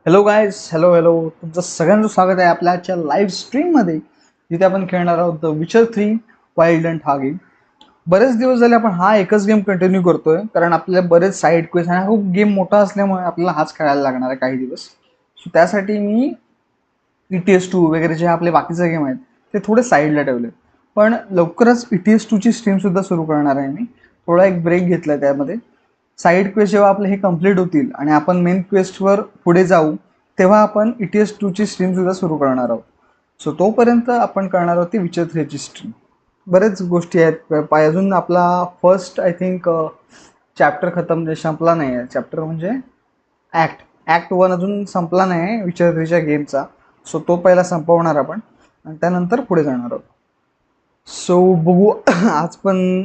Hello guys, hello तुमचं सगळ्यांचं स्वागत आहे आपल्या आजच्या लाईव्ह स्ट्रीममध्ये, जिथे आपण खेळणार आहोत द विचर 3 वाईल्ड हंट हा गेम. बरेच दिवस झाले आपण हा एकच गेम कंटिन्यू करतोय, कारण आपल्याला बरेच साईड क्वेस्ट आणि हा खूप गेम मोठा असल्यामुळे आपल्याला हाच खेळायला लागणार आहे काही दिवस. सो त्यासाठी मी ETS2 वगैरे जे आपले बाकीचे गेम आहेत ते थोडे साईडला ठेवले. पण लवकरच ETS2ची स्ट्रीमसुद्धा सुरू करणार आहे मी. थोडा एक ब्रेक घेतला त्यामध्ये. साईड क्वेस्ट जेव्हा आपले हे कम्प्लीट होतील आणि आपण मेन क्वेस्टवर पुढे जाऊ, तेव्हा आपण ETS2ची स्ट्रीम सुद्धा सुरू करणार आहोत. सो तोपर्यंत आपण करणार आहोत ती विचर 3ची स्ट्रीम. बरेच गोष्टी आहेत. अजून आपला फर्स्ट आय थिंक चॅप्टर खतम संपला नाही आहे. चॅप्टर म्हणजे ॲक्ट 1 अजून संपला नाही आहे विचर 3च्या गेमचा. सो तो पहिला संपवणार आपण आणि त्यानंतर पुढे जाणार आहोत. सो बघू आज पण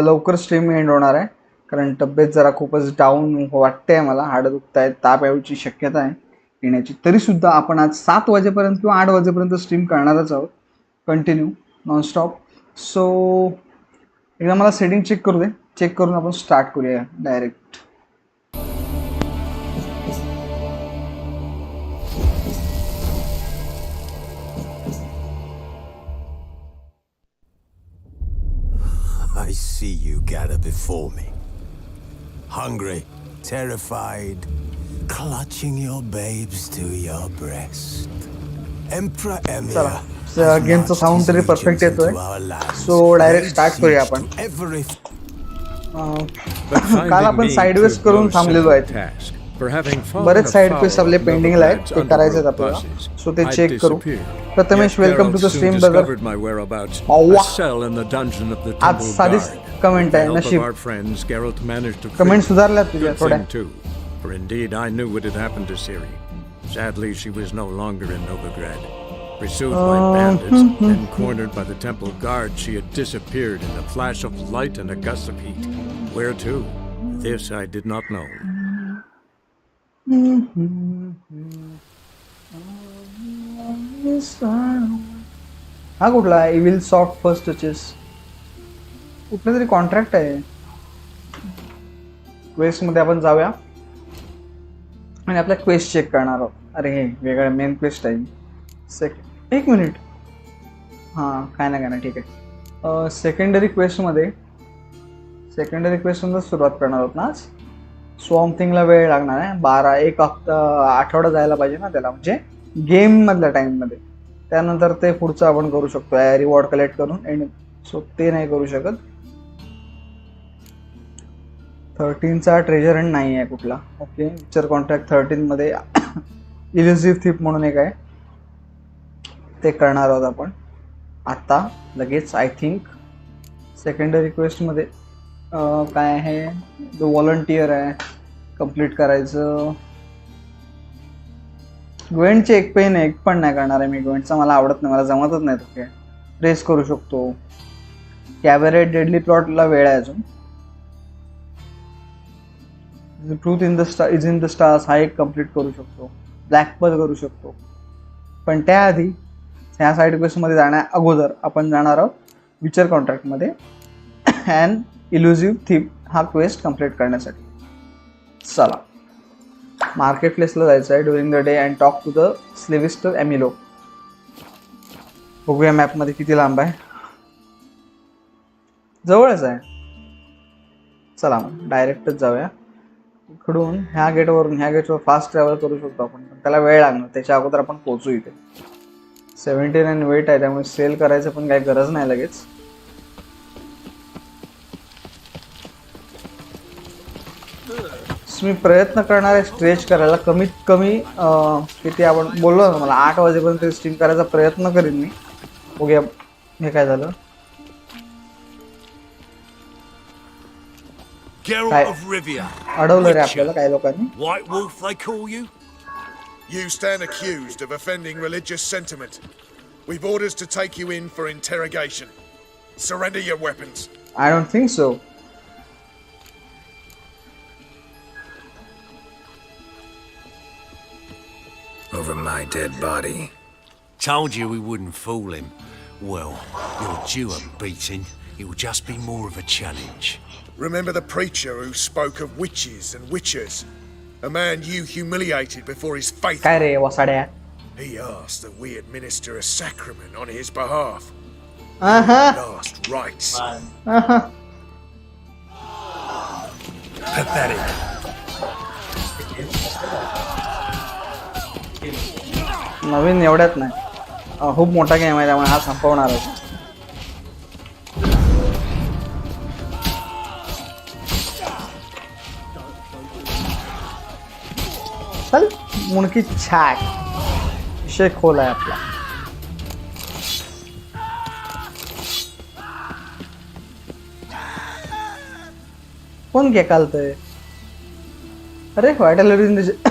लवकर स्ट्रीम एंड होणार आहे, कारण तब्येत जरा खूपच डाऊन वाटते मला. हाडं दुखत आहेत, ताप यायची शक्यता आहे येण्याची. तरीसुद्धा आपण आज 7 वाजेपर्यंत किंवा 8 वाजेपर्यंत स्ट्रीम करणारच आहोत, कंटिन्यू नॉनस्टॉप. सो एकदा मला सेटिंग चेक करू दे. चेक करून आपण स्टार्ट करूया direct. I see you gather before me. Hungry, terrified, clutching your babes to your breast. Emperor Emir चला, गेमचा साऊंड तरी परफेक्ट येतोय. सो डायरेक्ट स्टार्ट करूया आपण. काल आपण साईडवेज करून थांबलेलो आहे. बरेच साईड क्वेस्ट आपले पेंडिंगला आहेत, ते करायचे आहेत आपल्याला. सो ते चेक करू. Prathamesh, welcome to the stream brother. आज साधीच कमेंट आहे. नशीब कमेंट सुधारल्यात तुझ्या थोड्या. For indeed I knew what had happened to Ciri. Sadly, she was no longer in Novigrad. Pursued by bandits and cornered by the temple guard, she had disappeared in a flash of light and a gust of heat. Where to? This I did not know. हा कुठला evil soft first touches? कुठला तरी contract आहे. Quest मध्ये आपण जाऊया आणि आपल्या क्वेस्ट चेक करणार आहोत. अरे हे वेगळं मेन क्वेस्ट आहे. एक मिनिट. हां, काय नाही ठीक आहे. सेकंडरी क्वेस्टमध्ये सुरुवात करणार आहोत ना आज. स्वॉम्प वेळ लागणार आहे. एक आठवडा जायला पाहिजे ना त्याला, म्हणजे गेम मधल्या टाइममध्ये. त्यानंतर ते पुढचं आपण करू शकतो रिवॉर्ड कलेक्ट करून एंड. सो ते नाही करू शकत. 13चा ट्रेजर हंट नाही आहे कुठला. ओके, विचर कॉन्ट्रॅक्ट 13 मध्ये इल्युसिव्ह थिप म्हणून एक आहे, ते करणार आहोत आपण आता लगेच. आय थिंक सेकंडरी रिक्वेस्टमध्ये काय आहे, जो व्हॉलंटियर आहे कंप्लीट करायचं. ग्वेंटचे एक पण नाही करणार आहे मी. ग्वेंटचा मला आवडत नाही, मला जमतच नाही. ओके, रेस करू शकतो. कॅबरेट डेडली प्लॉटला वेळ आहे अजून. Truth in the star is in the stars हा एक कम्प्लीट करू शकतो. ब्लॅक पर्ल करू शकतो. पण त्याआधी ह्या साईड क्वेस्टमध्ये जाण्या अगोदर आपण जाणार आहोत विचर कॉन्ट्रॅक्टमध्ये अँड इल्युसिव्ह थिप हा क्वेस्ट कम्प्लीट करण्यासाठी. चला, मार्केट प्लेसला जायचं आहे during the day and talk to the स्लेविस्टर एमिलो. बघूया मॅपमध्ये किती लांब आहे. जवळच आहे. चला मग डायरेक्टच जाऊया. इकडून ह्या गेटवर फास्ट ट्रॅव्हल करू शकतो आपण, पण त्याला वेळ लागणार. त्याच्या अगोदर आपण पोहोचू इथे. 79 वेट आहे, त्यामुळे सेल करायचं पण काही गरज नाही लगेच. मी प्रयत्न करणार आहे स्ट्रेच करायला. कमीत कमी किती आपण बोललो ना, मला 8 वाजेपर्यंत स्ट्रीम करायचा प्रयत्न करीन मी. बघूया हे काय झालं. अडवलं रे आपल्याला काही लोकांनी. White Wolf, they call you? You stand accused of offending religious sentiment. We've orders to take you in for interrogation. Surrender your weapons. I don't think so. Over my dead body. Told you we wouldn't fool him. Well, you're due a beating. It will just be more of a challenge. Remember the preacher who spoke of witches and witchers? A man you humiliated before his faithful. काय रे वसाड्या? He asked that we administer a sacrament on his behalf. Last rites. Pathetic. नवीन एवढ्यात नाही, खूप मोठा game आहे त्यामुळे हा संपवणार आहे. चल मुणकी छॅक विषय खोल आहे आपला. कोण घे कालतंय? अरे व्हायटल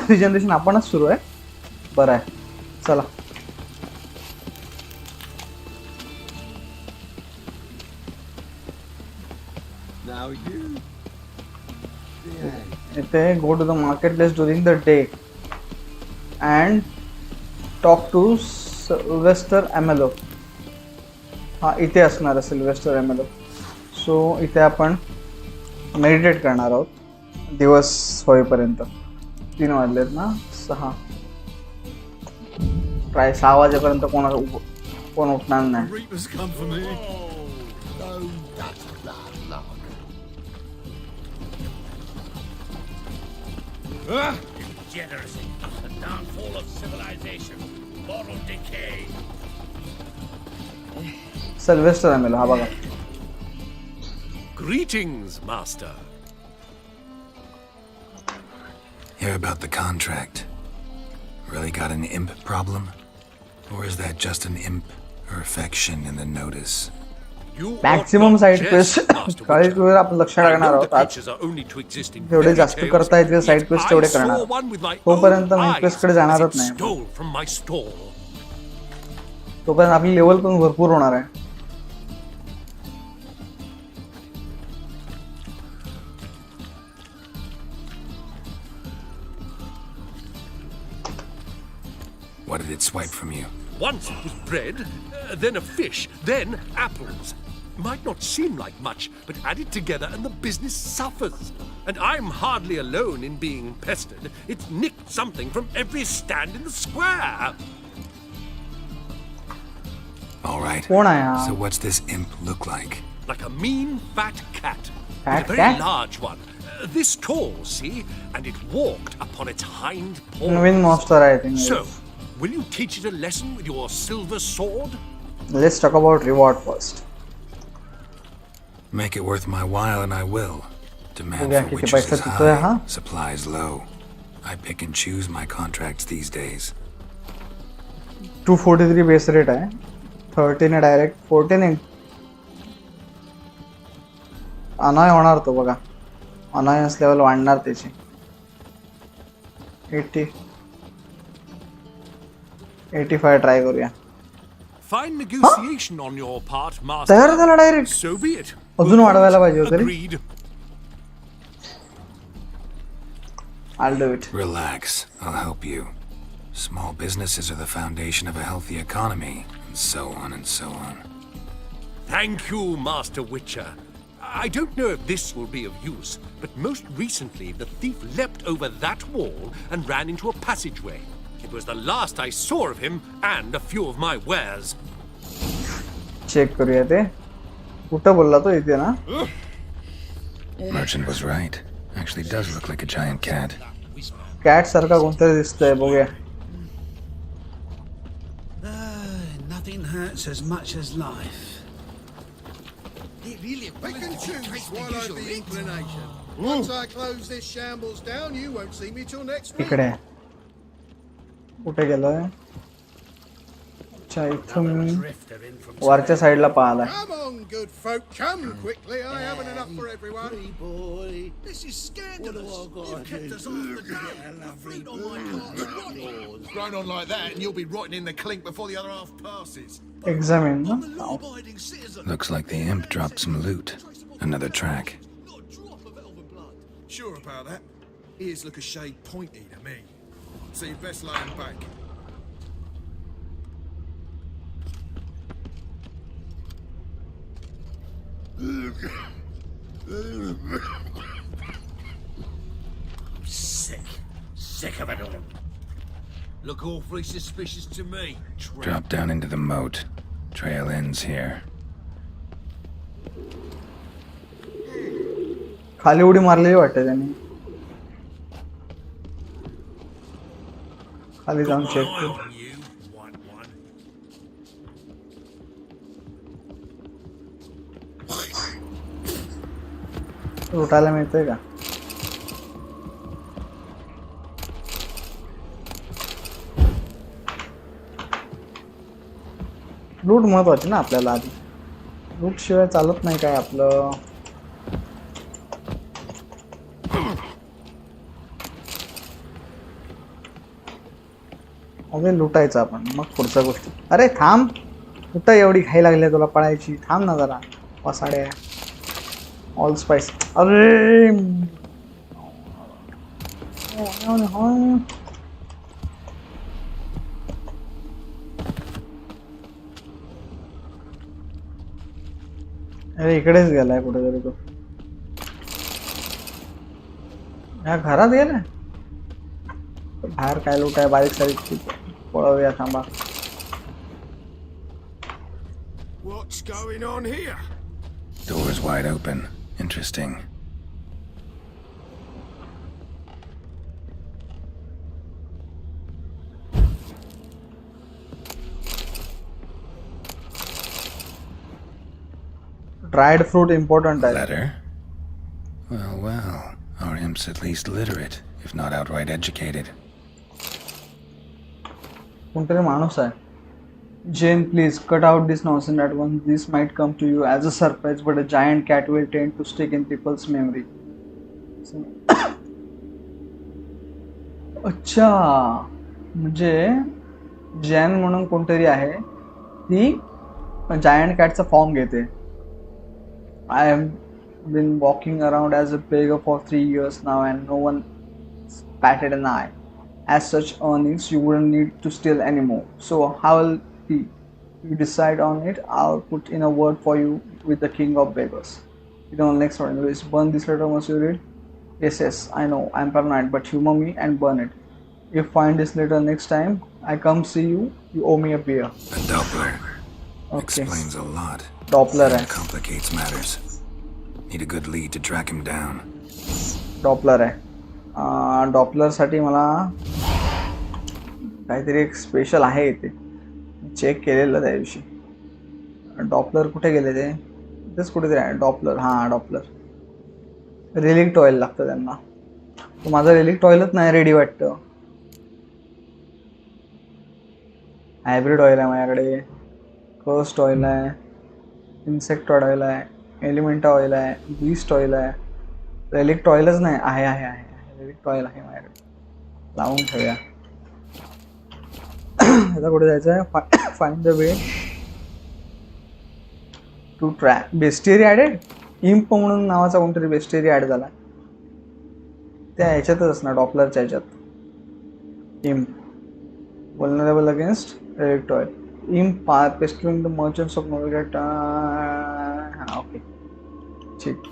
रिजनरेशन आपणच सुरू आहे. बरं आहे, चला. इथे go to the market place during the day and talk to Sylvester MLO. हा इथे असणार आहे सिल्वेस्टर एमएलओ. सो इथे आपण मेडिटेट करणार आहोत दिवस होईपर्यंत. 3 वाजलेत ना, 6 ट्राय 6 वाजेपर्यंत कोण उठणार नाही. Degeneracy, the downfall of civilization, moral decay. Sylvester MLO हा बघा. Greetings, Master. Hear about the contract. Really got an imp problem? Or is that just an imp affection in the notice? Maximum side quest काही वेळ आपण लक्ष टाकणार आहोत. आज जेवढे जास्त करता येतील साईड क्वेस्ट तेवढे करणार. तोपर्यंत मेन क्वेस्ट कडे जाणारच नाही. तोपर्यंत आपली लेवल पण भरपूर होणार आहे. What did it swipe from you? Once it was bread, then a fish, then apples. Might not seem like much, but add it together and the business suffers. And I'm hardly alone in being pestered. It's nicked something from every stand in the square. All right. कोण आहे हा? So what's this imp look like? Like a mean fat cat. Fat But a very cat? large one. This tall, see? And it walked upon its hind paws. Naveen monster आहे ते. So, will you teach it a lesson with your silver sword? Let's talk about reward first. Make it worth my while and I will. Demand बघूया for किती witches पैसा is देतोय हा. high, supplies low. I pick and choose my contracts these days. 243 base rate आहे. 13 आहे direct. 14 आहे. अनाय होणार तो बघा. अनायन्स लेवल वाढणार त्याची. 85 ट्राय करूया. Fine negotiation on your part, Master. तयार झाला डायरेक्ट. So be it. अजून वाढवायला पाहिजे होतं रे. Agreed. I'll do it. Relax, I'll help you. Small businesses are the foundation of a healthy economy, and so on and so on. Thank you, Master Witcher. I don't know if this will be of use, but most recently the thief leapt over that wall and ran into a passageway. It was the last I saw of him and a few of my wares. Check करूया ते. कुठं बोलला तो? इथे ना. Merchant was right. Actually does look like a giant cat. Cat सारखा कोणतरी दिसतंय. बघूया. Nothing hurts as much as life. Pick and choose while I've the inclination. Once I close this shambles down, you won't see me till next week. इकडे कुठे गेलोय? अच्छा इथून वरच्या साईडला पाहिलाय. Come on, good folk, come quickly. I haven't enough for everyone. Boy, this is scandalous. You've kept us off the dam. The fruit on my cart's rotting. Grind on like that, and you'll be rotting in the clink before the other half passes. Examine. I'm a law-abiding citizen. Looks like the imp dropped some loot. Another track. Not a drop of elven blood. Sure about that? Ears look a shade pointy to me. So you'd best lay 'em back. I'm sick. sick of it all. Look awfully suspicious to me. Drop down into the moat. Trail ends here. खाली उडी मारलेली वाटते त्यांनी. खाली जाऊन check करू. You want one? लुटायला मिळतंय का? लूट महत्वाची ना आपल्याला आधी. लूट शिवाय चालत नाही काय आपलं. अरे लुटायचं आपण मग पुढच्या गोष्टी. अरे थांब, कुठं एवढी घाई लागली तुला पळायची? थांब ना जरा. पसाड्या ऑल स्पाइस. अरे अरे इकडेच गेलाय कुठेतरी तो. ह्या घरात गेलाय. बाहेर काय लूट आहे बारीक सारीक. पळवूया थांबा. What's going on here? Doors wide open. Interesting. Dried fruit important आहे. Letter? Well, well. Our imp's at least literate, if not outright educated. कोणतरी माणूस आहे. Jane, please cut out this nonsense at once. This might come to you as a surprise, but a giant cat will tend to stick in people's memory. अच्छा, म्हणजे Jan म्हणून कोणतरी आहे, ती giant कॅटचा form घेते. I have been walking around as a beggar for 3 years now and no one batted an eye. As such earnings, you wouldn't need to steal anymore. So how will you decide on it? I'll put in a word for you with the king of beggars. You know, next one is burn this letter once you read. Yes, yes, I know, I'm paranoid, but humor me and burn it. If you find this letter next time I come see you, you owe me a beer. A Doppler. Okay. Explains a lot. Doppler And है. complicates matters. Need a good lead to track him down. Doppler आहे. Doppler साठी मला काहीतरी एक special आहे इथे. Check केलेलं त्या दिवशी. डॉपलर कुठे गेले ते? तेच कुठेतरी आहे डॉपलर. हां डॉपलर. रिलिक्ट ऑइल लागतं त्यांना. तो माझा रिलिक्ट ऑइलच नाही रेडी वाटतं. हायब्रिड ऑइल आहे माझ्याकडे. कर्स्ट ऑइल आहे. इन्सेक्ट ऑइल आहे. एलिमेंटा ऑइल आहे. बीस्ट ऑइल आहे. रिलिक्ट ऑइलच नाही. आहे रिलिक्ट ऑइल आहे माझ्याकडे. लावून ठेवूया. आता कुठे जायचं आहे? Find the way to track. Bestiary added. Imp म्हणून नावाचा कोणतरी बेस्टियरी ॲड झाला. त्या ह्याच्यातच असणार डॉपलरच्या ह्याच्यात. Imp vulnerable against relict oil. Imp pestering the merchants of Novigrad. Okay. ठीक.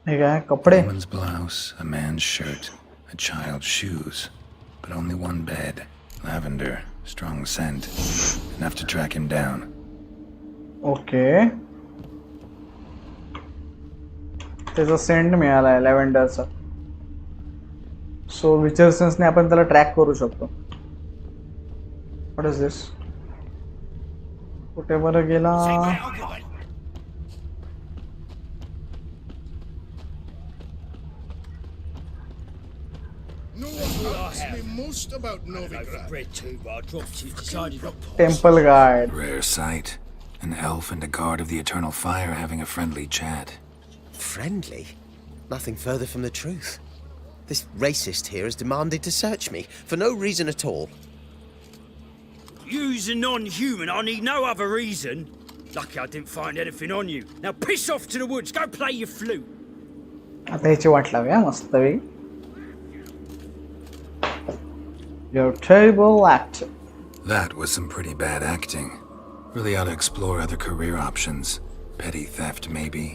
हे काय कपडे? A woman's blouse, a man's shirt, a child's shoes, but only one bed. Lavender, strong scent, enough to track him down. Okay. त्याचा Saint मिळाला आहे लॅव्हेंडरचा. सो विचर्सन्सने आपण त्याला track करू शकतो. What is this? कुठे बरं गेला? No one asked me most about Novigrad. Bread too, but I dropped you. Decided not to. Temple guard. Rare sight. An elf and a guard of the Eternal Fire having a friendly chat. Friendly? Nothing further from the truth. This racist here has demanded to search me for no reason at all. You's a non-human. I need no other reason. Lucky I didn't find anything on you. Now piss off to the woods. Go play your flute. आता ह्याची वाट लावूया मस्त वेळी. You're terrible actor. That was some pretty bad acting. Really ought to explore other career options. Petty theft, maybe.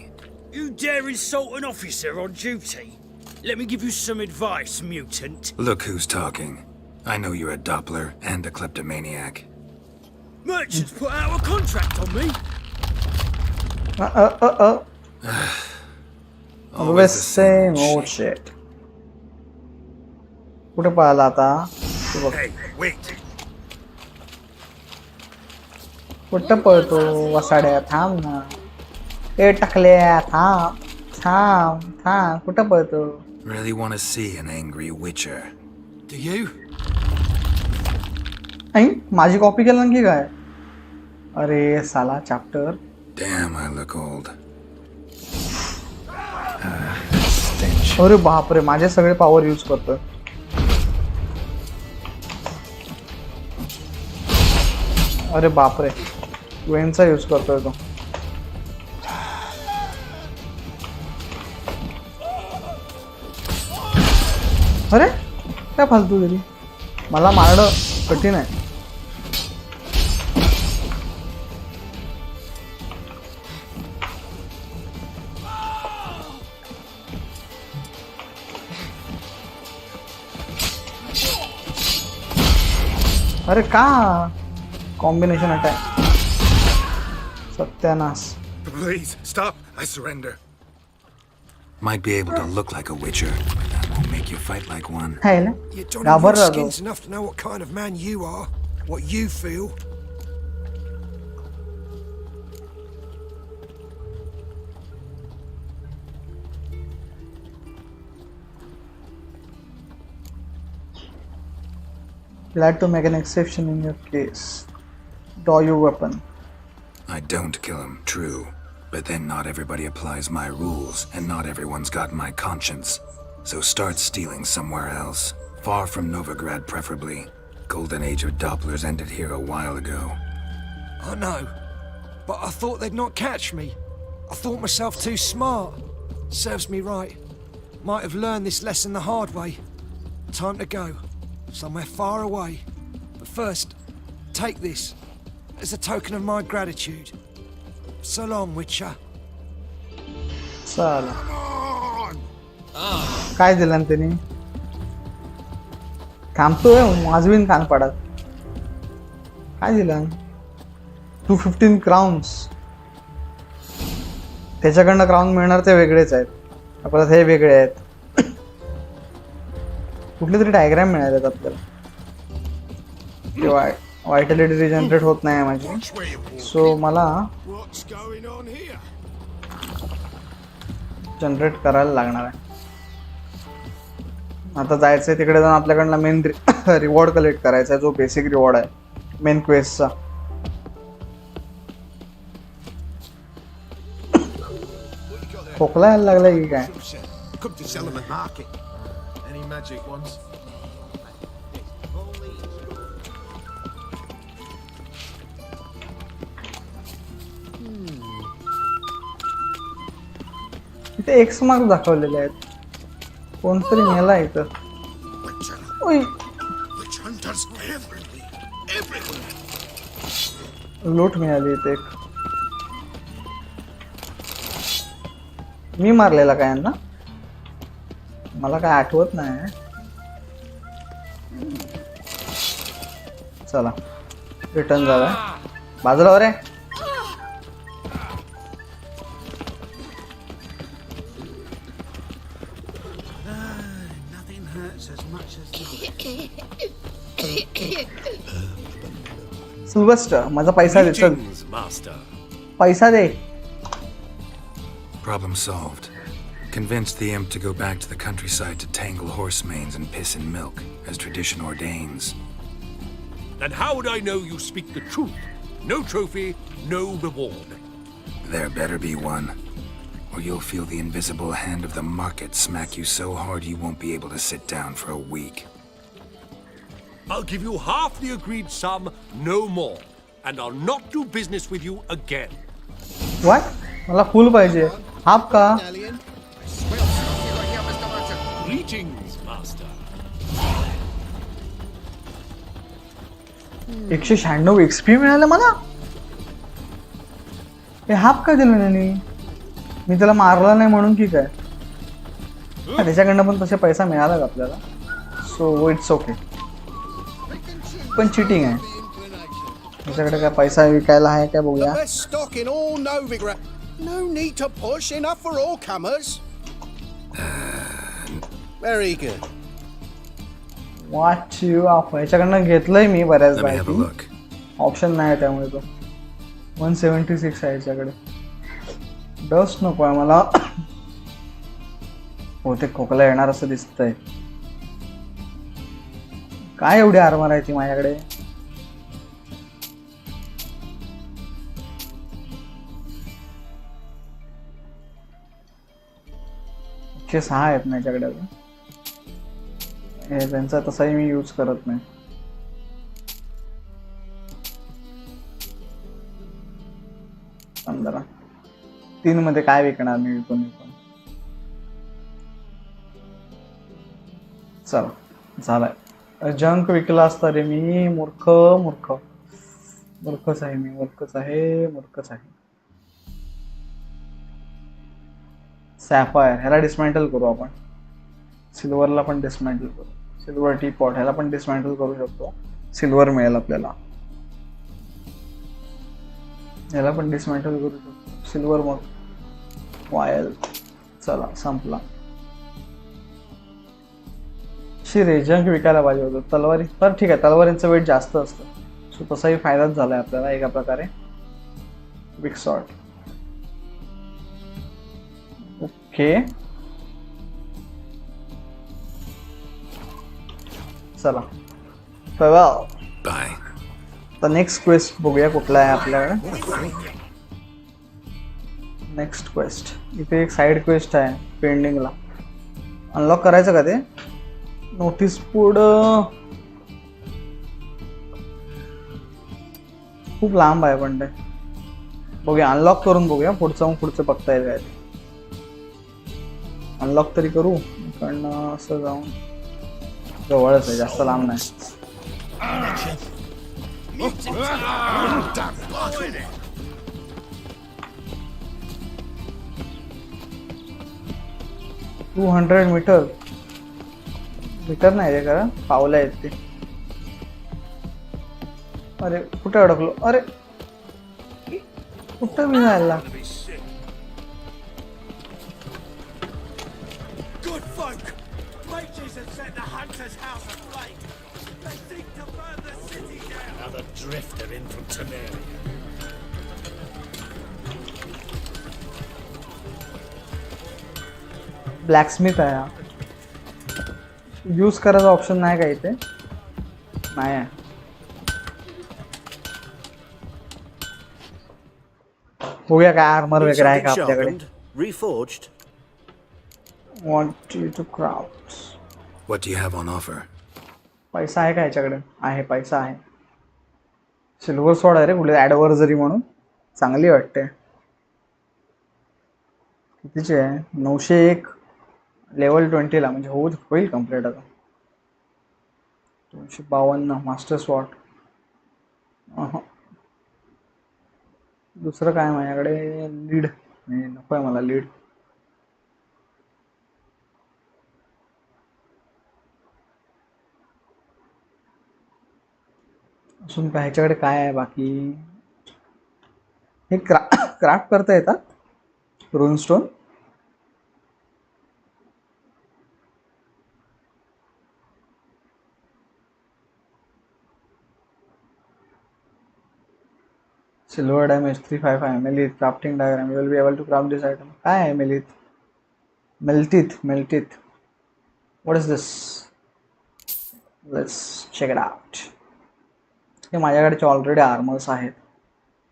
You dare insult an officer on duty? Let me give you some advice, mutant. Look who's talking. I know you're a Doppler and a kleptomaniac. Merchants put out a contract on me. Always the same old shit. कुठे पळाला आता? Hey, wait. कुठं पळतो वसाड्या? थांब ना. ए टाकल्या थांब थांब थांब कुठं पळतो? Really want to see an angry witcher. Do you? ऐ माझी कॉपी केला की काय? अरे साला chapter. Damn, I look old. Stench. अरे बापरे माझे सगळे पॉवर यूज करतोय. अरे बापरे वेनचा यूज करतोय तो. अरे काय फालतू गेली. मला मारणं कठीण आहे. अरे का कॉम्बिनेशन अटॅक. सत्यानाश. Please, stop. I surrender. Might be able to look like a witcher, but that won't make you fight like one. आहे ना You're Johnny घाबरला तो. Skins enough to know what kind of man you are, what you feel. Glad to make an exception in your case. Draw your weapon. I don't kill him, true. But then not everybody applies my rules, and not everyone's got my conscience. So start stealing somewhere else. Far from Novigrad, preferably. Golden age of Dopplers ended here a while ago. I know, but I thought they'd not catch me. I thought myself too smart. Serves me right. Might have learned this lesson the hard way. Time to go. Somewhere far away. But first, take this as a token of my gratitude. So long, Witcher. चला काय दिलं त्यांनी. थांबतोय वाजवीन कान पडत. काय दिलं 215 crowns. त्याच्याकडनं crown मिळणार ते वेगळेच आहेत. परत हे वेगळे आहेत. कुठली तरी डायग्राम मिळाले आपल्याला. व्हायटॅलिटी रिजनरेट होत नाही माझी. सो मला What's going on here? Generate करायला लागणार आहे. आता जायचंय तिकडे जाऊन आपल्याकडनं मेन रिवॉर्ड कलेक्ट करायचा आहे जो बेसिक रिवॉर्ड आहे मेन क्वेस्टचा. खोकला यायला लागला की काय. Come to sell them at market. Any magic ones? इथे एक्स मार्क दाखवलेले आहेत. कोणतरी मेला इथं. ओय Witch hunters everywhere. लूट मिळाली इथे एक. मी मारलेला काय यांना मला काय आठवत नाही. चला रिटर्न झाला. बाजूला रे. सिल्वेस्टर माझा पैसा दे. चल Greetings, master. पैसा दे. Problem solved. Convinced the imp to go back to the countryside to tangle horse manes and piss in milk, as tradition ordains. And how would I know you speak the truth? No trophy, no reward. There better be one, or you'll feel the invisible hand of the market smack you so hard you won't be able to sit down for a week. I'll give you half the agreed sum, no more. And I'll not do business with you again. What? मला full पाहिजे. Half का? Greetings, master. 196 XP मिळालं मला. हे half का दिलं त्यांनी? मी त्याला मारला नाही म्हणून की काय? त्याच्याकडनं पण तसे पैसा मिळाला आपल्याला. So it's okay. पण चिटिंग आहे. त्याच्याकडे काय पैसा विकायला आहे काय बघूया. Best stock in all Novigrad. No need to push, enough for all comers. Very good. What you offer? याच्याकडनं घेतलंय मी बऱ्याच Let me have a buy. look. Option नाही त्यामुळे तो 176 आहे याच्याकडे. डस्ट नको आहे मला. हो ते खोकला येणार असं दिसतंय. काय एवढी आर्मर आहे ती माझ्याकडे. चे 6 आहेत माझ्याकडे अजून. हे त्यांचा तसाही मी यूज करत नाही. पंधरा 3 मध्ये काय विकणार मी विकून. चला झालाय. जंक विकला असता रे मी. मूर्खच आहे मी. मूर्खच आहे. सॅफायर ह्याला डिसमेंटल करू आपण. सिल्वरला पण डिसमेंटल करू. सिल्वर टी पॉट ह्याला पण डिसमेंटल करू शकतो. सिल्वर मिळेल आपल्याला. ह्याला पण डिसमेंटल करू शकतो. सिल्वर मग वायल. चला संपला. शिरे जंक विकायला पाहिजे होतं. तलवारी तर ठीक आहे. तलवारींचं वेट जास्त असतं. सो तसाही फायदाच झालाय आपल्याला एका प्रकारे. Big shot. ओके चला Bye. तर नेक्स्ट क्वेस्ट बघूया कुठला आहे आपल्याकडे. नेक्स्ट क्वेस्ट इथे एक साइड क्वेस्ट आहे पेंडिंगला. अनलॉक करायचं का ते. नोटीस बोर्ड खूप लांब आहे पण ते बघूया. अनलॉक करून बघूया. पुढचं बघता येईल काय. अनलॉक तरी करू कारण असं जाऊन जवळच आहे. जास्त लांब नाही. $200 मीटर नाही रे का. पावलं आहेत ते. अरे कुठे अडकलो. अरे कुठं मी जायला. Good folk! Mages have set the hunter's house aflame. They seek to burn the city down. Another drifter in from Temeria. ब्लॅकस्मिथ आहे हा. यूज करायचा ऑप्शन नाही का इथे. नाही आहे. बघूया काय आर्मर वगैरे आहे का आपल्याकडे. Reforged. Want you to craft. What do you have on offer? पैसा आहे का याच्याकडे. आहे पैसा आहे. सिल्वर स्वॉर्ड आहे रे कुठे. ॲडव्हर्जरी म्हणून चांगली वाटते. कितीची आहे. 901 लेवल 20 ला म्हणजे होईल कम्प्लीट आता. 252 मास्टर स्वॉर्ड. दुसरं काय माझ्याकडे. लीड नको आहे मला लीड. अजून काय ह्याच्याकडे काय आहे बाकी. हे क्राफ्ट करता येतात रूनस्टोन. सिल्वर डॅमेज 355 मेलिथ crafting diagram. You will be able to craft this item. काय आहे मेलिथ. मेल्टिथ. What is this. Let's check it out. हे माझ्याकडचे ऑलरेडी आर्मर्स आहेत.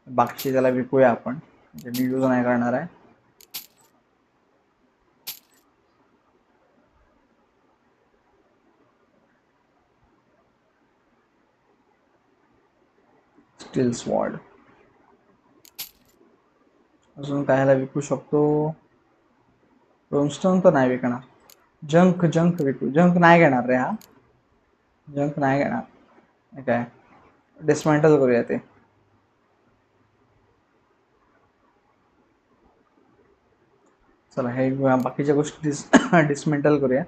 बाकीचे त्याला विकूया आपण. जे मी यूज नाही करणार आहे. Steel sword. अजून कायला विकू शकतो? ब्रोमस्टोन तर नाही विकणार. जंक विकू. जंक नाही घेणार रे. हा जंक नाही घेणार. काय डिसमेंटल करूया ते. चला हे बाकीच्या गोष्टी डिसमेंटल करूया.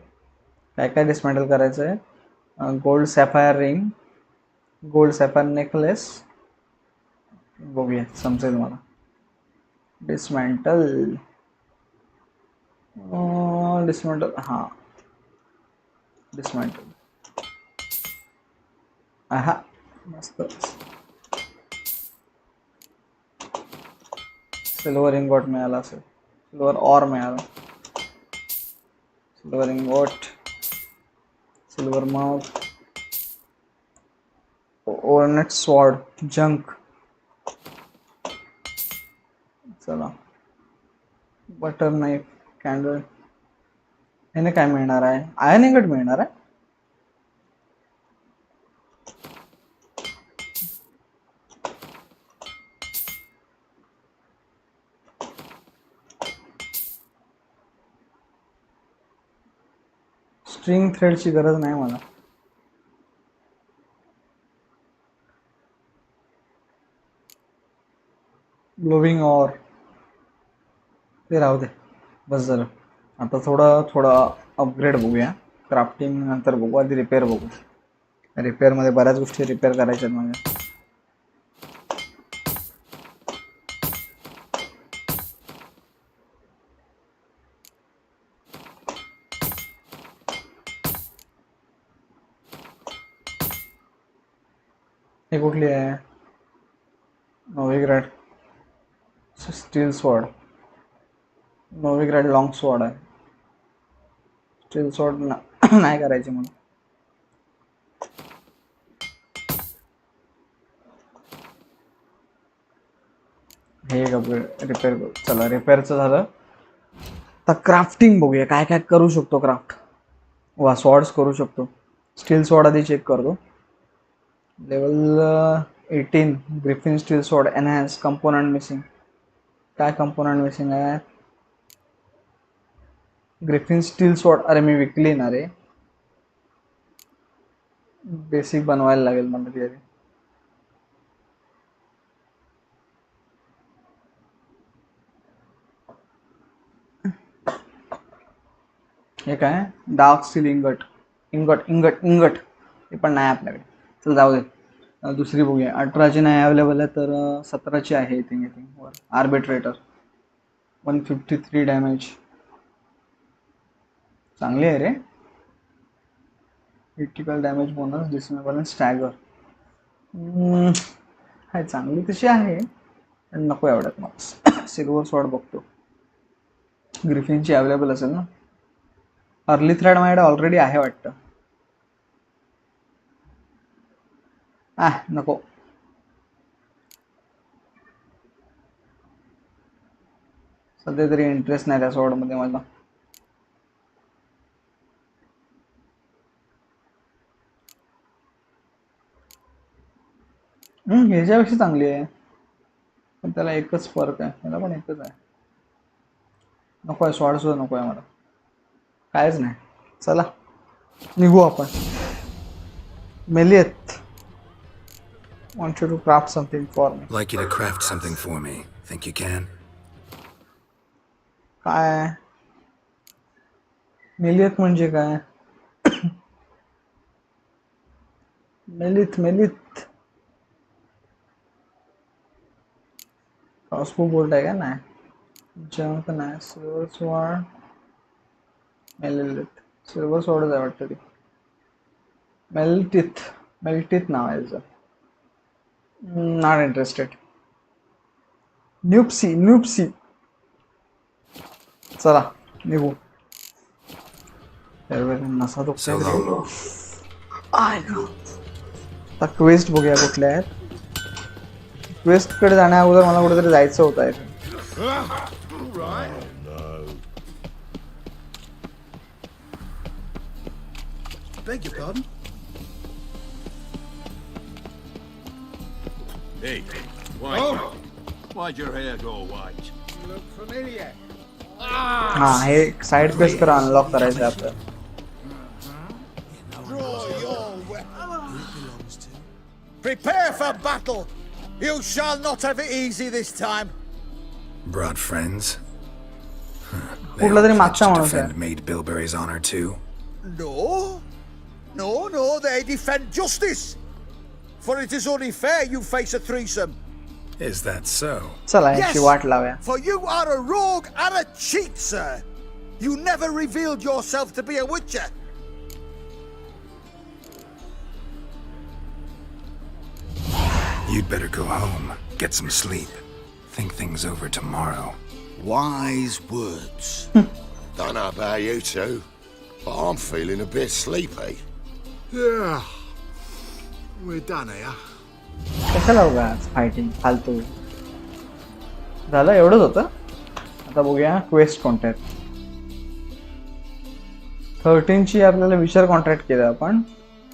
काय काय डिसमेंटल करायचं आहे? Gold sapphire ring, gold sapphire necklace. बघूया समजेल मला. डिसमेंटल डिसमेंटल हां डिसमेंटल. हा मस्त. सिल्वर इंगॉट मिळाला असेल. सिल्वर ऑर मिळाला. सिल्वर इंगॉट, सिल्वर मग, ओरनेट स्वॉर्ड, जंक. चला बटर नाईफ, कॅन्डल. ह्याने काय मिळणार आहे? आयर्न इंगट मिळणार आहे. स्ट्रिंग थ्रेडची गरज नाही मला. ग्लोविंग ऑर ते राहू दे, बस झालं. आता थोडं अपग्रेड बघूया. क्राफ्टिंग नंतर बघू, आधी रिपेअर बघू. रिपेअरमध्ये बऱ्याच गोष्टी रिपेअर करायच्या आहेत माझ्या. हे कुठली आहे? नोविग्रॅड स्टील स्वॉर्ड. नोविग्रॅड लॉंग स्वॉर्ड आहे. स्टील स्वॉर्ड नाही करायची म्हणून. हे रिपेअर करू. चला रिपेअरचं झालं. आता क्राफ्टिंग बघूया काय काय करू शकतो. क्राफ्ट वा स्वॉर्ड्स करू शकतो. स्टील स्वॉर्ड आधी चेक करतो. Level 18 griffin steel sword enhance. Component missing. काय कंपोनंट मिसिंग आहे? Griffin steel sword. अरे मी विकली ना रे. बेसिक बनवायला लागेल मला ती आधी. हे काय? Dark steel ingot. इंगट हे पण नाही आपल्याकडे. चल जाऊ दे. दुसरी बघूया. 18ची नाही अवेलेबल आहे तर 17ची आहे. वर आर्बिट्रेटर 153 डॅमेज. चांगली आहे रे. Critical damage bonus, dismember stagger. हाय चांगली तशी आहे पण नको एवढ्यात मला. सिल्वर स्वॉर्ड बघतो. ग्रिफिनची अवेलेबल असेल ना. अर्ली थ्रेड माझ्याकडे ऑलरेडी आहे वाटतं. नको. सध्या तरी इंटरेस्ट नाही त्या स्वॉर्डमध्ये मला. ह्याच्यापेक्षा चांगली आहे पण त्याला एकच फरक आहे. त्याला पण एकच आहे. नको आहे स्वॉर्ड सुद्धा नको आहे मला. कायच नाही. चला निघू आपण. मेलियत want you to craft something for me. Like you to craft something for me. Think you can? काय मेलियत म्हणजे काय? मेलित क्रॉसबो बोल्ट आहे का? नाही. जंक नाही. सिल्वर स्वॉर्ड मेलित. सिल्वर स्वॉर्डच आहे वाटतं ती. मेल्टिथ नाव आहे त्याचं. Not interested. न्यूपसी. चला निघू. नसा तो आता क्वेस्ट बघूया कुठल्या आहेत. क्वेस्ट कडे जाण्या अगोदर मला कुठेतरी जायचं होतं आहे. Beg your pardon? Hey, white. Why'd your hair go white? Look familiar. हा हे साइड प्रेस करा अनलॉक करायचं आहे आपल्याला. Draw your weapon. Prepare for battle. You shall not have it easy this time. Brought friends? They कुठला all तरी pledged मागचा to माणूस आहे. defend Maid Bilberry's honor too? No. No, they defend justice. For it is only fair you face a threesome. Is that so? चला याची वाट लावूया. For you are a rogue and a cheat, sir. You never revealed yourself to be a witcher. You'd better go home, get some sleep. Think things over tomorrow. Wise words. Don't know about you two, but I'm feeling a bit sleepy. Yeah. We're done here. कशाला उगाच fighting फालतू. झालं एवढंच होतं. आता बघूया quest contract. 13 ची आपल्याला विचर कॉन्ट्रॅक्ट केलं आपण.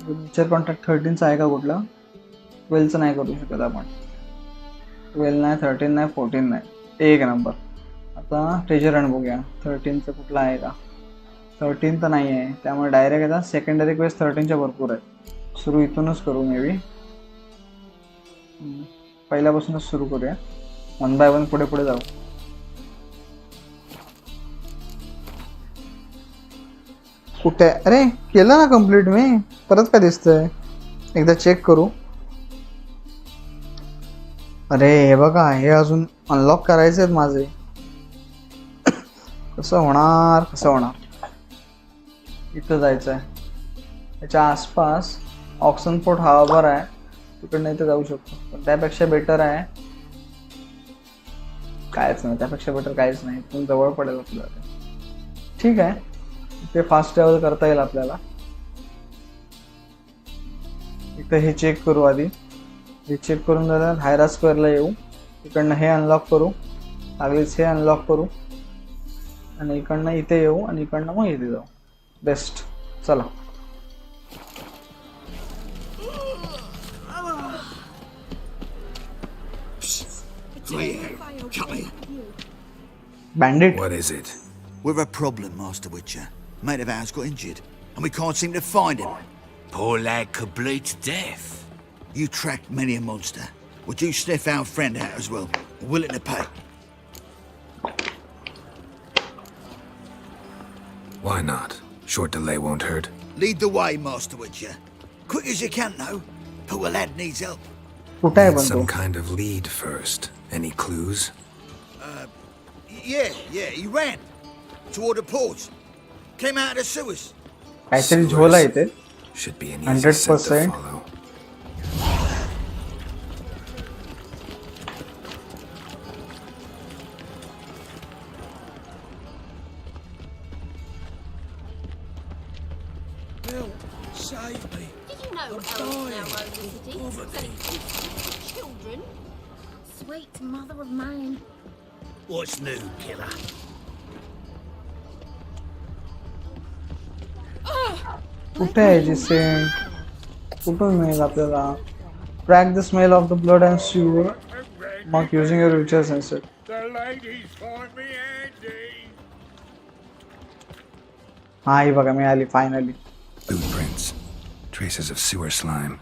विचर कॉन्ट्रॅक्ट 13 चा आहे का कुठला? 12 चं नाही करू शकत आपण. 12 नाही, 13 नाही, 14 नाही. एक नंबर. आता ट्रेजर रन बघूया 13 चं कुठला आहे का? 13 तर नाही आहे, त्यामुळे डायरेक्ट आता सेकंडरी क्वेस्ट 13 च्या भरपूर आहेत. सुरू इथूनच करू मे बी. पहिल्यापासूनच सुरू करूया. 1 बाय 1 पुढे पुढे जाऊ. कुठे? अरे केलं ना कंप्लीट मी. परत काय दिसतंय? एकदा चेक करू. अरे हे बघा, हे अजून अनलॉक करायचे आहेत माझे. कसं होणार? इथं जायचं आहे. त्याच्या आसपास ऑक्सन पोर्ट हार्बर आहे, तिकडनं इथं जाऊ शकतो. पण त्यापेक्षा बेटर आहे कायच नाही. त्यापेक्षा बेटर काहीच नाही. इथून जवळ पडेल आपल्याला. ठीक आहे, ते फास्ट ट्रॅव्हल करता येईल आपल्याला. इथं हे चेक करू आधी. हे चेक करून झालं हायरा स्क्वेअरला येऊ. इकडनं हे अनलॉक करू. लागलीच हे अनलॉक करू आणि इकडनं इथे येऊ आणि इकडनं मग इथे जाऊ. बेस्ट. चला. Bandit. What is it? We're a problem, Master Witcher. Mate of ours got injured, and we can't seem to find him. Poor lad could bleed to death. You tracked many a monster. Would you sniff our friend out as well? We're willing to pay. Why not? Short delay won't hurt. Lead the way, Master Witcher. Quick as you can, though. Poor lad needs help. कुठे आहे Need पण तो? some kind of lead first. Any clues? Yeah, he ran. Toward the port. Came out of the sewers. काहीतरी झोल आहे इथे. Should be an easy scent to 100%. follow. Save me. Did you know elves now own the city? Selling children? Sweet mother of mine. What's new, killer? कुठे आहे जी Saint? कुठून मिळेल आपल्याला? Track the smell of the blood and sure मग using your Witcher senses. The ladies find me handy. हा ही बघा मिळाली finally. Boot prints. Traces of sewer slime.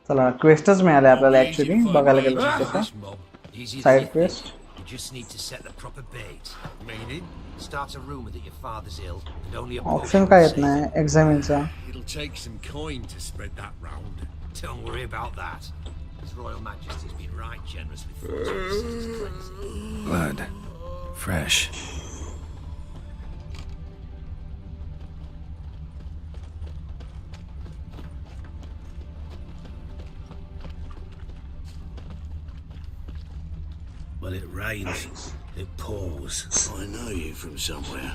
चला क्वेस्टच मिळाले आपल्याला ऍक्च्युली बघायला गेलं तर तसं. This mob, easy as side lifting. Quest. You just need to set the proper bait. Meaning? Start a rumor that your father's ill and only a option potion काय will येत save नाही एक्झामिनचा. It'll take some coin to spread that round. Don't worry about that. His Royal Majesty's been right generous with funds for the city's cleansing. Blood. Fresh. Well, it rains. It pours. I know you from somewhere.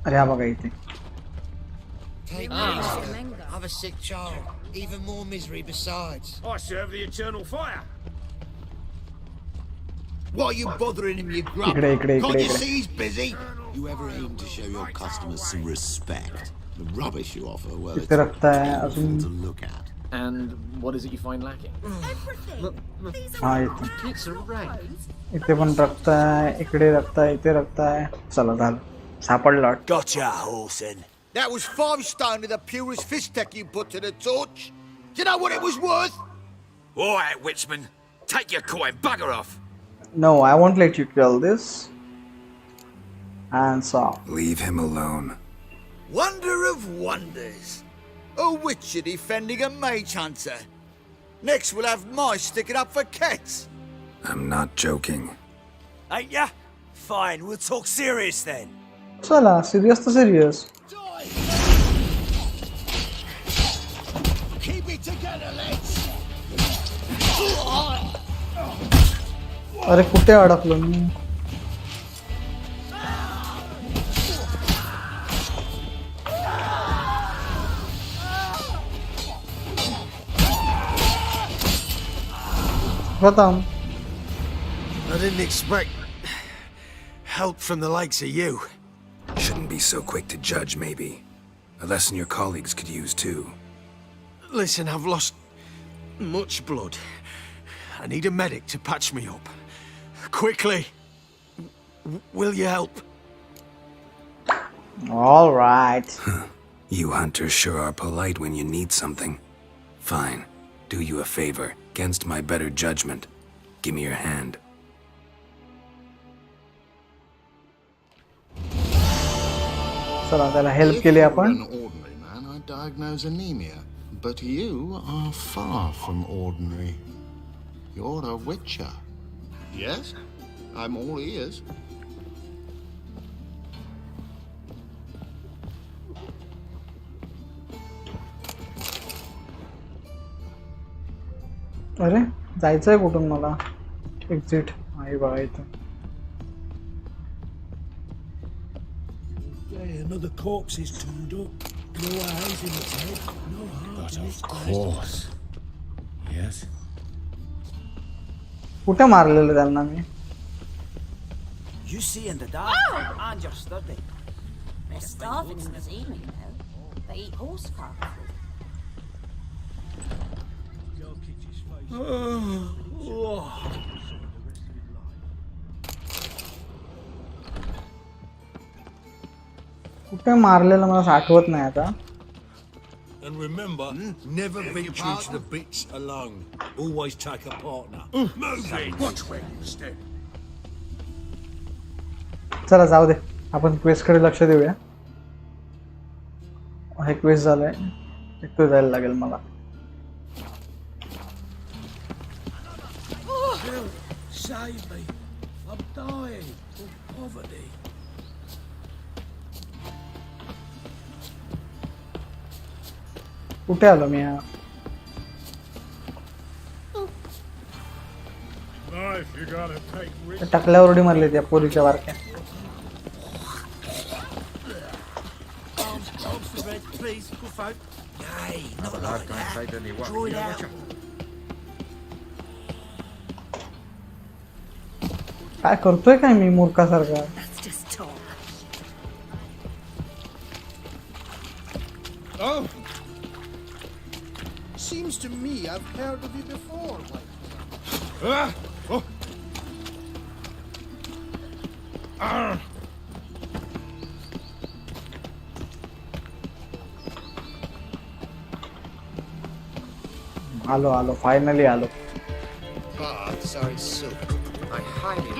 अरे हा बघा इथे. Take me, I've a sick child. Even more misery besides. I serve the eternal fire. Why are you bothering him, you grub? Can't you see he's busy? You ever aim to show your customers some respect? The rubbish you offer, well, it's इथे रखता है beautiful अजून. to look at. And what is it you find lacking? हाँ इथे पण रखता है, इकडे रखता है, इथे रखता है. चला झालं, सापडला. Gotcha, Horson. That was 5 stone of the purest fish tech you put to the torch. Do you know what it was worth? All right, Witchman. Take your coin, bugger off. No, I won't let you kill this. And so. Leave him alone. Wonder of wonders. A witcher defending a mage hunter. Next we'll have mice sticking up for cats. I'm not joking. Ain't ya? Fine, we'll talk serious then. चला, serious तो serious. Keep it together, lads. अरे कुठे अडकलो मी. खत्म. I didn't expect help from the likes of you. Shouldn't be so quick to judge, maybe. A lesson your colleagues could use too. Listen, I've lost much blood. I need a medic to patch me up. Quickly. Will you help? All right. You hunters sure are polite when you need something. Fine. Do you a favor. Against my better judgment. Give me your hand. चला त्याला help केली आपण. An ordinary man, I'd diagnose anemia. But you are far from ordinary. You're a witcher. Yes? I'm all ears. अरे जायचंय कुठून मला. Exit आहे बघा इथं. Another corpse is turned up. No eyes in its head. No heart in its breast. Of course. Yes. कुठे मारलेलं त्यांना मी. You see in the dark, and you're sturdy. They're starving in the evening, you know. They eat horse carcasses. कुठे मारलेलं मला आठवत नाही आता. And remember, never venture into the bits alone. Always take a partner. Move it! Watch where you step. चला जाऊ दे, आपण quest कडे लक्ष देऊया. हे क्वेस्ट झालंय, इथे जायला लागेल मला. Save me. I'm dying of poverty. कुठे आलो मी. टाकल्यावर उडी मारली त्या पोरीच्या बारक्या. Please, good folk. Nay, not like that. Draw it out. काय करतोय काय मी मूर्खासारखा. That's just talk. Oh. Seems to me I've heard of you before, like. आलो आलो, फायनली आलो. Ah, sorry, soup. I highly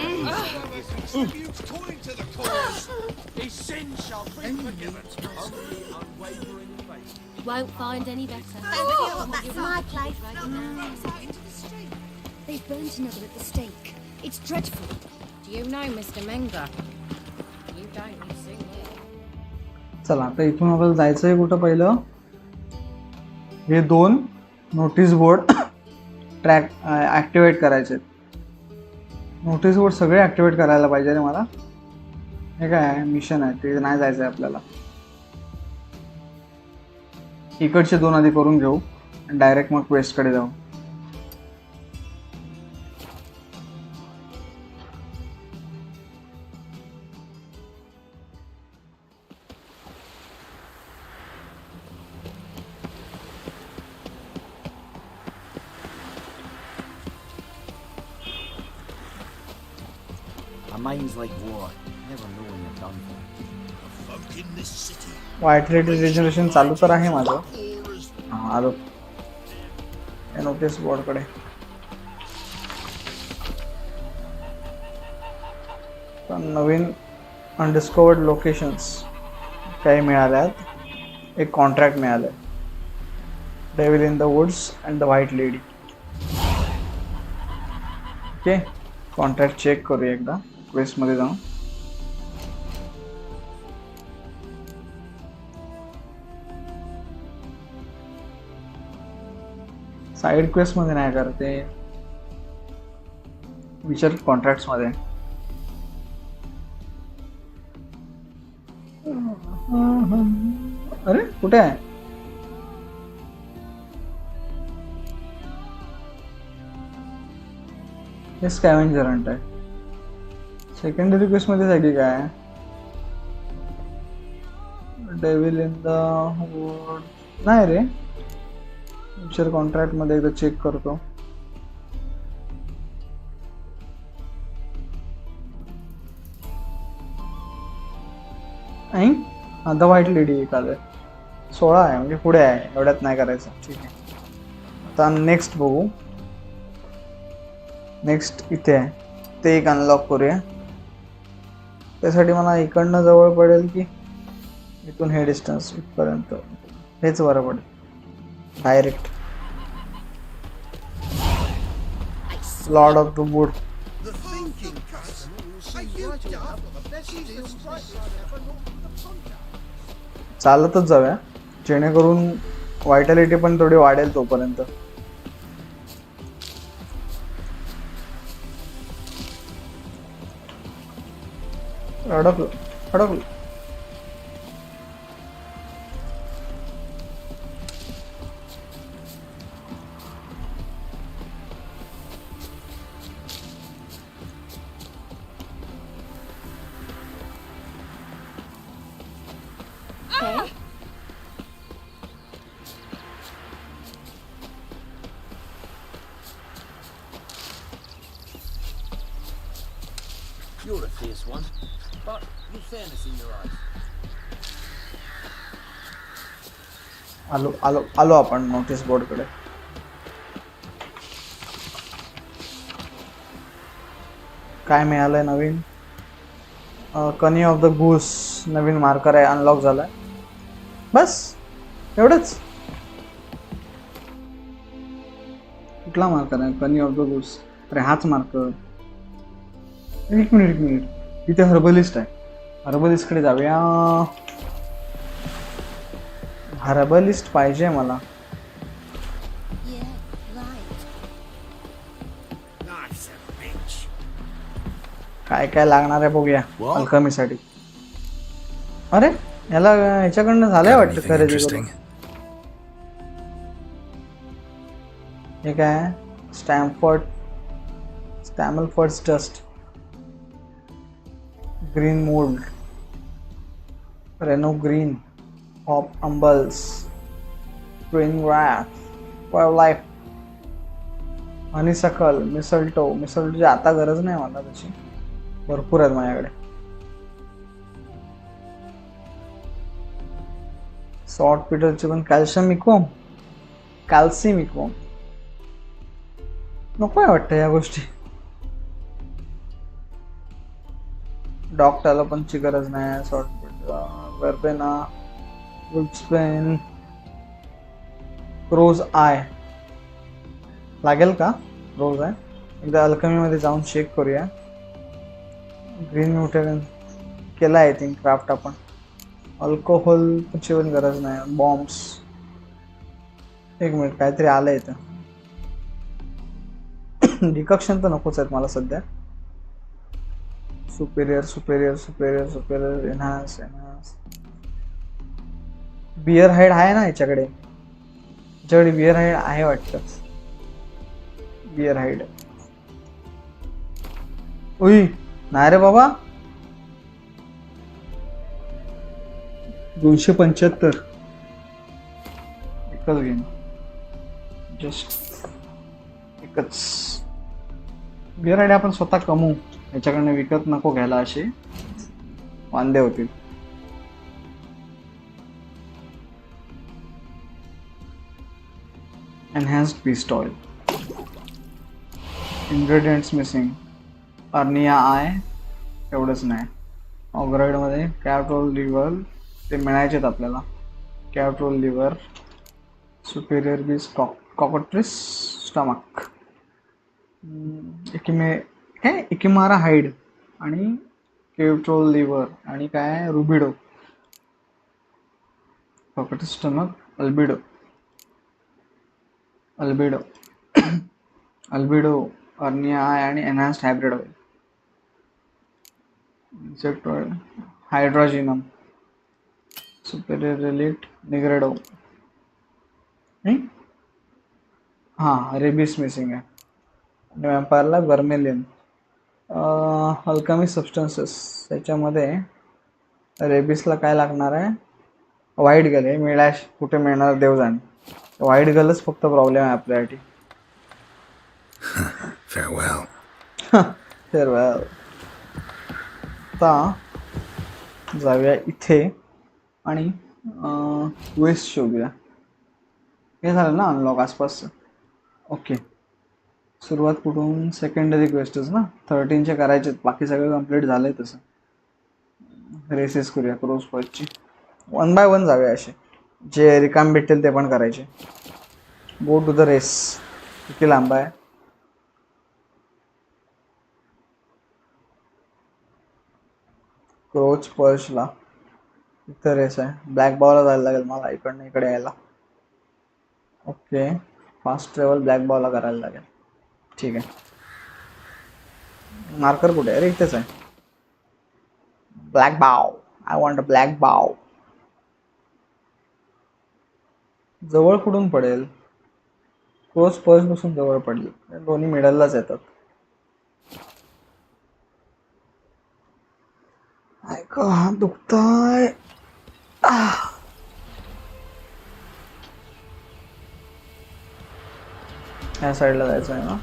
Distributes coin to the cause. His sins shall be forgiven. Only unwavering faith. Won't find any better. That's my place. They've burnt another at the stake. It's dreadful. Do you know Mr. Menga? You don't, you sing here. चला आता इथून आपल्याला जायचंय कुठं. पहिलं हे 2 notice board track activate करायचे. Notice board सगळे activate करायला पाहिजे रे मला. हे काय मिशन आहे ते नाही जायचंय आपल्याला. इकडचे 2 आधी करून घेऊ आणि डायरेक्ट मग क्वेस्ट कडे जाऊ. Our minds like war. Never know when you're done for. Folk in this city. Vitality regeneration चालू तर आहे माझं. आलो नोटीस बोर्ड कडे. नवीन अनडिस्कवर्ड लोकेशन्स काही मिळाल्यात. एक कॉन्ट्रॅक्ट मिळालंय. Devil in the woods and the white lady. Okay, contract check करूया एकदा क्वेस्ट मध्ये जाऊन. साइड क्वेस्ट मध्ये नाही करते, विचार कॉन्ट्रॅक्ट्स मध्ये. अरे कुठे आहे? हे स्कॅव्हेंजर हंट आहे. सेकंडरी क्वेस्ट मध्ये आहे की काय? डेव्हिल इन द वुड नाही रे. फ्युचर कॉन्ट्रॅक्ट मध्ये एकदा चेक करतो. द व्हाईट लेडी एक आलंय. 16 आहे म्हणजे पुढे आहे, एवढ्यात नाही करायचं. ठीक आहे, आता नेक्स्ट बघू. नेक्स्ट इथे आहे, ते एक अनलॉक करूया. त्यासाठी मला इकडनं जवळ पडेल की इथून हे डिस्टन्स इथपर्यंत हेच बरं पडेल. Direct Lord of the would. चालतच जाऊया जेणेकरून व्हायटॅलिटी पण थोडी वाढेल तोपर्यंत. अडकलो अडकलो. You're a fierce one, but you've fairness in your eyes. आलो आलो आलो आपण नोटीस बोर्ड कडे. काय मिळालंय नवीन? कनी of the goose Naveen marker आहे, अनलॉक झालाय. बस एवढंच. कुठला मार्कर आहे? कनी ऑफ द गूस. अरे हाच मार्कर. एक मिनिट इथे हर्बलिस्ट आहे. हर्बलिस्ट कडे जाऊया. हर्बलिस्ट पाहिजे मला. काय काय लागणार आहे बघूया अल्कमीसाठी. अरे याला ह्याच्याकडनं झालंय वाटतं खरेदी करून. हे काय? Stammelford's dust, green mould, ranogrin, hop umbels, spring रॅफ, वाईल्डलाईफ, हनीसकल, मिसल्टोची आता गरज नाही मला त्याची, भरपूर आहेत माझ्याकडे. सॉल्ट पीटरची पण कॅल्शियम इक्वम, कॅल्शियम इक्वम नको आहे वाटतं या गोष्टी. डॉक्टरला पण ची गरज नाही. सॉल्ट पीटर, वर्बेना, वुल्फस्पेन, रोज आय लागेल का? रोज आय एकदा अल्कमी मध्ये जाऊन चेक करूया. ग्रीन म्युटेशन केला आय थिंक क्राफ्ट आपण. अल्कोहोलची पण गरज नाही. बॉम्ब्स, एक मिनिट काहीतरी आलंय इथं. डिकक्शन तर नकोच आहेत मला सध्या. Superior superior superior superior enhance enhance. Bear hide आहे ना याच्याकडे? याच्याकडे बियर हाईड आहे वाटतं. बियर हाईड उई नाही रे बाबा. 275 एकच घेईन. जस्ट एकच बियर हाईड आपण स्वतः कमवू. याच्याकडनं विकत नको घ्यायला असे वांदे होतील. Enhanced beast oil. Ingredients missing. अर्निया आय एवढंच नाही. ऑग्राइडमध्ये कॅप्रोल लिव्हर ते मिळायचेत आपल्याला. कॅप्रोल लिव्हर, सुपेरियर बीस कॉकट्रिस स्टमक, इकिमारा हाईड आणि कॅप्रोल लिव्हर आणि काय rubedo, cockatrice stomach, albedo albedo albedo, अर्निया आय आणि enhanced hybrid oil. Insect oil, hydragenum, superior रिलीट, निग्रेडो. हां, रेबिस मिसिंग आहे. आणि वॅम्पायरला वर्मेलियन. अल्कमी सबस्टन्सेस त्याच्यामध्ये रेबिसला काय लागणार आहे? व्हाईट गल. हे मिळाश कुठे मिळणार देव जाणे. व्हाईट गलच फक्त प्रॉब्लेम आहे आपल्यासाठी. Farewell. फेअरवेल. आता जाऊया इथे आणि वेस्ट शोधूया. हे झालं ना अनलॉक आसपासचं. ओके, सुरुवात कुठून? सेकंडरी क्वेस्टच ना. 13चे करायचे, बाकी सगळं कंप्लीट झालंय. तसं रेसेस करूया क्रोज फर्स्टची. 1 बाय 1 जाऊया. असे जे रिकाम भेटतील ते पण करायचे. Go to the race. किती लांब आहे? क्रोच पर्चला इथं रेस आहे. ब्लॅक बॉलला जायला लागेल मला, इकडनं इकडे यायला. ओके, फास्ट ट्रॅव्हल ब्लॅक बॉलला करायला लागेल. ठीक आहे. मार्कर कुठे आहे? अरे इथेच आहे. ब्लॅक बाव. आय वॉन्ट अ ब्लॅक बाव. जवळ कुठून पडेल? क्रोच पर्च पासून जवळ पडली. दोन्ही मिडललाच येतात. ऐक, हात दुखताय. या साईडला जायचं आहे ना.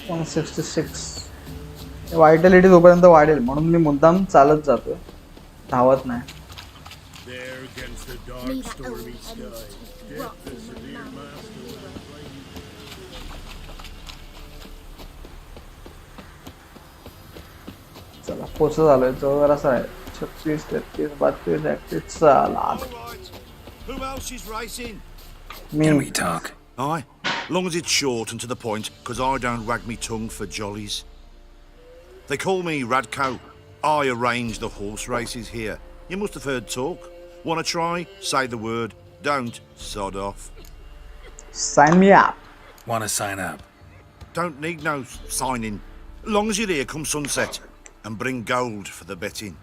166. व्हायटॅलिटी जोपर्यंत वाढेल म्हणून मी मुद्दाम चालत जातोय, धावत नाही. चला, पोच झालोय. जवळ असं आहे. 36, 33, 32, 31. चला Can we talk? Aye, long as it's short and to the point, because I don't wag me tongue for jollies. They call me Radko. I arrange the horse races here. You must have heard talk. Wanna try? Say the word. Don't, sod off. Sign me up. Wanna sign up? Don't need no signing. Long as you're here come sunset. And bring gold for the betting.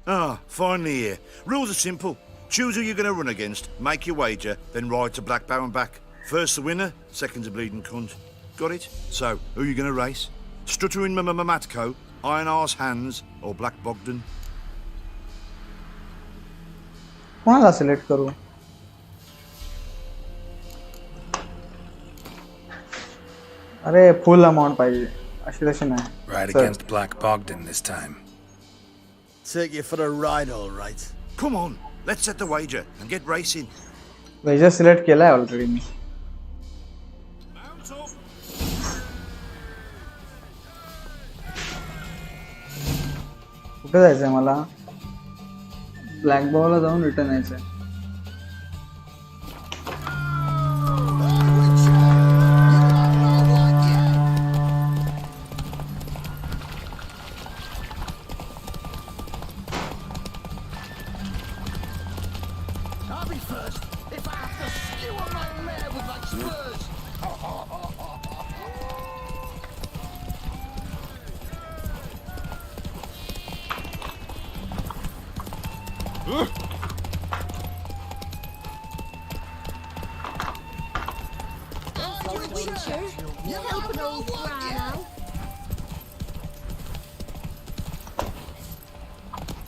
Ah, finally here. Rules are simple. Choose who you're going to run against, make your wager, then ride to Black Bow and back. First the winner, second's a bleeding cunt. Got it? So, who you going to race? Stuttering Matko, Iron Arse Hands, or Black Bogdan? कोणाला select करू? अरे full amount पाहिजे. अशी तशी नाही. Ride against Black Bogdan this time. Take you for a ride, all right. Come on, let's set the wager and get racing. Wager select केलाय already मी. कुठे जायचंय मला? ब्लॅक बॉलला जाऊन रिटर्न यायचंय.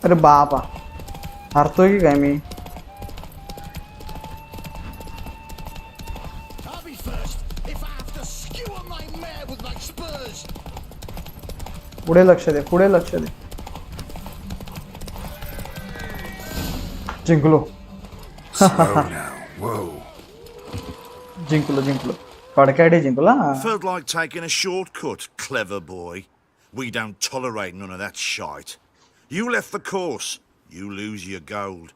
अरे बापा, हारतोय की काय मी? पुढे लक्ष दे, पुढे लक्ष दे. जिंकलो. जिंकलो. फडक्याडे जिंकला. Felt like taking a shortcut, clever boy. We don't tolerate none of that shite. You left the course. You lose your gold.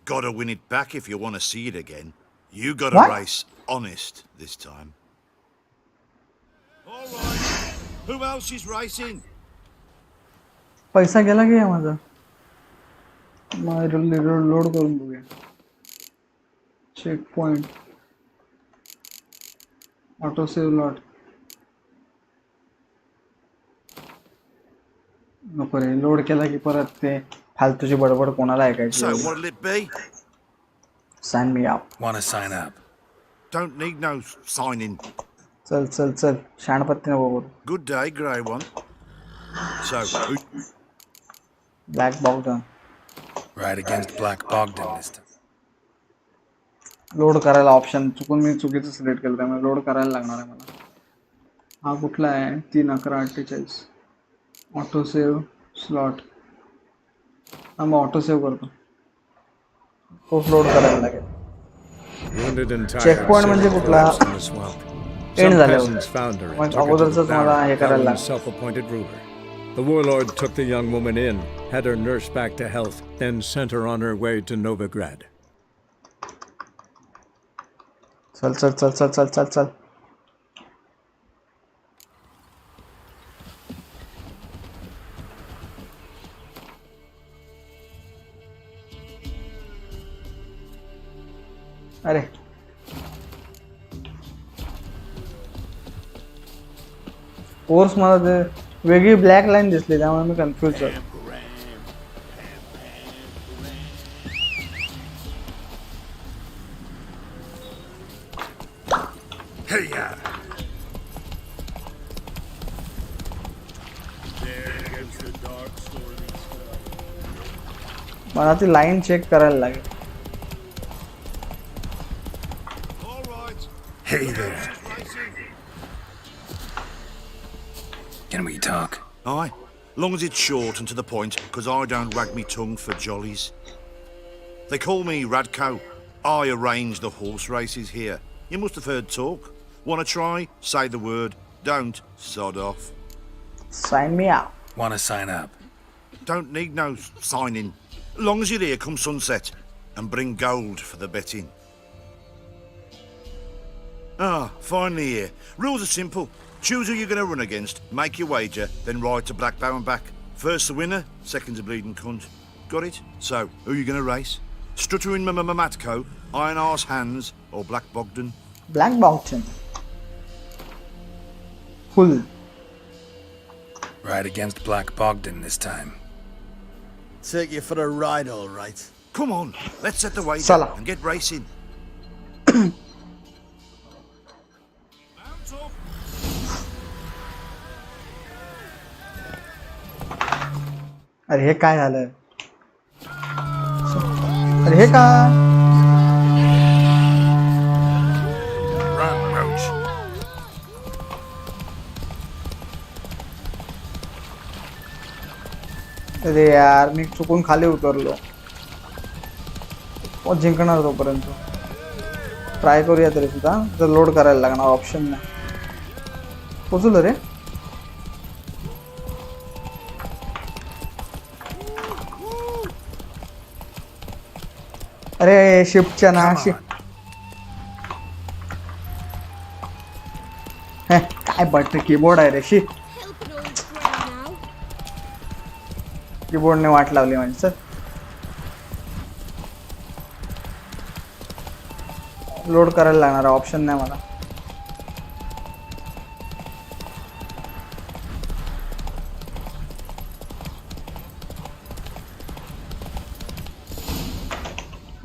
Gotta win it back if you want to see it again. You gotta race honest this time. All right. Who else is racing? पैसा गेला की माझा. Load करून बघूया. Checkpoint. Auto save lot. नको रे, load केला की परत ते फालतूची बडबड कोणाला ऐकायची. So what'll it be? Sign me up. Want to sign up? Don't need no signing. चल शाणपत्ती नको बोलू. Good day, grey one. So black box Right against Black Bogdan this time. Load करायला ऑप्शन चुकून मी चुकीचं सिलेक्ट केलं, त्यामुळे load करायला लागणार आहे मला. हा कुठला आहे? 3-11-48. Auto save slot. हा मग ऑटो सेव्ह करतो. तोच लोड करायला लागेल. चेक पॉइंट म्हणजे कुठला? एंड झाल्यावर मग अगोदरच मला हे करायला लागेल. The warlord took the young woman in, had her nursed back to health, then sent her on her way to Novigrad. चल. अरे कोर्स मला ते वेगळी ब्लॅक लाईन दिसली, त्यामुळे मी कन्फ्यूज झालो. मला ती लाईन चेक करायला लागेल. Hey there. Can we talk? aye, long as it's short and to the point, because I don't wag me tongue for jollies. They call me Radko. I arrange the horse races here. You must have heard talk. Want to try? Say the word. Don't, sod off. Sign me up. Want to sign up? Don't need no signing. Long as you're here come sunset, and bring gold for the betting. Ah, finally here. Rules are simple. Choose who you're going to run against, make your wager, then ride to Black Bow and back. First the winner, second's a bleeding cunt. Got it? So, who are you going to race? Stuttering Matko, Iron Arse Hands, or Black Bogdan? Black Bogdan. Full. Ride against Black Bogdan this time. Take you for a ride, all right. Come on, let's set the wager and get racing. अरे हे काय झालं? अरे हे काय? अरे यार मी चुकून खाली उतरलो. जिंकणार तोपर्यंत ट्राय करूया तरी सुद्धा. जर लोड करायला लागणार ऑप्शन नाही. पोचलो रे. अरे शिफ्टच्या नाशी काय बटन कीबोर्ड आहे रे. कीबोर्डने वाट लावली म्हणजे. सर लोड करायला लागणार ऑप्शन नाही मला.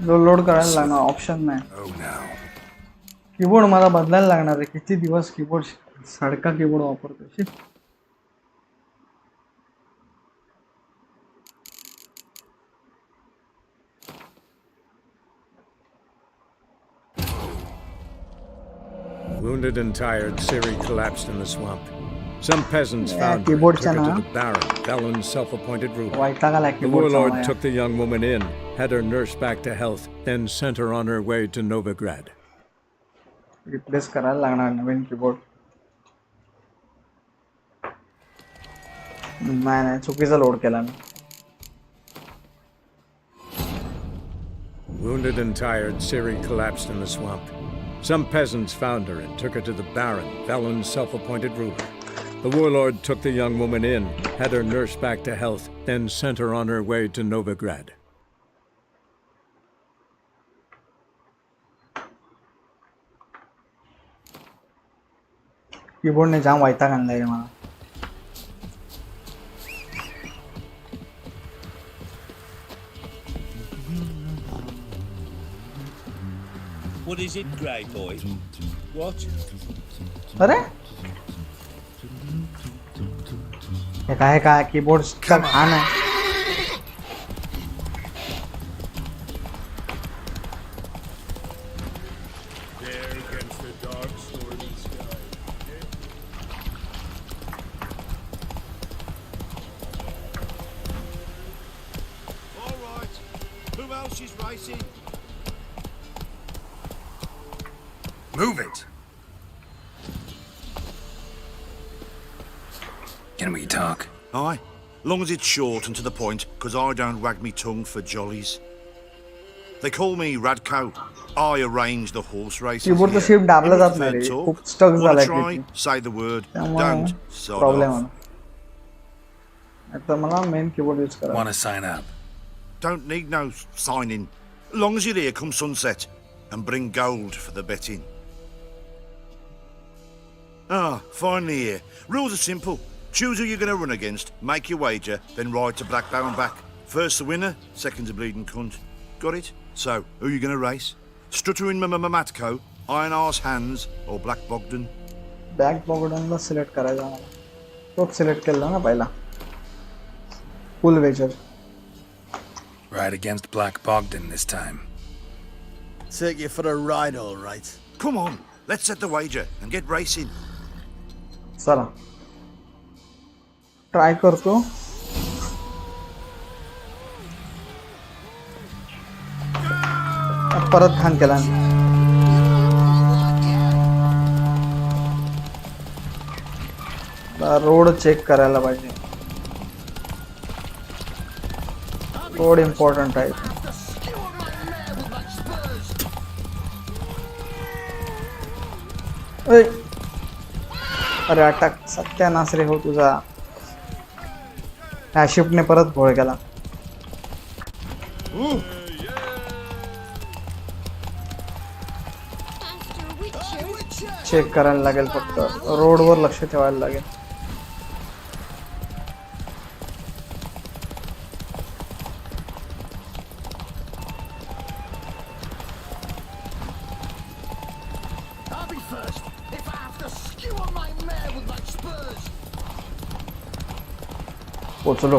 लोड करायला लागणार ऑप्शन नाही. कीबोर्ड मला बदलायला लागणार आहे. किती दिवस कीबोर्ड सडका कीबोर्ड वापरतोय. Wounded and tired, Siri collapsed in the swamp. Some peasants found her and took her to the Baron, Felon's self-appointed ruler. The warlord took the young woman in, had her nursed back to health, then sent her on her way to Novigrad. Replace करायला लागणार नवीन keyboard. नाही चुकीचा load केला मी. Wounded and tired, Ciri collapsed in the swamp. Some peasants found her and took her to the Baron, Felon's self-appointed ruler. The warlord took the young woman in, had her nursed back to health, then sent her on her way to Novigrad. कीबोर्डने जाम वैताग आणलाय रे मला. What is it, Grey Boy? What? अरे हे काय कीबोर्डचा घाण आहे. There against the dark, stormy sky. All right. Who else is racing? Move it! Can we talk? Aye. Long as it's short and to the point, because I don't wag me tongue for jollies. They call me Radko. I arrange the horse races. कीबोर्डचा shift दाबला जात नाही रे. खूप stuck झालाय try, say the word. Don't. Sod problem off. आहे. आता मला मेन कीबोर्ड यूज करायचा. Want to sign up? Don't need no signing. Long as you're here come sunset, and bring gold for the betting. Ah, finally here. Rules are simple. Choose who you're going to run against, make your wager, then ride to Black Baron back. First the winner, second's a bleeding cunt. Got it? So, who you going to race? Stuttering Matko, Iron Arse Hands, or Black Bogdan? Black Bogdanला select करायचा मला. तो select केला ना पहिला. Full wager. Ride against Black Bogdan this time. Take you for a ride, all right. Come on, let's set the wager and get racing. चला try करतो. परत घाण केला. रोड चेक करायला पाहिजे. रोड इम्पॉर्टंट आहे. अरे अटॅक सत्यानाश रे हो तुझा. ह्या शिफ्टने परत घोळ केला. चेक करायला लागेल. फक्त रोडवर लक्ष ठेवायला लागेल. पोचलो.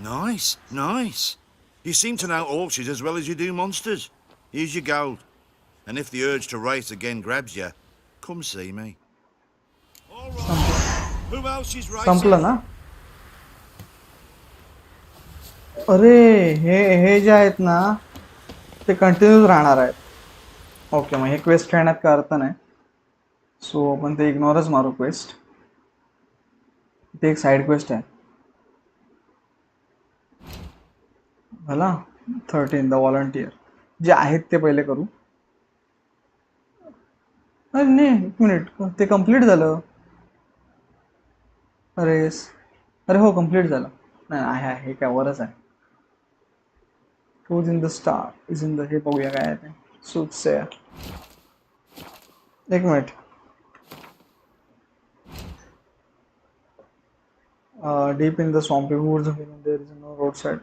Nice, nice. You seem to know horses as well as you do monsters. Here's your gold. And if the urge to race again grabs you, come see me. All right. Who else is racing? संपलं ना. अरे हे जे आहेत ना ते कंटिन्यूच राहणार आहेत. Okay मग हे quest खेळण्यात काय अर्थ नाही. सो आपण ते इग्नोरच मारू क्वेस्ट. ते एक साईड क्वेस्ट आहे. मला 13 द व्हॉलंटियर जे आहेत ते पहिले करू. अरे नाही एक मिनिट ते कम्प्लीट झालं. अरे हो कम्प्लीट झालं. नाही आहे हे काय वरच आहे. Who's in the star is in the हे बघूया काय आहे ते. सूटसे एक minute. Deep in the swampy woods there is no roadside.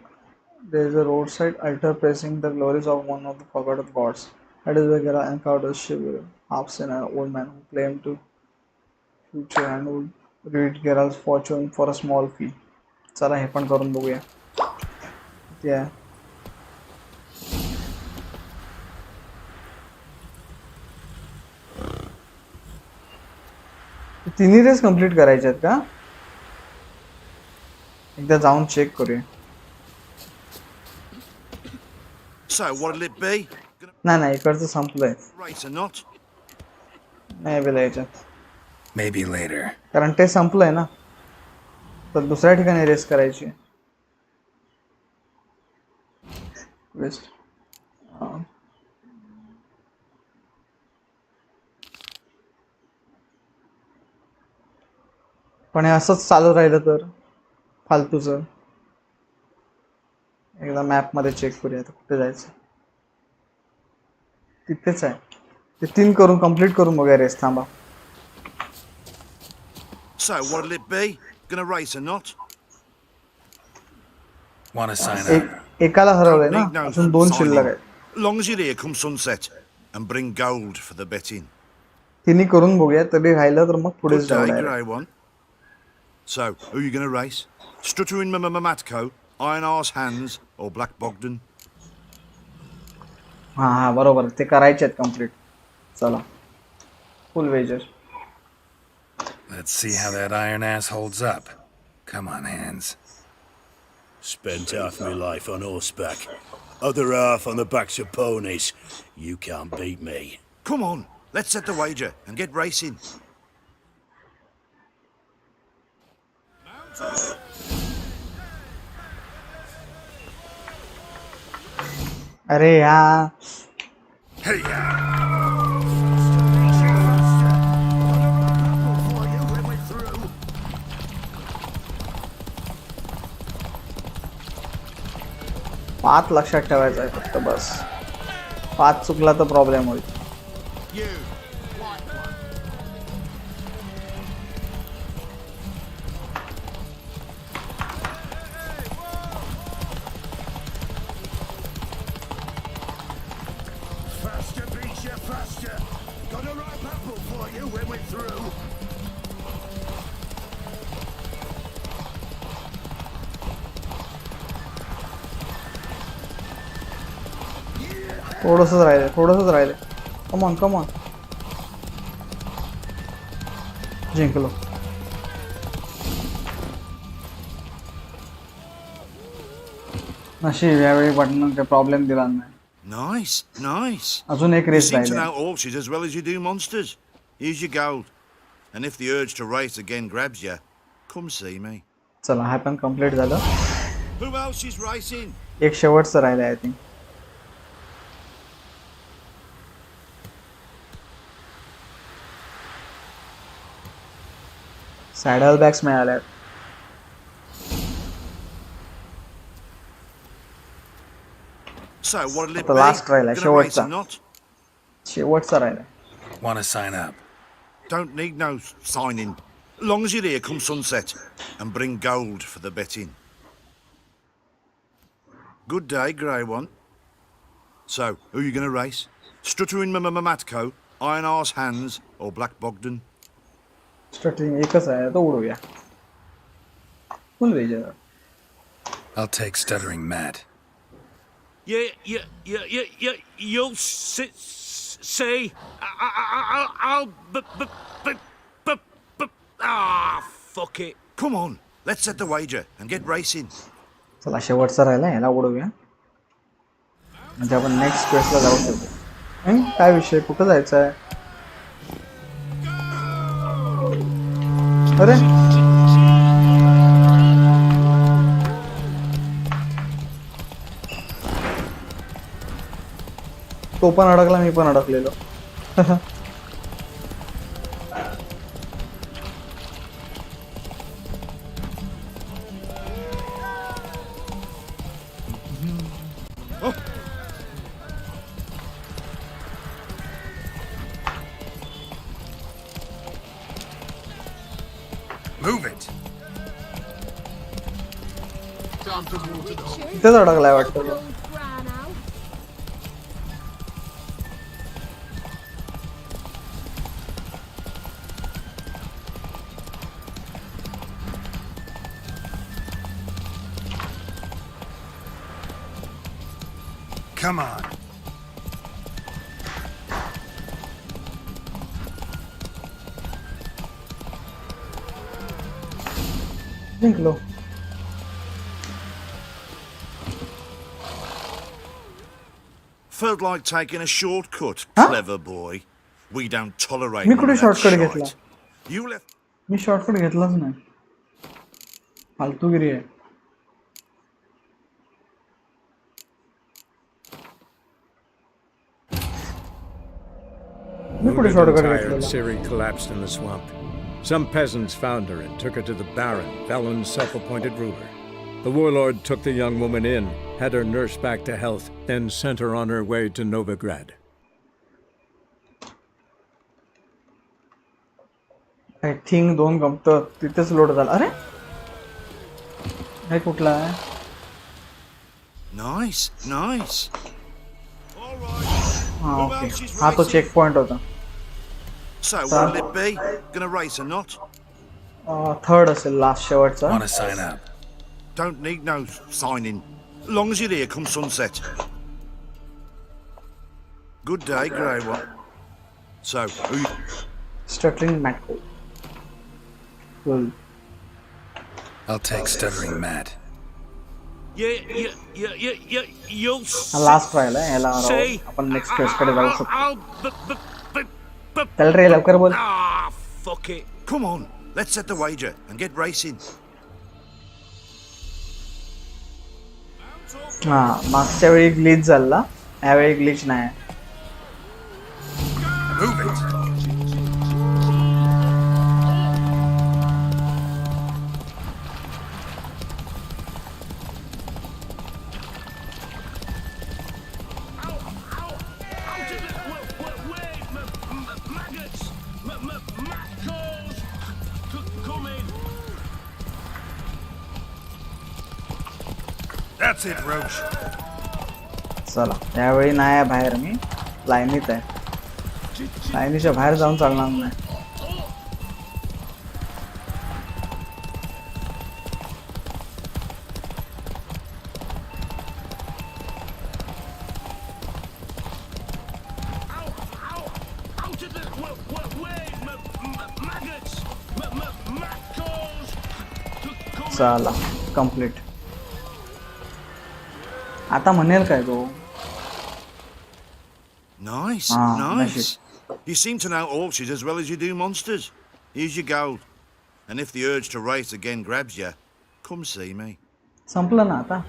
There is a roadside altar praising the glories of one of the forgotten gods. That is where Geralt encounters Shivir, half-seen an old man who claimed to future and would read Geralt's fortune for a small fee. चला हे पण करून बघूया. Yeah. तिन्ही race complete करायच्यात का? एकदा जाऊन check करूया. So, what'll it be? नाही इकडचं संपलंय. Race or not? नाही बेला याच्यात. Maybe later. कारण ते संपलंय ना, तर दुसऱ्या ठिकाणी रेस करायची. वेस्ट. पण हे असंच चालू राहिलं तर फालतूचं. एकदा मॅप मध्ये चेक करूया कुठे जायचं. तिथेच आहे. ते 3 करून कंप्लीट करून बघूया रेस. थांबा. So, what'll it be? Gonna race or not? Want to sign up? एकाला हरवलंय ना, अजून 2 शिल्लक आहेत. Long as you're here come sunset, and bring gold for the betting. तिन्ही करून बघूया, तरी राहिलं तर मग पुढेच Good day, जाऊया. grey one. So, who you gonna race? Stuttering Matko, Iron Arse Hands, or Black Bogdan? हा बरोबर, ते करायचे आहेत कंप्लीट. चला, full wager. Let's see how that iron ass holds up. Come on, Hands. Spent half my life on horseback, other half on the backs of ponies. You can't beat me. Come on, let's set the wager and get racing. अरे यार. Hey. 5 लक्षात ठेवायचं आहे फक्त बस. 5 चुकला तर problem होईल. Faster beats you faster. Got a ripe apple for you when we're through. थोडंसंच राहिले. Come on. जिंकलो. नशीब यावेळी बटन काही प्रॉब्लेम दिला नाही. Nice. अजून एक You रेस seem to राहिली. know horses as well as you do monsters. Here's your gold. And if the urge to race again grabs you, come see me. चला, हा पण कंप्लीट झालं. Who else is racing? एक शेवटचं राहिलं I think. Saddle bags मिळाल्यात. So, what'll it The be? last राहिला, Gonna race शेवटचा. or not? शेवटचा राहिला. Want to sign up? Don't need no signing. Long as you're here come sunset, and bring gold for the betting. Good day, grey one. So, who you gonna race? Stuttering Matko, Iron Arse Hands, or Black Bogdan? Starting एकच आहे, तो उडूया. Full wager. I'll take Stuttering Matt. You'll see. I'll. Fuck it. Come on, let's set the wager and get racing. चला, शेवटचा राहिला, याला उडवूया. म्हणजे आपण नेक्स्ट क्वेस्टला जाऊ शकतो. काय विषय, कुठं जायचं आहे? अरे तो पण अडकला, मी पण अडकलेलो. Move it. इथेच अडकलाय वाटतं. Come on. जिंकलो. Felt like taking a shortcut, clever boy. We don't tolerate me none कुठे of that शॉर्टकट घेतला? shite. You left. Me shortcut घेतलाच नाही. फालतूगिरी आहे. Wounded and tired, Siri collapsed in the swamp. Some peasants found her and took her to the Baron, Valen's self-appointed ruler. The warlord took the young woman in, had her nursed back to health, then sent her on her way to Novigrad. I think 2 गमतं तिथेच load झाला. अरे हे कुठला आहे? Nice, nice. हा okay. हा तो check point होता. So what'll it be? Gonna race or not? Third असेल लास्ट शेवटचा. Want to sign up? Don't need no signing. Long as you're here come sunset. Good day, Grey One. So, who you... Stuttering Matt. Cool. I'll take Stuttering Matt. You'll हा last trial आहे. याला आपण next quest कडे जाऊ शकतो. चल रे लवकर बोल. Fuck it. Come on, let's set the wager and get racing. हा मागच्या वेळी ग्लिच झाला. यावेळी ग्लिच नाही. Move it. That's it, Roach. चला यावेळी नाही आहे बाहेर. मी लाईनीत आहे. लाईनीच्या बाहेर जाऊन चालणार नाही. चला कंप्लीट. आता म्हणेल काय तो? Nice, nice. You seem to know horses as well as you do monsters. Here's your gold. And if the urge to race again grabs you, come see me. संपलं ना आता.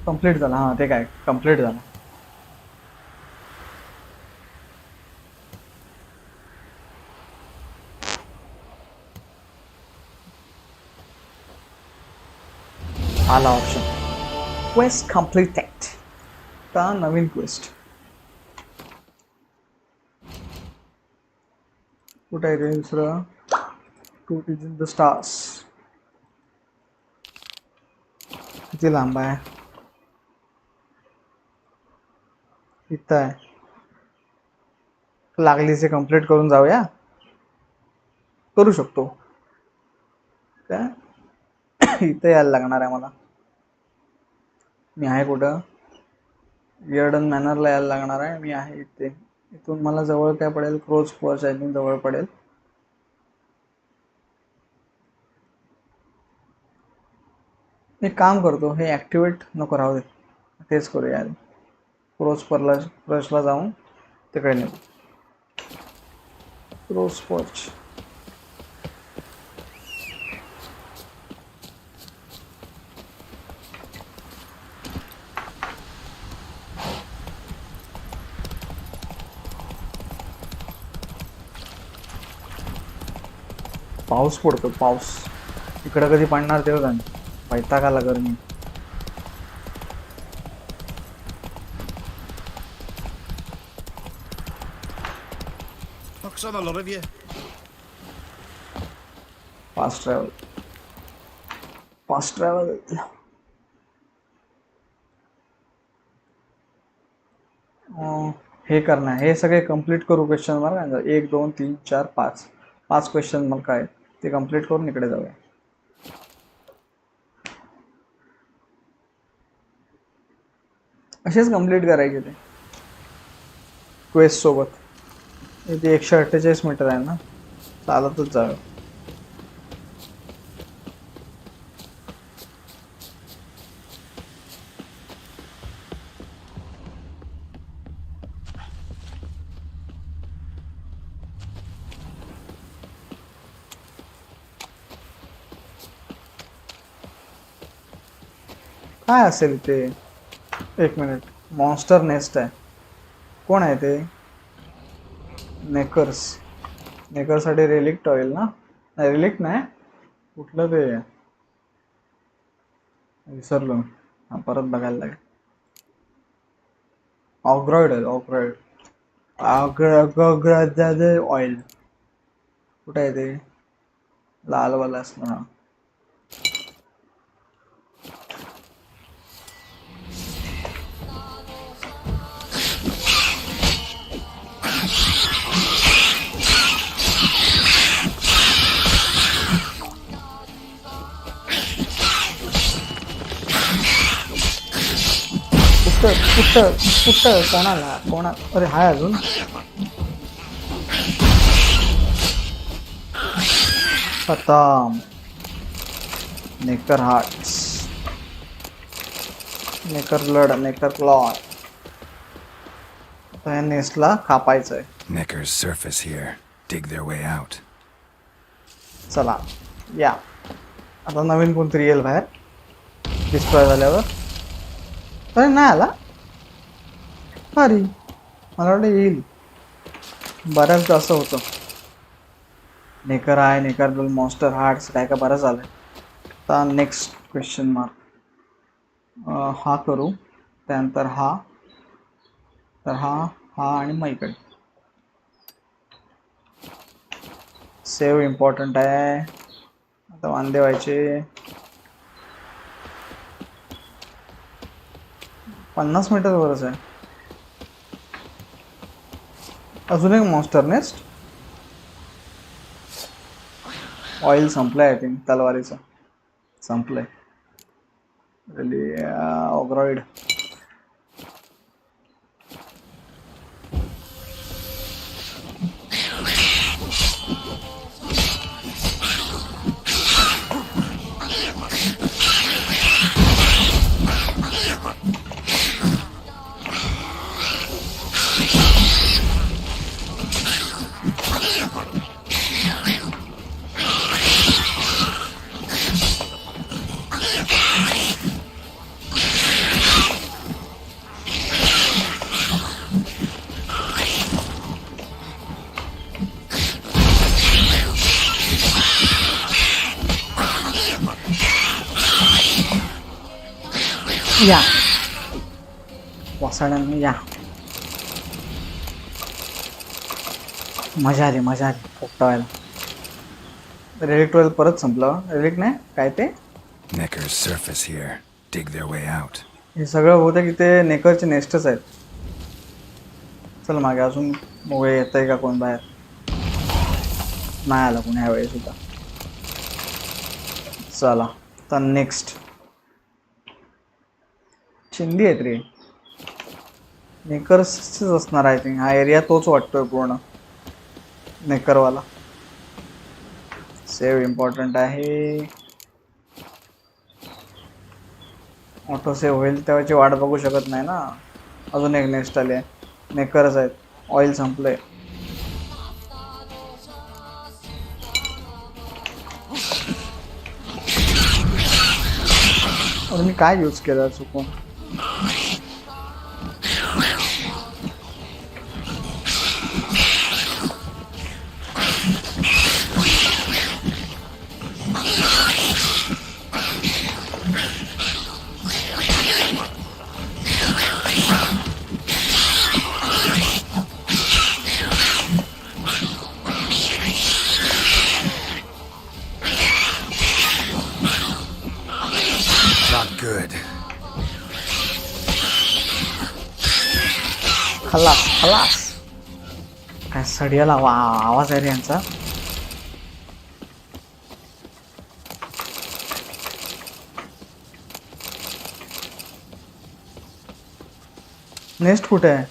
कंप्लीट झाला. हा ते काय कंप्लीट झाला. आला ऑप्शन. Quest completed. का नवीन क्वेस्ट कुठे आहे रे दुसरं? Two is in the stars. किती लांब आहे? इथं आहे. लागलीचे कंप्लीट करून जाऊया. करू शकतो काय? इथे यायला लागणार आहे मला. मी आहे कुठं? यर्डन मॅनरला यायला लागणार आहे. मी आहे इथे. इथून मला जवळ काय पडेल? क्रोज पर्च आय थिंक जवळ पडेल. एक काम करतो. हे ॲक्टिवेट नको राहू दे. तेच करूया. क्रोज पर्चला जाऊन तिकडे नेऊ. Crow's perch. पाऊस पडतो. पाऊस इकडं कधी पडणार तेव्हा जाण. वैताग आला गरमी. Looks on a lot of you. Fast travel. Fast travel. हे करणार. हे सगळे कंप्लीट करू. क्वेश्चन मार्क 1 2 3 4 5 5 क्वेश्चन मग काय ते कंप्लीट करून इकडे जाऊया. असेच कंप्लीट करायचे ते क्वेस्ट सोबत. ते 148 मीटर आहे ना. चालतच जाऊया. काय असेल ते? एक मिनिट. मॉन्स्टर नेस्ट आहे. कोण आहे ते? नेकरसाठी रिलिक्ट ऑइल ना? नाही रिलिक्ट नाही, कुठलं ते विसरलो. हा परत बघायला लागेल. ऑग्रॉइड आहे, ऑग्रॉइड ऑइल कुठे आहे ते? लालवाला असणार. कुठं कोणा अरे हाय अजून. खतम. नेकर हार्ट्स, नेकर ब्लड, नेकर क्लॉथ. आता या नेस्टला कापायचंय. Necker's surface here. Dig their way out. चला या. आता नवीन कोणतरी येईल बाहेर डिस्ट्रॉय झाल्यावर. अरे नाही आला. अरे मला वाटतं येईल. बऱ्याचदा असं होतं. नेकर आहे, नेकर ब्लड, मॉन्स्टर हार्ट्स काय का बरं झालंय. आता नेक्स्ट क्वेश्चन मार्क. हा करू, त्यानंतर हा, तर हा आणि मैकडे. सेव्ह इम्पॉर्टंट आहे. आता वांदे व्हायचे. 50 मीटर वरच आहे. अजून एक मॉन्स्टर नेस्ट. ऑइल संपलंय आय थिंक. तलवारीचं संपलंय. ऑग्रॉइड. या वासाड्यांनी या. मजा आली पोपटावायला. रेलिक्ट ऑइल परत संपलं. रेलिक्ट नाही काय ते? Necker's surface here. Dig their way out. हे सगळं होतं की ते नेकरचे नेस्टच आहेत. चल मागे अजून मोगे येत आहे का कोण बाहेर? नाही आला कोणी ह्या वेळेस सुद्धा. चला तर नेक्स्ट. चिंदी आहेत रे. नेकर्सच असणार आय थिंक. हा एरिया तोच वाटतोय पूर्ण नेकरवाला. सेव्ह इम्पॉर्टंट आहे. ऑटो सेव्ह होईल तेव्हाची वाट बघू शकत नाही ना. अजून एक नेक्स्ट आले. नेकरच आहेत. ऑइल संपलंय. मी काय यूज केलं चुकून? Good. खलास. काय सडियाला आवाज आहे रे यांचा. नेक्स्ट कुठे आहे?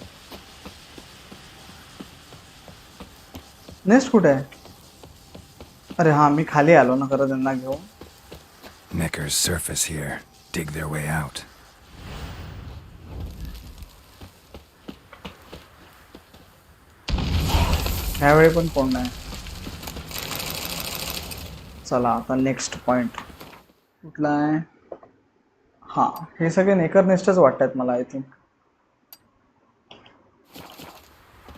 अरे हा मी खाली आलो ना खरं त्यांना घेऊन. Necker's surface here. Dig their way out. ह्यावेळी पण कोण नाही. चला आता नेक्स्ट पॉइंट कुठला आहे? हा, हे सगळे नेकर नेस्टच वाटतात मला. आय थिंक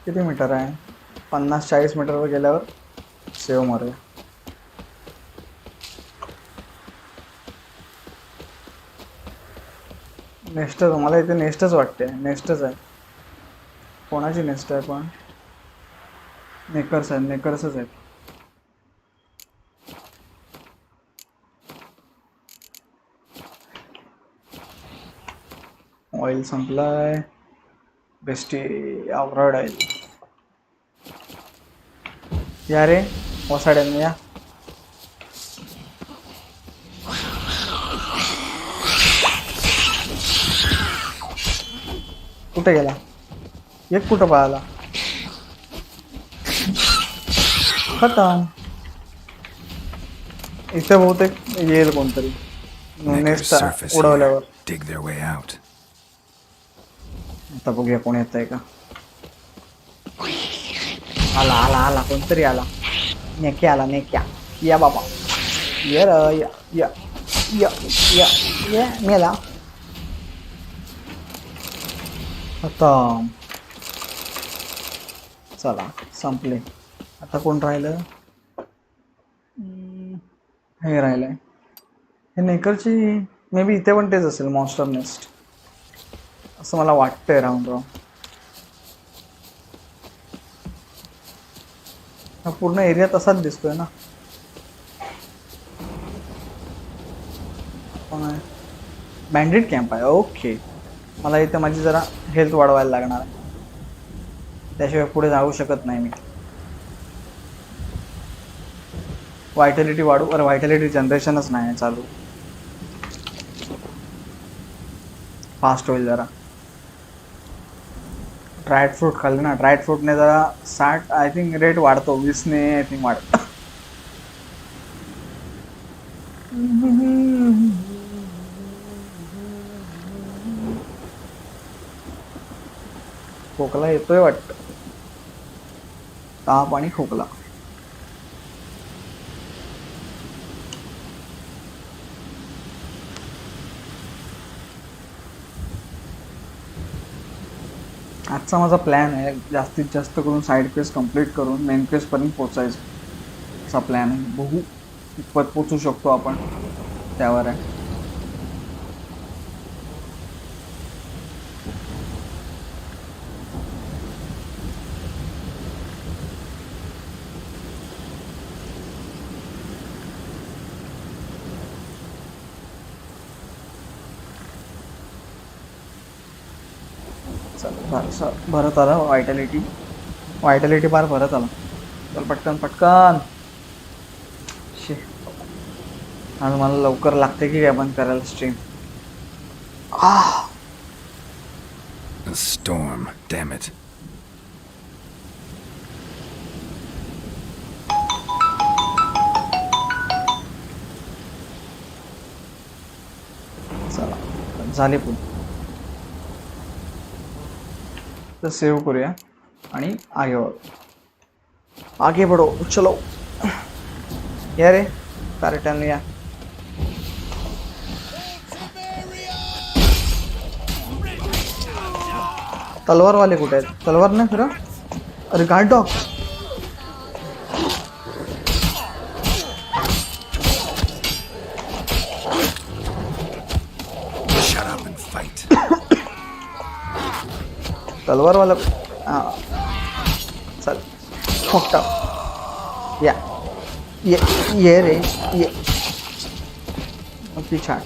किती मीटर आहे? 50-40 मीटरवर गेल्यावर सेव मारूया. नेस्टच, मला इथे नेस्टच वाटते. नेस्टच आहे. कोणाची नेस्ट आहे पण? नेकर्स आहे, नेकर्सच आहेत. ऑइल संपलाय. बेस्टी आवरड आहे. या रे वसाड्यांनी या. कुठे गेला? एक कुठं पळाला? खतम. इथे बहुतेक येईल कोणतरी nest उडवल्यावर. Dig their way out. आता बघूया कोण येत आहे का. आला आला आला, कोणतरी आला. नेक्या आला, नेक्या. या बाबा, ये र, या या या या या मेला. खतम. चला संपले. आता कोण राहिलं? हे राहिलंय. हे नेकरची मे बी इथे पण तेच असेल, मॉन्स्टर नेस्ट असं मला वाटतंय. राऊंड हा पूर्ण एरिया तसाच दिसतोय ना. बँडिट कॅम्प आहे. ओके, मला इथे माझी जरा हेल्थ वाढवायला लागणार आहे, त्याशिवाय पुढे जाऊ शकत नाही मी. व्हायटॅलिटी वाढू. अरे व्हायटॅलिटी जनरेशनच नाही चालू. फास्ट होईल जरा. ड्रायड फ्रूट खाल्ले ना, ड्रायड फ्रूटने जरा 60 आय थिंक रेट वाढतो. 20 ने आय थिंक वाढतो. खोकला येतोय वाटतं. ताप आणि खोकला. आजचा माझा प्लॅन आहे जास्तीत जास्त करून साईड क्वेस्ट कंप्लीट करून मेन क्वेस्ट पर्यंत पोचायचं असा प्लॅन आहे. बघू कितपत पोचू शकतो आपण, त्यावर आहे. भरत आला व्हायटॅलिटी. व्हायटॅलिटी बार भरत आला. चल पटकन पटकन. शे, आज मला लवकर लागते की काय बंद करायला stream. A storm, damn it. चला झाले पण. तर सेव करूया आणि आगे बढ़ो. चलो या रे कार्टन या. तलवार वाले कुठे आहेत? तलवार नाही फिरा. अरे guard dog. Shut up and fight. तलवार वाला. चल फोकटा. या ये रे ये. छान.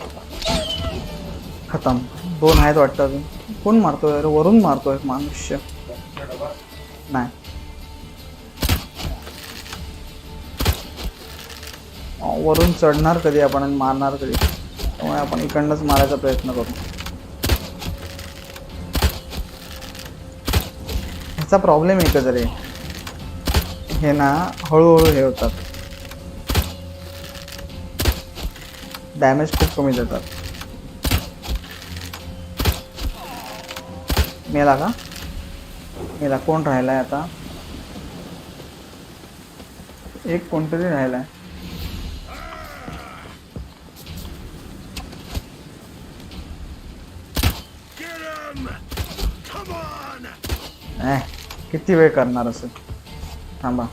खतम. 2 आहेत वाटतं अजून. कोण मारतोय? वरून मारतोय मनुष्य. नाही वरून चढणार कधी आपण आणि मारणार कधी, त्यामुळे आपण इकडनंच मारायचा प्रयत्न करू. ह्याचा प्रॉब्लेम एकच रे, हे ना हळूहळू हे होतात, डॅमेज खूप कमी देतात. मेला का? मेला. कोण राहिलाय आता? एक कोणतरी राहिलाय. him! Come on! किती वेळ करणार असं? थांबा.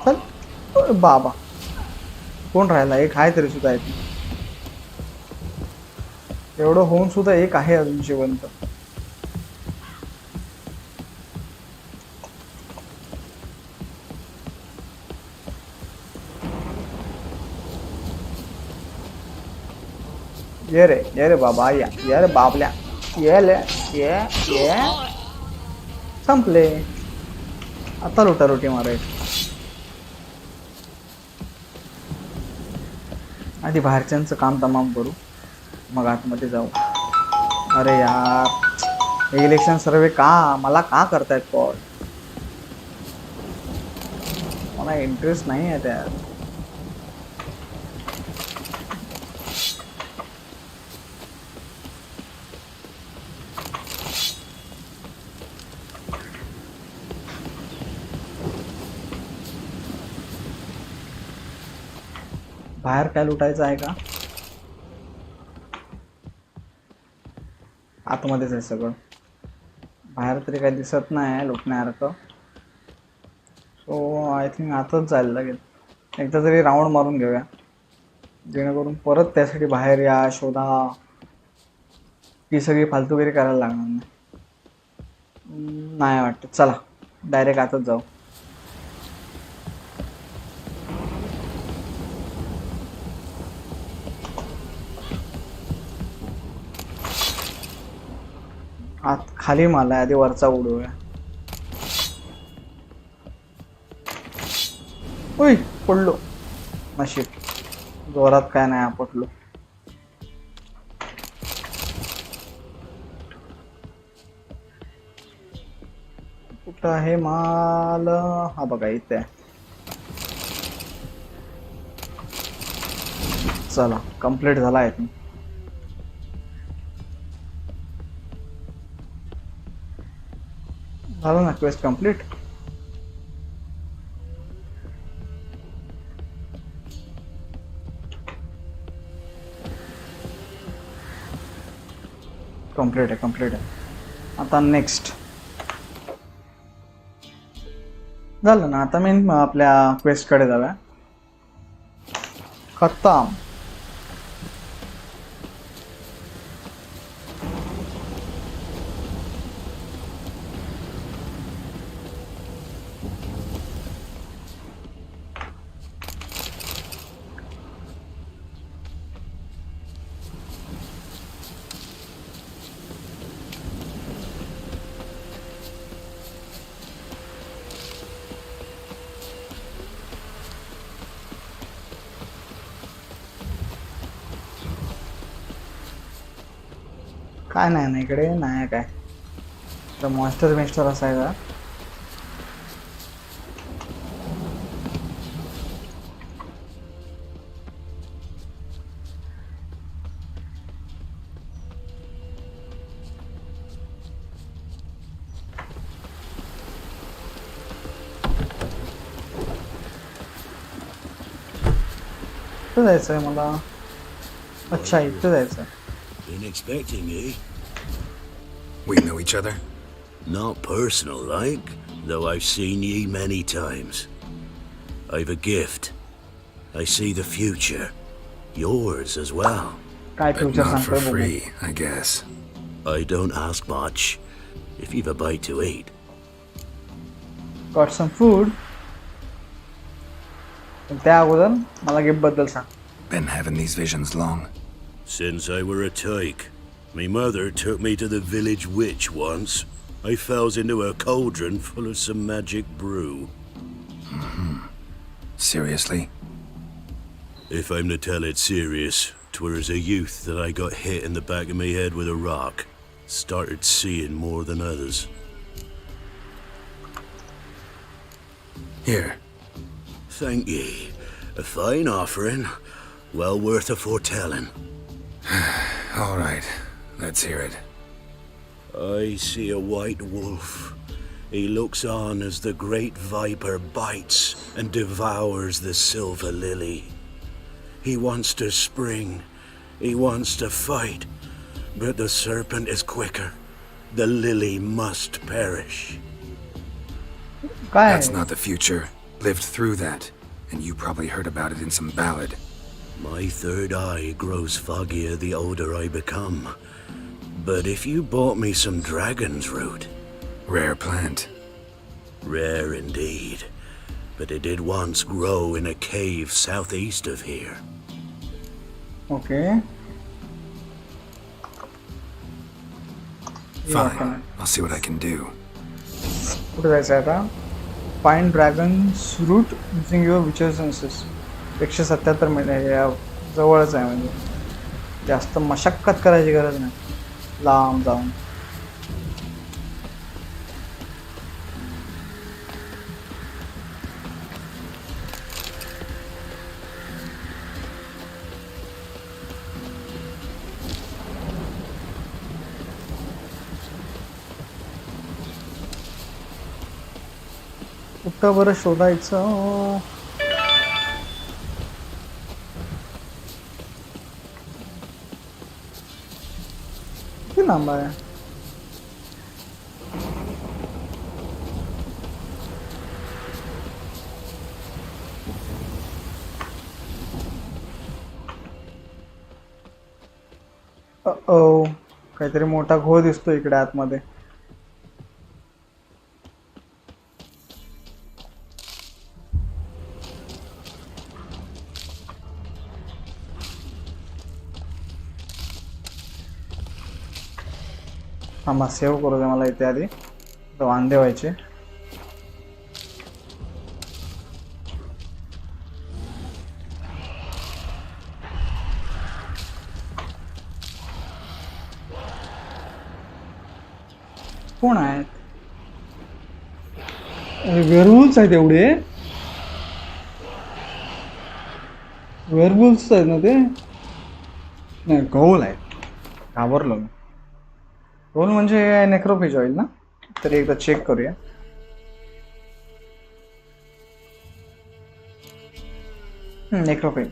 चल बाबा, कोण राहिला? एक आहे तरी सुद्धा आहे. एवढं होऊन सुद्धा एक आहे अजून जिवंत. ये रे बाबा, या रे बाबल्या, ये संपले. आता लुटालुटी मारायची. आधी बाहेरच्यांचं काम तमाम करू, मग आतमध्ये जाऊ. अरे यार, इलेक्शन सर्वे मला का करतायत कॉल? मला इंटरेस्ट नाही आहे त्यात. बाहेर काय लुटायचं आहे का? आतमध्येच आहे सगळं. बाहेर तरी काही दिसत नाही लुटण्यासारखं. सो आय थिंक आतच जायला लागेल. एकदा तरी राऊंड मारून घेऊया, जेणेकरून परत त्यासाठी बाहेर या, शोधा, ही सगळी फालतूगिरी करायला लागणार नाही वाटतं. चला डायरेक्ट आतच जाऊ. आत खाली माल आहे, आधी वरचा उडवूया. उई, पडलो. नशीब जोरात काय नाही आपटलो. कुठं आहे माल? हा बघा इथे आहे. चला कंप्लीट झाला आहे. झालं ना क्वेस्ट कंप्लीट. कंप्लीट आहे. आता नेक्स्ट झालं ना. आता मी आपल्या क्वेस्ट कडे जाऊया. खतम. काय नाही ना इकडे, नाही काय तर मास्टर असायचा. इथं जायचंय मला. अच्छा इथं जायचंय. Been expecting ye. We know each other? Not personal like, though I've seen ye many times. I've a gift. I see the future. Yours as well. But not for free, I guess. I don't ask much. If you've a bite to eat. Got some food. त्या अगोदर मला gift बद्दल सांग. Been having these visions long? Since I were a tyke. Me mother took me to the village witch once. I fells into a cauldron full of some magic brew. Seriously? If I'm to tell it serious, 'twere as a youth that I got hit in the back of me head with a rock. Started seeing more than others. Here. Thank ye. A fine offering. Well worth a foretelling. All right, let's hear it. I see a white wolf. He looks on as the great viper bites and devours the silver lily. He wants to spring. He wants to fight. But the serpent is quicker. The lily must perish. That's not the future. Lived through that, and you probably heard about it in some ballad. My third eye grows foggier the older I become. But if you bought me some dragon's root... Rare plant. Rare indeed. But it did once grow in a cave southeast of here. Okay. Fine. I'll see what I can do. कुठे जायचं आहे आता? Find dragon's root using your witcher senses. 177 minute या जवळच आहे, म्हणजे जास्त मशक्कत करायची गरज नाही लांब जाऊन. कुठं बरं शोधायचं? किती लांब आहे? काहीतरी मोठा घोळ दिसतो इकडे आतमध्ये. थांबा, सेव्ह करू दे मला इथे आधी, वांदे व्हायचे. कोण आहेत? वेअरवुल्फ्स आहेत एवढे? वेअरवुल्फ्स आहेत ना ते? नाही, गौल आहेत. घाबरलो मी. गौल म्हणजे नेक्रोफेज होईल ना? तरी एकदा चेक करूया. नेक्रोफेज.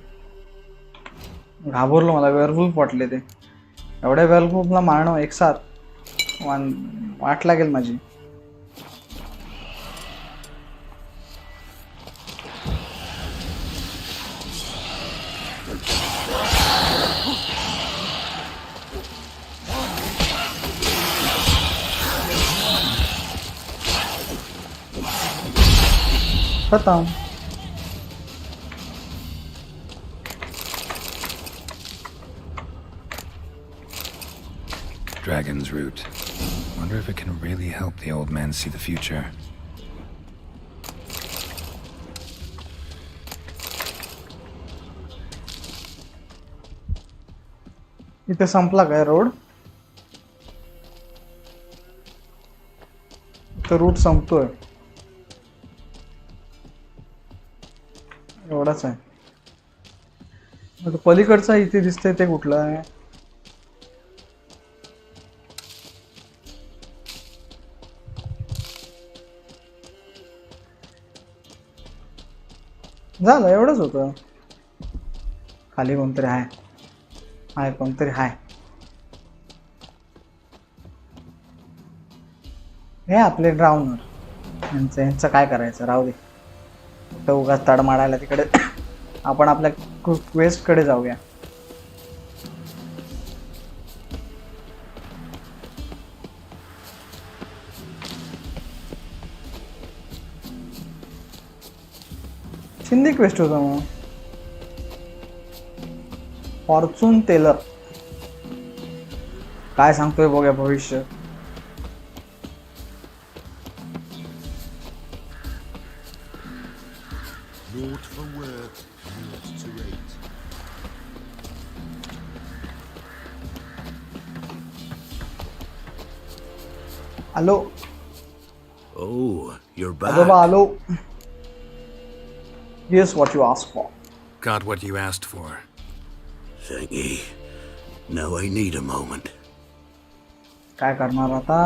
घाबरलो, मला वेअरवुल्फ वाटले ते. एवढ्या वेअरवुल्फला मारणं एक साथ वाट लागेल माझी. खतम. Dragon's root. Wonder if it can really help the old man see the future. इथे संपला काय रोड? तो रूट संपतोय. एवढाच आहे. पलीकडचा इथे दिसतंय ते कुठला आहे? झालं, एवढंच होतं. खाली कोणतरी आहे, कोणतरी आहे. हे आपले ड्राउनर, यांचं काय करायचं, राहू दे. कुठं उगाच तड मारायला तिकडे. आपण आपल्या क्वेस्ट कडे जाऊया. हिंदी क्वेस्ट होता मग. Fortune teller. काय सांगतोय बघूया भविष्य. Hello. Oh, you're back. Hello. Here's what you asked for. Got what you asked for. Thanky. Now I need a moment. काय करणार आता?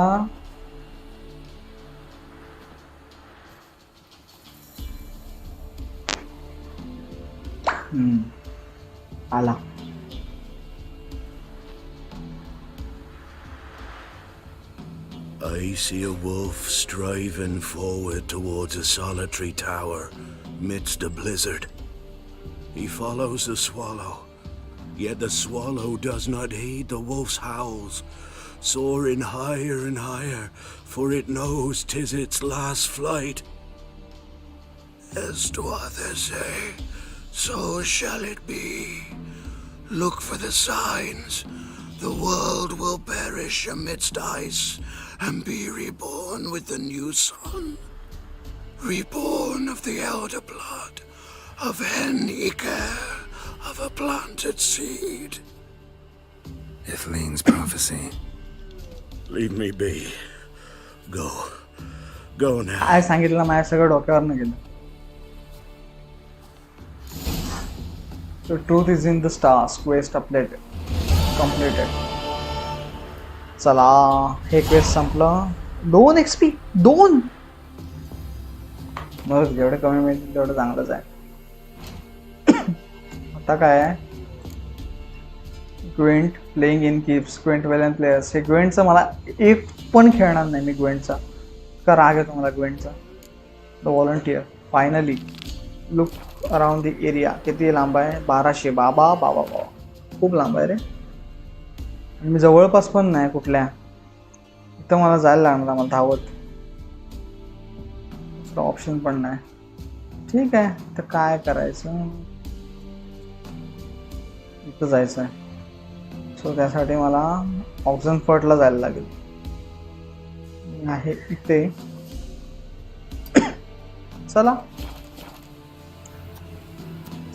आला. I see a wolf striving forward towards a solitary tower midst a blizzard. He follows the swallow, yet the swallow does not heed the wolf's howls, soaring higher and higher, for it knows 'tis its last flight. As others say, so shall it be. Look for the signs. The world will perish amidst ice and be reborn with the new sun. Reborn of the elder blood, of Hii Guys, of a planted seed. If Lean's prophecy. Leave me be. Go. Go now. काय सांगितलं माझ्या सगळं डोक्यावर गेलं. The truth is in the stars. Quest completed. चला हे quest संपलं. 2 XP 2. मग जेवढे कमी मिळतील तेवढं चांगलंच आहे. आता काय आहे, Gwent playing in keeps, Gwent well players. हे ग्वेंटचं मला एक पण खेळणार नाही मी ग्वेंटचा. का राग येतो मला ग्वेंटचा. The volunteer finally look around the area. किती लांब आहे? 1200. बाबा बाबा बाबा खूप लांब आहे रे. मी जवळपास पण नाही कुठल्या. इथं मला जायला लागणार मला धावत. दुसरा ऑप्शन पण नाही. ठीक आहे तर काय करायचं, इथं जायचं आहे. सो त्यासाठी मला ऑक्झनफर्टला जायला लागेल. आहे इथे. चला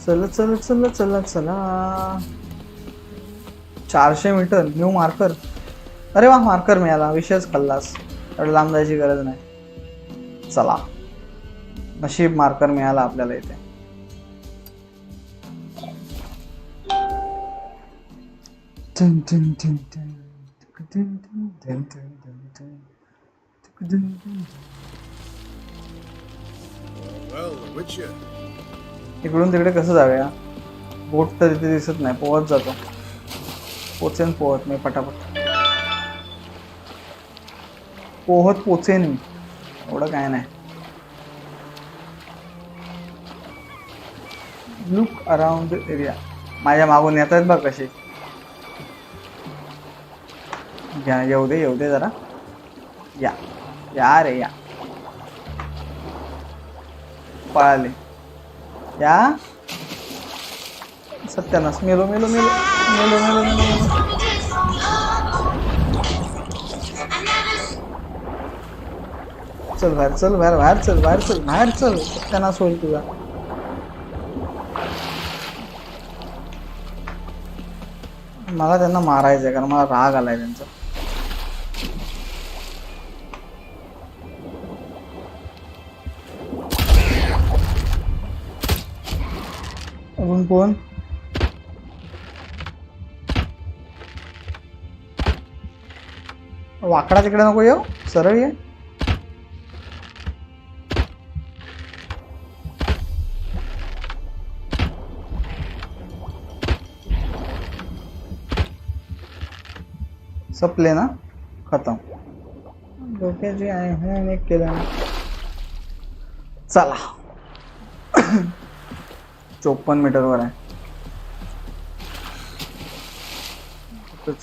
चला चला चला चला चला. 400 मीटर न्यू मार्कर. अरे वा मार्कर मिळाला. विषयच खाल्लास. एवढं लांब जायची गरज नाही. चला नशीब मार्कर मिळाला आपल्याला इथे. इकडून तिकडे कसं जाऊया. बोट तर तिथे दिसत नाही. पोहत जातो. पोहत मी पटापट पोचेन मी. एवढं काय नाही. Look around the area. माझ्या मागून येत आहेत बघ कसे. घ्या येऊ दे जरा. या रे या. पळाले. या सत्यानाश. मेलो. चल बाहेर चल. सत्यानाश होईल तुझा. मला त्यांना मारायचंय कारण मला राग आलाय त्यांचा. अजून कोण? वाकडा तिकडे नको येऊ. सरळ ये. सपले ना. खतम. डोक्याची आहे केलं. चला 54 मीटरवर आहे.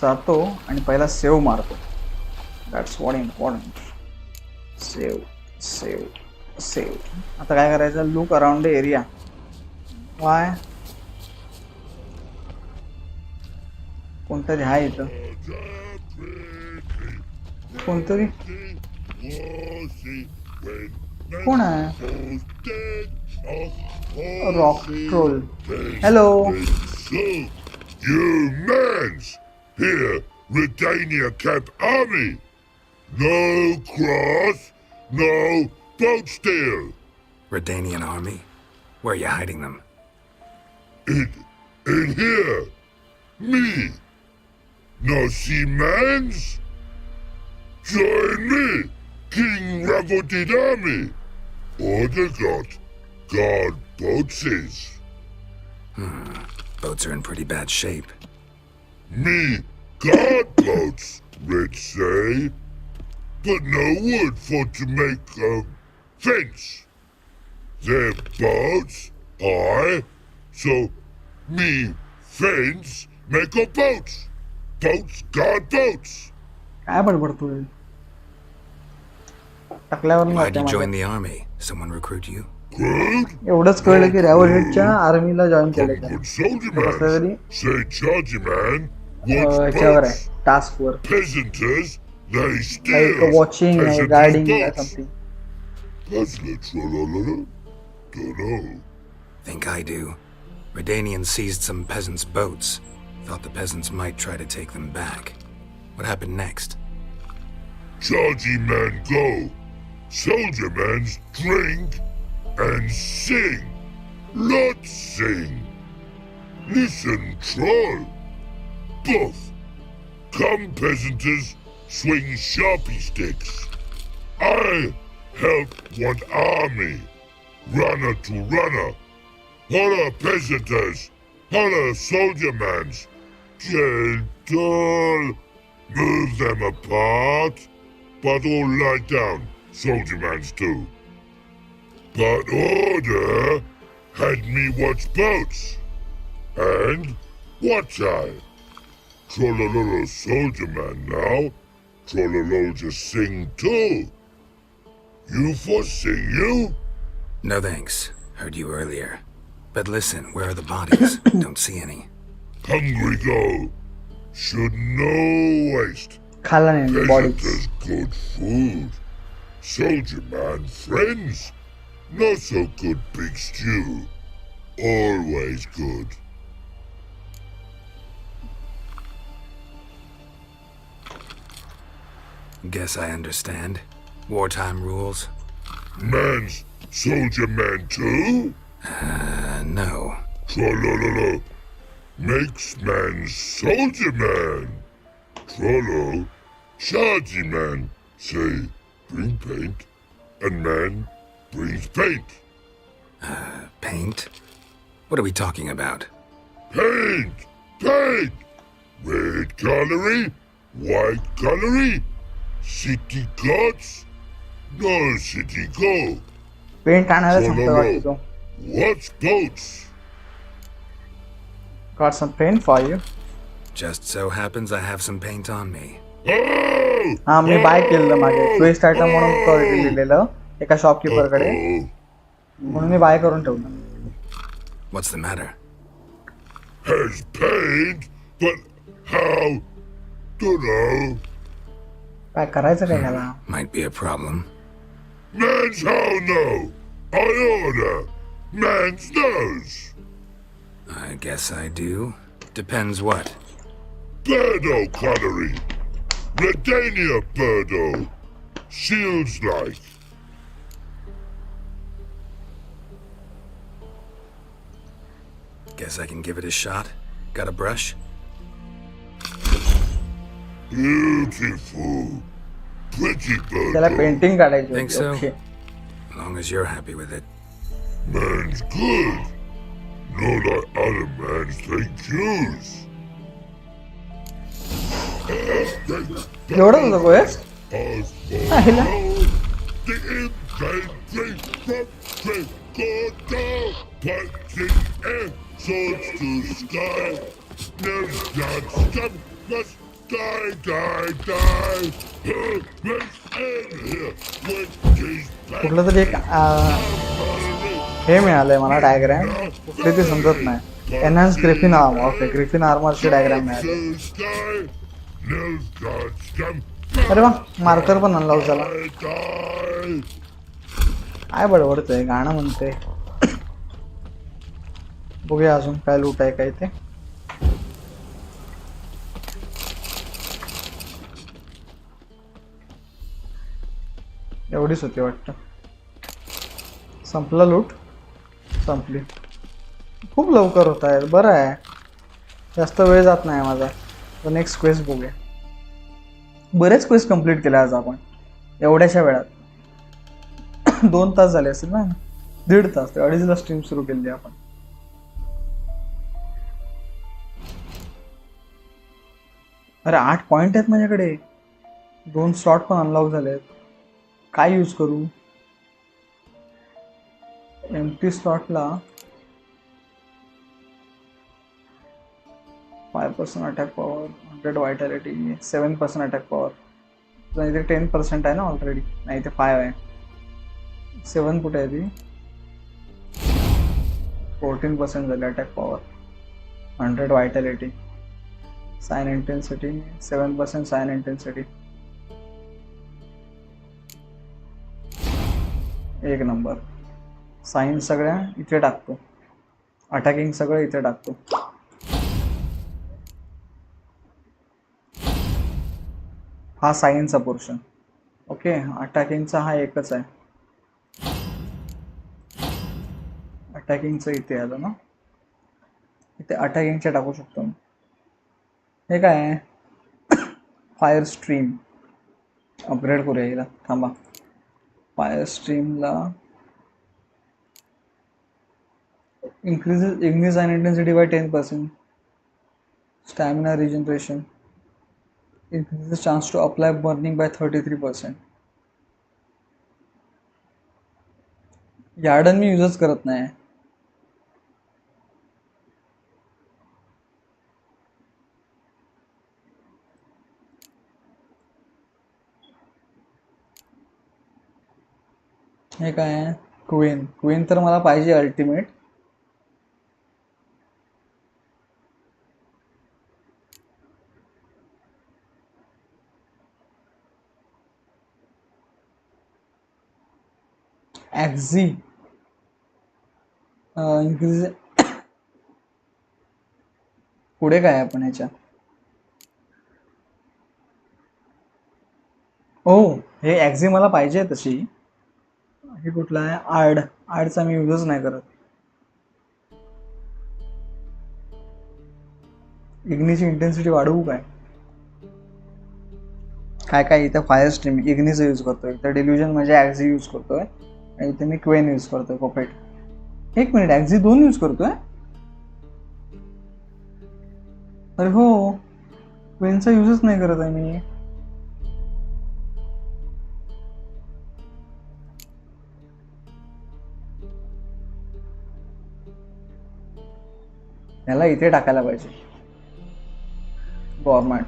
जातो आणि पहिला सेव्ह मारतो. That's what important. सेव्ह. आता काय करायचं. Look around the area. Why कोणतरी आहे इथं. कोणतरी कोण आहे. Rock troll. Hello. You mans! Here, Redania Cap Army! No cross, no boat steal! Redanian army? Where are you hiding them? In here! Me! No see mans? Join me, King Ravodid Army! Order got God boatses. Boats are in pretty bad shape. Me guard boats, Red say. But no wood for to make a fence. Their boats, so me fence make a boats. Boats guard boats. काय बडबडतोय टाकल्यावर Why'd you join the army? Someone recruit you? एवढंच कळलं की रॅव्हलहेडच्या आर्मीला join केलं Soldier man, say charge man, ह्याच्यावर आहे टास्कवर peasanters, they like steal. Watching peasanters' guarding boats. Something Puzzler trollololo? Dunno. Think I do. Redanians seized some peasants' boats. Thought the peasants might try to take them back. What happened next? Chargy man go. Soldier man's drink and sing. Not sing. Listen, troll. Buff. Come, peasanters, swing sharpie sticks. I help one army. Runner to runner. Holla, peasanters. Holla, soldier mans. Gentle. Move them apart. But all lie down. Soldier mans too. But order had me watch boats. And watch I. Trollololo soldier man now. Trollolo just sing too. You for sing you? No thanks. Heard you earlier. But listen, where are the bodies? Don't see any. Hungry go. Should no waste. खाल्ला नाही body Peasanters good food. Soldier man friends. Not so good big stew. Always good. Guess I understand. Wartime rules? Man's soldier man too? No. Trollololo. Makes man soldier man. Trollo. Chargy man. Say, bring paint. And man brings paint. Paint? What are we talking about? Paint! Paint! Red colory, white colory. City gods? No city go. Paint आणायला सांगतो वाटतो What's boats? Got some paint for you. Just so happens I have some paint on me. हा मी bye केलेलं मागे quest item म्हणून दिलेलं एका shopkeeper कडे म्हणून मी बाय करून ठेवलं. What's the matter? Has paint, but how? Dunno. काय करायचं काय ह्याला? Might be a problem. Man's how no. I order. Man's nose. I guess I do. Depends what. Birdo colory. Redania birdo. Shields like. Guess I can give it a shot. Got a brush? Beautiful. Pretty त्याला birdo. Painting काढायची Think होती. so? Okay. As long as you're happy with it. Man's good. No like other man's take use. एवढं होतं quest? पाहिलं? The infantry from Tricota punching air, swords to sky. Never got stuff, must die. Let's end here with these कुठलं तरी एक हे मिळालंय मला diagram कुठली ती समजत नाही. Enhance griffin armour. Okay griffin आर्मरची डायग्राम मिळाली. अरे वा मार्कर पण आणला उचला. काय बडबडतंय गाणं म्हणते. बघूया अजून काय लूट आहे काय ते. एवढीच होती वाटतं. संपला लूट. संपली. खूप लवकर होत आहे. बरं आहे जास्त वेळ जात नाही माझा. नेक्स्ट क्वेस्ट बघूया. बरेच क्वेस्ट कंप्लीट केले आज आपण एवढ्याशा वेळात. 2 तास झाले असेल ना. 1.5 तास. 2:30ला स्ट्रीम सुरू केली आपण. अरे 8 पॉइंट आहेत माझ्याकडे, 2 स्लॉट पण अनलॉक झालेत. काय यूज करू? एम्प्टी स्लॉटला 5% attack power, 100 vitality, 7% attack power. इथे 10% आहे ना ऑलरेडी. नाही इथे 5 आहे. 7 कुठे आहे ती? 14% झाली attack power, 100 vitality, sign intensity 7% sign intensity. एक नंबर. साइन सगळ्या इथे टाकतो, अटॅकिंग सगळं इथे टाकतो. हा साइनचा पोर्शन. ओके, अटॅकिंगचा हा एकच आहे. अटॅकिंगचं इथे आलं ना, इथे अटॅकिंगचे टाकू शकतो. हे काय आहे? Fire stream. अपग्रेड करूया हिला, थांबा. फायर स्ट्रीमला increases ignis and intensity by 10%, stamina regeneration, increases chance to apply burning by 33%. यार्डन मी यूजच करत नाही. हे काय आहे? क्वीन. क्वीन तर मला पाहिजे अल्टिमेट. एक्झी इंक्रीज. पुढे काय आहे आपण ह्याच्या? ओ, हे एक्झी मला पाहिजे तशी. हे कुठला आहे? आर्ड. आर्डचा मी यूजच नाही करत. इग्नीची इंटेन्सिटी वाढवू काय? काय काय इथं फायर स्ट्रीम इग्नीचं यूज करतोय, इथं डिल्युजन म्हणजे एक्झी यूज करतोय, आणि इथे मी क्वेन यूज करतोय. परफेक्ट. एक मिनिट, एक्झी 2 यूज करतोय? अरे हो, क्वेनचा यूजच नाही करत आहे मी. याला इथे टाकायला पाहिजे गव्हर्नमेंट.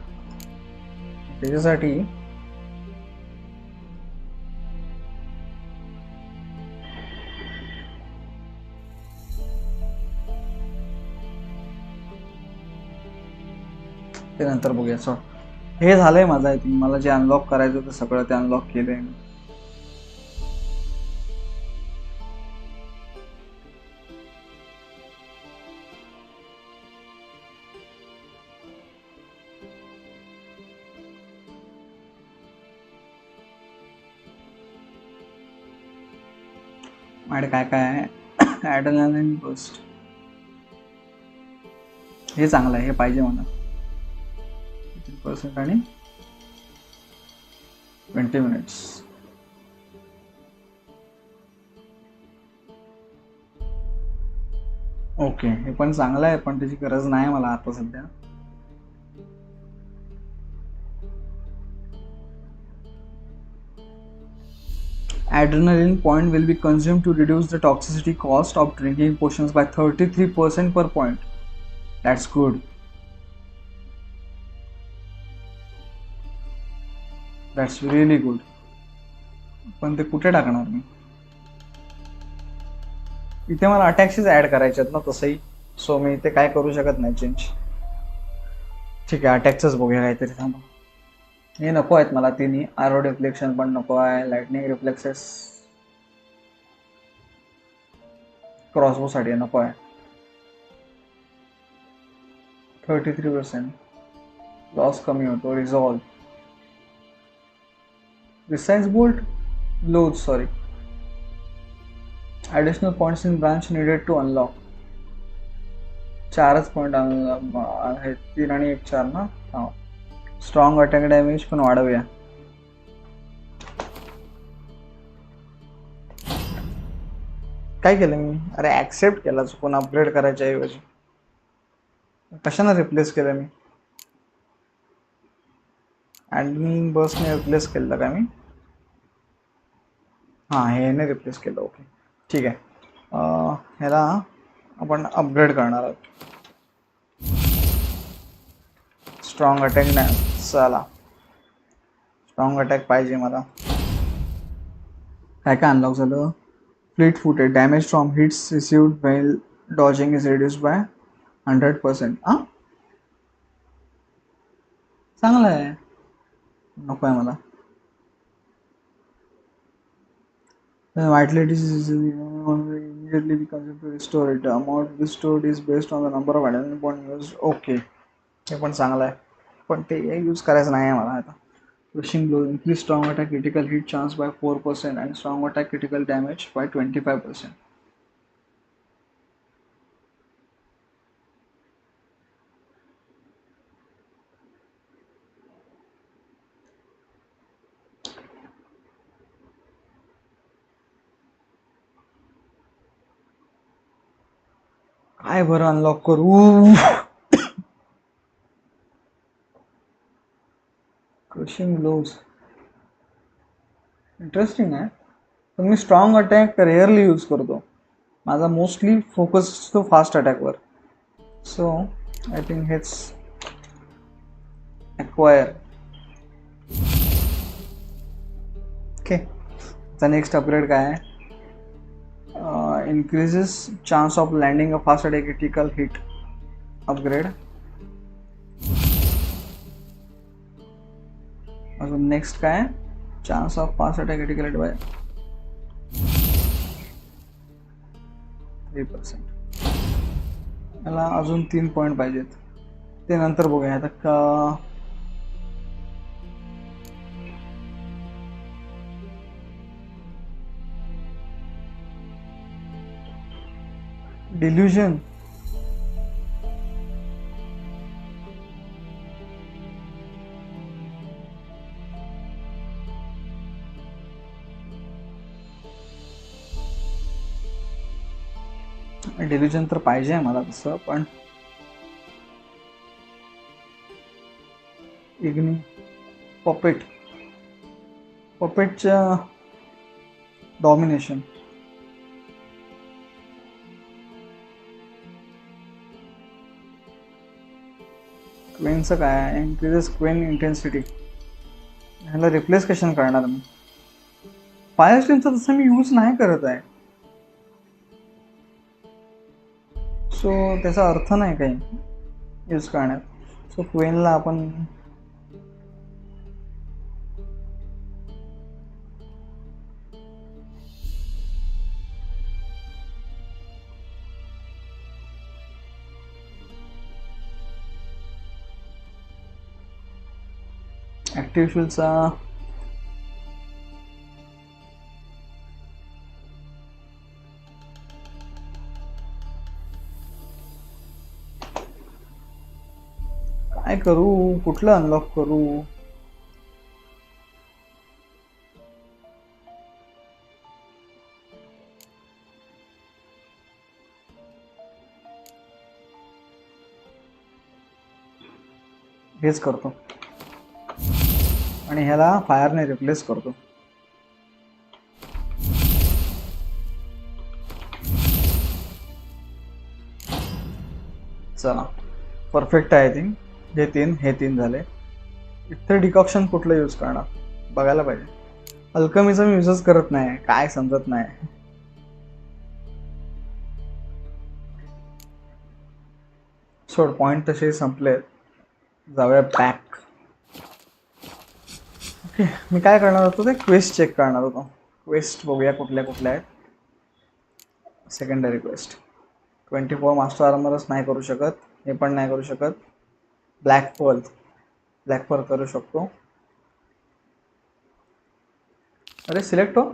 त्याच्यासाठी ते नंतर बघूया. सो हे झालंय माझं. आय थिंक मला जे अनलॉक करायचं होतं सगळं ते अनलॉक केलंय मी. माझ्याकडे काय काय आहे? Adrenaline boost. हे चांगलं आहे, हे पाहिजे मला. 15% आणि 20 मिनिट्स. ओके, हे पण चांगलं आहे, पण त्याची गरज नाही मला आता सध्या. Adrenaline point will be consumed to reduce the toxicity cost of drinking potions by 33% per point. That's good. That's really good. पण ते कुठे टाकणार मी? इथे मला अटॅक्सीच ऍड करायचे आहेत ना तसंही. सो मी इथे काय करू शकत नाही चेंज. ठीक आहे, अटॅकच बघूया काहीतरी. थांबा, हे नको आहेत मला तिन्ही. आरो डिफ्लेक्शन पण नको आहे, लाइटनिंग रिफ्लेक्सेस क्रॉसबो साठी नको आहे. 33% लॉस कमी होतो. Resolve precise bolt blows, sorry. Additional points in branch needed to unlock. 4च पॉइंट आहेत, 3 आणि 1 4 ना. हा, स्ट्रॉंग अटॅक डॅमेज पण वाढवूया. काय केलं मी? अरे ऍक्सेप्ट केला चुकून अपग्रेड करायच्या ऐवजी. कशाने रिप्लेस केलं मी? ॲडमिन बसने रिप्लेस केलं का मी? हां, ह्याने रिप्लेस केलं. ओके, ठीक आहे. ह्याला आपण अपग्रेड करणार आहोत. स्ट्रॉंग अटॅक नाही, चला स्ट्रॉंग अटॅक पाहिजे मला. काय काय अनलॉक झालं? Fleet footed, damage from hits received whale dodging is reduced by 100%. चांगलं आहे, नको आहे मला. When vitality is immediately becomes to restore it. The amount restored is based on the number of adrenaline point used. Okay, हे पण चांगलं आहे, पण ते यूज करायचं नाही आहे मला आता. Crushing blow, increase strong attack critical hit chance by 4% and strong attack critical damage by 25%. काय बरं अनलॉक करू? क्रशिंग ब्लोज इंटरेस्टिंग आहे, पण मी स्ट्रॉंग अटॅक रेअरली यूज करतो. माझा मोस्टली फोकस असतो फास्ट अटॅकवर. सो आय थिंक हेच एक्वायर. ओके, आता नेक्स्ट अपग्रेड काय आहे? increases chance of landing a fast attack critical hit upgrade. अजून नेक्स्ट काय? Chance of fast attack critical hit by 3%. मला अजून 3 पॉईंट पाहिजेत, ते नंतर बघूया. आता का डिल्युजन, डिल्युजन तर पाहिजे मला तसं, पण इग्नी पपेटच्या डॉमिनेशन. क्वेनचं काय? Increases Quen intensity. ह्याला रिप्लेस कशाने करणार मी? फायर स्ट्रीमचा तसं मी यूज नाही करत आहे, सो त्याचा अर्थ नाही काही यूज करण्यात. सो क्वेनला आपण ॲक्टिव्ह शूलचा काय करू? कुठलं अनलॉक करू? हेच करतो आणि ह्याला फायरने रिप्लेस करतो. चला, परफेक्ट आहे. थिंक हे तीन झाले. इथे डिकॉक्शन कुठलं यूज करणार बघायला पाहिजे. अल्कमीचा मी यूजच करत नाही, काय समजत नाही. सोड, पॉइंट तसे संपले. जाऊया बॅक. ओके, मी काय करणार होतो ते क्वेस्ट चेक करणार होतो. क्वेस्ट बघूया कुठल्या कुठल्या आहेत. सेकंडरी क्वेस्ट 24 मास्टर आर्मरच नाही करू शकत, हे पण नाही करू शकत. ब्लॅक पर्ल करू शकतो. अरे सिलेक्ट हो,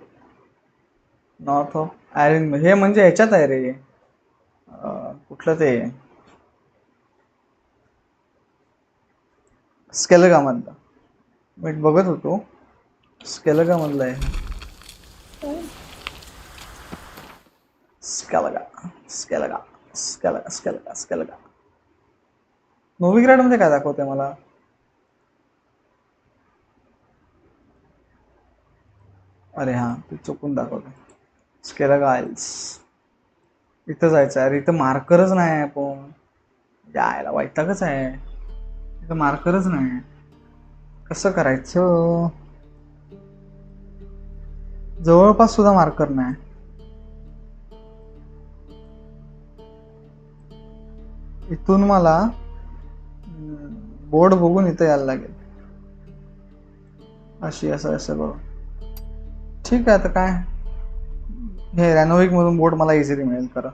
नॉर्थ ऑफ आयरन. हे म्हणजे ह्याच्यात आहे रे, कुठलं ते स्केलगामधलं. मी बघत होतो, स्केलगामधलं आहे. स्केलगा. नोविग्रेड मध्ये काय दाखवते मला? अरे हां ते चुकून दाखवलं. स्केला गाईल्स इथं जायचं आहे. इथं मार्करच नाही आहे. पण यायला वैतागच आहे. इथं मार्करच नाही. कसं करायचं? जवळपास सुद्धा मार्कर नाही. इथून मला बोर्ड बघून इथं यायला लागेल. अशी असं असं बघ. ठीक आहे. आता काय हे रॅनोविक मधून बोर्ड मला इझिली मिळेल. खरं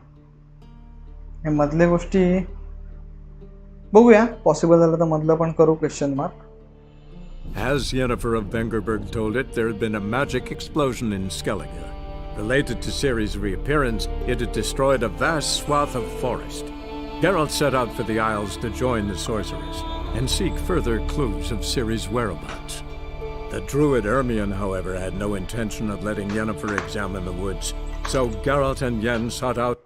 हे मधल्या गोष्टी बघूया. पॉसिबल झालं तर मधलं पण करू question mark. As Yennefer of Vengerberg told it, there had been a magic explosion in Skellige. Related to Ciri's reappearance, it had destroyed a vast swath of forest. Geralt set out for the Isles to join the sorceress and seek further clues of Ciri's whereabouts. The druid Ermion, however, had no intention of letting Yennefer examine the woods, so Geralt and Yen sought out.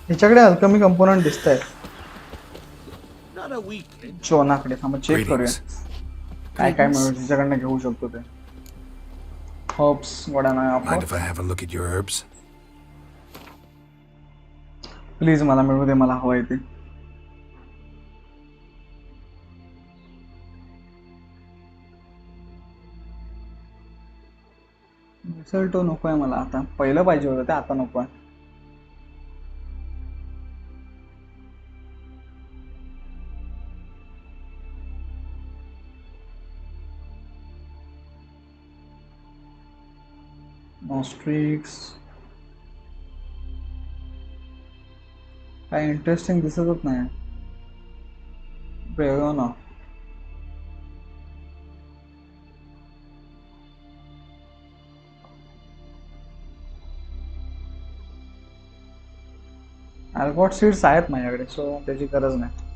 ह्याच्याकडे alchemy component दिसत आहेत. Not a weakling. शोनाकडे थांबा check करूया काय काय मिळू त्याच्याकडनं घेऊ शकतो ते. हर्ब्स गोडा नाही. Mind if I have a look at your herbs? Please मला मिळू दे. मला हवंय ते. मिसळटो नकोय मला आता. पहिलं पाहिजे होतं ते आता नकोय. नॉस्ट्रिक्स काय इंटरेस्टिंग दिसतच नाही. वेगळं ना. अल्गॉट सीड्स आहेत माझ्याकडे सो त्याची गरज नाही.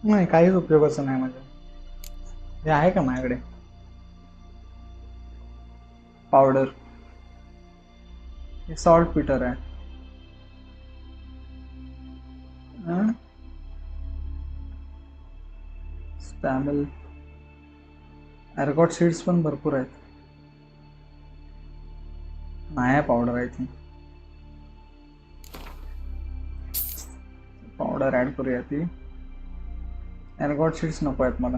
नाही काहीच उपयोगाचं नाही माझ्या. हे आहे का माझ्याकडे पावडर? हे सॉल्ट पीटर आहे. स्पॅमल एर्गॉट सीड्स पण भरपूर आहेत. नाही पावडर आहे ती. पावडर ऍड करूया ती. एर्गॉट सीड्स नको आहेत मला.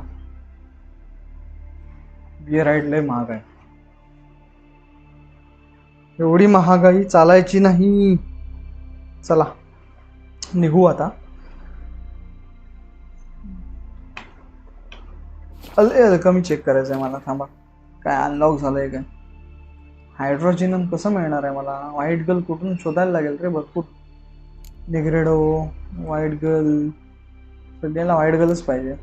बियर राईड लय महाग आहे. एवढी महागाई चालायची नाही. चला निघू आता. कमी चेक करायचं आहे मला. थांबा काय अनलॉक झालंय काय. हायड्रोजिनम कसं मिळणार आहे मला? व्हाईट गर्ल कुठून शोधायला लागेल रे भरपूर. निग्रेडो व्हाईट गर्ल. सध्याला व्हाईट गर्लच पाहिजे.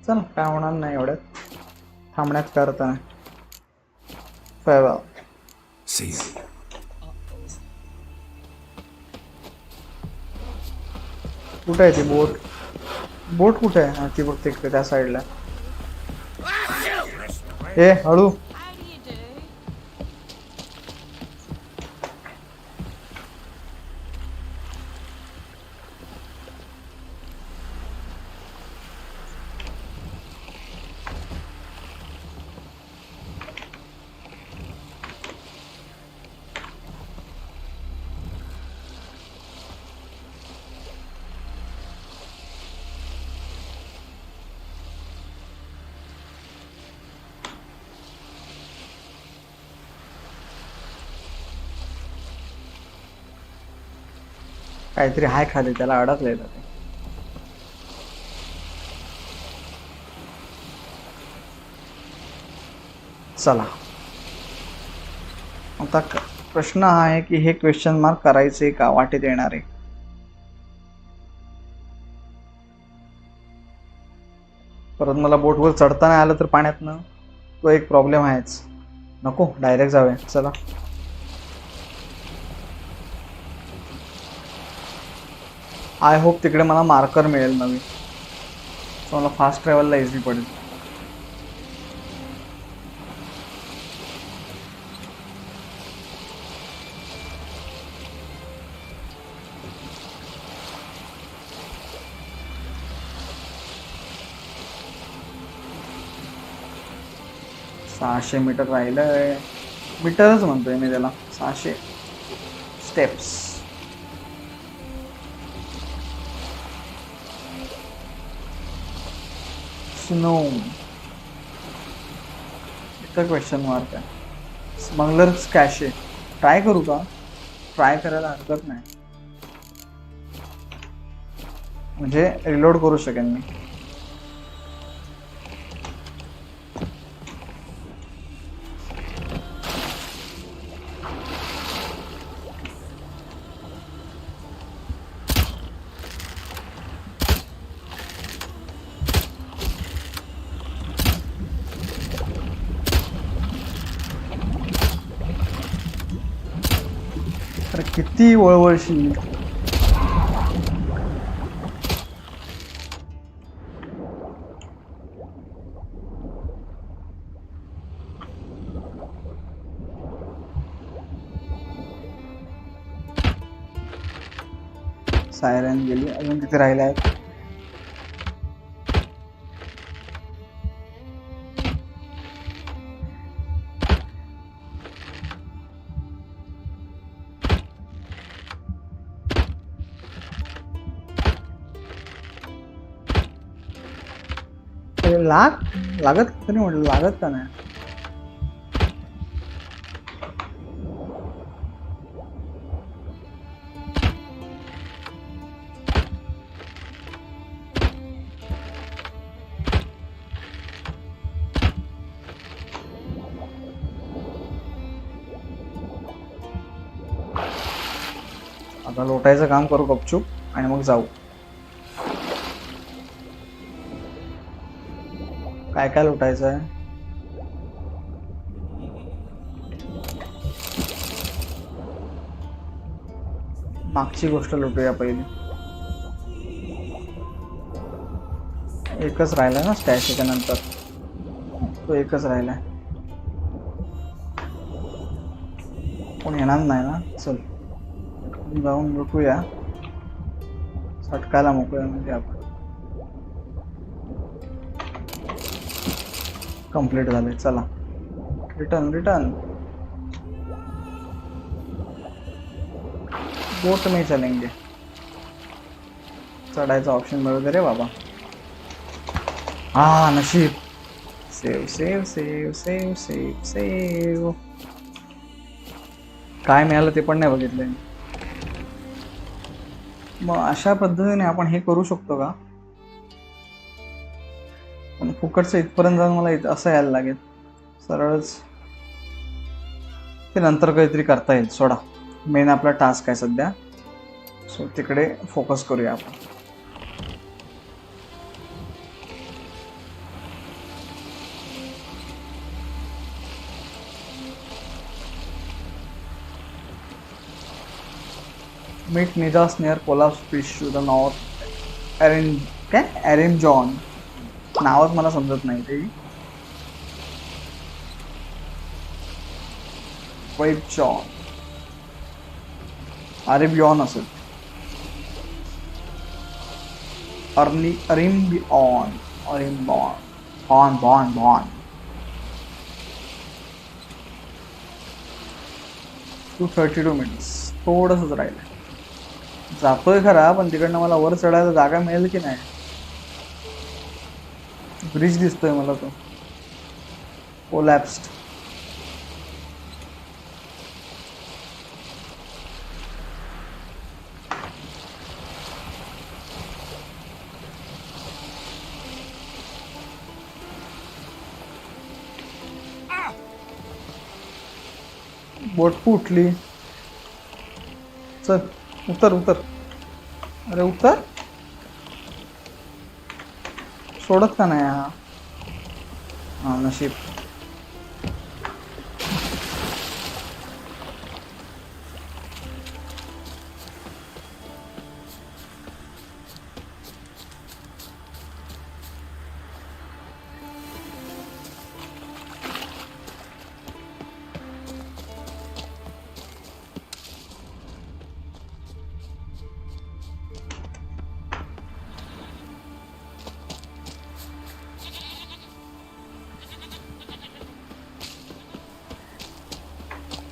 चल काय होणार नाही एवढ्यात. थांबण्यात करता नाही. See you. कुठे आहे ती बोट? बोट कुठे आहे? ती बघ तिकडे त्या साईडला. ए हळू. काहीतरी हाय खाली त्याला अडकलंय ते. चला आता प्रश्न हा आहे की हे क्वेश्चन मार्क करायचे का वाटेत येणारे. परत मला बोटवर चढताना आलं तर पाण्यातनं तो एक प्रॉब्लेम आहेच. नको, डायरेक्ट जाऊया. चला. आय होप तिकडे मला मार्कर मिळेल नवीन, सो मला फास्ट ट्रॅव्हलला इझी पडेल. मीटर राहिलंय. मीटरच म्हणतोय मी त्याला. 600 स्टेप्स. स्नो. इथं क्वेश्चन मार्क आहे. स्मगलर्स कॅशे ट्राय करू का? ट्राय करायला हरकत नाही, म्हणजे रिलोड करू शकेन मी. किती वळवळशी. सायरन गेली. अजून किती राहिले आहेत? लागत तरी म्हटलं, लागत का नाही? आता लोटायचं काम करू गपचूप आणि मग जाऊ. काय काय लुटायचं आहे? मागची गोष्ट लुटूया पहिली. एकच राहिला ना स्टॅश, त्यानंतर तो एकच राहिलाय. कोण येणार नाही ना? चल जाऊन लुटूया, सटकायला मोकळ्या म्हणजे आपण. कंप्लीट झाले. चला रिटर्न. बोट में चलेंगे. चढायचा ऑप्शन मिळू दे रे बाबा. हा नशीब. सेव. काय मिळालं ते पण नाही बघितलंय. मग अशा पद्धतीने आपण हे करू शकतो का? पण फुकटचं इथपर्यंत जाऊन मला असं यायला लागेल. सरळच ते नंतर काहीतरी करता येईल. सोडा, मेन आपला टास्क आहे सध्या, सो तिकडे फोकस करूया आपण. Meet Nidas near collapse fish to the north. Erin John नावच मला समजत नाही ते. वाईट जॉन अरेबियॉन असेल. अरिम्बिऑन. 232 मिनिट्स. थोडंसंच राहिलं. जातोय खरा, पण तिकडनं मला वर चढायला जागा मिळेल की नाही? ब्रिज दिसतोय मला तो. कोलॅप्स्ड. बोट फुटली. चल उतर. अरे उतर. सोडत का नाही हा? हा नशीब.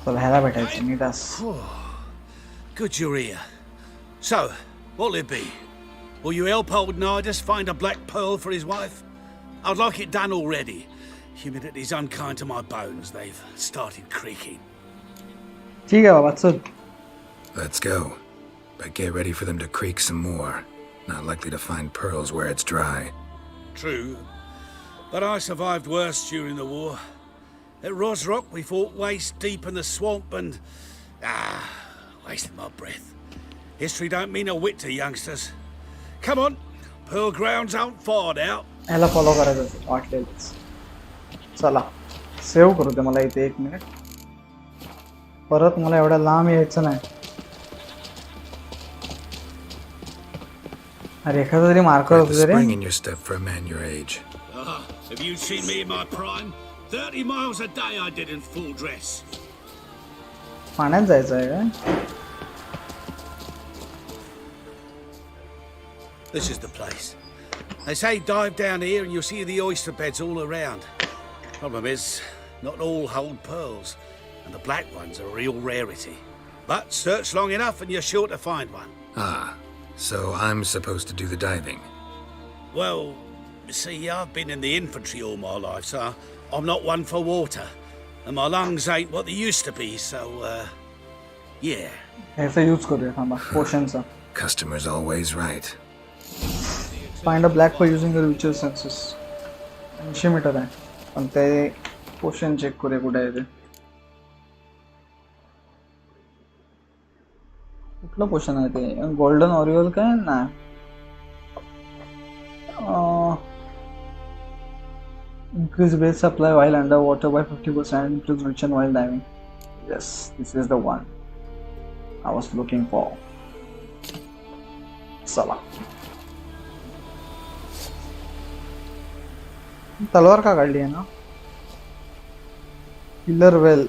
चला ह्याला भेटायचं नीटास. Good you're here. So, what'll it be? Will you help old Nidus find a black pearl for his wife? I'd like it done already. Humidity's unkind to my bones. They've started creaking. ठीक आहे बाबा चल. Let's go. But get ready for them to creak some more. Not likely to find pearls where it's dry. True. But I survived worse during the war. At Rosrock, we fought waist deep in the swamp and... wasted my breath. History don't mean a whit to youngsters. Come on, Pearl Grounds aren't far now. ह्याला follow करायचं वाटलेलंच. चला save करू दे मला इथे 1 minute. परत मला एवढ्या लांब यायचं नाही. अरे एखादा तरी मार्कर होतं रे. Spring in your step for a man your age. Have you seen me in my prime? 30 miles a day I did in full dress. पाण्यात जायचं आहे का? This is the place. They say dive down here and you'll see the oyster beds all around. Problem is, not all hold pearls, and the black ones are a real rarity. But search long enough and you're sure to find one. Ah, so I'm supposed to do the diving. Well, see, I've been in the infantry all my life, so I'm not one for water. And my lungs ain't what they used to be, so, yeah. ह्याचा use करूया थांबा पोशनचा. Customer's always right. Find a black pearl using your visual senses. 80 metre आहे पण ते पोशन check करूया कुठे आहे ते. कुठलं पोशन आहे ते? गोल्डन ऑरिओल काय ना? Increase base supply while underwater by 50%. Increase retention while diving. Yes, this is the one I was looking for. चला. तलवार का काढली आहे ना? Killer whale.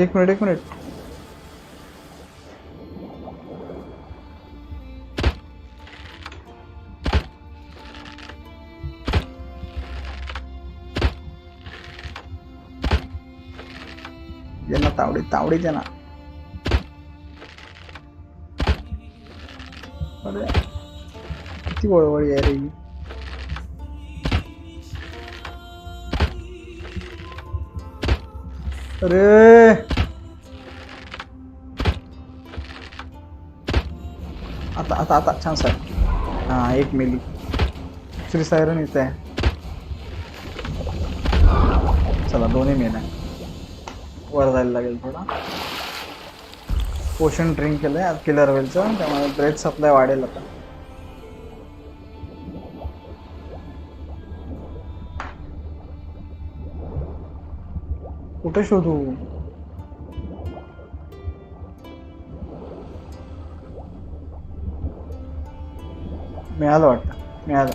एक मिनिट. यांना तावडी द्या ना. अरे किती वळवळी आहे रे. अरे आता चान्स आहे. हा 1 मिली. दुसरी सायरन येत आहे. चला 2 मेन आहे. वर जायला लागेल थोडा. पोशन ड्रिंक केलंय किलर वेलचं त्यामुळे ब्रेथ सप्लाय वाढेल आता. कुठे शोधू? मिळालं वाटतं. मिळालं.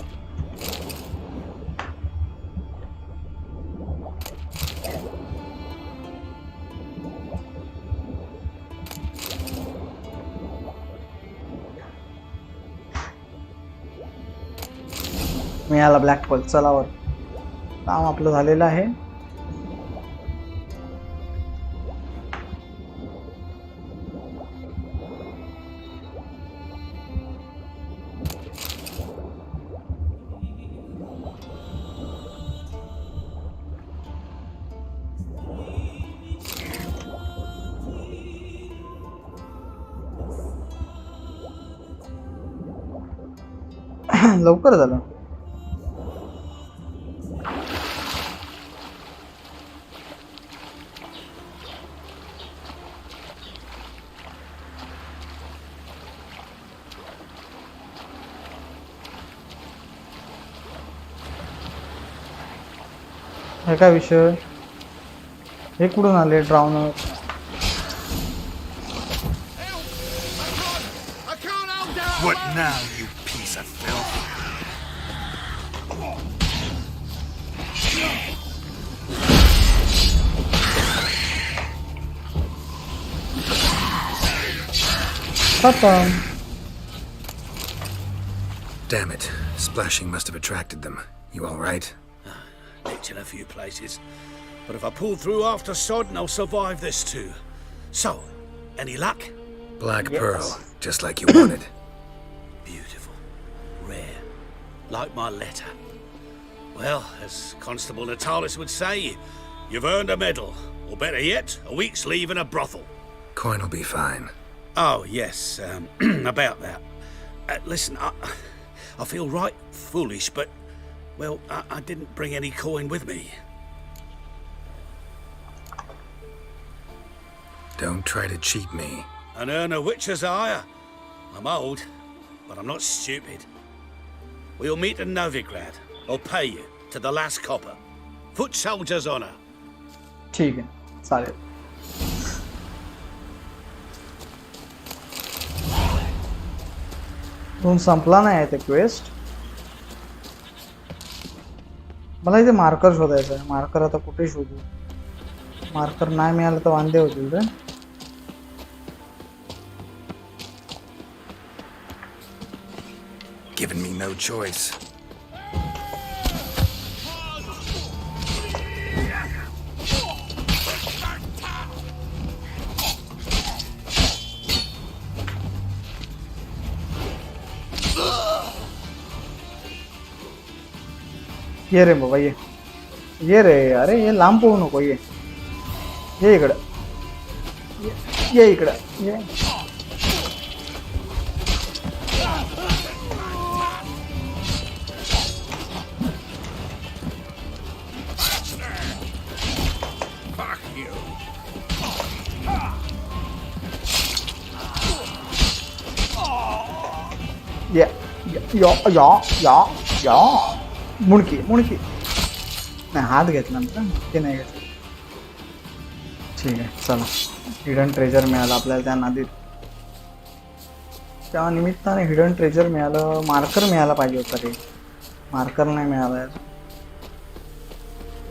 मिळाला ब्लॅक पर्ल. चलावर काम आपलं झालेलं आहे. लवकर झालं. हे काय विषय? हे कुठून आले ड्राउनर? What now, you piece of filth? खतम. Damn it. Splashing must have attracted them. You all right? Nicked in a few places. But if I pull through after Sodden, I'll survive this too. So, any luck? Black Pearl, just like you wanted. Beautiful. Rare. Like my letter. Well, as Constable Natalis would say, you've earned a medal. Or better yet, a week's leave in a brothel. Coin will be fine. Oh, yes, about that. Listen, I feel right foolish, but, well, I didn't bring any coin with me. Don't try to cheat me. And earn a witcher's hire. I'm old, but I'm not stupid. We'll meet in Novigrad. I'll pay you to the last copper. Foot soldier's honor. ठीक आहे, चालेल. अजून संपला नाही आहे ते quest. मला इथे मार्कर शोधायचं आहे. मार्कर आता कुठे शोधू? मार्कर नाही मिळालं तर वांदे होतील रे. Given me no choice. ये रे बाबा ये रे. अरे ये लांब पोहू नको. ये इकडं. ये इकडं. ये. या मुणकी नाही. हात घेतला ना ते नाही घेतलं. ठीक आहे, चला. हिडन ट्रेजर मिळालं आपल्याला त्या नादीत. त्या निमित्ताने हिडन ट्रेजर मिळालं. मार्कर मिळायला पाहिजे होतं रे. मार्कर नाही मिळाला.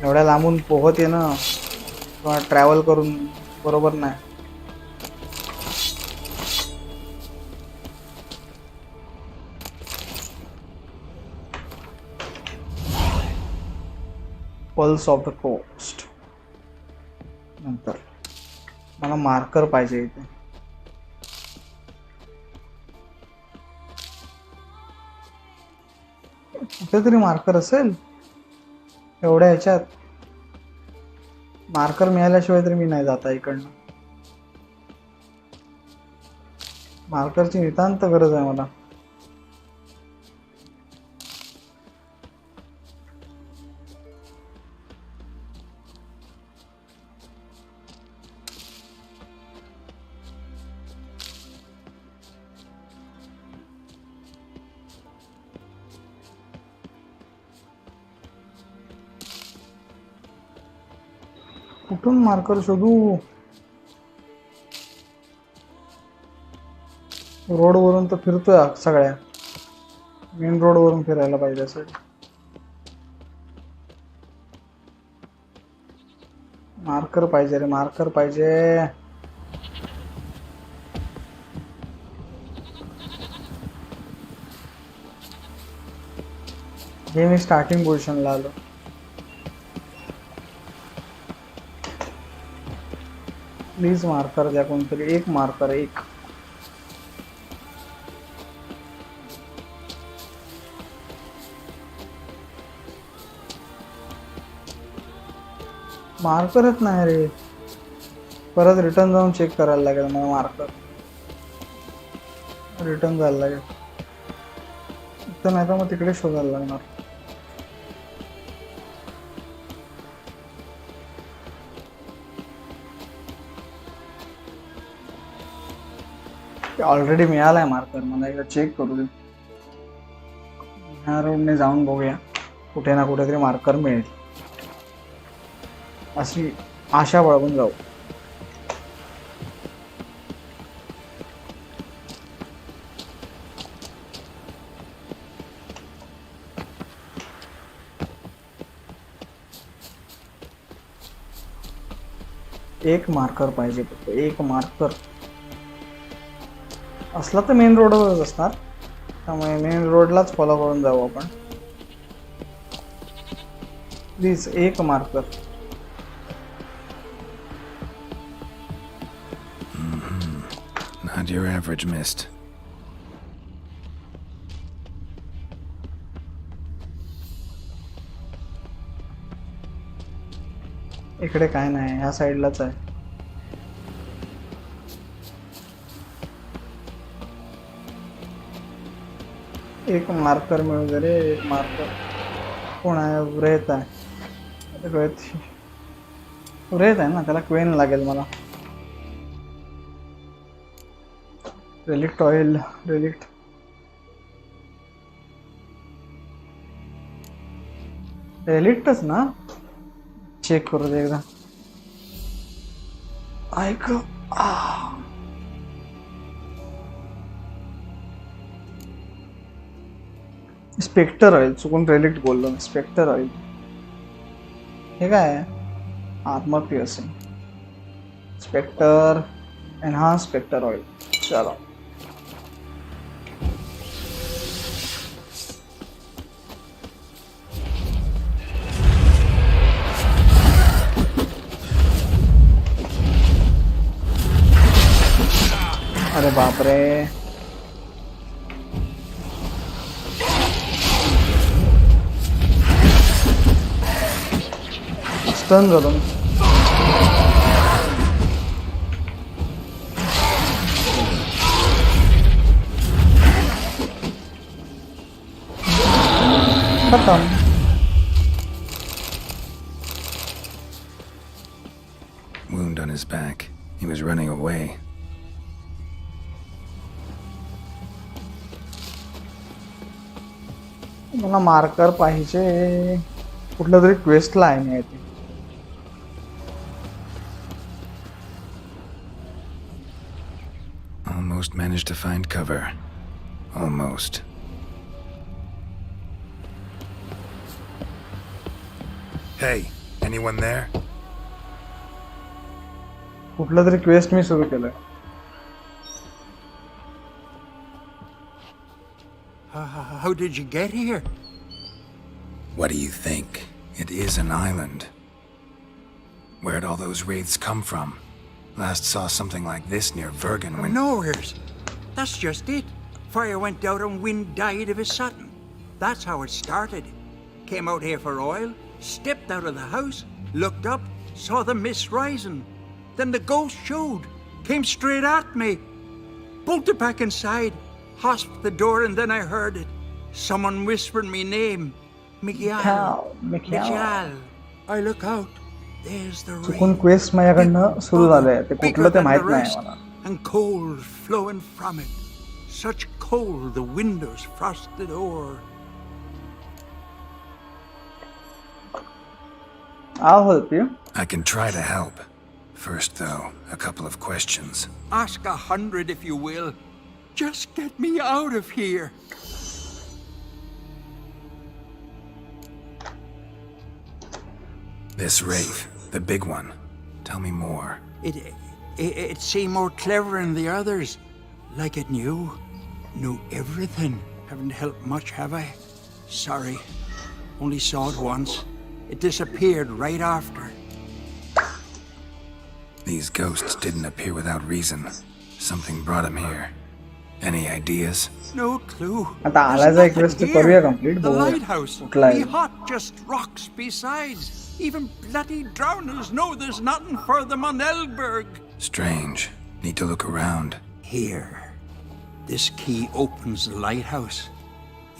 एवढ्या लांबून पोहत येणं किंवा ट्रॅव्हल करून बरोबर नाही. Pulse of the coast. नंतर मला मार्कर पाहिजे इथे. कुठेतरी मार्कर असेल एवढ्या ह्याच्यात. मार्कर मिळाल्याशिवाय तरी मी नाही जाता इकडनं. मार्करची नितांत गरज आहे मला. कुठून मार्कर शोधू? रोड वरून तर फिरतोय सगळ्या. मेन रोड वरून फिरायला पाहिजे असेल. मार्कर पाहिजे रे. मार्कर पाहिजे. हे मी स्टार्टिंग पोझिशनला आलो. प्लीज मार्कर द्या कोणतरी. एक मार्कर. एक मार्करच नाही रे. परत रिटर्न जाऊन चेक करायला लागेल मला. मार्कर रिटर्न जायला लागेल. इथं नाही तर मग तिकडे शोधायला लागणार. ऑलरेडी मिळालाय मार्कर, मला एकदा चेक करू दे. ह्या रोडने जाऊन बघूया, कुठे ना कुठेतरी मार्कर मिळेल अशी आशा बाळगून जाऊ. एक मार्कर पाहिजे, फक्त एक मार्कर असला तर मेन रोडवरच असणार, त्यामुळे मेन रोडलाच फॉलो करून जाऊ आपण. प्लीज एक marker. Not your average mist. इकडे काय नाही, ह्या साईडलाच आहे. एक मार्कर मिळू दे रे, एक मार्कर. कोण आहे? व्रेत आहे. व्रेत आहे ना, त्याला क्वेन लागेल मला. रेलिक्ट ऑइल, रेलिक्ट रेलिक्टच ना, चेक करू दे एकदा. ऐक, स्पेक्टर ऑइल, चुकून रेलिक्ट बोललो मी. स्पेक्टर ऑइल हे काय आहे? Armour piercing. Spectre enhance spectre oil. चलो अरे बाप रे, स्टन झालो मी. खतम. Wound on his back. He was running away. मला मार्कर पाहिजे, कुठल्या तरी क्वेस्टला आहे मी. ते Almost managed to find cover. Almost. Hey, anyone there? कुठला तरी क्वेस्ट मी सुरू केलाय. How did you get here? What do you think? It is an island. Where'd all those wraiths come from? Last saw something like this near Vergen when... Nowheres. That's just it. Fire went out and wind died of a sudden. That's how it started. Came out here for oil, stepped out of the house, looked up, saw the mist rising. Then the ghost showed, came straight at me. Bolted back inside, hosped the door, and then I heard it. Someone whispered me name. Miguel. Miguel. I look out. There's the चुकून rain. Quest माझ्याकडनं सुरू झालंय, ते कुठलं ते माहित नाही मला. And cold flowing from it. Such cold the windows frosted o'er. I'll help you. I can try to help. First, though, a couple of questions. Ask 100 if you will. Just get me out of here. This wraith, the big one. Tell me more. It seemed more clever than the others. Like it knew everything. Haven't helped much, have I? Sorry. Only saw it once. It disappeared right after. These ghosts didn't appear without reason. Something brought them here. Any ideas? No clue. आता आलायचा एक quest करूया complete. The lighthouse. Be hot, just rocks besides. Even bloody drowners know there's nothing for them on Elberg. Strange. Need to look around. Here. This key opens the lighthouse.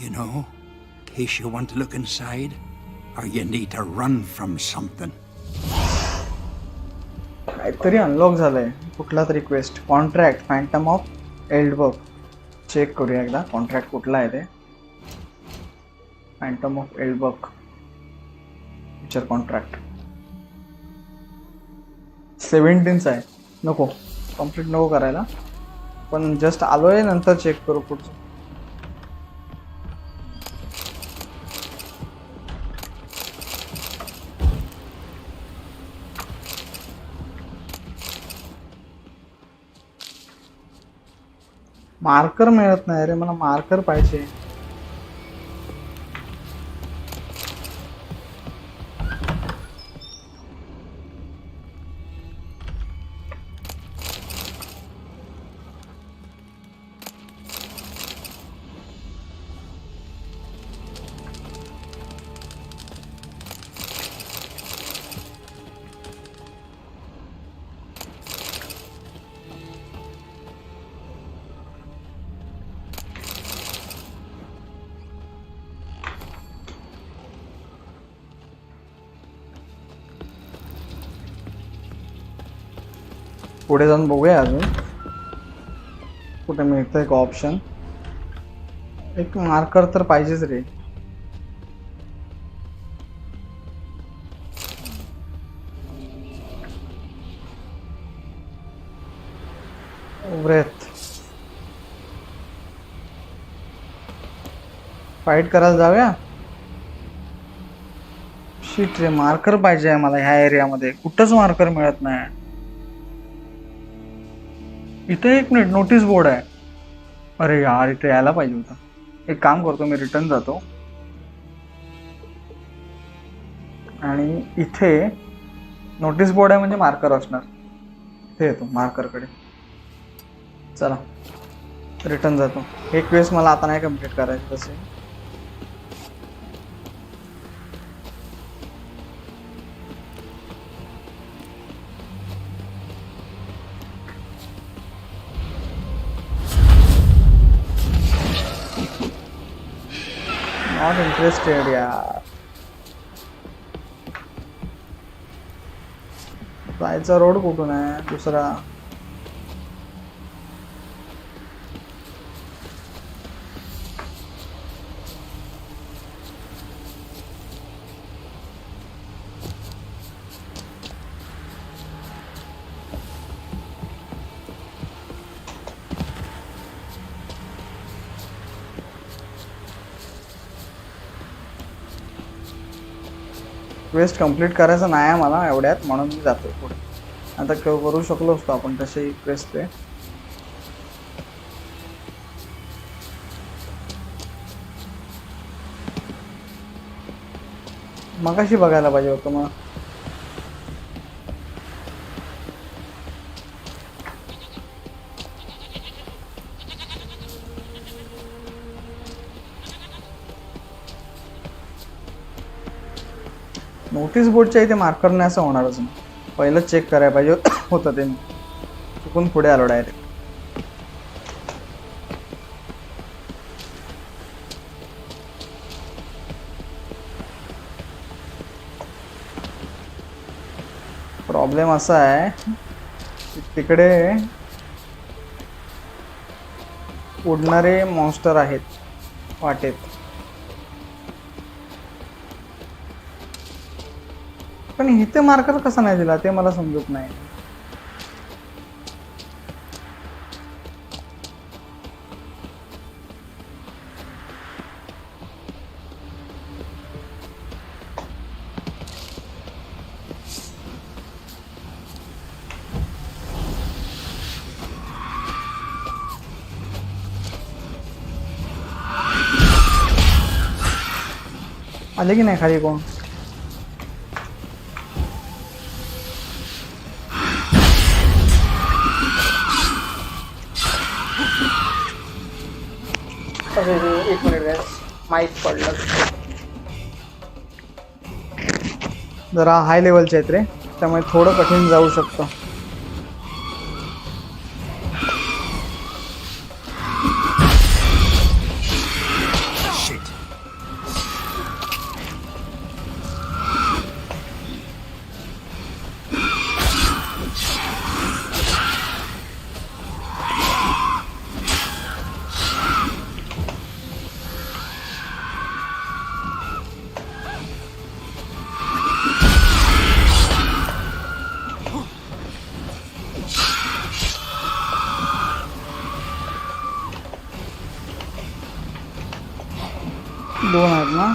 You know, in case you want to look inside, or you need to run from something. काहीतरी unlock झालंय, कुठला तरी quest. Contract phantom of Eldberg. Check करूया एकदा contract कुठला आहे ते. Phantom of Eldberg future contract 17 आहे. नको, कम्प्लीट नको करायला, पण जस्ट आलोय, नंतर चेक करू पुढचं. मार्कर मिळत नाही रे, मला मार्कर पाहिजे. पुढे जाऊन बघूया अजून कुठे मिळतंय का ऑप्शन. एक मार्कर तर पाहिजेच रे. ब्रेथ फाईट करायला जाऊया. शिट रे, मार्कर पाहिजे मला ह्या एरियामध्ये. कुठंच मार्कर मिळत नाही. इथे एक मिनिट, नोटीस बोर्ड आहे. अरे यार, इथे यायला पाहिजे होता. एक काम करतो, मी रिटर्न जातो आणि इथे नोटीस बोर्ड आहे म्हणजे मार्कर असणार. इथे येतो मार्करकडे. चला रिटर्न जातो. हे क्वेस्ट मला आता नाही कम्प्लीट करायचं तसे. नॉट इंटरेस्टेड यार. जायचा रोड कुठून आहे दुसरा? क्वेस्ट कंप्लीट करायचं नाही आहे मला एवढ्यात, म्हणून मी जातो पुढे. आता करू शकलो असतो आपण तशी क्वेस्ट. ते मगाशी बघायला पाहिजे होतं मग. नोटीस बोर्डच्या इथे मार्कर नाही असं होणारच नाही. पहिलं चेक करायला पाहिजे होतं ते. चुकून पुढे आलो डायरेक्ट. प्रॉब्लेम असा आहे की तिकडे उडणारे मॉन्स्टर आहेत वाटेत. पण इथे मार्कर कसा नाही दिला ते मला समजत नाही. आले की नाही खाली कोण? एक मिनिट माहीत पडलं. जरा हाय लेवलचे आहेत रे, त्यामुळे थोडं कठीण जाऊ शकतं. ना.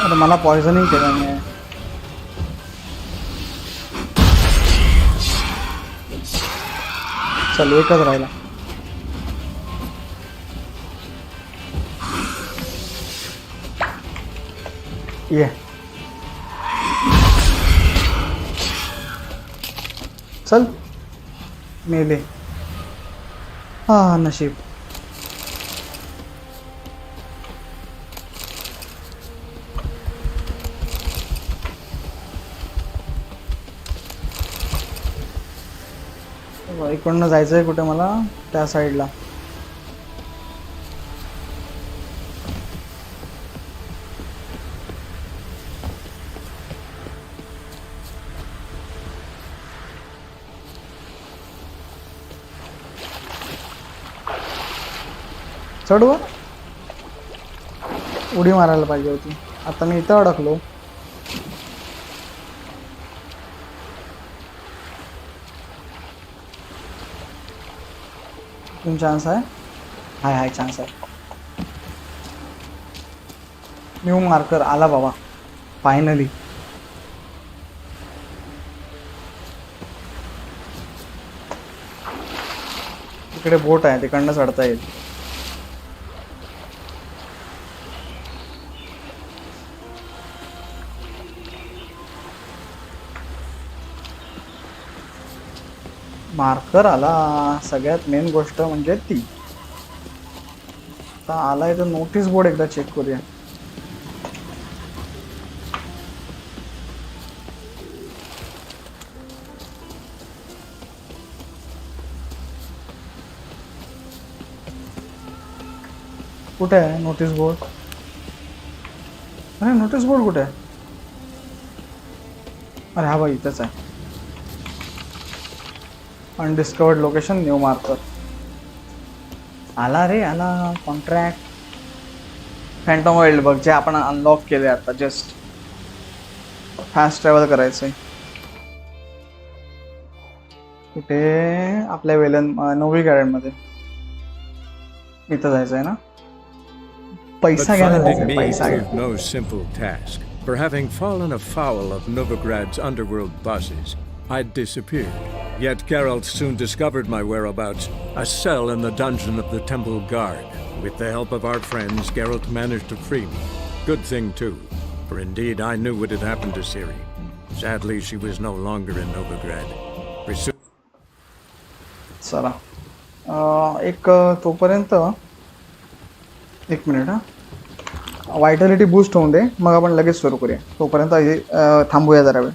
अरे मला पॉइझनिंग केलं मी. चल एकच राहिला. ये चल मेले. हा नशीब. इकडनं जायचंय कुठे मला, त्या साईडला. चढवा. उडी मारायला पाहिजे होती. आता मी इथं अडकलो. चान्स आहे. हाय चान्स आहे. न्यू मार्कर आला बाबा फायनली. इकडे बोट आहे, तिकडनं चढता येईल. मार्कर आला. सगळ्यात मेन गोष्ट म्हणजे ती आता आलाय तर नोटीस बोर्ड एकदा चेक करूया. कुठे आहे नोटीस बोर्ड? अरे नोटीस बोर्ड कुठे आहे? अरे हा भाई इथंच आहे. Undiscovered location new marker. आला रे आला. कॉन्ट्रॅक्ट फॅन्टम वर्ल्ड बघ, जे आपण अनलॉक केले आता जस्ट. फास्ट ट्रॅव्हल करायचंय. कुठे? आपल्या नोवी गॅरेंटमध्ये. इथं जायचंय ना. पैसा घ्यायला जायचंय. पैसा घ्या. No simple task. For having fallen afoul of Novigrad's underworld bosses, I'd disappeared. Yet Geralt soon discovered my whereabouts, a cell in the dungeon of the Temple Guard. With the help of our friends, Geralt managed to free me. Good thing too, for indeed I knew what had happened to Ciri. Sadly, she was no longer in Novigrad. चला एक तोपर्यंत एक minute. हा वायटॅलिटी boost होऊन दे, मग आपण लगेच सुरू करूया. तोपर्यंत थांबूया जरा वेळ.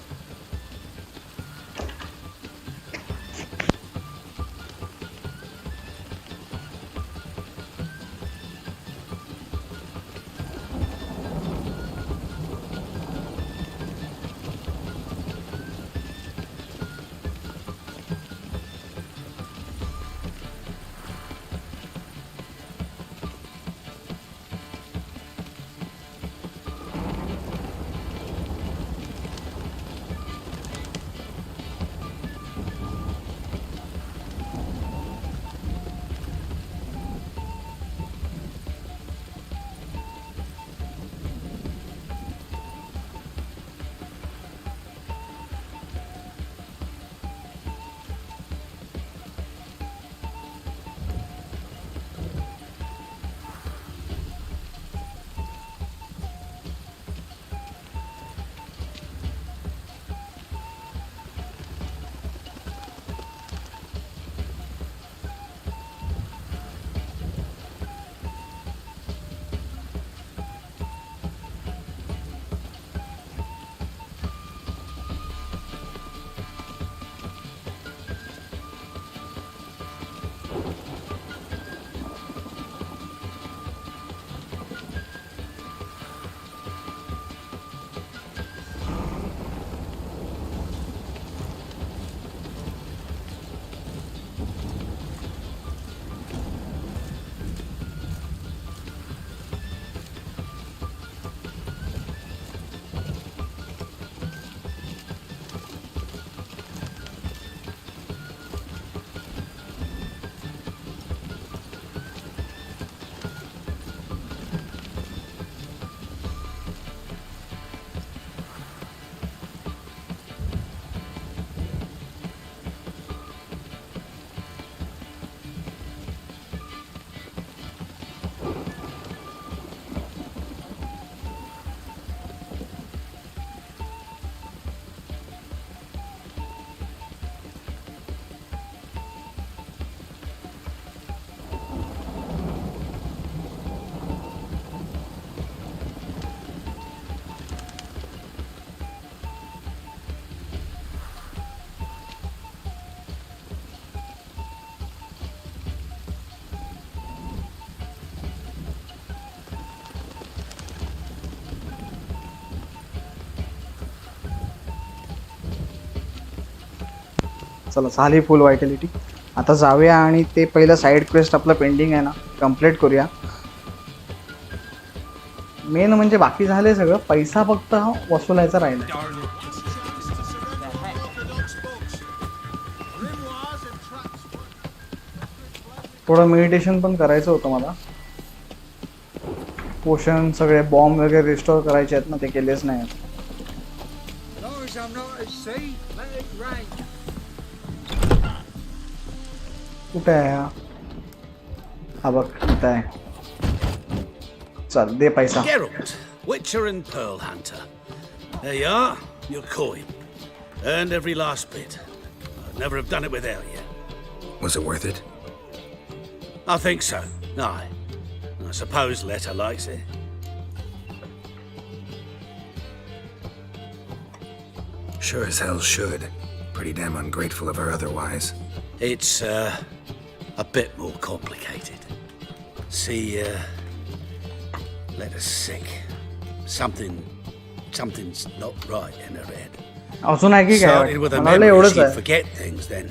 चला झाली फुल व्हायटॅलिटी. आता जाऊया आणि ते पहिलं साईड क्वेस्ट आपलं पेंडिंग आहे ना कंप्लीट करूया. मेन म्हणजे बाकी झाले सगळं, पैसा फक्त वसुलायचा राहिला. थोडं मेडिटेशन पण करायचं होतं मला. पोषण सगळे बॉम्ब वगैरे रिस्टोर करायचे आहेत ना, ते केलेच नाही. कुठे आहे हा बघ इथं आहे. चल दे पैसा. Geralt, Witcher and Pearl Hunter. There you are, your coin. Earned every last bit. I'd never have done it without you. Was it worth it? I think so. Aye. I suppose Letta likes it. Sure as hell should. Pretty damn ungrateful of her otherwise. It's, a bit more complicated. See, Letta's sick. Something's not right in her head. अजून आहे की Started with काय? a मला memory, एवढंच she'd आहे. forget things, then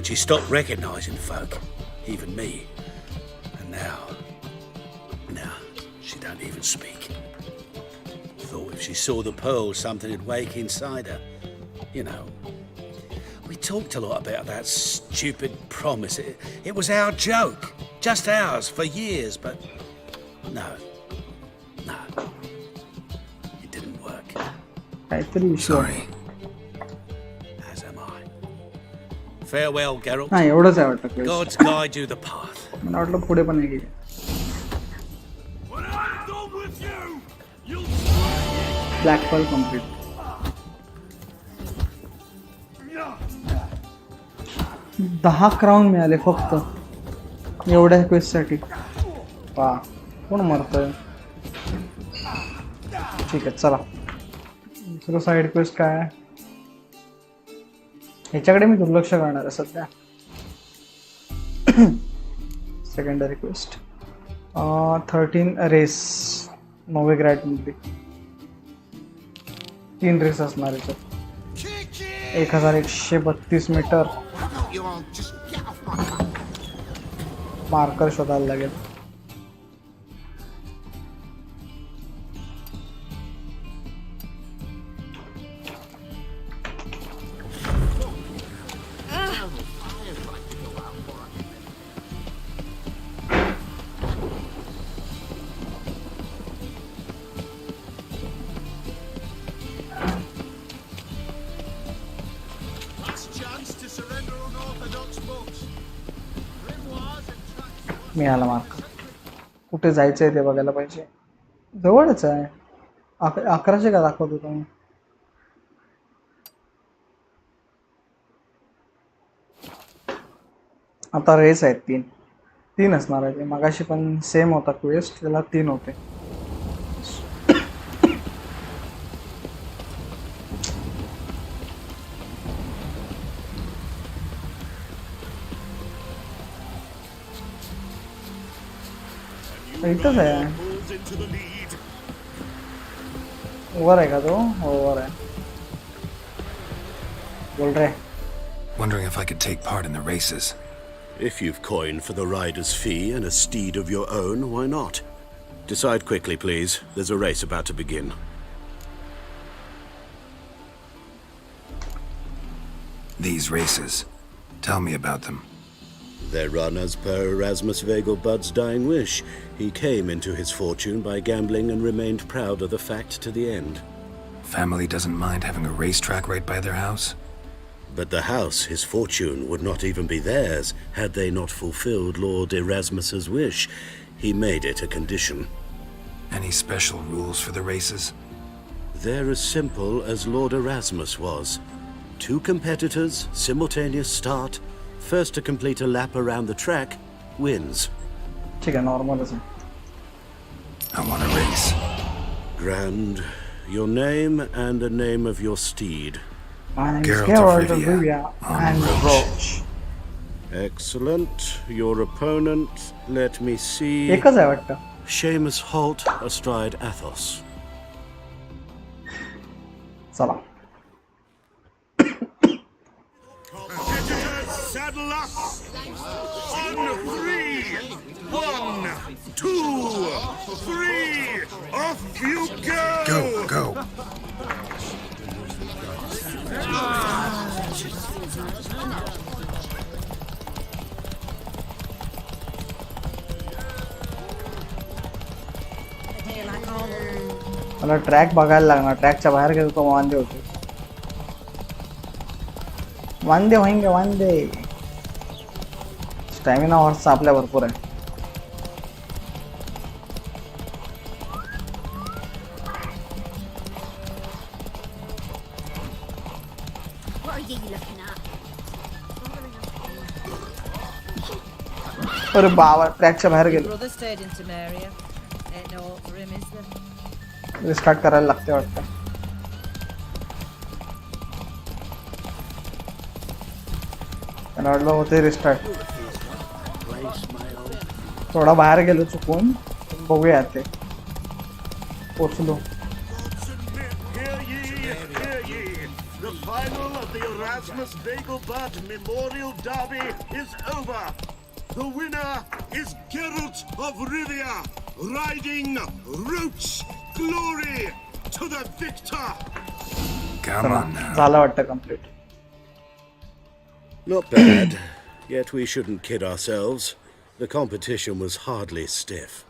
she stopped recognizing folk, even me. And now, she don't even speak. Thought if she saw the pearl, something would wake inside her. You know, we talked a lot about that stupid promise. It was our joke, just ours for years, but no, it didn't work. Sorry. As am I. Farewell, Geralt. नाही एवढंच आहे वाटतं. Gods guide you the path. मला वाटलं पुढे पण नाही गेले. Black pearl complete. दहा क्राऊन मिळाले फक्त एवढ्या क्वेस्टसाठी. वा कोण मरतोय. ठीक आहे चला दुसरं साईड क्वेस्ट काय आहे. ह्याच्याकडे मी दुर्लक्ष करणार आहे सध्या. सेकंडरी क्वेस्ट 13 रेस नोव्हिग्रॅडमध्ये 3 रेस असणार आहे. 1132 मीटर मार्कर शोधायला लागेल. मिळाला मार्क. कुठे जायचं आहे ते बघायला पाहिजे. जवळच आहे. 1100 का दाखवत होतो मी. आता रेस आहेत 3 असणार आहे. मगाशी पण सेम होता क्वेस्ट, त्याला 3 होते. इथंच आहे. वर आहे का तो? हो वर आहे. बोल रे. Wondering if I could take part in the races. If you've coin for the rider's fee and a steed of your own, why not? Decide quickly, please. There's a race about to begin. These races. Tell me about them. They're run as per Erasmus Vegelbud's dying wish. He came into his fortune by gambling and remained proud of the fact to the end. Family doesn't mind having a racetrack right by their house? But the house, his fortune, would not even be theirs had they not fulfilled Lord Erasmus's wish. He made it a condition. Any special rules for the races? They're as simple as Lord Erasmus was. 2 competitors, simultaneous start. First to complete a lap around the track wins. ठीक है, normal है. I want a race. Grand. Your name and the name of your steed. My name is Geralt of Rivia and Roach. Excellent. Your opponent, let me see. एकच आहे वाटतं. Seamus Holt astride Athos. चला. luck. On 3. 1, 2, 3. Off you go. Go. मला track बघायला लागणार. ट्रॅकच्या बाहेर गेलो तो वांदे होते. वांदे होईंगे वांदे. स्टॅमिना हॉर्सचा आपल्या भरपूर आहे. What are you looking at? अरे बाबा ट्रॅकच्या बाहेर गेलो. Brother stayed in Samaria. Ain't no hope for him, is there? Restart करायला लागते वाटतं. मला वाटलं होते रिस्टार्ट. थोडा बाहेर गेलो चुकून. बघूया ते पोचलो. The final of the Erasmus Dagobat Memorial Derby is over. The winner is Geralt of Rivia, riding Roach Glory to the victor. Come on now. झालं वाटतं complete. Not bad. Yet we shouldn't kid ourselves. The competition was hardly stiff.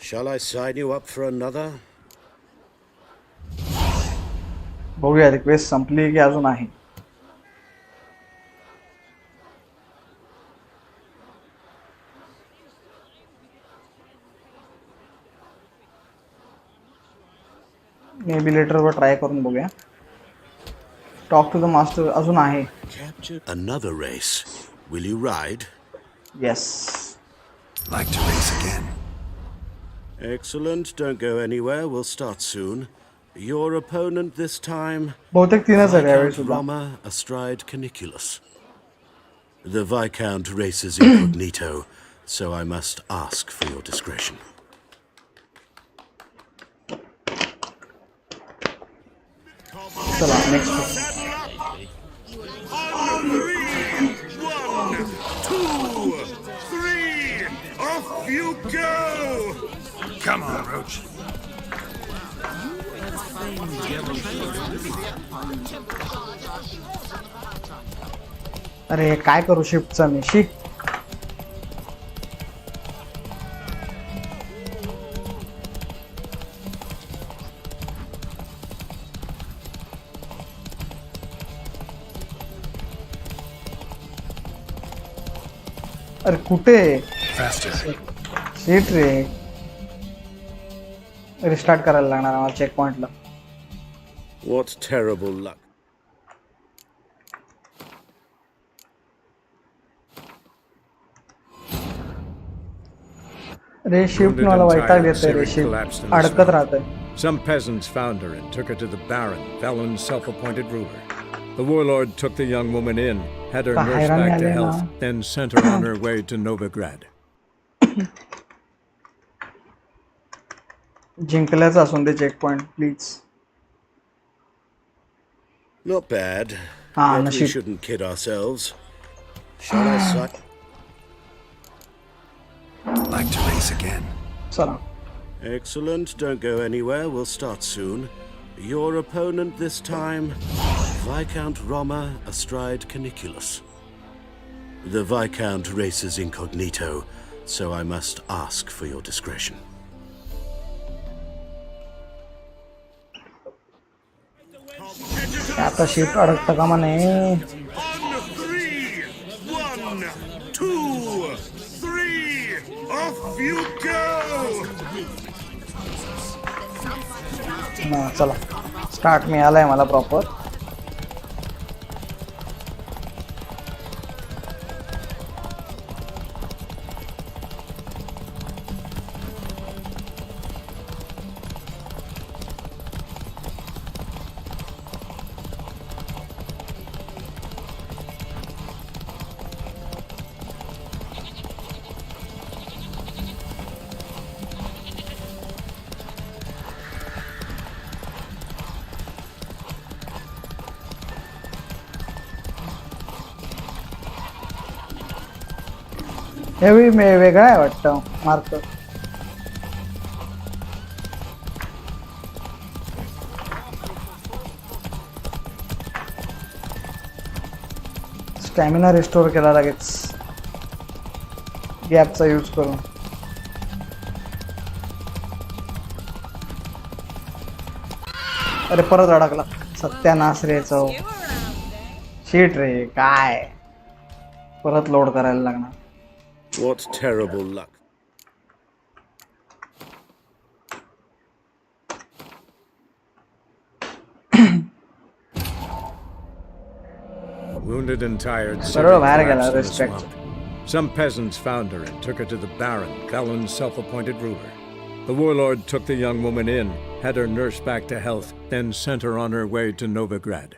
Shall I sign you up for another? बघूया request संपली की अजून आहे. May be लेटरवर try करून बघूया. Talk to the master अजून आहे. Another race. Will you ride? Yes. Like to race again. Excellent. Don't go anywhere. We'll start soon. Your opponent this time, बहुतेक तीनच आहे यावेळी Viscount सुद्धा. Roma astride Caniculus. The Viscount races incognito, so I must ask for your discretion. चला next. On 3, 1, 2, 3. Off you go. Come on, Roach. अरे काय करू शिफ्टचा मी. शिक. अरे कुठे. Faster. सीट रे. रिस्टार्ट करायला लागणार आम्हाला चेक पॉइंटला. What terrible luck. रे शिफ्ट मला वैताग येते रे. शिफ्ट अडकत राहते. Some peasants found her and took her to the Baron, Felon's self-appointed ruler. The warlord took the young woman in, had her nursed back to health, then sent her on her way to Novigrad. जिंकल्याच असून दे check point please. Not bad. Ah, Yet we nashib. shouldn't kid ourselves. Shall I sign? Like to race again. चला. Excellent. Don't go anywhere. We'll start soon. Your opponent this time, Viscount Roma astride Caniculus. The Viscount races incognito, so I must ask for your discretion. आता shift अडकतं का म्हणे. On 3, 1, 2, 3. Off you go. चला start मिळालाय मला proper. हे वेगळा आहे वाटतं mark. Stamina restore केला लगेच गॅपचा यूज करून. अरे परत अडकला. सत्यानाश रे चौ. शीट रे काय परत लोड करायला लागणार. What terrible luck. Wounded and tired, Sarah Siri बाहेर गेला collapsed in the respect. swamp. Some peasants found her and took her to the Baron, Velen's self-appointed ruler. The warlord took the young woman in, had her nursed back to health, then sent her on her way to Novigrad.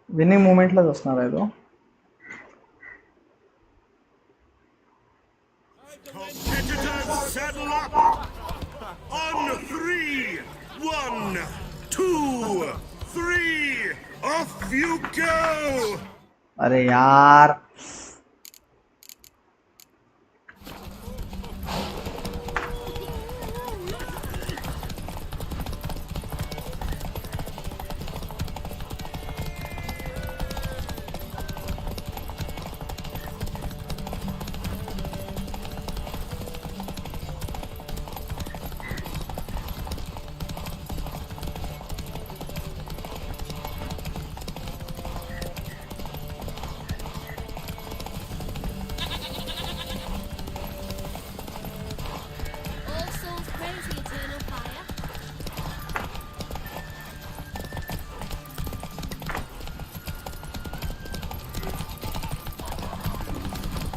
Winning मोमेंटलाच असणार आहे तो. Saddle up! On 3! 1, 2, 3! Off you go! अरे यार All souls praise the eternal fire.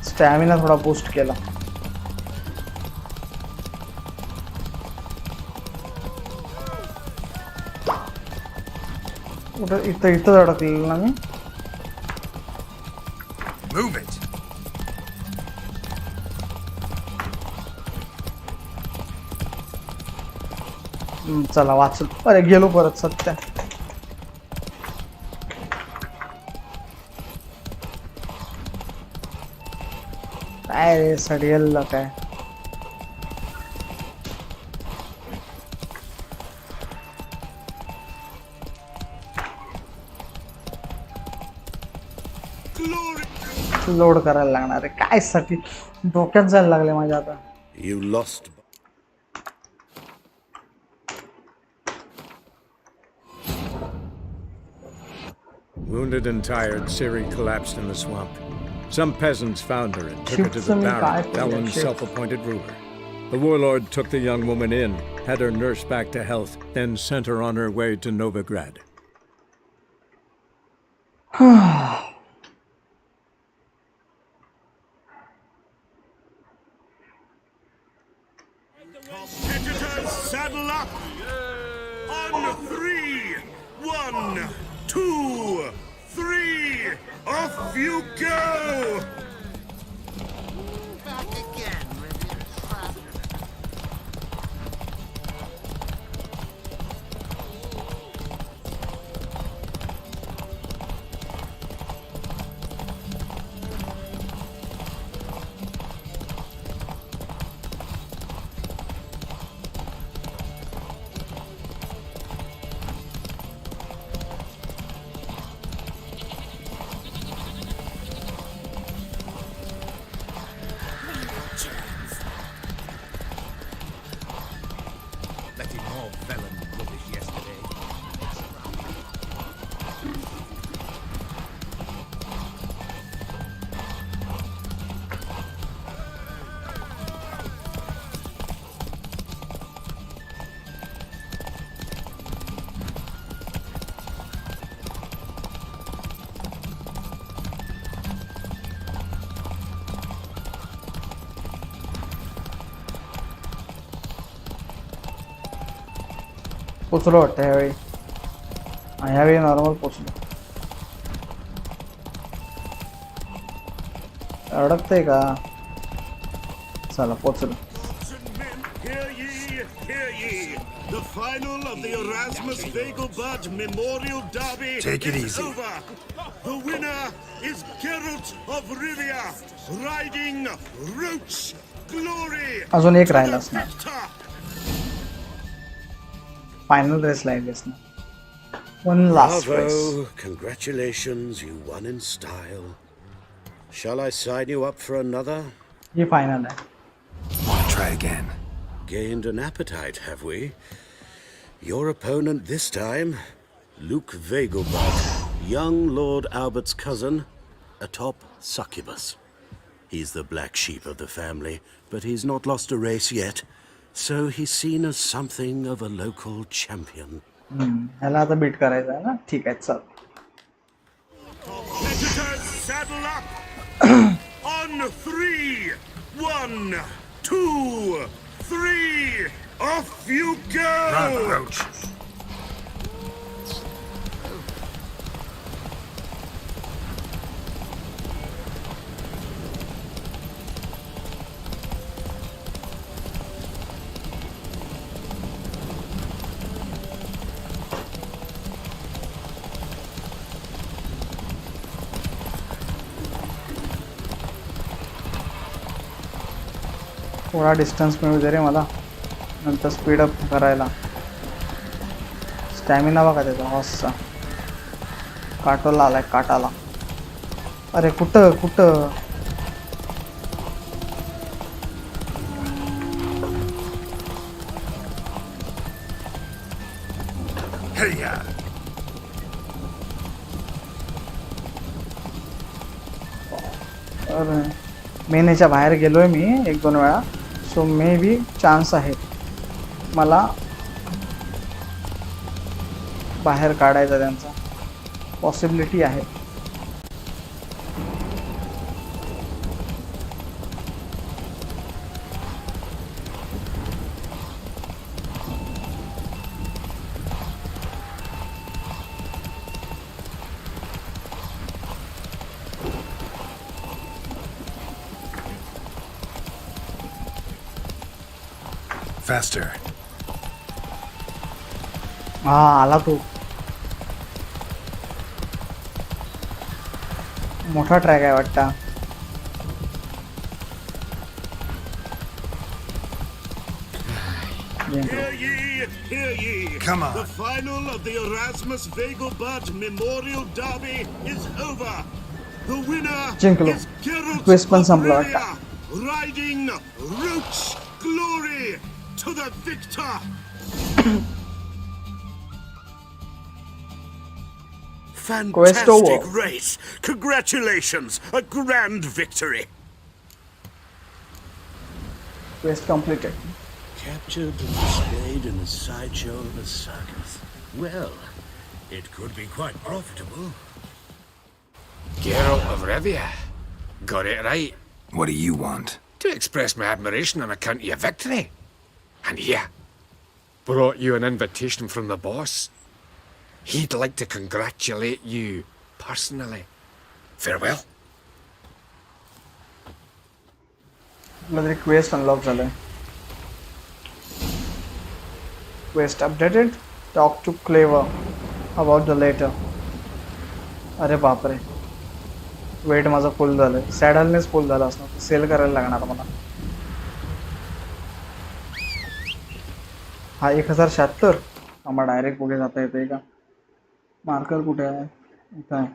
Stamina थोडा boost केला. इथं इथं अडकलेलं ना मी. Move it. चला वाचल. अरे गेलो परत सत्या. काय रे सडियलला काय. लोड करायला लागणार आहे काय साठी डोक्यात जायला लागले माझ्या आता. You lost. Wounded and tired, Siri collapsed in the swamp. Some peasants found her and took her to the Baron, Velen's self-appointed ruler. The warlord took the young woman in, had her nursed back to health, then sent her on her way to Novigrad. Competitors, saddle up! On 3! 1, 2, 3! Off you go! Back again with your crap. Letting more Velen rubbish yesterday. पोचलो वाटतं ह्यावेळी. ह्यावेळी normal पोचलो. अडकतंय का. चला पोचलो. Hear ye, hear ye! The final of the Erasmus Vegelbud Memorial Derby Take it is easy. over. The winner is Geralt of Rivia, riding Roach Glory. अजून एक राहिला असणार. फायनल रेस लागली असणार. One last race. Bravo! Congratulations, you won in style. Shall I sign you up for another? ये final आहे. Want to try again? Gained an appetite, have we? Your opponent this time, Luke Vegelbud, young Lord Albert's cousin, atop succubus. He's the black sheep of the family, but he's not lost a race yet, so he's seen as something of a local champion. ह्याला आता beat करायचं आहे ना. ठीक आहे, चल. Competitors, saddle up! On 3, 1, 2, 3, off you go! Run, Roach. थोडा distance मिळू दे रे मला, नंतर स्पीड अप करायला. स्टॅमिना बघा त्याचा हॉर्सचा. काटोला आलाय, काटाला. अरे कुठं कुठं. Hey, अरे मेन ह्याच्या बाहेर गेलोय मी 1-2 वेळा, सो मे बी चान्स आहे मला बाहेर काढायचा. त्यांचा पॉसिबिलिटी आहे. faster. हा आला तो. मोठा ट्रॅक आहे वाटतं. Hear ye, hear ye. Come on. The final of the Erasmus Vegelbud Memorial Derby is over. The winner जिंकलो. is Geralt क्वेस्ट पण of संपला Rivia, वाटतं. riding Roach Glory to the victor. Quest over. Fantastic race. Congratulations. A grand victory. Quest completed. Captured and displayed in the sideshow of a circus. Well, it could be quite profitable. Geralt of Rivia. Got it right. What do you want? To express my admiration on account of your victory. And here, brought you an invitation from the boss. He'd like to congratulate you personally. Farewell. आपलं तरी quest unlock झालंय. Quest updated. Talk to Clever about the letter. अरे बापरे, wait माझं full झालंय. सॅडलनेच full झालं असणार. Cell करायला लागणार मला. हा 1076. आम्हाला डायरेक्ट पुढे जाता येते का? मार्कर कुठे आहे? इथं आहे.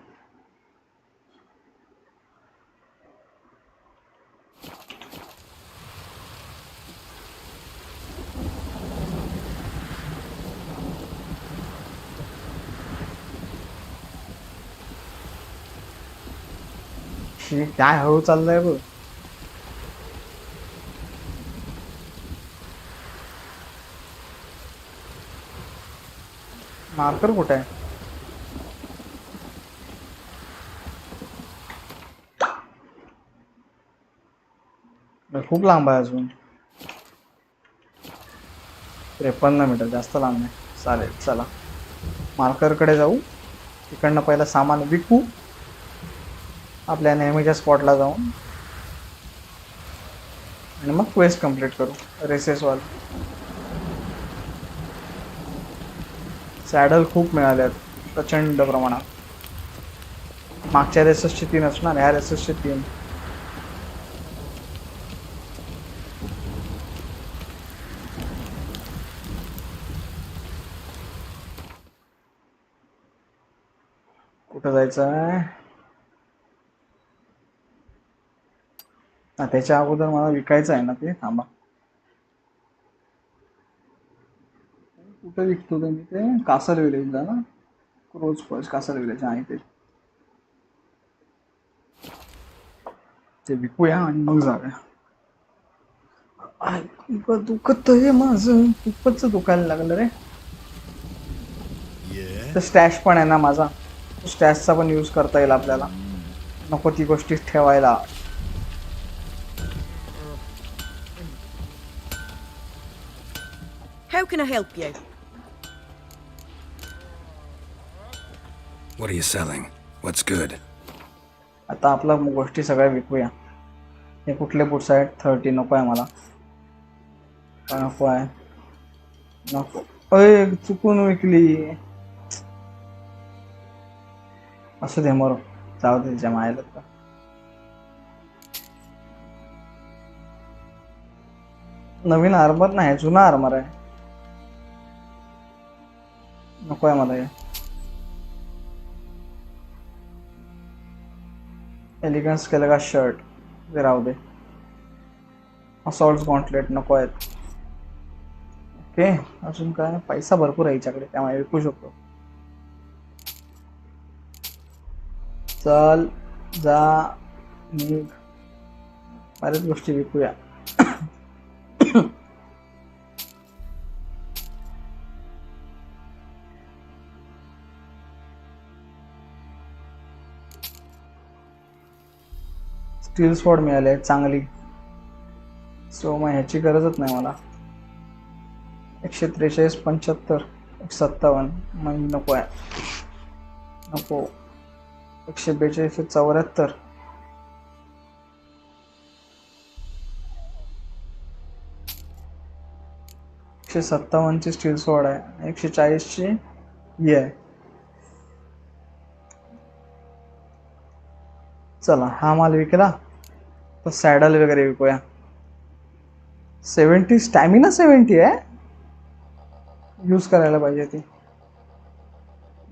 काय हळू चाललंय बघ. मार्कर कुठे आहे? खूप लांब आहे अजून. 53 मीटर, जास्त लांब नाही. चालेल, चला मार्करकडे जाऊ. तिकडनं पहिलं सामान विकू, आपल्या नेहमीच्या स्पॉटला जाऊन, आणि मग क्वेस्ट कंप्लीट करू रेसेस वाल. सॅडल खूप मिळाले आहेत प्रचंड प्रमाणात. मागच्या रेसेसचे 3 असणार, ह्या रेसेसचे 3. कुठं जायचं आहे? त्याच्या अगोदर मला विकायचं आहे ना ते. थांबा, कुठं विकतो ते मी? ते कासर विलेजला ना, रोज फर्स्ट कासर विलेज आहे ते विकूया आणि मग जाऊया. दुखत आहे माझं, खूपच दुखायला लागलं रे. तर स्टॅश पण आहे ना माझा, स्टॅशचा पण यूज करता येईल आपल्याला. नको ती गोष्टी ठेवायला. How can I help you? What are you selling? What's good? आता आपल्या गोष्टी सगळ्या विकूया. हे कुठले बुट्स आहेत? 30 नको आहे मला. नको आहे, नको. अय चुकून विकली. असू दे, मरो, जाऊ दे तिच्या मायला. नवीन आर्मर नाही, जुना आर्मर आहे. नको आहे मला हे. एलिगन्स केलं का शर्ट ते राहू दे. असॉल्ट गॉन्टलेट नको आहेत. ओके, अजून काय? पैसा भरपूर आहे हिच्याकडे, त्यामुळे विकू शकतो. चल जा निघ, बऱ्याच गोष्टी विकूया. स्टील स्वॉर्ड मिळाले चांगली, सो मग ह्याची गरजच नाही मला. 143, 75, 157 मग नको आहे, नको. 142, 174, 157ची स्टील स्वॉर्ड आहे, 140ची ही आहे. चला हा माल विकला तर सॅडल वगैरे विकूया. 70 स्टॅमिना 70 आहे, यूज करायला पाहिजे ती.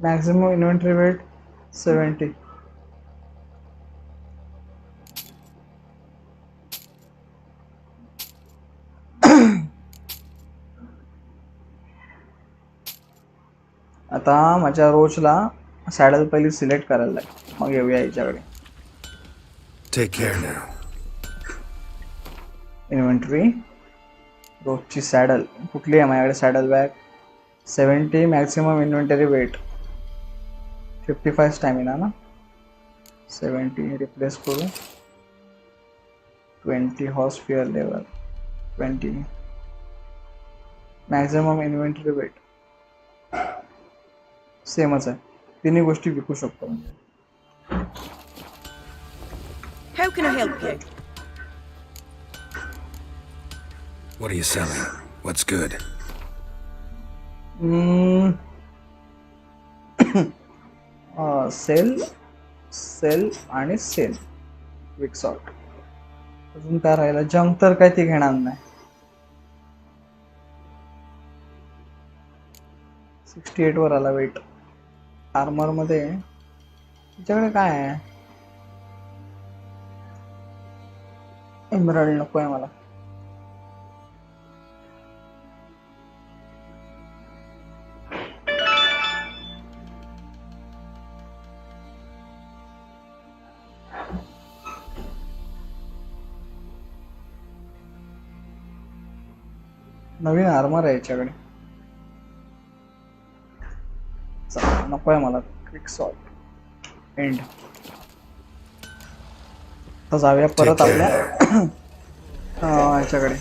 Maximum inventory weight 70. आता माझ्या रोजला सॅडल पहिली सिलेक्ट करायला लागेल, मग येऊया याच्याकडे. Take care now. इन्व्हेंटरी, रोजची सॅडल कुठली आहे माझ्याकडे? Saddle bag 70, maximum inventory weight 55 stamina ना. 70 रिप्लेस करू. 20 horse fear level 20, maximum inventory weight सेमच आहे. तिन्ही गोष्टी विकू शकतो. How can I help you? What are you selling? What's good? Sell आणि सेल. Quick sort. अजून काय राहिलं? जंक तर काय ती घेणार नाही. 68 वर आला वेट. आर्मर मध्ये तुझ्याकडे काय आहे? एमराल्ड नको आहे मला. नवीन आर्मर आहे याच्याकडे. नको आहे मला. Quick sort and. तर जाऊया परत आपल्या ह्याच्याकडे.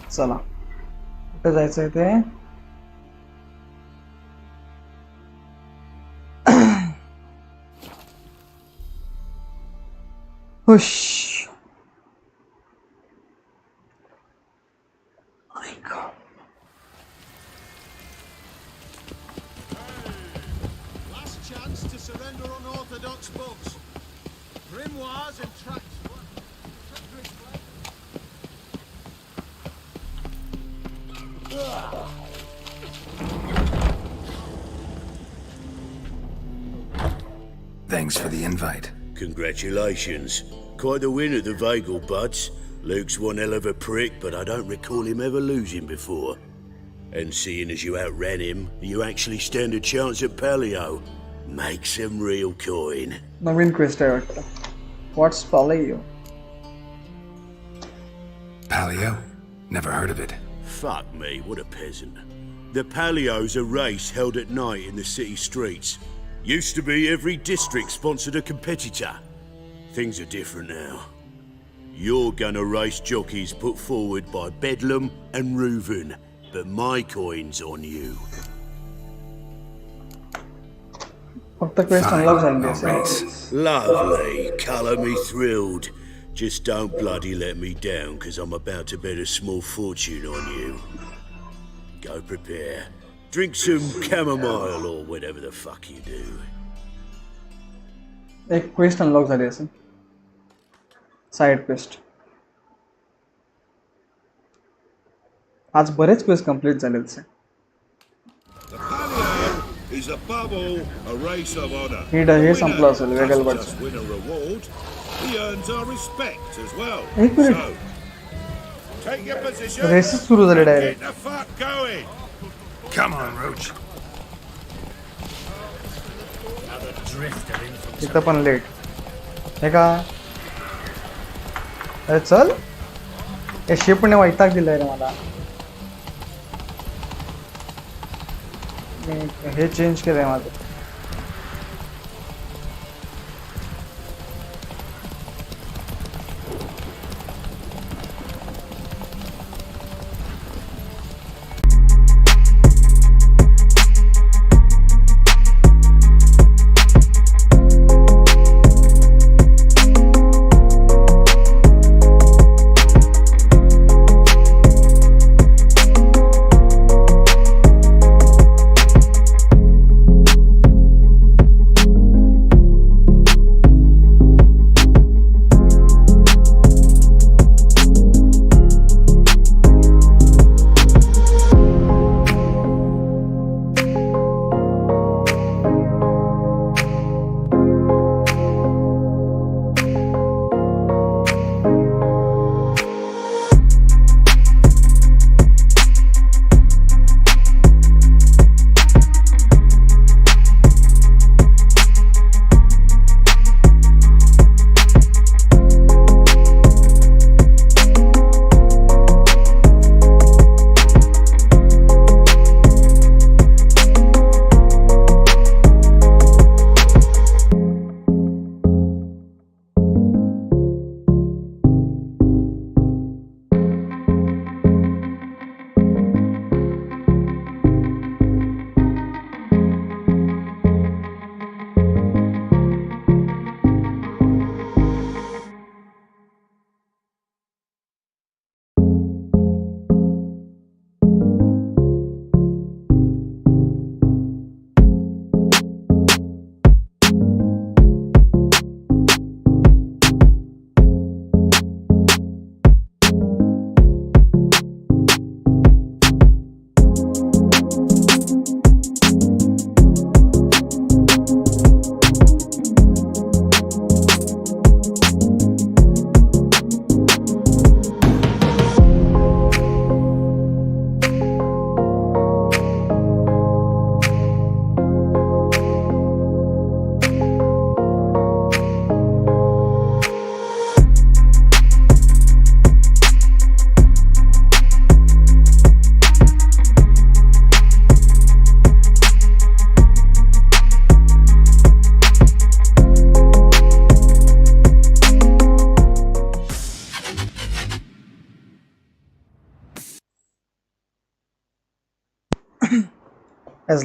चला कुठे जायचंय ते? हुश. and unorthodox books. Grimoires and tracts. Thanks for the invite. Congratulations. Quite the winner, the Vagel buds. Luke's one hell of a prick, but I don't recall him ever losing before. And seeing as you outran him, you actually stand a chance at Paleo. Make some real coin. Naveen quest आहे वाटतं. What's Paleo? Paleo? Never heard of it. Fuck me, what a peasant. The Paleo's a race held at night in the city streets. Used to be every district sponsored a competitor. Things are different now. You're gonna race jockeys put forward by Bedlam and Reuven, but my coin's on you. फक्त quest unlock झाली असेल. Lovely, colour me thrilled. Just don't bloody let me down, because I'm about to bet a small fortune on you. Go prepare. Drink some chamomile or whatever the fuck you do. एक quest unlock झाली असेल. Side quest. आज बरेच quest complete झाले तसे. Is above all a race of honor. हे संपलं असेल वेगळ word. Win a reward. He earns our respect as well. एक minute. So, take your position. Races सुरू झाले Get direct. the fuck going. Come on, Roach. इथं पण late. हे का? अरे चल. हे शिपने वैताग दिलाय रे मला. हे चेंज केलंय माझं.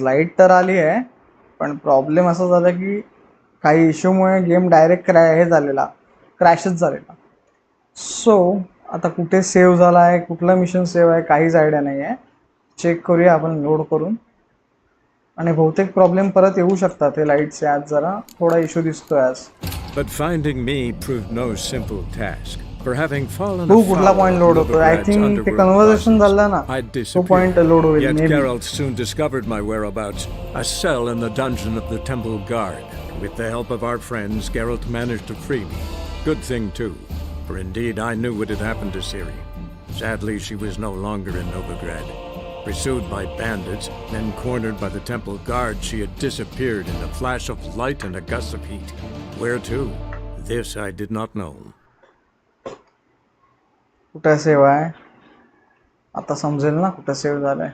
लाईट तर आली आहे पण प्रॉब्लेम असा झाला की काही इश्यूमुळे गेम डायरेक्ट क्रॅशच झालेला. सो आता कुठे सेव्ह झाला आहे, कुठला मिशन सेव्ह आहे काहीच आयडिया नाही आहे. चेक करूया आपण लोड करून. आणि बहुतेक प्रॉब्लेम परत येऊ शकतात हे लाईटचे. आज जरा थोडा इश्यू दिसतोय आज. But finding me proved no simple task. For having fallen तू कुठला afoul पॉइंट of लोड होतोय? आय Novigrad's थिंक ते underworld कन्व्हर्सेशन bosses, झालं ना, I तो पॉइंट disappeared. लोड होईल. Yet may be. Geralt soon discovered my whereabouts, a cell in the dungeon of the Temple Guard. With the help of our friends, Geralt managed to free me. Good thing too, for indeed I knew what had happened to Ciri. Sadly, she was no longer in Novigrad. Pursued by bandits, then cornered by the Temple Guard, she had disappeared in a flash of light and a gust of heat. Where to? This I did not know. कुठे save आहे आता समजेल ना कुठे save झालाय.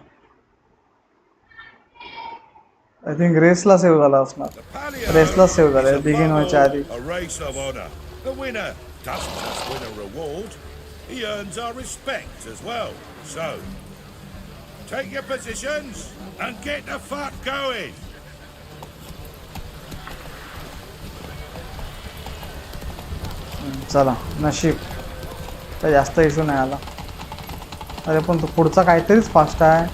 I think Resla save झाला असणार. रेसला save झालाय बिगिन व्हायच्या आधी. A race of honor. The winner doesn't just win a reward, he earns our respect as well. So, take your positions and get the fuck going. चला नशीब तर जास्त issue नाही आला. अरे पण तो पुढचा काहीतरीच फास्ट आहे.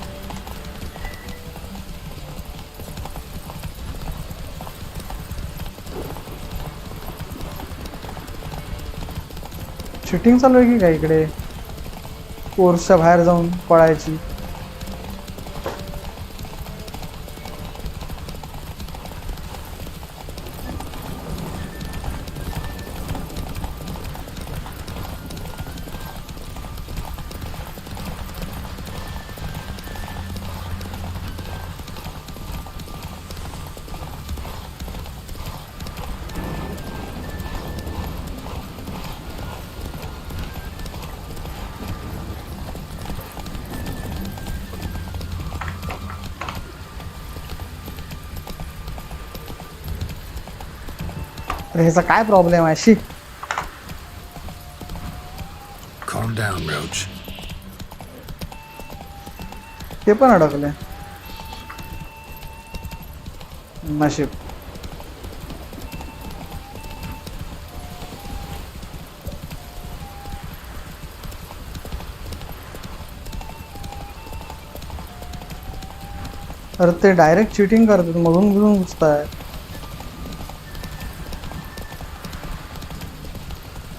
चिटिंग चालू आहे की काय इकडे? कोर्सच्या बाहेर जाऊन पळायची. ह्याचा काय प्रॉब्लेम आहे? She Calm down, Roach. ते पण अडकले. नशीब. अरे ते डायरेक्ट चिटिंग करतात, मधून घेऊन घुसताय.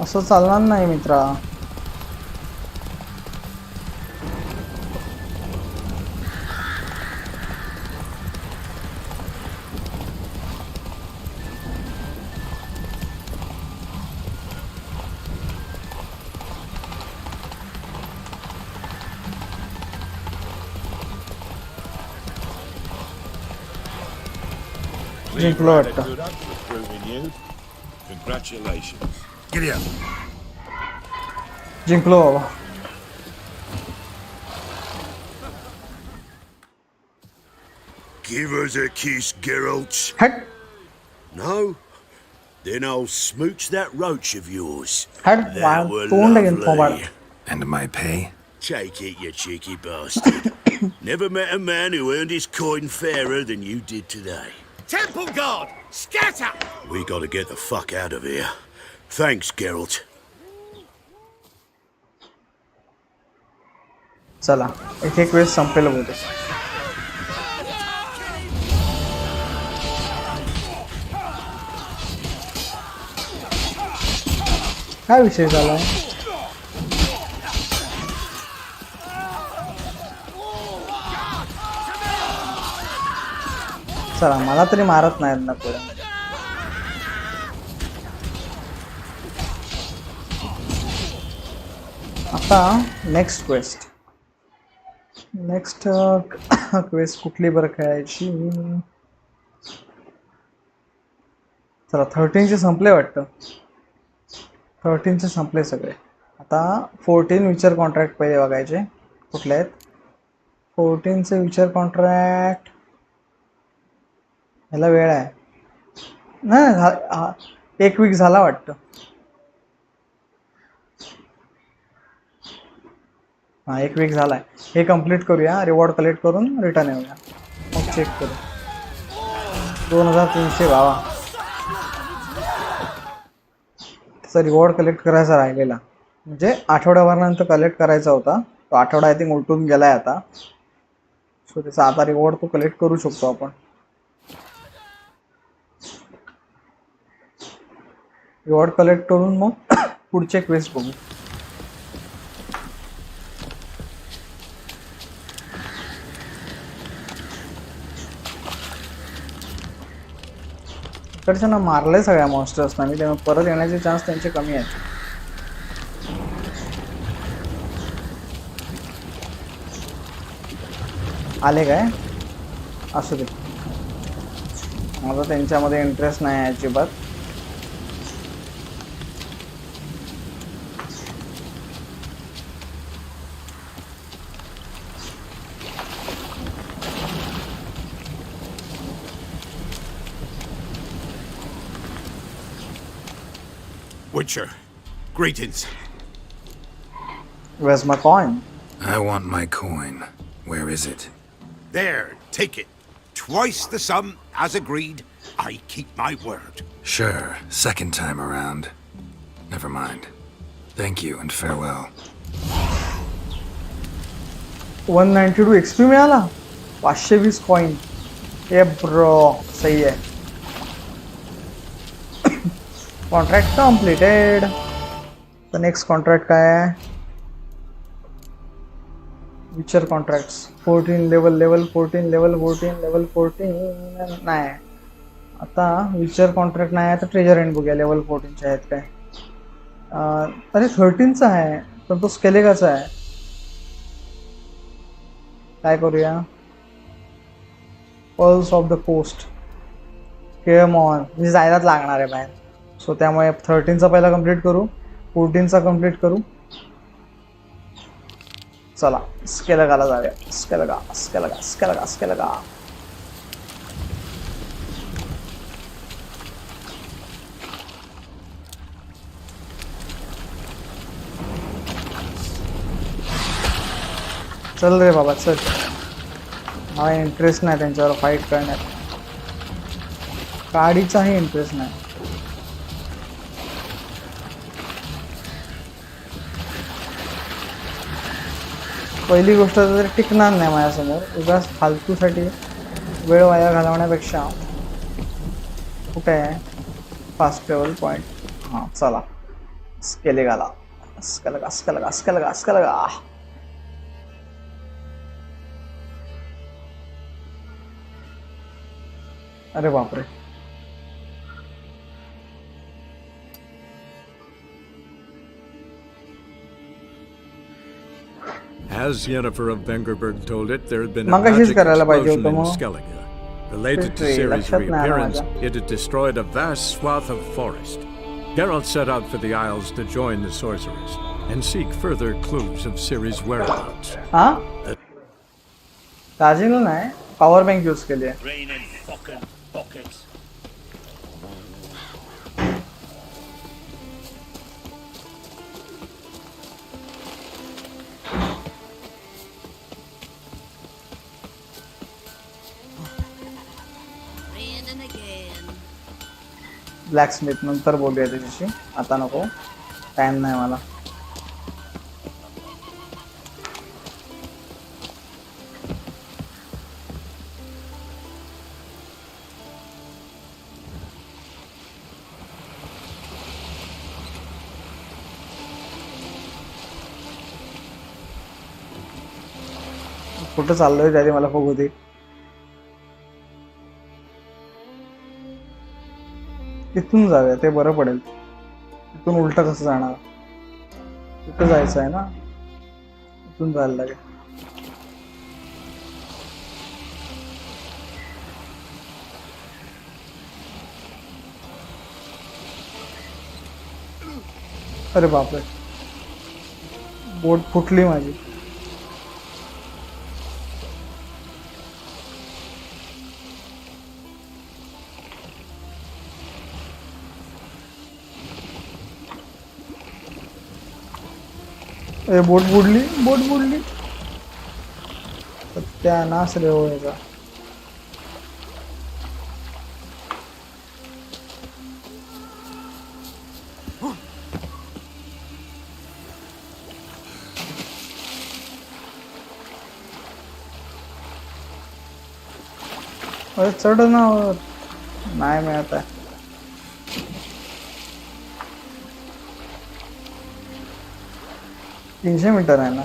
असं चालणार नाही मित्रा. जिंकलो वाटतं. Good up for proving you. Congratulations. Giddy up. जिंकलो बाबा. Give us a kiss, Geralt. हट. No? Then I'll smooch that roach of yours. हट. That were तोंड घेऊन थोबाड. lovely. And my pay? Take it, you cheeky bastard. Never met a man who earned his coin fairer than you did today. Temple Guard, scatter! We gotta get the fuck out of here. Thanks, Geralt. चला एक एक वेळेस संपेल बोलतो. काय विषय झालाय? चला मला तरी मारत नाहीत ना पुढे. आता नेक्स्ट क्वेस्ट. नेक्स्ट क्वेस्ट कुठली बरं खेळायची? चला 13चे संपले वाटतं. 13चे संपले सगळे. आता 14 विचर कॉन्ट्रॅक्ट पहिले बघायचे कुठले आहेत. 14चे विचर कॉन्ट्रॅक्ट ह्याला वेळ आहे ना. 1 वीक झाला वाटतं. हां 1 वीक झालाय. हे कंप्लीट करूया. रिवॉर्ड कलेक्ट करून रिटर्न येऊया. मग चेक करू. 2300 भावा. त्याचा रिवॉर्ड कलेक्ट करायचा राहिलेला, म्हणजे आठवड्याभरानंतर कलेक्ट करायचा होता तो. आठवडा आय थिंक उलटून गेलाय आता. सो त्याचा आता रिवॉर्ड तो कलेक्ट करू शकतो आपण. रिवॉर्ड कलेक्ट करून मग पुढचे क्वेस्ट बघू. इकडच्या ना मारले सगळ्या मॉन्स्टर्सना मी, त्यामुळे परत येण्याचे चान्स त्यांचे कमी आहेत. आले काय असू दे, माझा त्यांच्यामध्ये इंटरेस्ट नाही आहे अजिबात. Witcher, greetings. Where's my coin? I want my coin. Where is it? There, take it. Twice the sum, as agreed. I keep my word. Sure, second time around. Never mind. Thank you and farewell. 192 XP मिळाला, 520 coin. ये bro सही है. Contract completed. The next contract काय आहे? विचर contracts 14 level 14 level 14 नाही. आता विचर कॉन्ट्रॅक्ट नाही आहे तर ट्रेजर एंड बघूया. लेवल 14चे आहेत काय? अरे 13चा आहे पण तो स्केलेगाचा आहे. काय करूया? Pulse of the coast. Came on म्हणजे जायलाच लागणार आहे बाहेर. सो त्यामुळे 13चा पहिला कंप्लीट करू, 14चा कंप्लीट करू. चला स्केलगाला जाऊया. स्केलगा. चल रे बाबा चल. मला इंटरेस्ट नाही त्यांच्यावर फाईट करण्यात. गाडीचाही इंटरेस्ट नाही. पहिली गोष्ट तर टिकणार नाही माझ्यासमोर. उगाच फालतूसाठी वेळ वाया घालवण्यापेक्षा कुठे आहे फास्ट ट्रॅव्हल पॉईंट. हां चला स्केलगा. अरे बापरे. As Yennefer of Vengerberg told it, there had been a मगाशीच magic करायला पाहिजे explosion होतं in mug. Skellige. Related to Ciri's लक्षात नाही आलं reappearance, माझ्या. it had destroyed a vast swath of forest. Geralt set out for the Isles to join the sorceress and seek further clues of Ciri's whereabouts. हां चार्जिंगला नाही, power bank use केली आहे. Rain in fucking buckets. Black Smith नंतर बोलूया त्याच्याशी, आता नको, टाइम नाही मला. कुठं चाललोय त्याने मला बघू दे. इथून जाऊया ते बरं पडेल. इथून उलट कसं जाणार? तिथं जायचं आहे ना, इथून जायला लागेल. अरे बापरे, बोट फुटली माझी. बोट बुडली. सत्यानाश रे हो याचा. अरे चढ ना वर. नाही मिळत आहे. तीनशे मीटर आहे ना.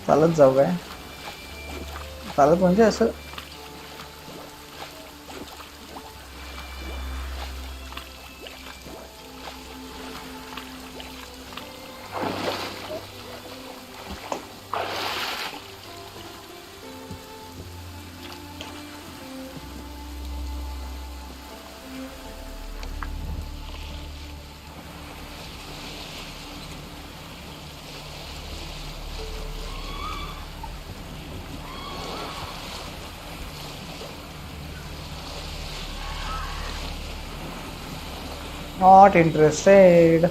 चालत जाऊ काय? चालत म्हणजे असं not interested.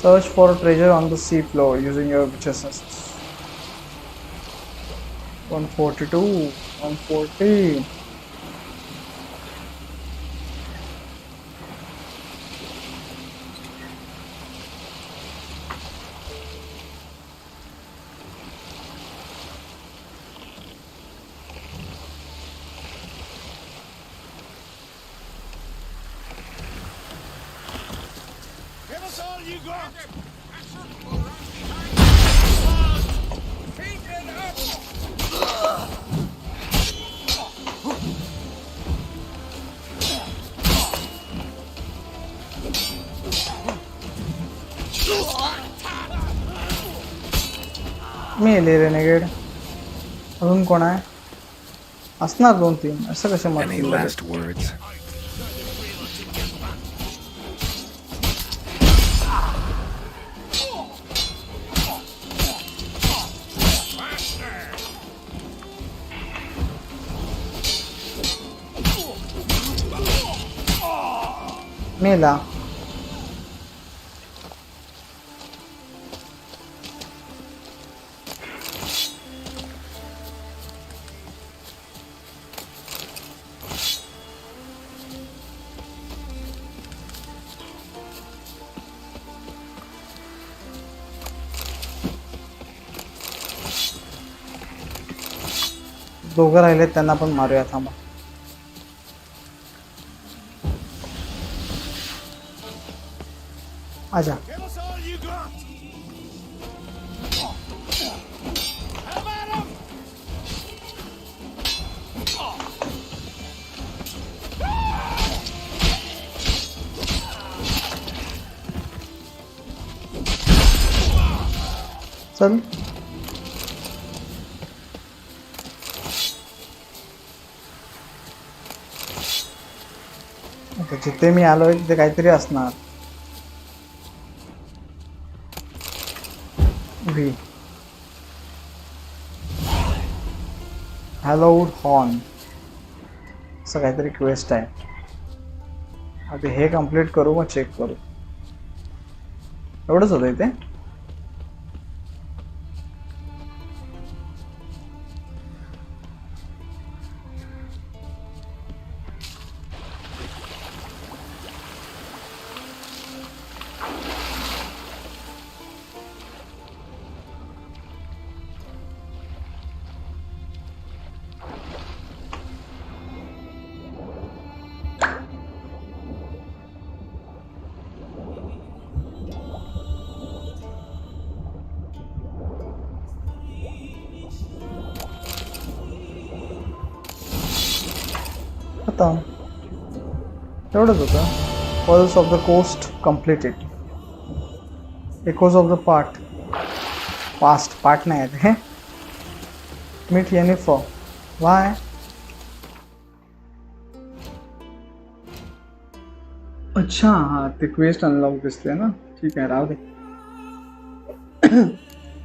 Search for treasure on the sea floor using your witch's assist. 142, 140. मेले रेनेगेड. अजून कोण आहे? असणार 2-3. असं कसे Any last words? मेला. दोघं राहिले त्यांना पण मारूया. थांबा. आजा. चल. जिथे मी आलोय तिथे काहीतरी असणार. हॅलोड हॉर्न असं काहीतरी क्वेस्ट आहे. आता हे कंप्लीट करू मग चेक करू. एवढंच होतं इथे. एवढंच होतं. Pulse of the coast completed. Echoes of the past नाही आहे ते. Meet Yennefer. वाय? अच्छा हा ते क्वेस्ट अनलॉक दिसते ना. ठीक आहे राहू दे.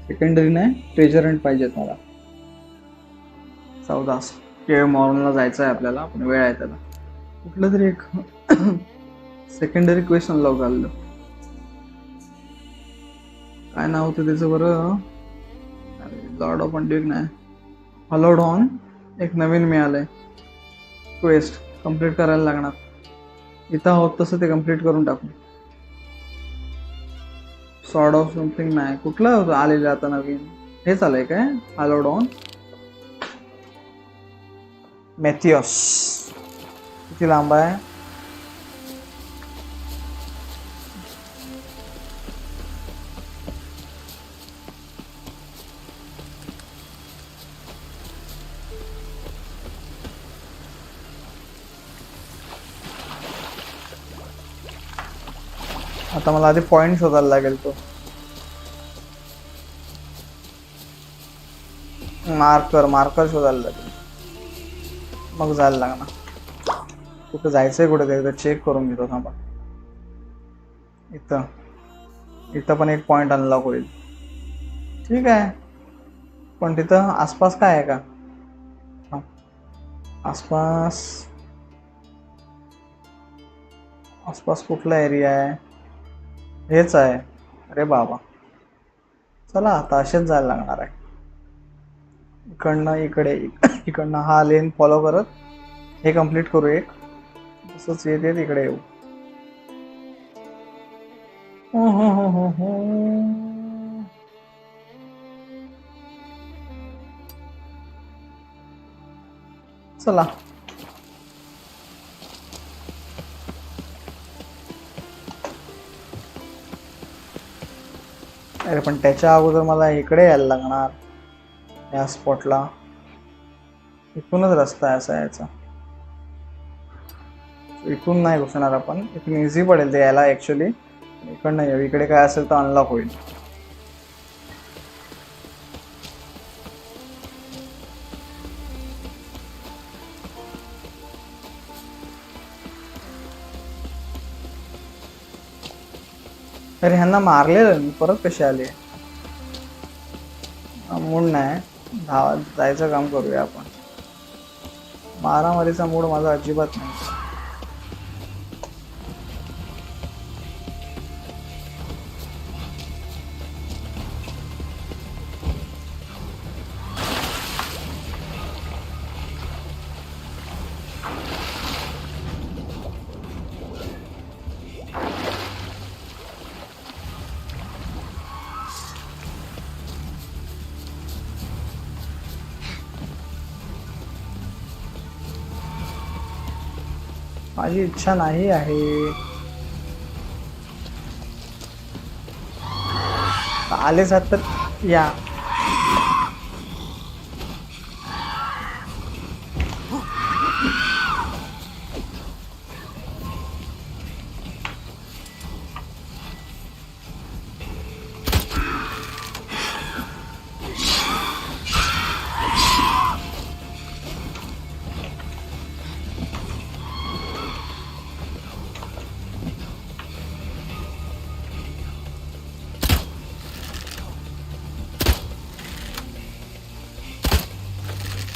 सेकंडरी नाही ट्रेजर हंट पाहिजेत मला. 14 केव मॉर्नला जायचं आहे आपल्याला. पण वेळ आहे त्याला. कुठलं तरी एक सेकंडरी क्वेस्ट अनलॉक झालं. काय नाव होतं त्याचं बरं? लॉर्ड ऑफ अंडिक नाही. हॅलोड ऑन एक नवीन मिळालंय क्वेस्ट. कंप्लीट करायला लागणार. इथं होत तसं ते कंप्लीट करून टाकू. सॉर्ड ऑफ समथिंग नाही. कुठलं होतं आलेलं आता नवीन? हे चालय काय? Aloud on Mathias. किती लांब आहे? आता मला आधी पॉइंट शोधायला लागेल. तो मार्कर शोधायला लागेल, मग जायला लागणार. कुठं जायचंय कुठे एकदा चेक करून घेतो थांबा. इथं पण एक पॉइंट अनलॉक होईल. ठीक आहे, पण तिथं आसपास काय आहे का? आसपास कुठला एरिया आहे? हेच आहे. अरे बाबा, चला आता असेच जायला लागणार आहे. इकडनं इकडे, इकडनं हा लेन फॉलो करत हे कंप्लीट करू. एक तसंच येते इकडे येऊ. चला, अरे पण त्याच्या अगोदर मला इकडे यायला लागणार. या स्पॉटला इथूनच रस्ता आहे असा याचा. इथून नाही घुसणार आपण, इथून इझी पडेल ते यायला ऍक्च्युली. इकडनं येऊ, इकडे काय असेल तर अनलॉक होईल. अरे ह्यांना मारलेलं मी, परत कसे आले? मूड नाही, जायचं काम करूया आपण. मारामारीचा मूड माझा अजिबात नाही. माझी इच्छा नाही आहे. आलेच आहात तर या.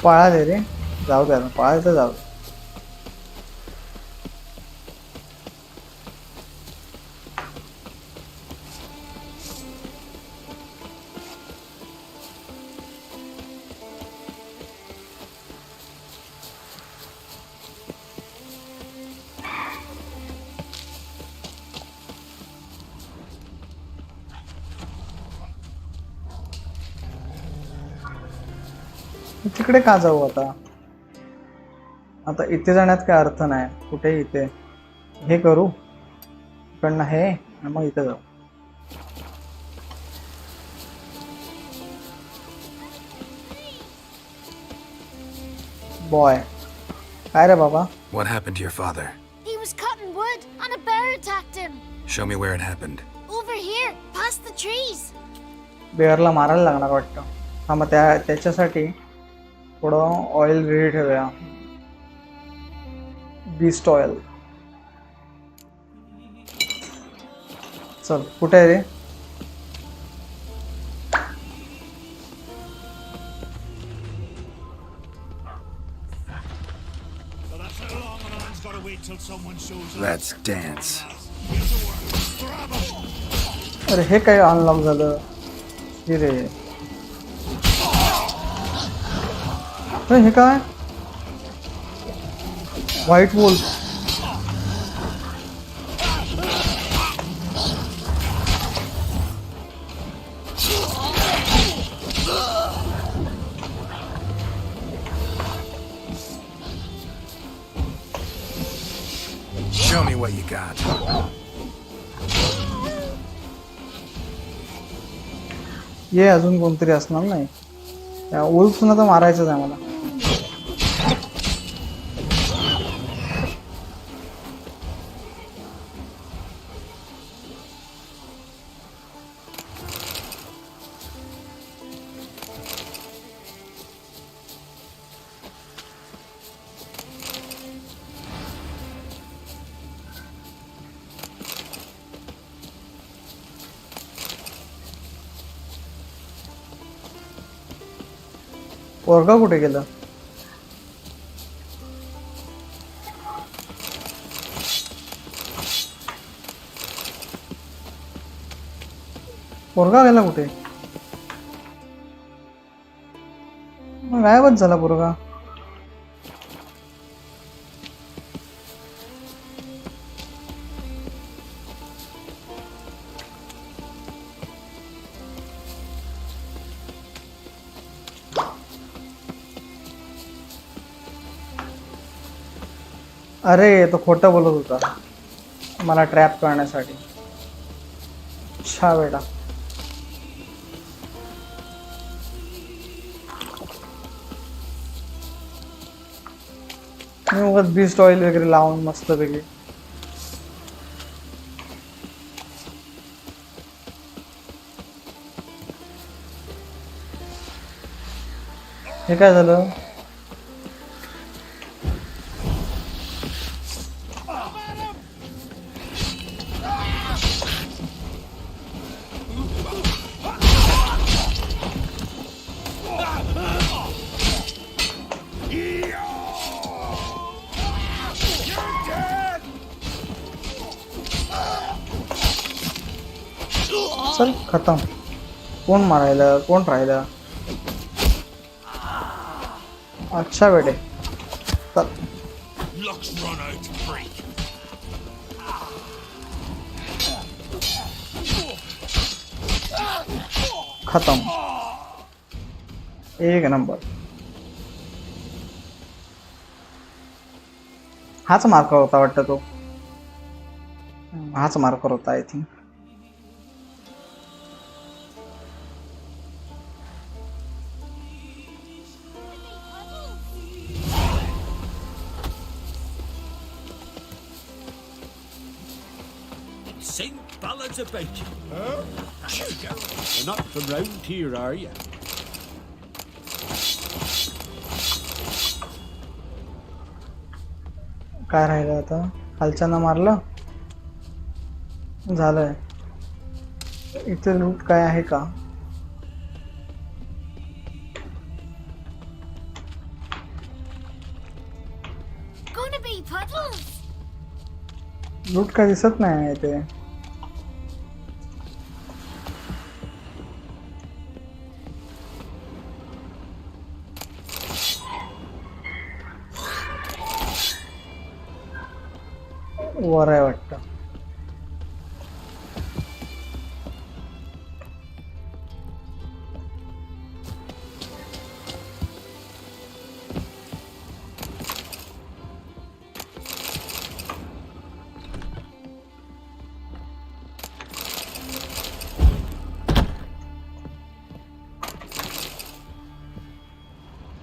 पळा दे रे, जाऊ द्या, पळायचं तर जाऊ. तिकडे का जाऊ आता? आता इथे जाण्यात काय अर्थ नाही. कुठे इथे हे करू, इकडनं हे, मग इथे जाऊ. बॉय, काय रे बाबा? What happened to your father? He was cutting wood and a bear attacked him. Show me where it happened. Over here, past the trees. बेअरला मारायला लागणार वाटतं. हा, मग त्याच्यासाठी थोडं ऑइल रेडी ठेवूया. Beast oil. चल, कुठे आहे रे? Let's dance. अरे हे काय अनलॉक झालं? रे हे काय? White wolf. Show me what you got. ये अजून कोणतरी असणार नाही. त्या उल्फना तर मारायचंच आहे मला. पोरगा कुठे गेला? पोरगा गेला कुठे? गायबच झाला पोरगा. अरे तो खोटं बोलत होता मला ट्रॅप करण्यासाठी. अच्छा बेटा. मी उगाच बीस्ट ऑइल वगैरे लावून मस्त पैकी. हे काय झालं? चल खतम. कोण मारायला कोण राहिला? अच्छा बेटे चल. खतम. एक नंबर. हाच मार्कर होता वाटतं तो. हाच मार्कर होता I think. Sing ballads about you. Huh? You're not from round here, are you? काय राहिलं आता? खालच्यानं मारलं झालंय. इथे लूट काय आहे का? लूट काय दिसत नाही इथे. वर आहे वाटतं.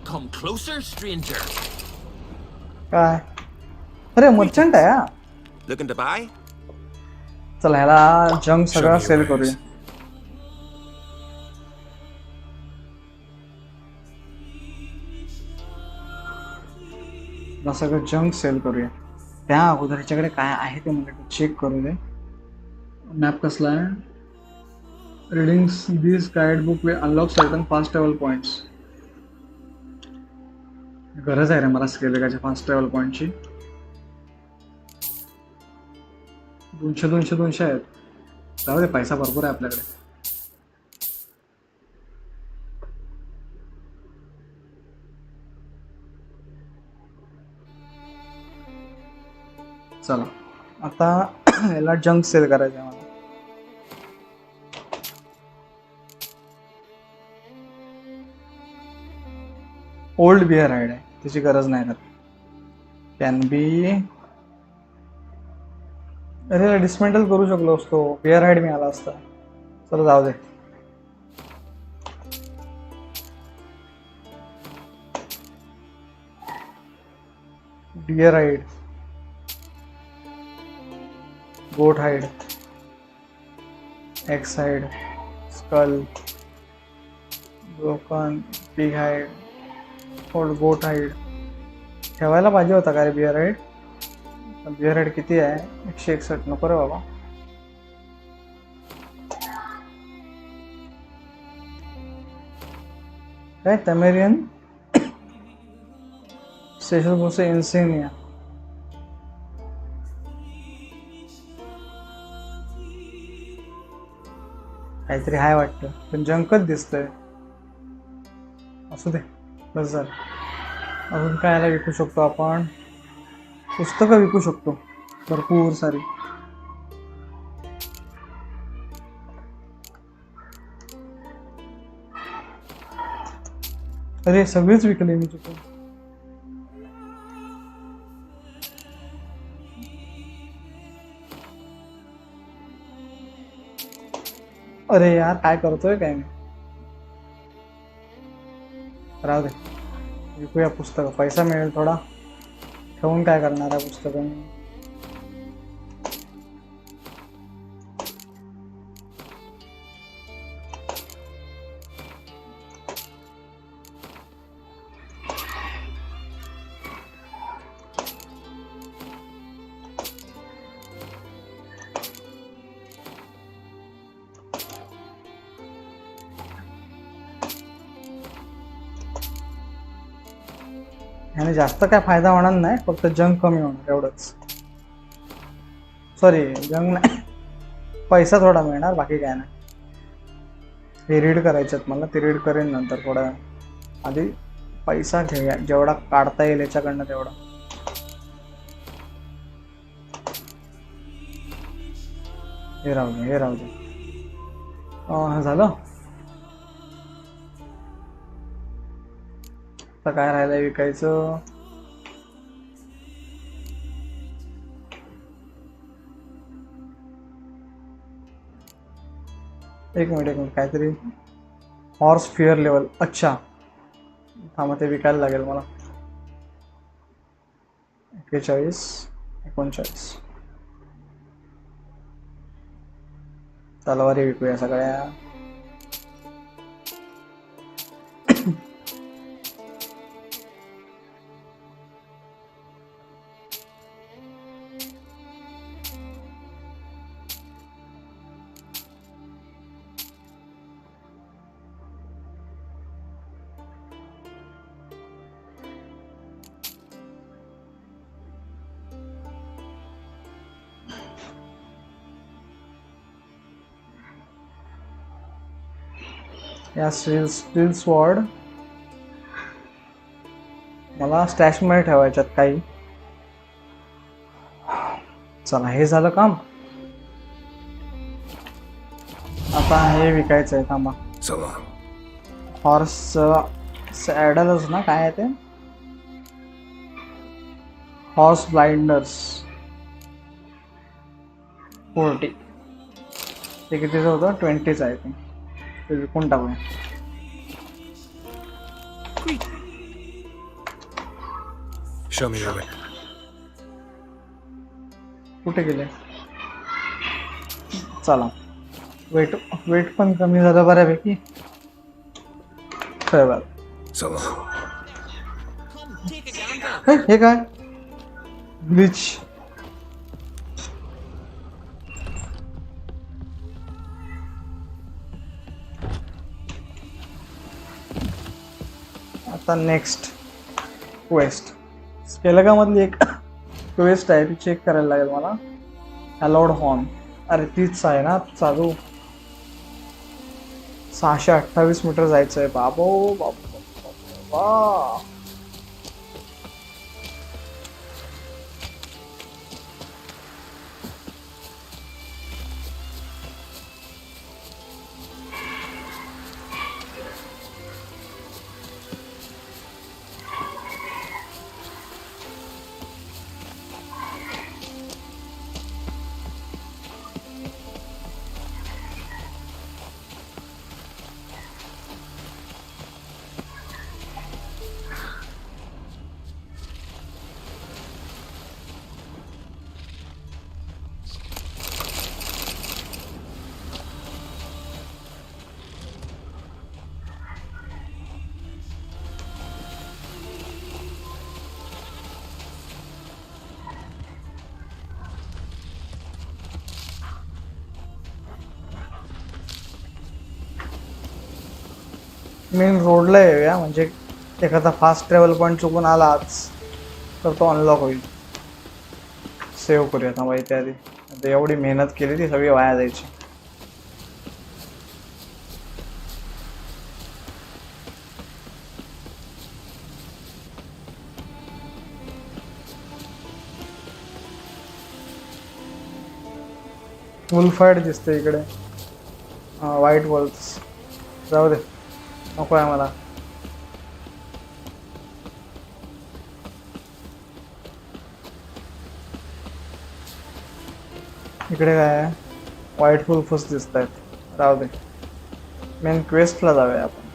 Come closer, stranger. काय? अरे मर्चंट आहे हा. Looking to buy? चला ह्याला जंक सगळं सेल करूया. सगळं जंक सेल करूया. त्या अगोदर ह्याच्याकडे काय आहे ते मला चेक करू दे. मॅप कसला आहे? Readings this guide book will unlock certain fast travel points. गरज आहे रे मला श्रीलंकाच्या फास्ट ट्रॅव्हल पॉइंटची. 200 आहेत. जाऊ दे पैसा भरपूर आहे आपल्याकडे. चला आता याला जंक सेल करायचं आहे मला. ओल्ड बिअर राईड आहे त्याची गरज नाही. तर कॅन बी अरे डिसमेंटल करू शकलो असतो, बिअर हाईड मिळाला असता. चला जाऊ दे. Deer hide, goat hide, ox hide, skull, broken, pig hide, old goat hide. ठेवायला पाहिजे होता का रे बिअर हाईड? बिअर हाईड किती आहे? 161. नको रे बाबा. काय तमेरियन स्पेशल कोर्स इन्सिनिया. काहीतरी हाय वाटतं, पण जंकच दिसतंय. असू दे, बस झालं. अजून काय याला विकू शकतो आपण? पुस्तकं विकू शकतो भरपूर सारी. अरे सगळीच विकली मी चुकून. अरे यार काय करतोय काय मी. राहू दे, विकूया पुस्तकं, पैसा मिळेल थोडा. ठेवून काय करणार आहे पुस्तकं? ह्याने जास्त काय फायदा होणार नाही, फक्त जंक कमी होणार एवढंच. सॉरी, जंक नाही, पैसा थोडा मिळणार, बाकी काय नाही. हे रीड करायच्यात मला, ते रीड करेन नंतर थोडा. आधी पैसा घेऊया, जेवढा काढता येईल याच्याकडनं तेवढा. हे राहू दे, हे राहू दे. झालं. आता काय राहिलंय विकायचं? एक मिनिट काहीतरी हॉर्स फिअर लेवल. अच्छा, थांबा ते विकायला लागेल मला. 41, 39 तलवारी विकूया सगळ्या. या स्टील स्वॉर्ड मला स्टॅश मध्ये ठेवायच्यात काही. चला हे झालं काम. आता हे विकायचं आहे. थांबा, हॉर्स सॅडलच ना, काय आहे ते? Horse blinders 40. ते कितीचं होतं? 20च आहे ते. ते विकून टाकूया. Show me your way. कुठे गेले? चला, वेट पण कमी झालं बऱ्यापैकी. हे काय ग्लिच? आता नेक्स्ट क्वेस्ट, स्केलगामधली एक क्वेस्ट आहे, ती चेक करायला लागेल मला. अलाउड हॉर्न, अरे तीच आहे ना चालू. 628 मीटर जायचं आहे. बाबो बाबो बाबा. मेन रोडला येऊया, म्हणजे एखादा फास्ट ट्रॅव्हल पॉईंट चुकून आलाच तर तो अनलॉक होईल. सेव्ह करूया थांबा इथे आधी. आता एवढी मेहनत केली ती सगळी वाया जायची. फुल फाईट दिसते इकडे. व्हाईट वॉल्स जाऊ दे, नको आहे मला. इकडे काय आहे, व्हाईट फुलफस दिसत आहेत, राहू दे. मेन क्वेस्टला जाऊया आपण.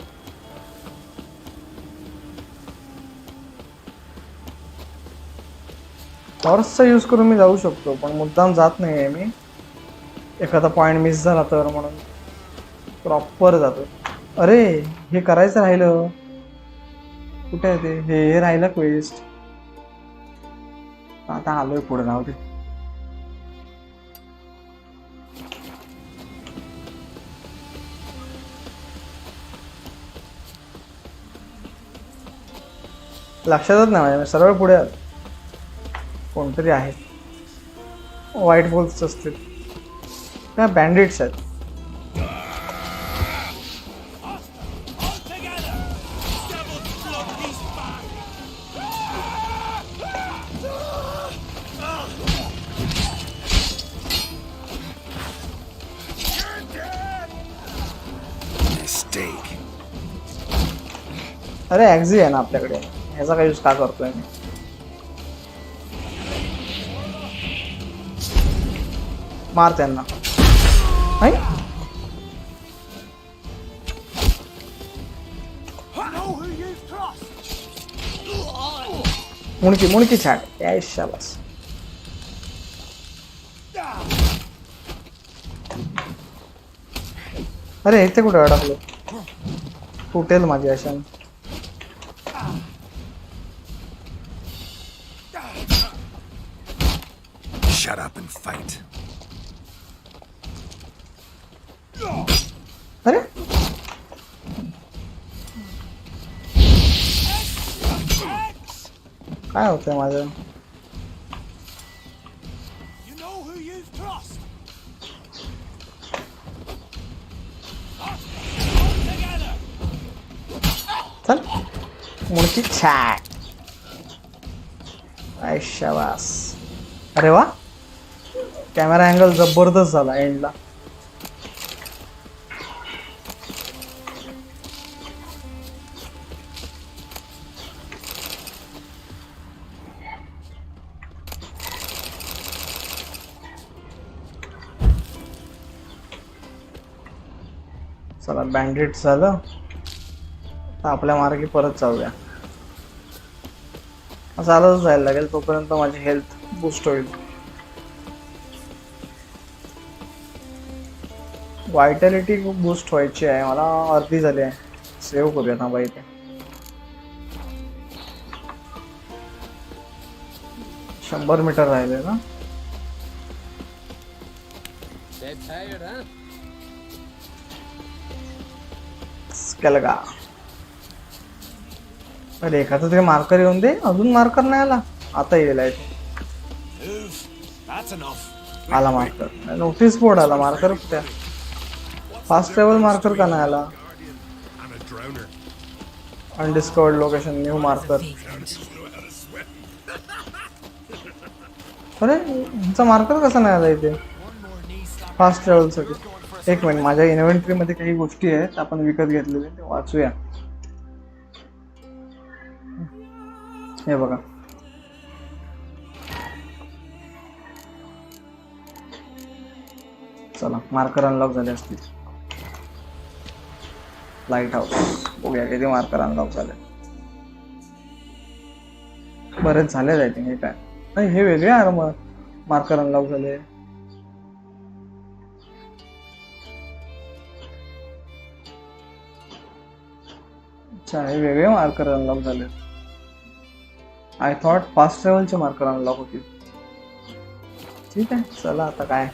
टॉर्चचा यूज करून मी जाऊ शकतो, पण मुद्दाम जात नाही आहे मी. एखादा पॉइंट मिस झाला तर म्हणून प्रॉपर जातो. अरे हे करायचं राहिलं, कुठे आहे ते? हे राहिलं क्वेस्ट. आता आलोय पुढे, राहू दे. लक्षातच नाही माझ्या, सरळ पुढे आलो. कोणतरी आहे. व्हाईट बॉल्स असतील त्या, बँडिट्स आहेत. अरे ॲक्झी आहे ना आपल्याकडे, ह्याचा काय यूज का करतोय मी? मार त्यांना. मुणकी मुणकी छाट. शाबास. अरे इथे कुठे अडकलो? फुटेल माझी अशा. Shut up and fight. अरे काय होतंय माझं? चल मुळची छाट. शाबास. अरे वा, कॅमेरा अँगल जबरदस्त झाला एंडला. चला बँडेड झालं, आता आपल्या मार्गे परत जाऊया. चालतच जायला लागेल, तोपर्यंत माझी हेल्थ बूस्ट होईल. व्हायटॅलिटी खूप बूस्ट व्हायची आहे मला, अर्धी झाली आहे. सेव्ह करूया थांबा इथे. शंभर मीटर राहिले ना. का अरे एखादं तरी मार्कर येऊन दे. अजून मार्कर नाही आला. आता येईल आला मार्कर. नोटीस बोर्ड आला, मार्कर कुठे? फास्ट ट्रॅव्हल मार्कर का नाही आला? Undiscovered location, new marker. अरे ह्याचा मार्कर कसा नाही आला इथे फास्ट ट्रॅव्हल साठी? एक मिनिट, माझ्या इन्व्हेंटरी मध्ये काही गोष्टी आहेत आपण विकत घेतलेले, ते वाचूया. हे बघा, चला मार्कर अनलॉक झाले असतील. लाईट हाऊस, बघूया किती मार्कर अनलॉक झाले. बरेच झाले आय थिंक. हे काय नाही, हे वेगळे मार्कर अनलॉक झाले. अच्छा, हे वेगळे मार्कर अनलॉक झाले. आय थॉट फास्ट ट्रॅव्हलचे मार्कर अनलॉक होतील. ठीक आहे, चला आता काय.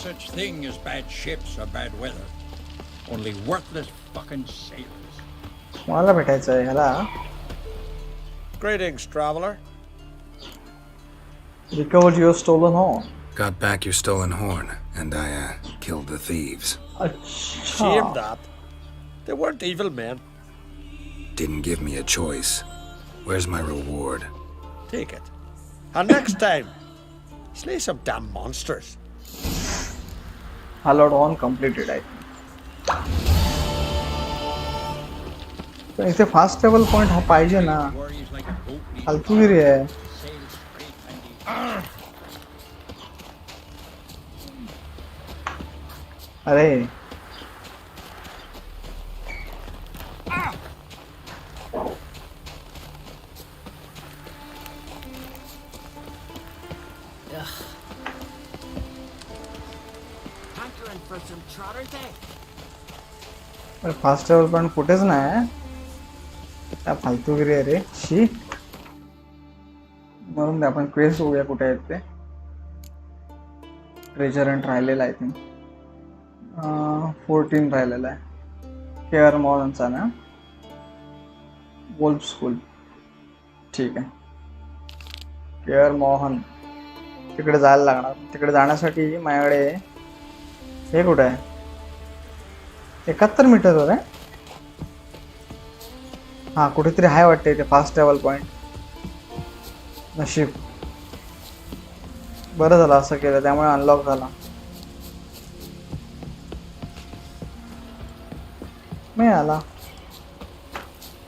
such thing as bad ships or bad weather. Only worthless fucking sailors. मला भेटायचं आहे ह्याला. Greetings, traveler. Recovered your stolen horn. Got back your stolen horn, and I killed the thieves. Shamed that. They weren't evil men. Didn't give me a choice. Where's my reward? Take it. And next time, slay some damn monsters. Hallowed horn completed, I think. इथे fast travel point हा पाहिजे ना. फालतूगिरी आहे. अरे Hankering for some trotter there. Fast travel point कुठेच नाही. त्या फालतूगिरी आहे रे. शी. म्हणून आपण क्वेस्ट बघूया कुठे आहेत ते. ट्रेजर हंट राहिलेला आहे थिंक 14 राहिलेला आहे. केअर मॉलचा ना. Wolf school. ठीक आहे. केअर मोहन तिकडे जायला लागणार. तिकडे जाण्यासाठी माझ्याकडे हे कुठे आहे. 71 मीटरवर आहे. हा कुठेतरी आहे वाटते इथे फास्ट ट्रॅव्हल पॉइंट. नशीब बरं झालं असं केलं, त्यामुळे अनलॉक झाला. मी आला.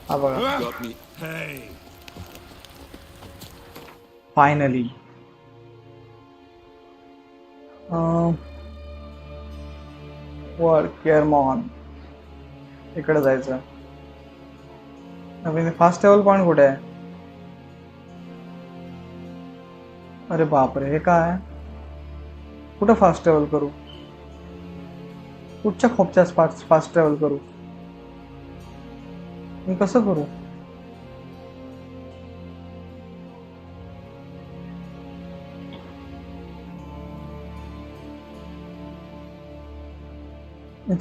हा बघा फायनली. वर केअर मोहन इकडे जायचं. फास्ट ट्रॅव्हल पॉइंट कुठे आहे. अरे बापरे हे काय. कुठं फास्ट ट्रॅव्हल करू. कुठच्या खोपच्या फास्ट ट्रॅव्हल करू. मी कसं करू.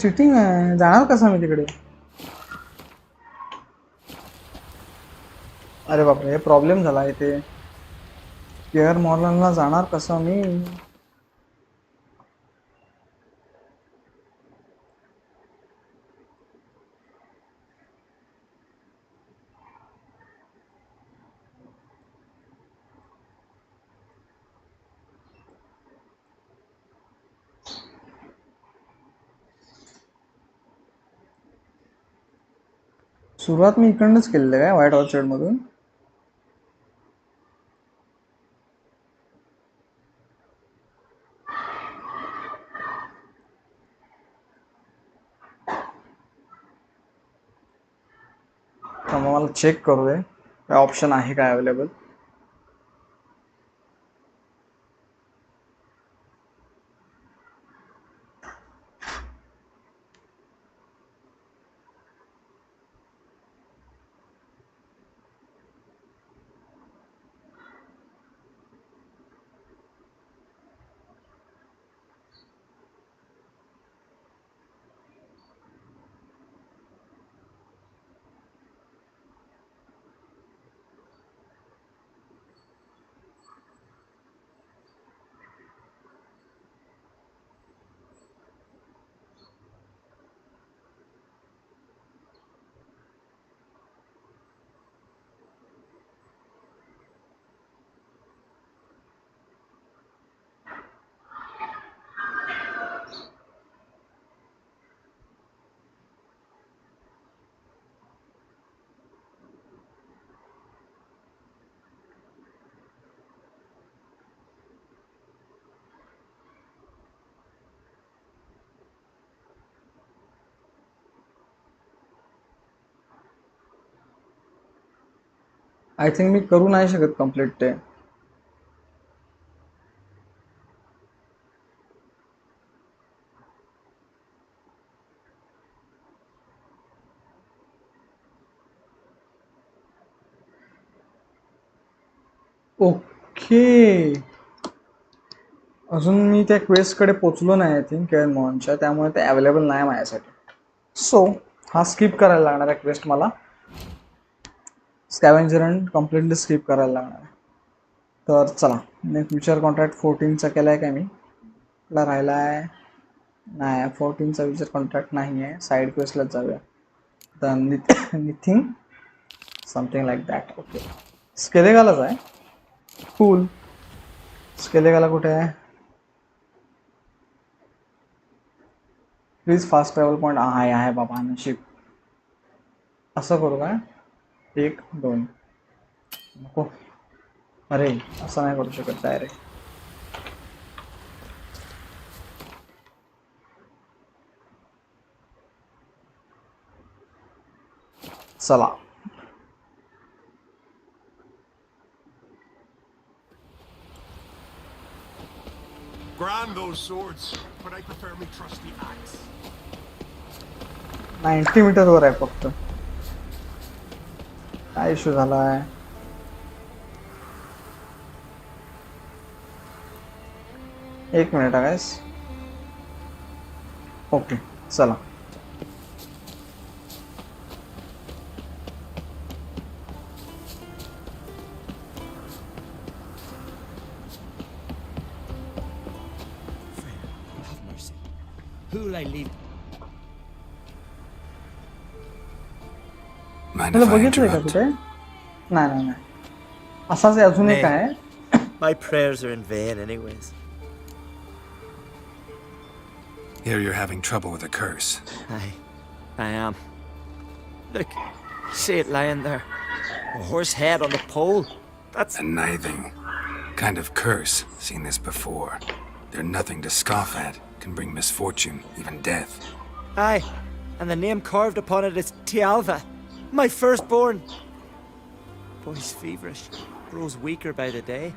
चिटिंग आहे. जाणार कसं मी तिकडे. अरे बापरे हे प्रॉब्लेम झाला इथे. केअर मॉलला जाणार कसं मी. सुरुवात मी इकडनंच केलेलं आहे व्हाईट ऑर्चर्ड मधून. मला चेक करू दे काय ऑप्शन आहे काय अवेलेबल. आय थिंक मी करू नाही शकत कम्प्लीट ते. ओके अजून मी त्या क्वेस्टकडे पोचलो नाही आय थिंक केअर मोहनच्या, त्यामुळे ते अवेलेबल नाही माझ्यासाठी. सो हा स्किप करायला लागणार आहे क्वेस्ट मला. स्कॅव्हेंजर रन कम्प्लिटली स्किप करायला लागणार आहे. तर चला, नेक्स्ट फ्युचर कॉन्ट्रॅक्ट 14चा केला आहे का मी? आपला राहिला आहे नाही, 14चा फ्युचर कॉन्ट्रॅक्ट नाही आहे. साईड क्वेस्टलाच जाऊया. The nothing something like that. Okay, स्केलेगालाच आहे. कूल. स्केलेगाला कुठे आहे? Please fast travel point. आहे बाबा, नशीब. असं करू काय? 1 2 नको. अरे असं नाही करू शकत डायरेक्ट. चला, Grind those swords, but I prefer me trusty axe. 90 मीटरवर आहे फक्त. काय इश्यू झालाय? एक मिनिट गाइस. ओके चला. Who'll I leave? मला बघितलंय का कुठे? नाही नाही नाही, असाच आहे. अजून एक आहे. My prayers are in vain anyways. Here you're having trouble with a curse. I am. Look, see it lying there. A horse head on the pole. That's a nithing kind of curse. Seen this before. They're nothing to scoff at. Can bring misfortune, even death. Aye, and the name carved upon it is Tialva, my firstborn. Boy's feverish, grows weaker by the day.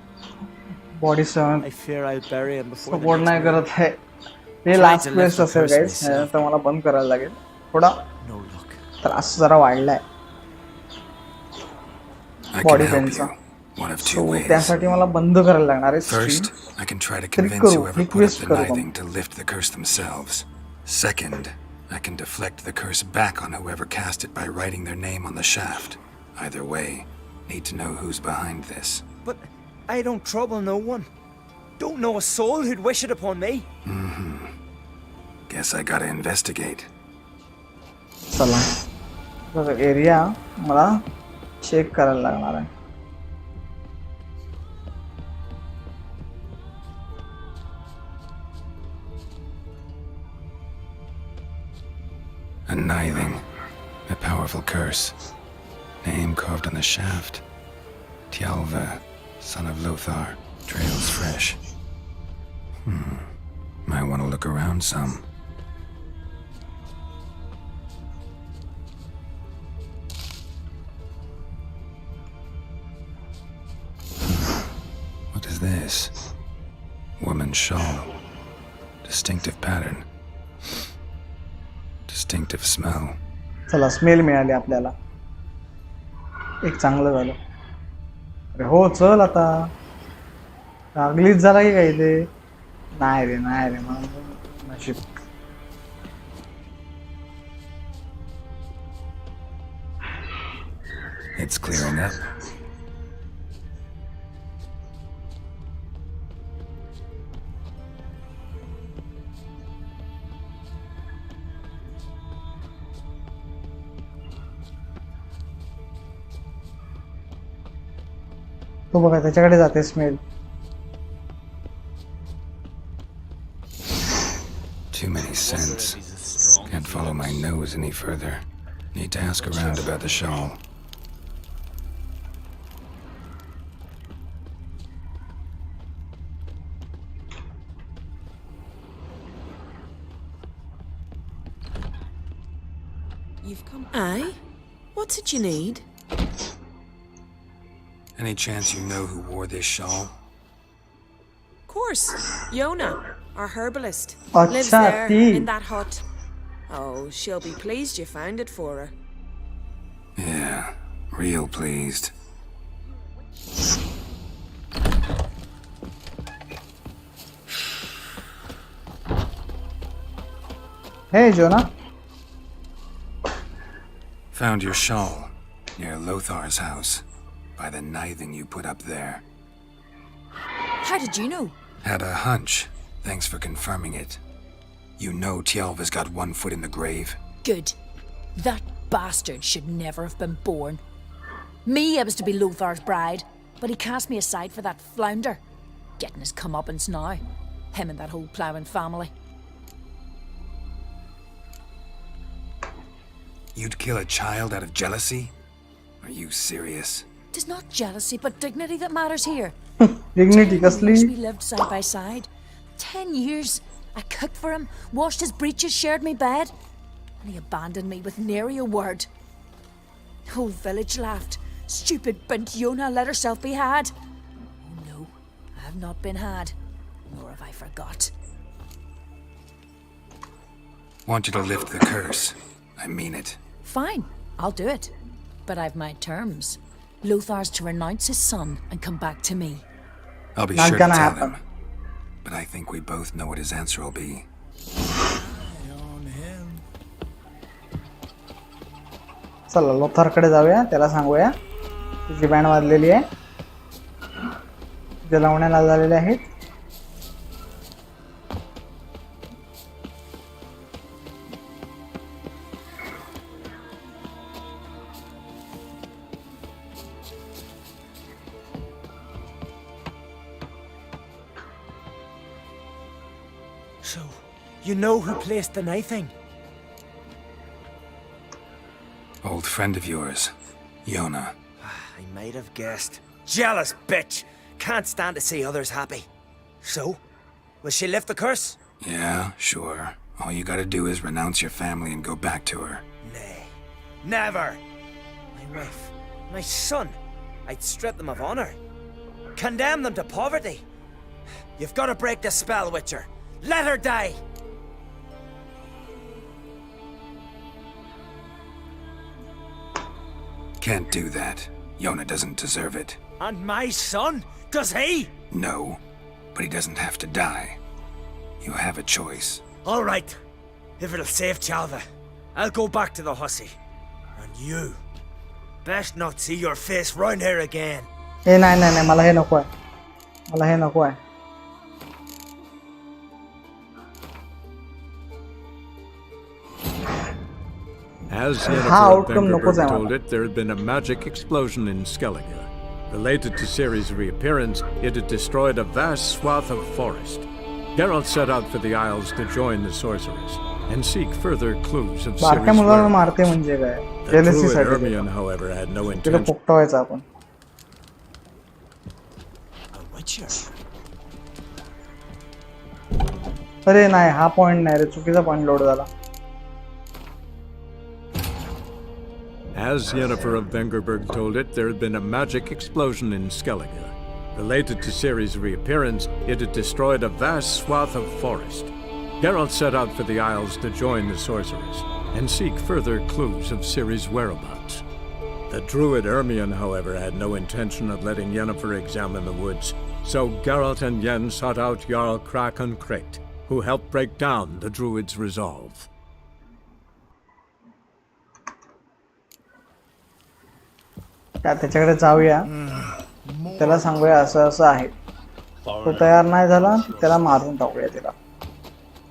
Body sound. I fear I'll bury him before the support नाही करत आहे. हे last quest असेल guys, तर मला बंद करायला लागेल. थोडा त्रास जरा वाढलाय बॉडी पेनचा. त्यासाठी मला बंद करायला लागणार आहे. First, I can try to convince whoever put up the nithing to lift the curse themselves. Second, I can deflect the curse back on whoever cast it by writing their name on the shaft. Either way, need to know who's behind this. But I don't trouble no one. Don't know a soul who'd wish it upon me. Guess I gotta investigate. चला, area मला check करायला लागणार आहे. A nithing, a powerful curse. Name carved on the shaft. Tialva, son of Lothar. Trails fresh. Might want to look around some. What is this? Woman's shawl. Distinctive pattern. Distinctive smell. चला, smell मिळाली आपल्याला. एक चांगलं झालं. अरे हो, चल आता. लागलीच झाला की काही ते. नाही रे नशीब. It's clearing up. तो बघा त्याच्याकडे जाते smell. Too many scents. Can't follow my nose any further. Need to ask around about the shawl. You've come. Aye? What's it you need? Any chance you know who wore this shawl? Course. Yona, our herbalist. Acha, Lives there, tea. in that hut. Oh, she'll be pleased you found it for her. Yeah, real pleased. Hey, Jonah. Found your shawl near Lothar's house by the knithing you put up there. How did you know? Had a hunch. Thanks for confirming it. You know Tjalva's got one foot in the grave? Good. That bastard should never have been born. Me, I was to be Lothar's bride, but he cast me aside for that flounder. Getting his comeuppance now. Him and that whole ploughing family. You'd kill a child out of jealousy? Are you serious? Tis not jealousy, but dignity that matters here. Dignity, 10 years we कसली? lived side by side. 10 years. I cooked for him, washed his breeches, shared me bed. And he abandoned me with nary a word. The whole village laughed. Stupid bint Yona let herself be had. Oh no, I have not been had. Nor have I forgot. Want you to lift the curse. I mean it. Fine, I'll do it. But I've my terms. Lothar's to renounce his son and come back to me. I'll be Not sure to gonna tell happen. him. But I think we both know what his answer will be. चला लोथारकडे जाऊया, त्याला सांगूया तुझी band वाजलेली आहे, तुझ्या लावण्याला झालेले आहेत. So, you know who placed the knifing? Old friend of yours, Yona. I might have guessed. Jealous bitch! Can't stand to see others happy. So, will she lift the curse? Yeah, sure. All you gotta do is renounce your family and go back to her. Nay, never! My wife, my son, I'd strip them of honor. Condemn them to poverty. You've got to break the spell, Witcher. Let her die! Can't do that. Yona doesn't deserve it. And my son? Does he? No, but he doesn't have to die. You have a choice. All right. If it'll save Tjalva, I'll go back to the hussy. And you, best not see your face round here again. हे नाही मला हे नको आहे, मला हे नको आहे. As Ha, Yennefer outcome Vengerberg noko's आहे told मला. it, there had been a magic explosion in Skellige. Related to Ciri's reappearance, it had destroyed a vast swath of forest. Geralt set out for the Isles to join the sorceress and seek further clues of बारक्या Ciri's मुलाला whereabouts. मारते म्हणजे काय? The druid जेलसीसाठी Hermione, however, had no तिला intention. पोपटवायचं आपण. अरे नाही, हा पॉइंट नाही रे, चुकीचा पॉइंट लोड झाला. As Yennefer of Vengerberg told it, there had been a magic explosion in Skellige. Related to Ciri's reappearance, it had destroyed a vast swath of forest. Geralt set out for the Isles to join the sorceress and seek further clues of Ciri's whereabouts. The druid Hermione, however, had no intention of letting Yennefer examine the woods, so Geralt and Yen sought out Jarl Kraken Krate, who helped break down the druid's resolve. त्याच्याकडे जाऊया, त्याला सांगूया असं असं आहे. तो तयार नाही झाला, त्याला मारून टाकूया. तिला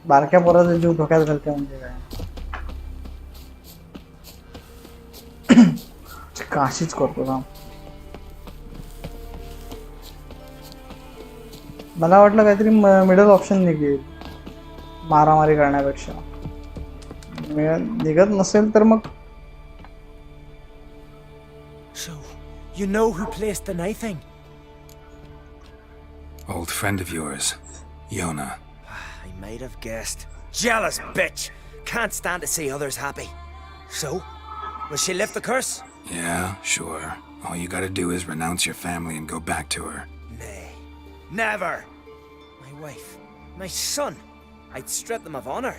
बारक्या पोराचा जीव धोक्यात घालते म्हणजे काय? काशीच करतो काम. मला वाटलं काहीतरी मिडल ऑप्शन निघेल मारामारी करण्यापेक्षा. निघत नसेल तर मग. So, you know who placed the knifing? Old friend of yours, Yona. I might have guessed. Jealous bitch! Can't stand to see others happy. So, will she lift the curse? Yeah, sure. All you gotta do is renounce your family and go back to her. Nay, never! My wife, my son, I'd strip them of honor.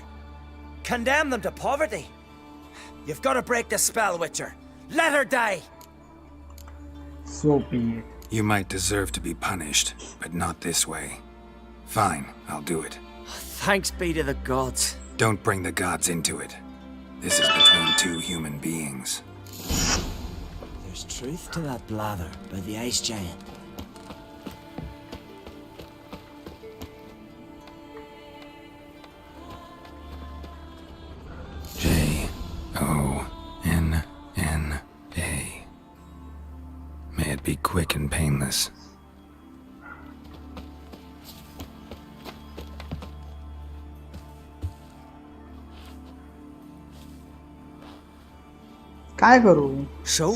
Condemn them to poverty. You've got to break the spell, Witcher. Let her die! So be it. You might deserve to be punished, but not this way. Fine, I'll do it. Thanks be to the gods. Don't bring the gods into it. This is between two human beings. There's truth to that blather by the ice giant. J-O-N-N-A. May it be quick and painless. काय करू? So?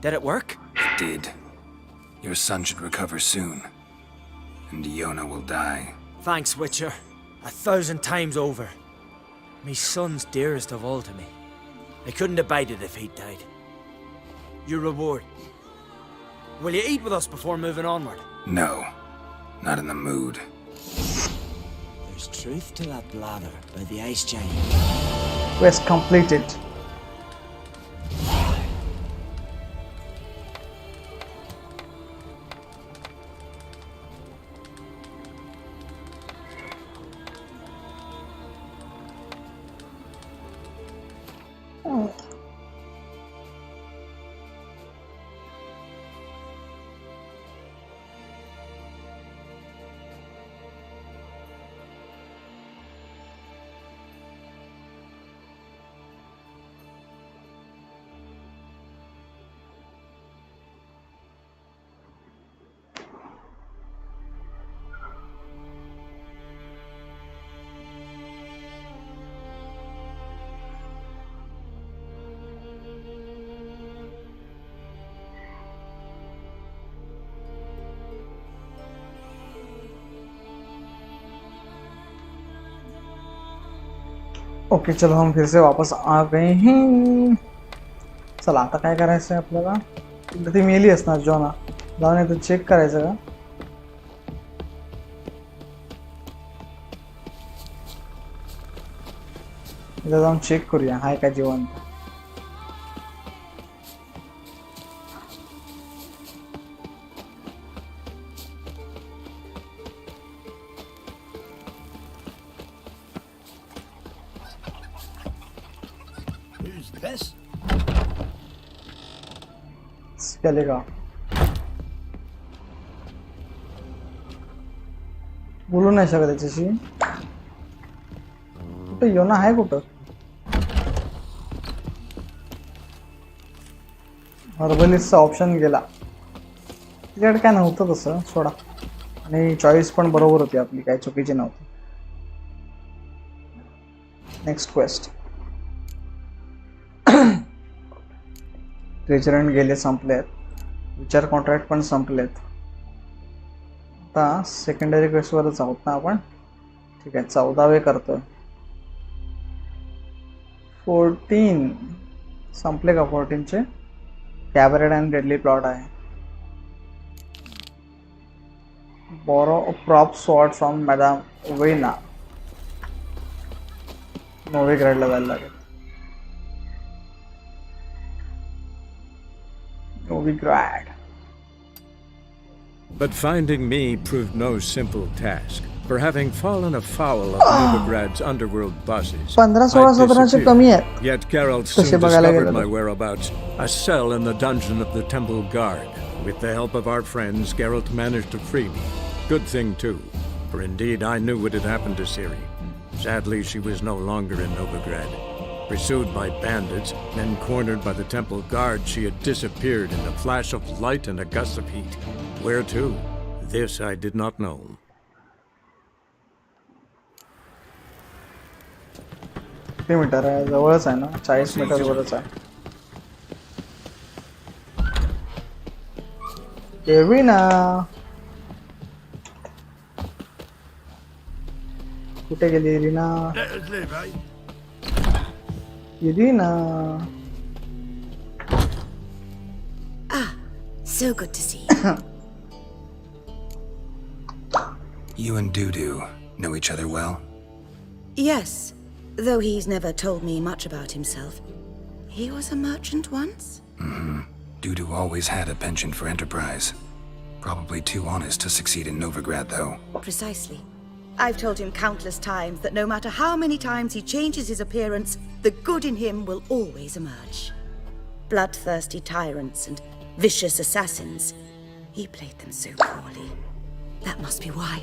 Did it work? It did. Your son should recover soon. And Iona will die. Thanks, Witcher. 1,000 times over. My son's dearest of all to me. I couldn't abide it if he'd died. Your reward. Will you eat with us before moving onward? No. Not in the mood. There's truth to that blather by the ice giant. Quest completed. Okay चलो हम फिर से वापस आ गए हैं. चला आता काय करायचं आहे आपल्याला. ती मेली असणार जॉना. जाऊन येतो चेक करायचं का. जाऊन चेक करूया हाय का जिवंत. चलेगा. बोलू नाही शकत त्याच्याशी. कुठं योना आहे कुठं. हर्बलिस्टचा ऑप्शन गेला. तिच्याकडे काय नव्हतं तसं सोडा. आणि चॉईस पण बरोबर होती आपली काय चुकीची नव्हती. Next quest. ट्रेजरंट गेले संपलेत. विचार कॉन्ट्रॅक्ट पण संपलेत. आता सेकंडरी क्वेस्टवरच आहोत ना आपण. ठीक आहे 14वे करतोय. 14 संपले का 14चे. कॅबरेट अँड डेडली प्लॉट आहे. Borrow prop sword from madam Vena. नोविग्रेडला जायला लागेल. Novigrad. But finding me proved no simple task. For having fallen afoul of Novigrad's underworld bosses, 15-16 yet Geralt soon discovered my whereabouts, a cell in the dungeon of the Temple Guard. With the help of our friends, Geralt managed to free me. Good thing too, for indeed I knew what had happened to Ciri. Sadly, she was no longer in Novigrad. Pursued by bandits, then cornered by the Temple Guard, she had disappeared in a flash of light and a gust of heat. Where to? This I did not know. किती metre आहे. जवळच आहे ना. 40 metre वरच आहे. एविना कुठे गेली. Irina Irina. Ah, so good to see you. You and Dudu know each other well? Yes, though he's never told me much about himself. He was a merchant once? Mm-hmm. Dudu always had a penchant for enterprise. Probably too honest to succeed in Novigrad, though. Precisely. I've told him countless times that no matter how many times he changes his appearance, the good in him will always emerge. Bloodthirsty tyrants and vicious assassins, he played them so poorly. That must be why.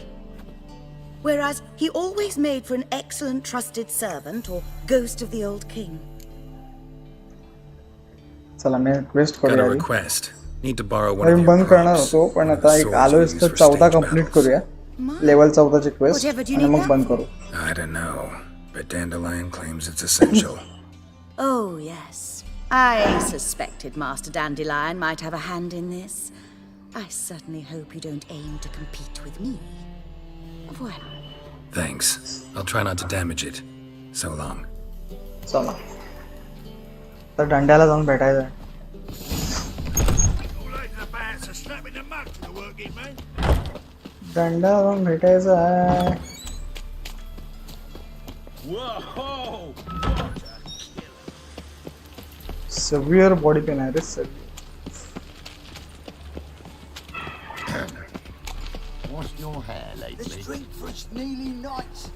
Whereas he always made for an excellent trusted servant or ghost of the old king. चला मैं request Got a करूया request. Need to borrow one me of your बंद करणार props. होतो पण आता एक Swords आलोयच used तर for 14 stage कंप्लीट battles. करूया लेवल 14 ची क्वेस्ट Whatever do you आणि need मग that बंद for? करू. I don't know, but Dandelion claims it's essential. Oh, yes. I suspected Master Dandelion might have a hand in this. I certainly hope you don't aim to compete with me. Voilà. Thanks. I'll try not to damage it. So long. चला तर दंड्याला जाऊन भेटायचं आहे. दंड्याला जाऊन भेटायचं आहे. Severe body pain आहे रे severe. What's your hair lately? Let's drink for its nearly night.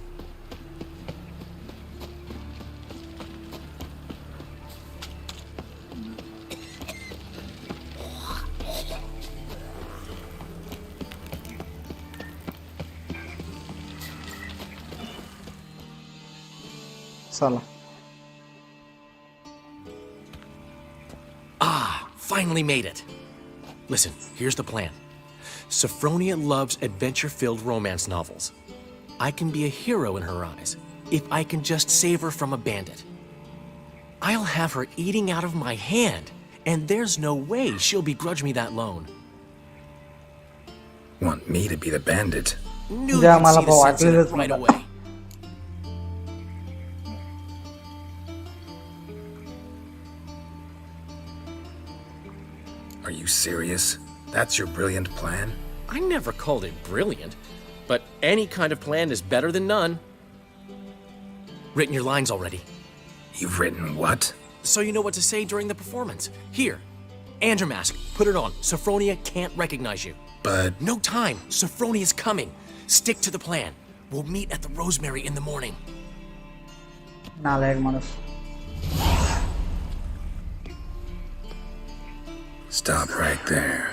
चला Finally made it. Listen, here's the plan. Sophronia loves adventure-filled romance novels. I can be a hero in her eyes if I can just save her from a bandit. I'll have her eating out of my hand, and there's no way she'll begrudge me that loan. Want me to be the bandit? Knew Yeah, you'd see the मला sense in it वाटलेलंच right मला. away. Are you serious? That's your brilliant plan? I never called it brilliant, but any kind of plan is better than none. Written your lines already. You've written what? So you know what to say during the performance. Here, and your mask. Put it on. Sophronia can't recognize you. But... No time. Sophronia's coming. Stick to the plan. We'll meet at the Rosemary in the morning. नालायक माणूस. Stop right there.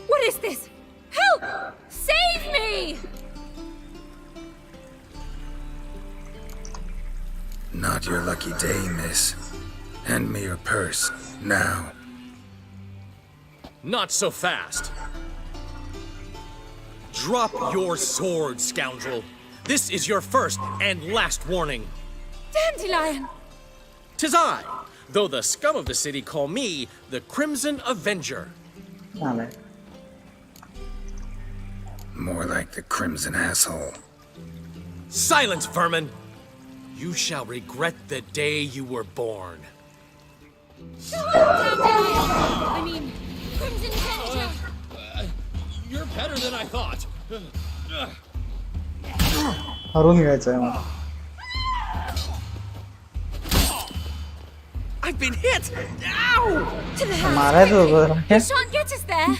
What is this? Help! Save me! Not your lucky day, miss. Hand me your purse, now. Not so fast. Drop your sword, scoundrel. This is your first and last warning. Dandelion! 'Tis I, though the scum of the city call me the Crimson Avenger. नालायक. More like the Crimson Asshole. Silence, vermin! You shall regret the day you were born. Dandelion! I mean, Crimson Avenger! You're better than I thought. Haroon घ्यायचं आहे मला. I've been hit! Ow! To the house! मारायचं होतं. You shan't get us there!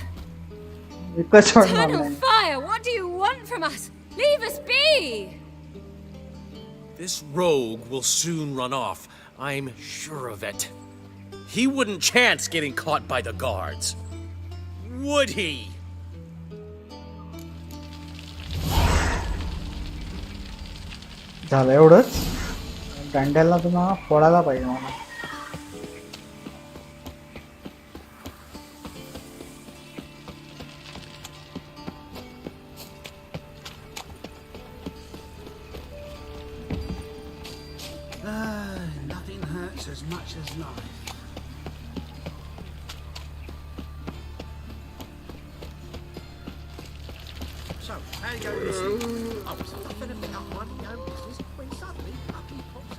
एकच shot Eternal मारलाय. fire! What do you want from us? Leave us be! This rogue will soon run off. I'm sure of it. He wouldn't chance getting caught by the guards. Would he? झालं एवढंच. दंड्याला तुम्हाला फोडायला पाहिजे मला. Nothing hurts as much as life. So, how you go missing? I was nothing about up minding your own business when suddenly up he pops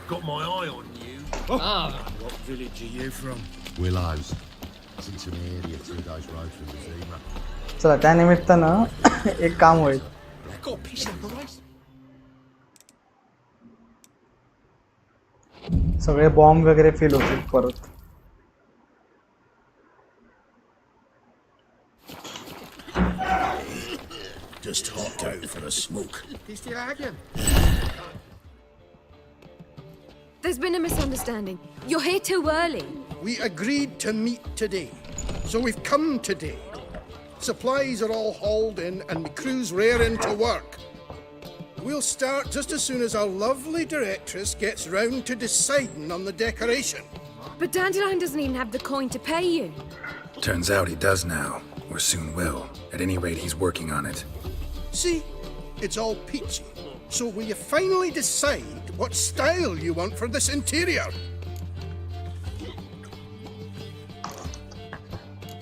Got my eye on you. What village are you from? Willows. It's into an area 2 days road from the zebra. चला त्यानिमित्तानं एक काम होईल. Got a piece of rice. सगळे bomb वगैरे fill होतील परत. just hopped out for a smoke. There's been a misunderstanding. You're here too early. We agreed to meet today, so we've come today. Supplies are all hauled in and the crew's raring to work. We'll start just as soon as our lovely directress gets round to deciding on the decoration. But Dandelion doesn't even have the coin to pay you. Turns out he does now, or soon will. At any rate, he's working on it. See, it's all peachy. So will you finally decide what style you want for this interior?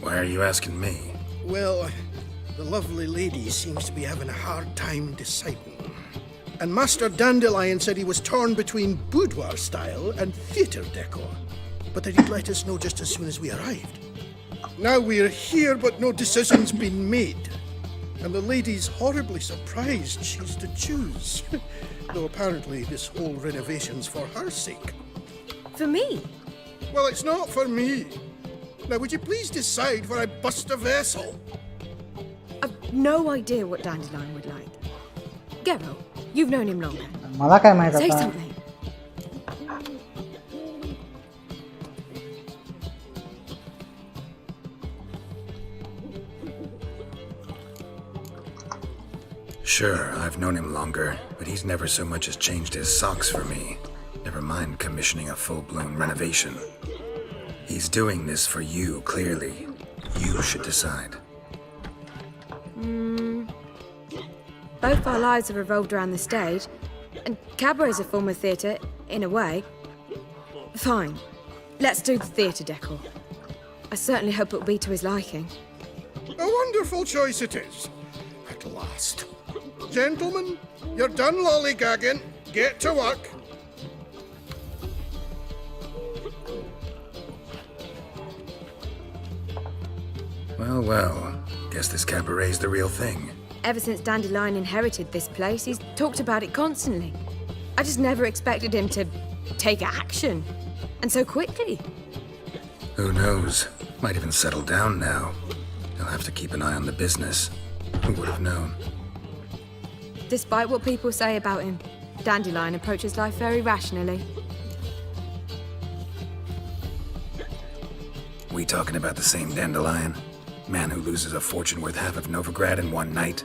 Why are you asking me? Well, the lovely lady seems to be having a hard time deciding. And Master Dandelion said he was torn between boudoir style and theatre decor, but that he'd let us know just as soon as we arrived. Now we're here, but no decision's been made. And the lady's horribly surprised she's to choose. Though apparently this whole renovation's for her sake. For me? Well, it's not for me. Now, would you please decide where I bust a vessel? I've no idea what Dandelion would like. Gero, you've known him longer. मला काय माहित Say आता? something. Sure, I've known him longer, but he's never so much as changed his socks for me. Never mind commissioning a full-blown renovation. He's doing this for you, clearly. You should decide. Both our lives have revolved around the stage, and cabaret's a form of theatre, in a way. Fine, let's do the theatre decor. I certainly hope it'll be to his liking. A wonderful choice it is. At last. Gentlemen, you're done lollygagging. Get to work. Well, well. Guess this cabaret's the real thing. Ever since Dandelion inherited this place, he's talked about it constantly. I just never expected him to take action. And so quickly. Who knows? Might even settle down now. He'll have to keep an eye on the business. Who would have known? Despite what people say about him, Dandelion approaches life very rationally. We talking about the same Dandelion? Man who loses a fortune worth half of Novigrad in one night?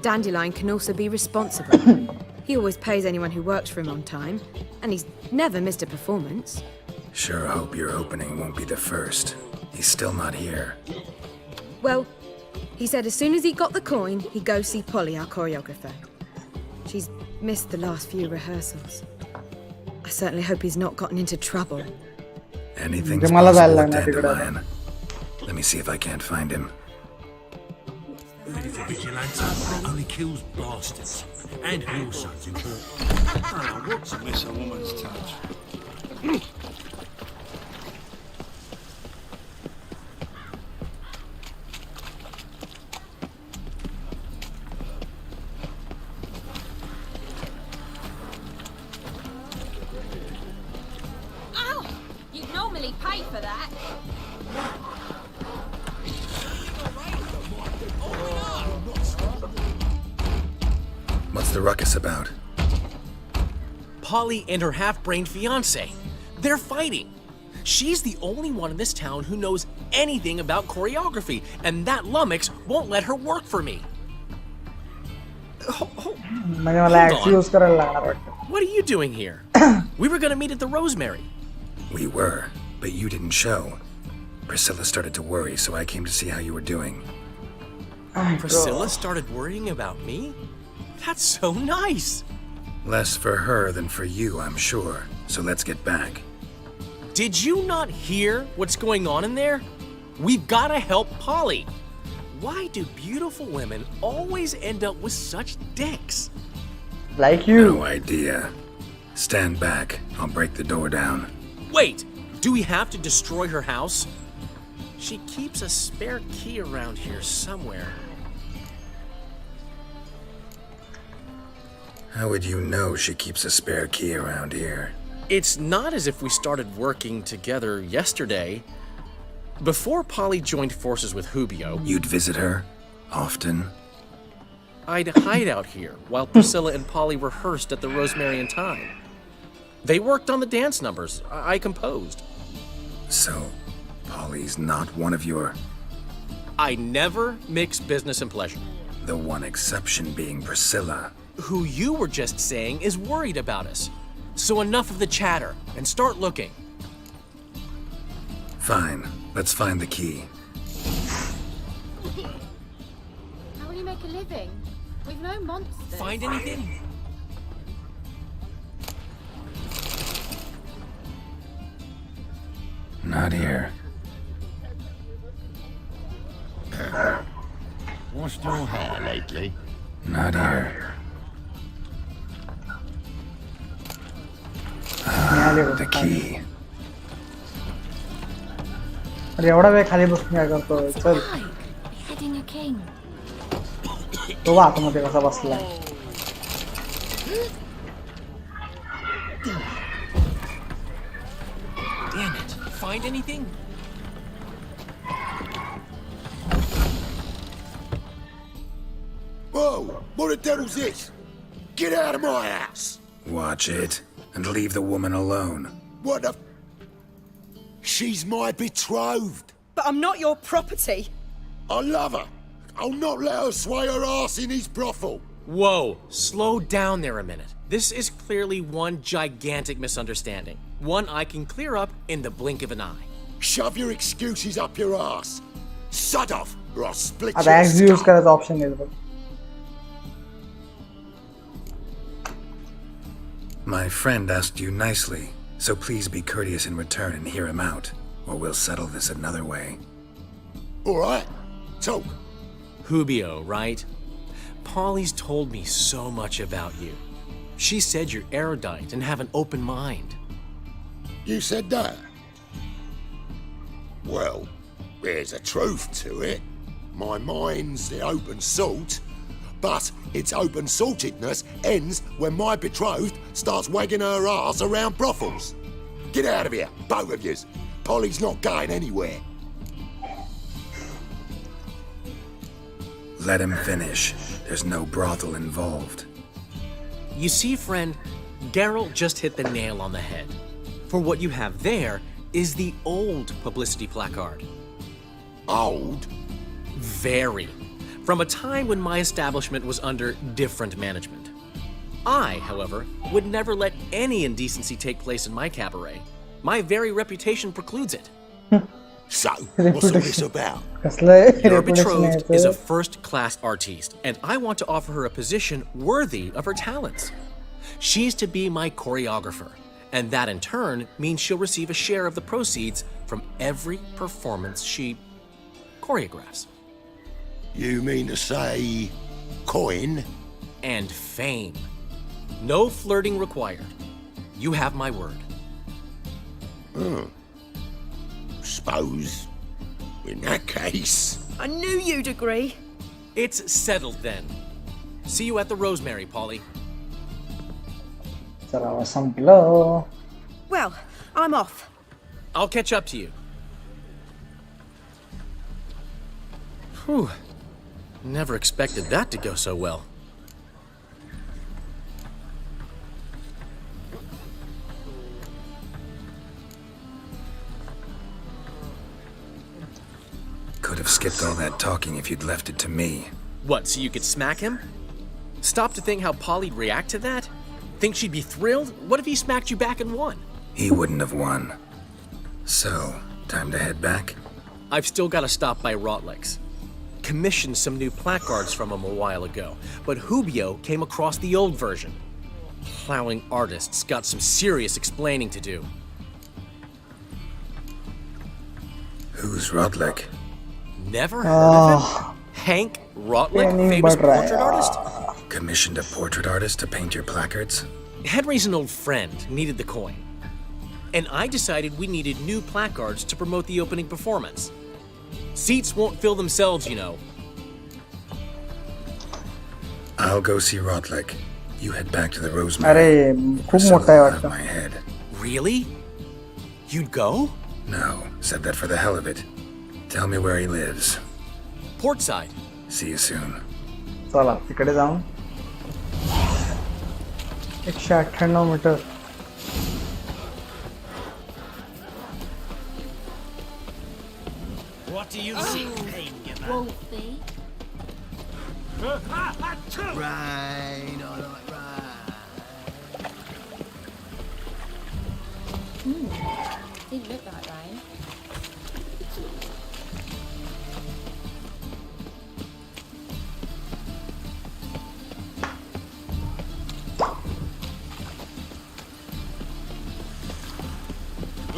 Dandelion can also be responsible. He always pays anyone who works for him on time, and he's never missed a performance. Sure hope your opening won't be the first. He's still not here. Well, he said as soon as he got the coin, he'd go see Polly, our choreographer. She's missed the last few rehearsals. I certainly hope he's not gotten into trouble. Anything's possible with Dandelion. Let me see if I can't find him. Ready for vigilante? Only kills bastards. And hillsons who What's to miss a woman's touch? Ow! You'd normally pay for that. What's the ruckus about? Polly and her half-brained fiancé. They're fighting. She's the only one in this town who knows anything about choreography, and that lummox won't let her work for me. म्हणजे मला excuse करायला लागणार वाटतं. What are you doing here? We were gonna meet at the Rosemary. We were, but you didn't show. Priscilla started to worry, so I came to see how you were doing. Priscilla started worrying about me? That's so nice. Less for her than for you, I'm sure. So let's get back. Did you not hear what's going on in there? We've gotta help Polly. Why do beautiful women always end up with such dicks? Like you. No idea. Stand back. I'll break the door down. Wait, do we have to destroy her house? She keeps a spare key around here somewhere. How would you know she keeps a spare key around here? It's not as if we started working together yesterday. Before Polly joined forces with Hubio... You'd visit her? Often? I'd hide out here while Priscilla and Polly rehearsed at the Rosemary and Thyme. They worked on the dance numbers I composed. So, Polly's not one of your... I never mix business and pleasure. The one exception being Priscilla. Who you were just saying is worried about us. So enough of the chatter, and start looking. Fine, let's find the key. How will you make a living? We've no monsters. Find anything? Not here. Washed your hair lately? Not here. The key. अरे एवढा वेळ खाली बसून काय करतोय चल Beheading a king. तो बघ आतमध्ये कसा बसलाय Damn it. Find anything? Whoa! What the devil's this? Get out of my house! Watch it, and leave the woman alone. What the... She's my betrothed. But I'm not your property. I love her. I'll not let her sway her ass in his brothel. Whoa, slow down there a minute. This is clearly one gigantic misunderstanding. One I can clear up in the blink of an eye. Shove your excuses up your ass. Sod off, or I'll split आता your x skull. Use करायचा option आहे बघ My friend asked you nicely, so please be courteous in return and hear him out, or we'll settle this another way. All right, talk. Hubio, right? Polly's told me so much about you. She said you're erudite and have an open mind. You said that? Well, there's a truth to it. My mind's the open salt, but its open saltedness ends when my betrothed starts wagging her ass around brothels. Get out of here, both of yous. Polly's not going anywhere. Let him finish. There's no brothel involved. You see, friend, Geralt just hit the nail on the head. For what you have there is the old publicity placard. Old? Very. From a time when my establishment was under different management. I, however, would never let any indecency take place in my cabaret. My very reputation precludes it. So, what's all this about? Your betrothed is a first-class artiste, and I want to offer her a position worthy of her talents. She's to be my choreographer, and that in turn means she'll receive a share of the proceeds from every performance she choreographs. You mean to say... coin? And fame. No flirting required. You have my word. Suppose, in that case... I knew you'd agree. It's settled then. See you at the Rosemary, Polly. चला संपलं Well, I'm off. I'll catch up to you. Whew. Never expected that to go so well. Could have skipped all that talking if you'd left it to me. What, so you could smack him? Stop to think how Polly'd react to that? Think she'd be thrilled? What if he smacked you back and won? He wouldn't have won. So, time to head back? I've still got to stop by Rotlex. Commissioned some new placards from him a while ago, but Hubio came across the old version. Plowing artists got some serious explaining to do. Who's Rodlick? Never heard of him? Hank Rotlick, famous portrait artist? Commissioned a portrait artist to paint your placards? Henry's an old friend, needed the coin. And I decided we needed new placards to promote the opening performance. Seats won't fill themselves, you know. I'll go see Rodlick. You head back to the Rosemary. अरे खूप मोठा आहे Out of वाटतं my head. Really? You'd go? No, said that for the hell of it. Tell me where he lives. Portside. See you soon. चला तिकडे जाऊन 198 metre. What do you see, pain giver? Wolfie. Rain, I like rain. Didn't look like rain.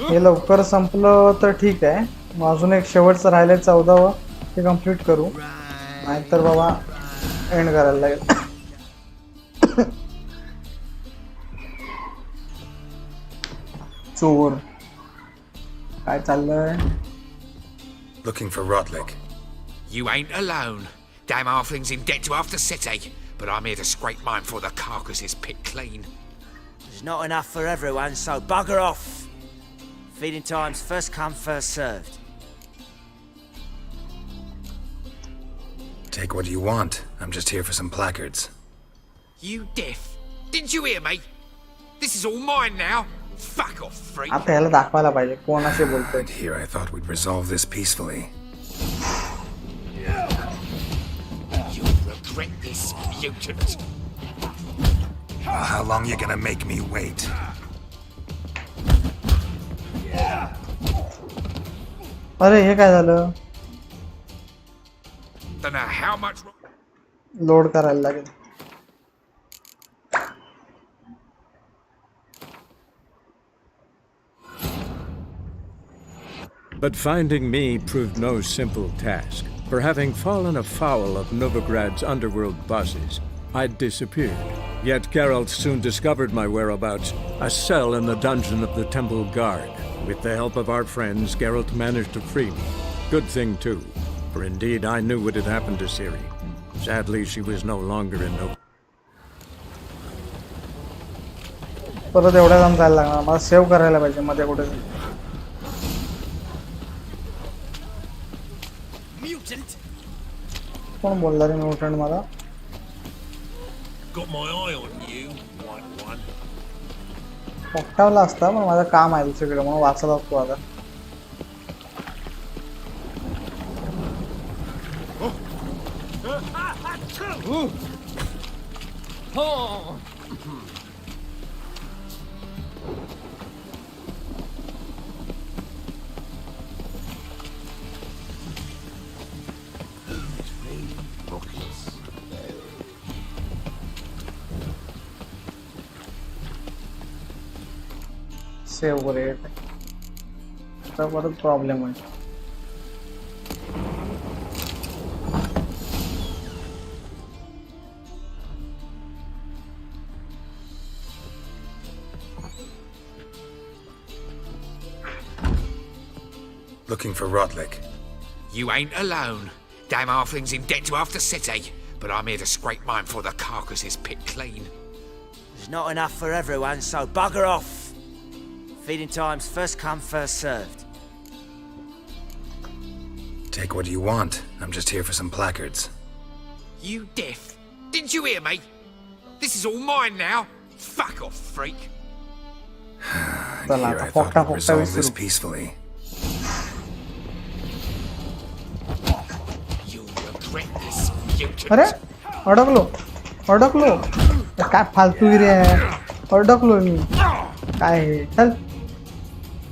हे लवकर संपलं तर ठीक आहे. मग अजून एक शेवटचं राहिलंय 14वं, ते कंप्लीट करू, नाहीतर बाबा एंड करायला लागेल. चोर काय चाललंय? Looking for Rotlick. You ain't alone. Damn halfling's in debt to half the city, but I'm here to scrape mine before the carcass is picked clean. There's not enough for everyone, so bugger off. Feeding time's first come, first served. Take what you want. I'm just here for some placards. You deaf? Didn't you hear me? This is all mine now. Fuck off, freak. आता याला दाखवायला पाहिजे कोण असे बोलतोय. And here I thought we'd resolve this peacefully. You'll regret this, mutant. Well, how long you gonna make me wait? अरे हे काय झालं? Don't know how much. Load करायला लागेल. But finding me proved no simple task. For having fallen afoul of Novigrad's underworld bosses, I'd disappeared. Yet Geralt soon discovered my whereabouts, a cell in the dungeon of the Temple Guard. With the help of our friends, Geralt managed to free me. Good thing too, for indeed I knew what had happened to Ciri. Sadly, she was no longer in Novigrad. परत एवढा काम जायला लागणार. मला save करायला पाहिजे मध्ये कुठे. कोण बोलला रे म्युटंट मला? Got my eye on you, white one. पोकटावला असता पण माझं काम आहे दुसरीकडे म्हणून वाचत असतो आता. सेव्ह करूया. आता परत प्रॉब्लेम आहे. Looking for Rotlick. You ain't alone. Damn halfling's in debt to half the city, but I'm here to scrape mine before the carcass is picked clean. There's not enough for everyone, so bugger off. Feeding time's first come, first served. Take what you want. I'm just here for some placards. You deaf? Didn't you hear me? This is all mine now. Fuck off, freak. And here I thought we'd resolve this peacefully. अरे अडकलो काय फालतूगिरी आहे. अडकलो मी. काय हे? चल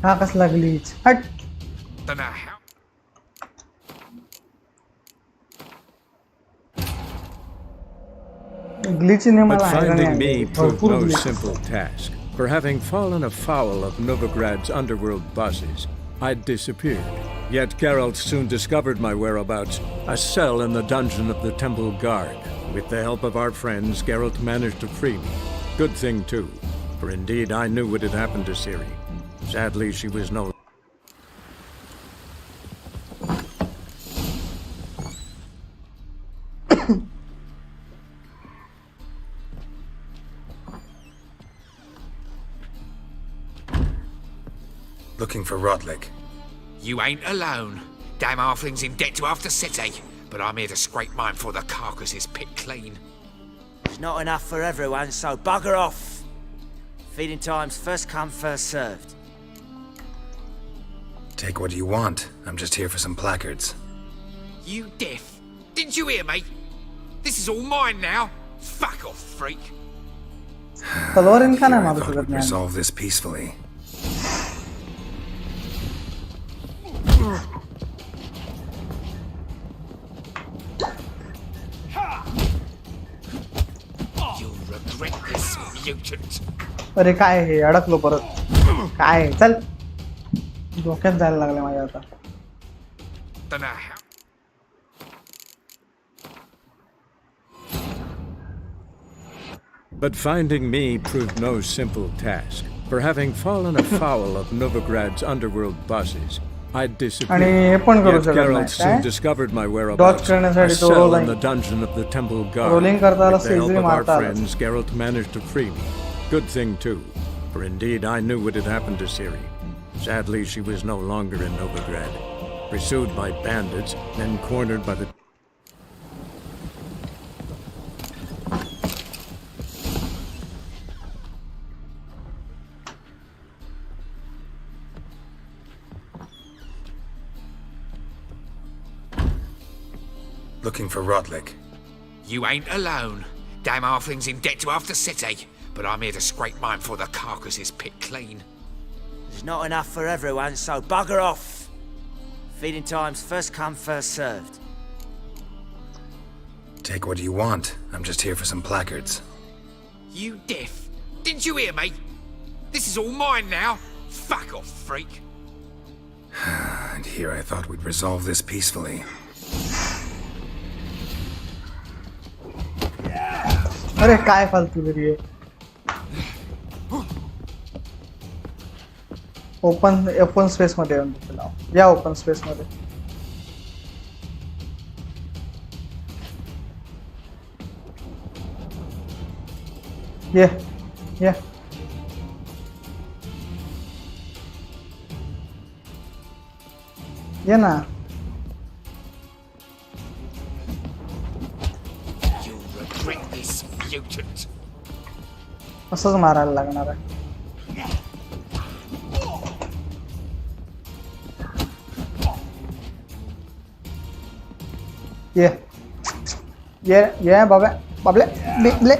हा कसला glitch. हट. ग्लिच ने But मला finding me proved no simple task. For having fallen afoul of Novigrad's underworld bosses, I'd disappeared. Yet Geralt soon discovered my whereabouts, a cell in the dungeon of the Temple Guard. With the help of our friends, Geralt managed to free me. Good thing too, for indeed I knew what had happened to Ciri. Sadly, she was no longer. Looking for Rotlick. You ain't alone. Damn halfling's in debt to half the city, but I'm here to scrape mine before the carcass is picked clean. There's not enough for everyone, so bugger off. Feeding time's first come, first served. Take what you want. I'm just here for some placards. You deaf? Didn't you hear me? This is all mine now. Fuck off, freak. तलवार इनका ना I मारो thought सकत we'd नाही. resolve this peacefully. You'll regret this, mutant. अरे काय हे अडकलो परत. काय चल. डोक्यात जायला लागले माझ्या आता. Dunno how. But finding me proved no simple task. For having fallen afoul of Novigrad's underworld bosses, I'd आणि हे पण disappeared. करू Yet शकत Geralt नाही soon काय? discovered my Dodge whereabouts. A करण्यासाठी तो cell in rolling- the dungeon of the Temple Guard. rolling करता आला With the help easily of our मारता आला. friends, Geralt managed to free me. Good thing too, for indeed I knew what had happened to Ciri. Sadly, she was no longer in Novigrad. Pursued by bandits, then cornered by the Looking for Rotlick. You ain't alone. Damn halfling's in debt to half the city, but I'm here to scrape mine before the carcass is picked clean. There's not enough for everyone, so bugger off. Feeding time's first come, first served. Take what you want. I'm just here for some placards. You deaf? Didn't you hear me? This is all mine now. Fuck off, freak. And here I thought we'd resolve this peacefully. अरे काय फालतू तरी आहे. Open space मध्ये येऊन तिथे लाव. या ओपन स्पेस मध्ये. ये ये ये ना. Regret this, mutant. असंच मारायला लागणार आहे. ये बाबा बाबले ले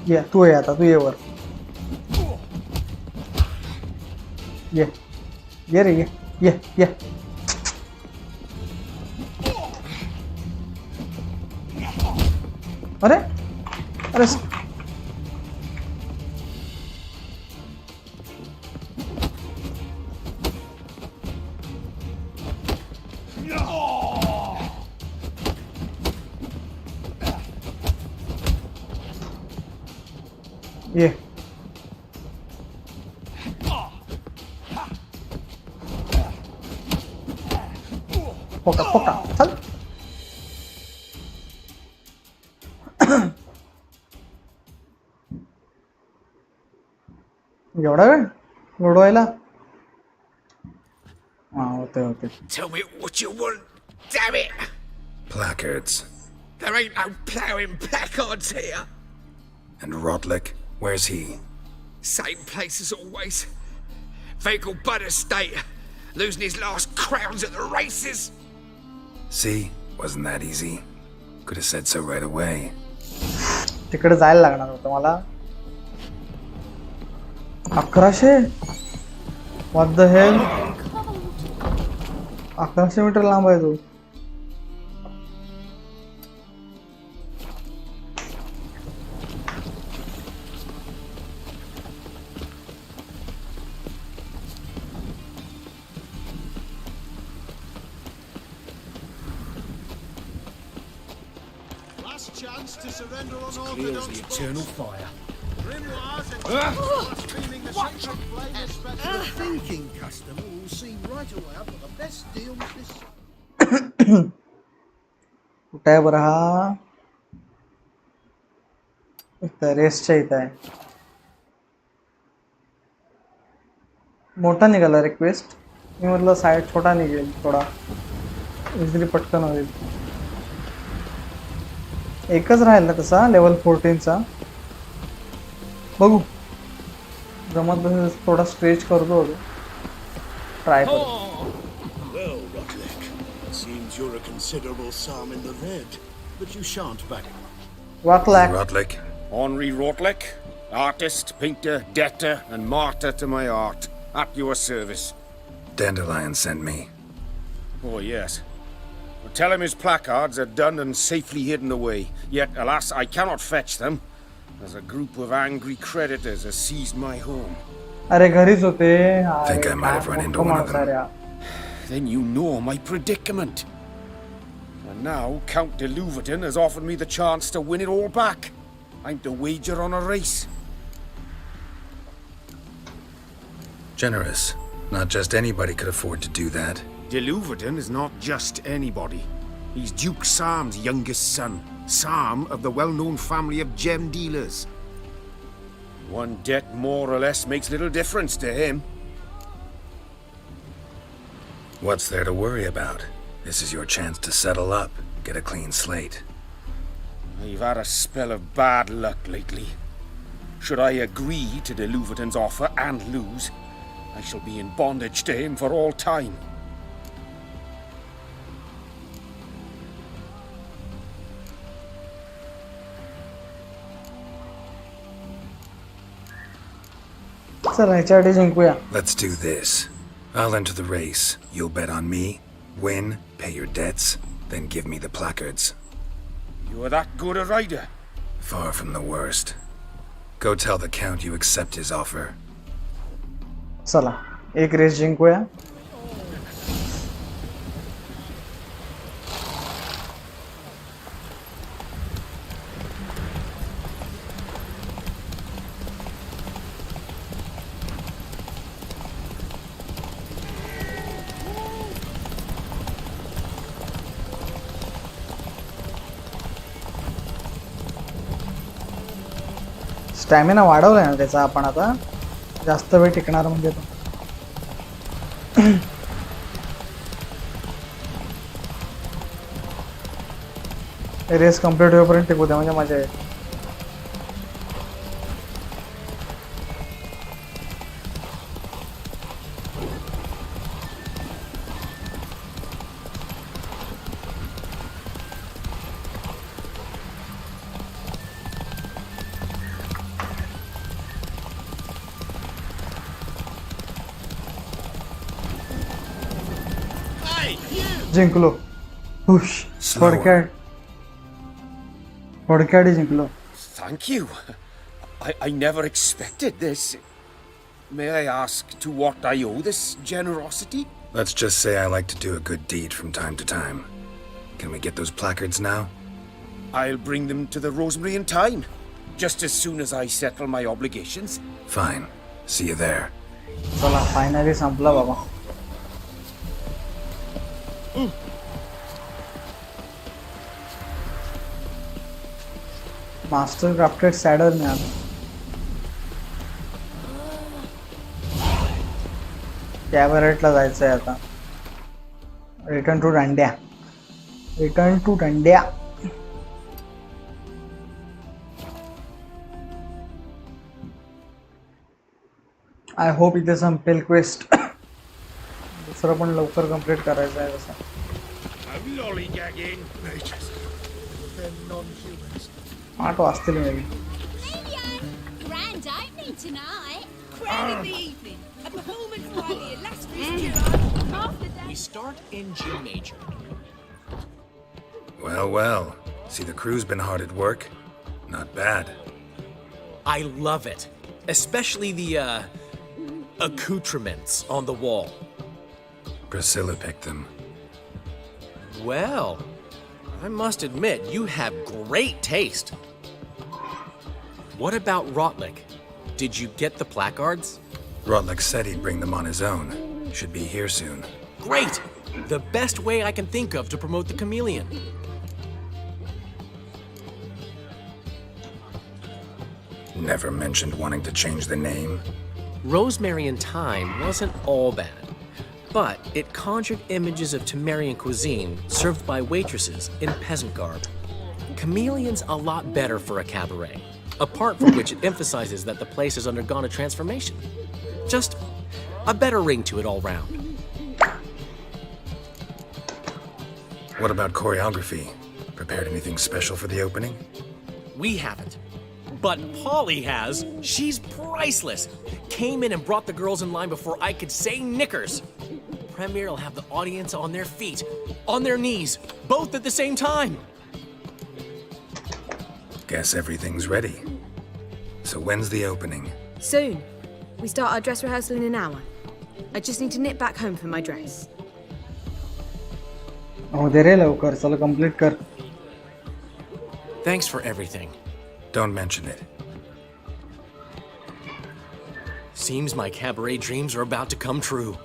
ये तू ये आता तू ये वर. ये रे ये अरे अरे ये पोका चल. एवढा वेळ लढवायला. हा होते. Tell me what you want, damn it! Placards. There ain't no ploughing placards here. And Rotlick? Where's he? Same place as always. Vehicle butt estate. Losing his last crowns at the races. See? Wasn't that easy? Could have said so right away. तिकडे जायला लागणार होतं मला. 1100. What the hell? 1100 metre लांब आहे तो. Last chance to surrender on Clear as the eternal fire. The thinking customer will see right away I've got the best deal with this. कुठे आहे बरं हा. इथं रेसच्या इथं आहे. मोठा निघाला रिक्वेस्ट. मी म्हटलं साईड छोटा निघेल थोडा, इझिली पटकन होईल. एकच राहिला तसा लेवल 14चा. बघू जमत बसेल थोडा स्ट्रेच करतो, ट्राय करतो. Well, Rotlick, seems you're a considerable sum in the red, but you shan't back it. Rotlick. Henri Rotlick, artist, painter, debtor, and martyr to my art. At your service. Dandelion sent me. Oh, yes. Well, tell him his placards are done and safely hidden away. Yet, alas, I cannot fetch them, as a group of angry creditors has seized my home. अरे घरीच होते. Think I might have run into one of them. Then you know my predicament. And now Count de Louverton has offered me the chance to win it all back. I'm to wager on a race. Generous. Not just anybody could afford to do that. De Louverton is not just anybody. He's Duke Sam's youngest son. Sam of the well-known family of gem dealers. One debt more or less makes little difference to him. What's there to worry about? This is your chance to settle up, get a clean slate. I've had a spell of bad luck lately. Should I agree to de Louverton's offer and lose, I shall be in bondage to him for all time. Let's do this. I'll enter the race. You'll bet on me, win, pay your debts, then give me the placards. You are that good a rider? Far from the worst. Go tell the Count you accept his offer. चला एक race जिंकूया. Stamina वाढवलाय ना त्याचा आपण आता, जास्त वेळ टिकणार म्हणजे तो. रेस कंप्लीट होईपर्यंत टिकू द्या म्हणजे मजा येईल. जिंकलो. हुश. थोडक्यात जिंकलो. Thank you. I never expected this. May I ask to what I owe this generosity? Let's just say I like to do a good deed from time to time. Can we get those placards now? I'll bring them to the Rosemary in time, just as soon as I settle my obligations. Fine. See you there. चला finally संपला बाबा. Master crafted saddle मिळालं. कॅबरेटला जायचंय आता. Return to दांड्या. Return to दांड्या. I hope इथे संपेल क्वेस्ट. दुसरं पण लवकर कंप्लीट करायचं आहे तसं. आठ वाजतील maybe. Grand opening tonight. Crowd of the evening. A performance by the illustrious duo. We start in G major. Well. See, the crew's been hard at work. Not bad. I love it. Especially the, accoutrements on the wall. Priscilla picked them. Well, I must admit, you have great taste. What about Rotlick? Did you get the placards? Rotlick said he'd bring them on his own. Should be here soon. Great! The best way I can think of to promote the chameleon. Never mentioned wanting to change the name. Rosemary and Thyme wasn't all bad, but it conjured images of Temerian cuisine served by waitresses in peasant garb. Chameleon's a lot better for a cabaret, apart from which it emphasizes that the place has undergone a transformation. Just a better ring to it all round. What about choreography? Prepared anything special for the opening? We haven't. But Polly has. She's priceless. Came in and brought the girls in line before I could say knickers. Premiere will have the audience on their feet, on their knees, both at the same time. Guess everything's ready. So when's the opening? Soon. We start our dress rehearsal in an hour. I just need to nip back home for my dress. हो दे रे लवकर चला complete कर. Thanks for everything. Don't mention it. Seems my cabaret dreams are about to come true.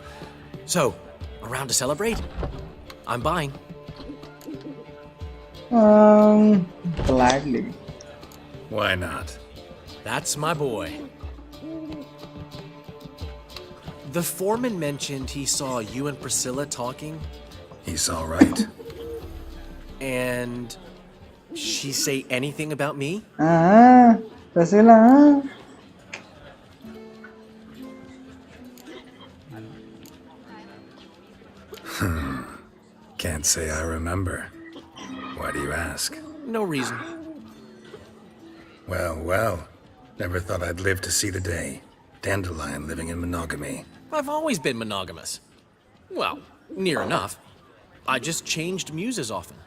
So, around to celebrate? I'm buying. Gladly. Why not? That's my boy. The foreman mentioned he saw you and Priscilla talking. He saw right. And she say anything about me? Priscilla. Can't say I remember. Why do you ask? No reason. Well, well. Never thought I'd live to see the day. Dandelion living in monogamy. I've always been monogamous. Well, near enough. I just changed muses often.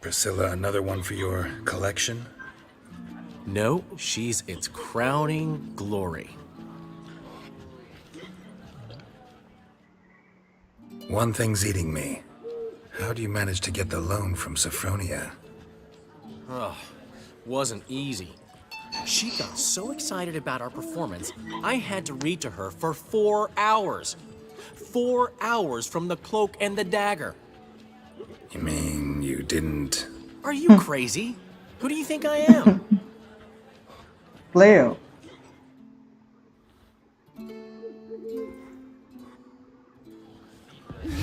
Priscilla, another one for your collection? No, she's its crowning glory. One thing's eating me. How do you manage to get the loan from Sophronia? Oh, wasn't easy. She got so excited about our performance, I had to read to her for 4 hours. 4 hours from the Cloak and the Dagger. You mean you didn't... Are you crazy? Who do you think I am? Player.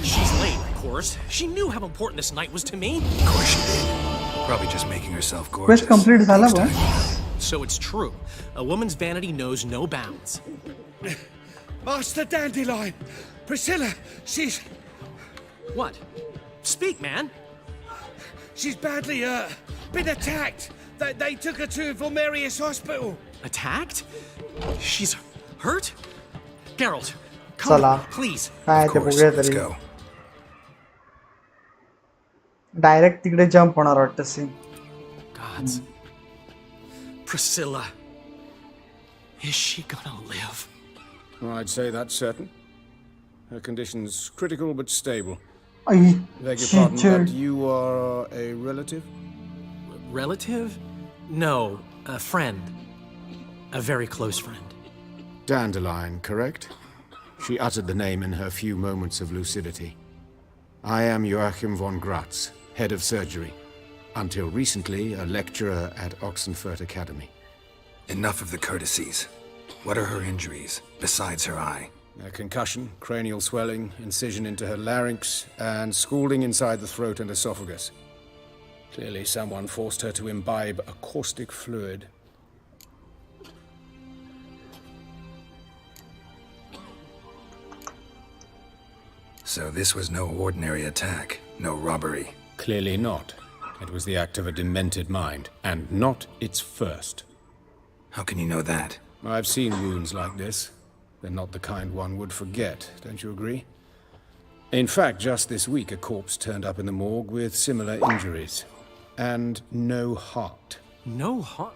She's late, of course. She knew how important this night was to me. Of course she did. Probably just making herself gorgeous. Quest complete झाला बा. So it's true. A woman's vanity knows no bounds. Master Dandelion! Priscilla, she's... What? Speak, man. She's badly, been attacked. They took her to Vulmerius Hospital. Attacked? She's hurt? Geralt, come चला. on, please. काय ते बघूया Let's तरी. go. Direct तिकडे jump होणार वाटतं scene. Gods. Priscilla. Is she gonna live? I'd say that's certain. Her condition's critical but stable. I, Beg your pardon, teacher. but you are a relative? Relative? No, a friend. A very close friend. Dandelion, correct? She uttered the name in her few moments of lucidity. I am Joachim von Gratz, head of surgery. Until recently, a lecturer at Oxenfurt Academy. Enough of the courtesies. What are her injuries, besides her eye? A concussion, cranial swelling, incision into her larynx, and scalding inside the throat and esophagus. Clearly someone forced her to imbibe a caustic fluid. So this was no ordinary attack, no robbery. Clearly not. It was the act of a demented mind, and not its first. How can you know that? I've seen wounds like this. They're not the kind one would forget, don't you agree? In fact, just this week, a corpse turned up in the morgue with similar injuries. And no heart. No heart?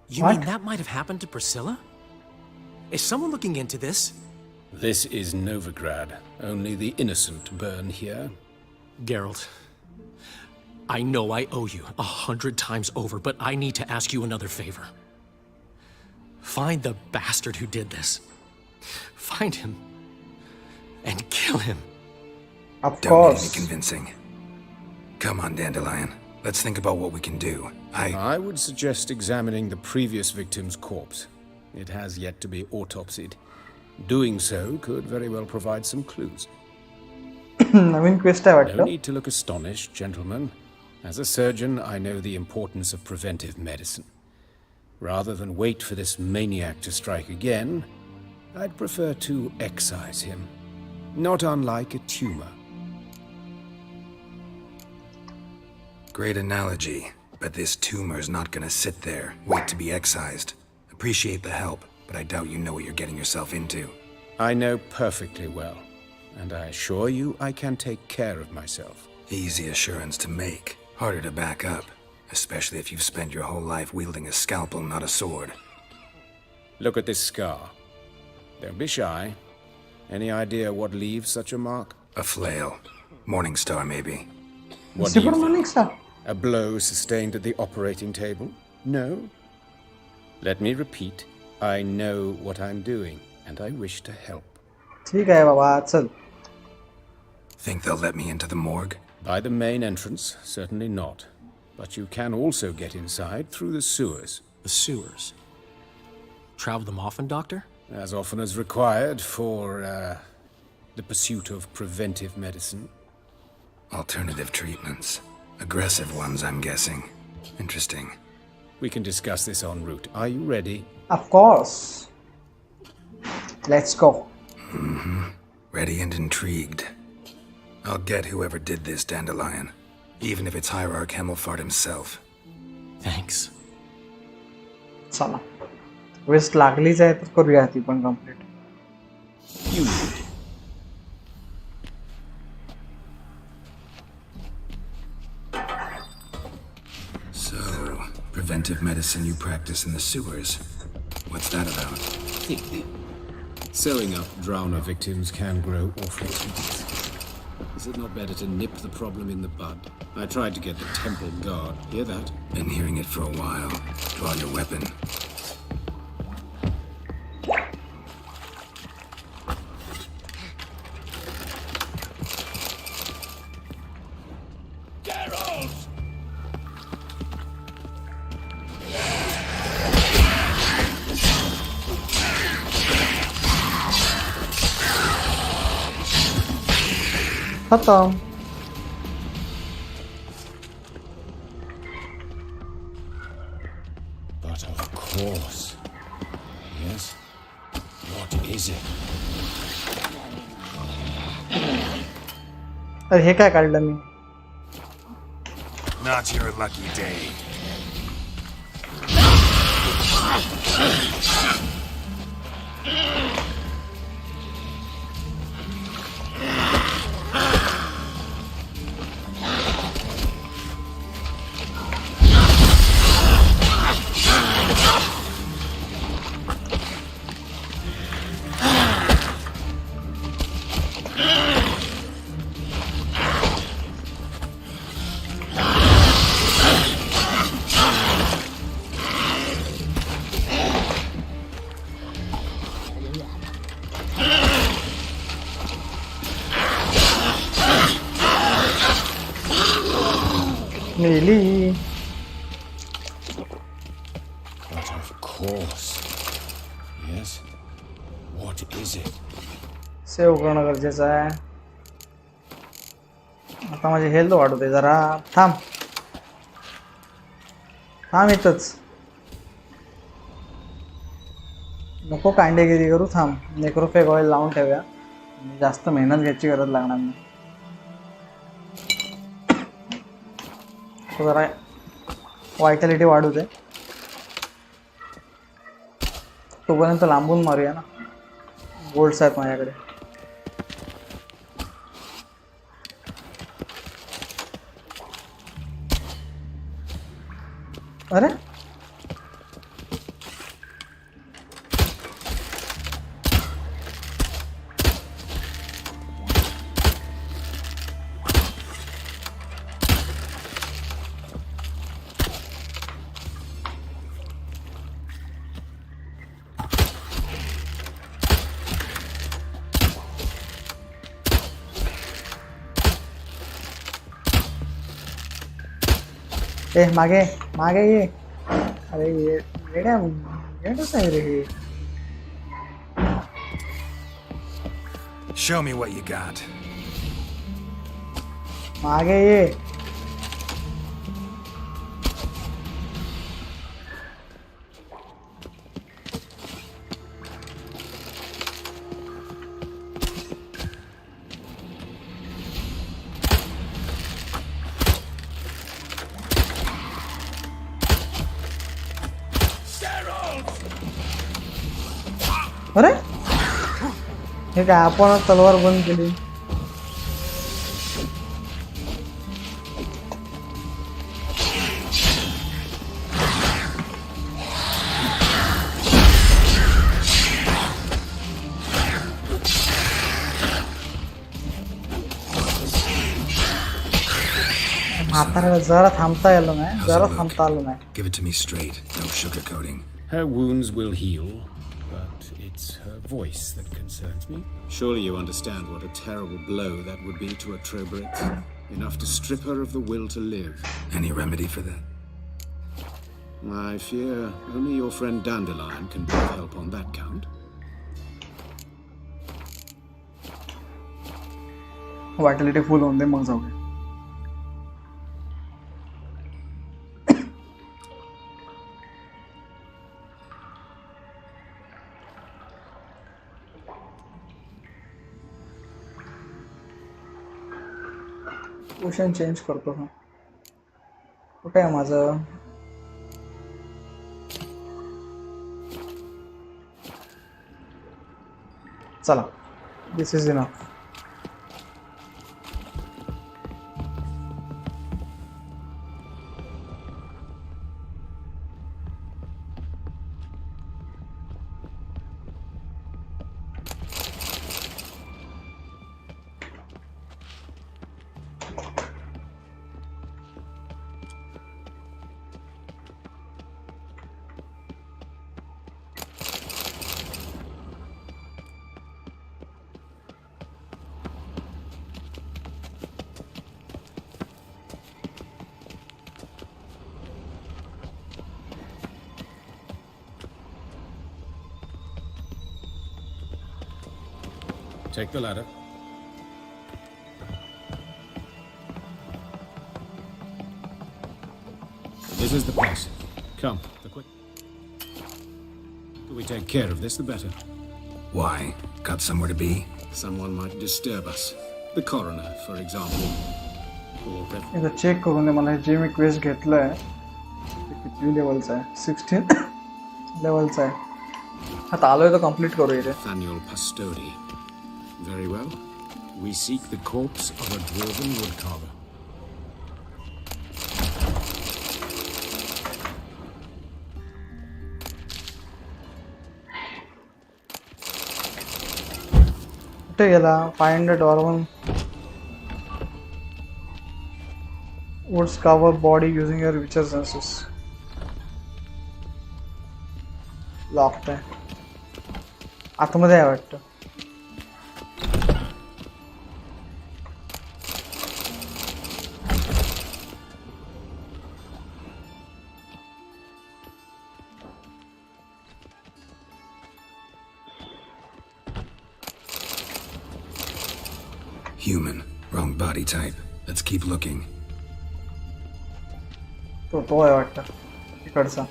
You What? mean that might have happened to Priscilla? Is someone looking into this? This is Novigrad. Only the innocent burn here. Geralt, I know I owe you 100 times over, but I need to ask you another favor. Find the bastard who did this. Find him. And kill him. Of Don't need course. any convincing. Come on, Dandelion. Let's think about what we can do. I would suggest examining the previous victim's corpse. It has yet to be autopsied. Doing so could very well provide some clues. Naveen quest आहे No वाटतं. need to look astonished, gentlemen. As a surgeon, I know the importance of preventive medicine. Rather than wait for this maniac to strike again, I'd prefer to excise him. Not unlike a tumor. Great analogy, but this tumor's not gonna sit there, wait to be excised. Appreciate the help, but I doubt you know what you're getting yourself into. I know perfectly well, and I assure you I can take care of myself. Easy assurance to make, harder to back up, especially if you've spent your whole life wielding a scalpel, not a sword. Look at this scar. Don't be shy. Any idea what leaves such a mark? A flail. Morningstar, maybe. What do you think? A blow sustained at the operating table? No? Let me repeat. I know what I'm doing, and I wish to help. ठीक आहे बाबा चल. Think they'll let me into the morgue? By the main entrance, certainly not. But you can also get inside through the sewers. The sewers? Travel them often, Doctor? As often as required for, the pursuit of preventive medicine. Alternative treatments. Aggressive ones, I'm guessing. Interesting. We can discuss this en route. Are you ready? Of course. Let's go. Ready and intrigued. I'll get whoever did this, Dandelion. Even if it's Hierarch Hemmelfart himself. Thanks. चला. Waste लागलीच आहे तर करूया ती पण complete. You lead. So, preventive medicine you practice in the sewers. What's that about? Sewing up drowner victims can grow awfully tedious. Is it not better to nip the problem in the bud? I tried to get the temple guard. Hear that? Been hearing it for a while. Draw your weapon. खत्म. But of course. Yes? What is it? अरे हे काय काढलं मी? Not your lucky day. नेली. But of course. Yes? What is it? Save करणं गरजेचं आहे. आता माझी हेल्थ वाढवते जरा. थांब इथंच. नको कांडेगिरी करू. थांब. नेक्रोफेग ऑइल लावून ठेवूया. जास्त मेहनत घ्यायची गरज लागणार नाही. तो जरा वायटॅलिटी वाढू दे. तोपर्यंत लांबून मारूया ना. गोल्ड्स आहेत माझ्याकडे. अरे मागे मागे ये. अरे ये येड्या येडच आहे रे. Show me what you got. मागे ये. अरे हे काय आपण तलवार बंद केली. म्हाताऱ्याला जरा थांबता आलं नाही. जरा थांबता आलं नाही. Give it to me straight, no sugarcoating. Her wounds will heal, but it's her voice that concerns me. Surely you understand what a terrible blow that would be to a Trobrit. Enough to strip her of the will to live. Any remedy for that? I fear only your friend Dandelion can be of help on that count. Vitality full होऊन दे मग जाऊ. पोशन change करतो हा. कुठे आहे माझं? चला, this is enough. Take the ladder. This is the place. Come, the quick. The we take care of this, the better. Why? Got somewhere to be? Someone might disturb us. The coroner, for example. Or एकदा check करून दे मला. जे मी quest घेतलाय किती लेवलचा आहे? 16 लेवलचा आहे. आता आलोय तर कंप्लीट करू इथे. Nathaniel Pastodi. Very well. We seek the corpse of a dwarven woodcarver. कुठे गेला? Find a dwarven woodcarver body using your witcher senses. Locked आहे. आतमध्ये आहे वाटतं. Human. Wrong body type. Let's keep looking. तो आहे वाटतं इकडचा.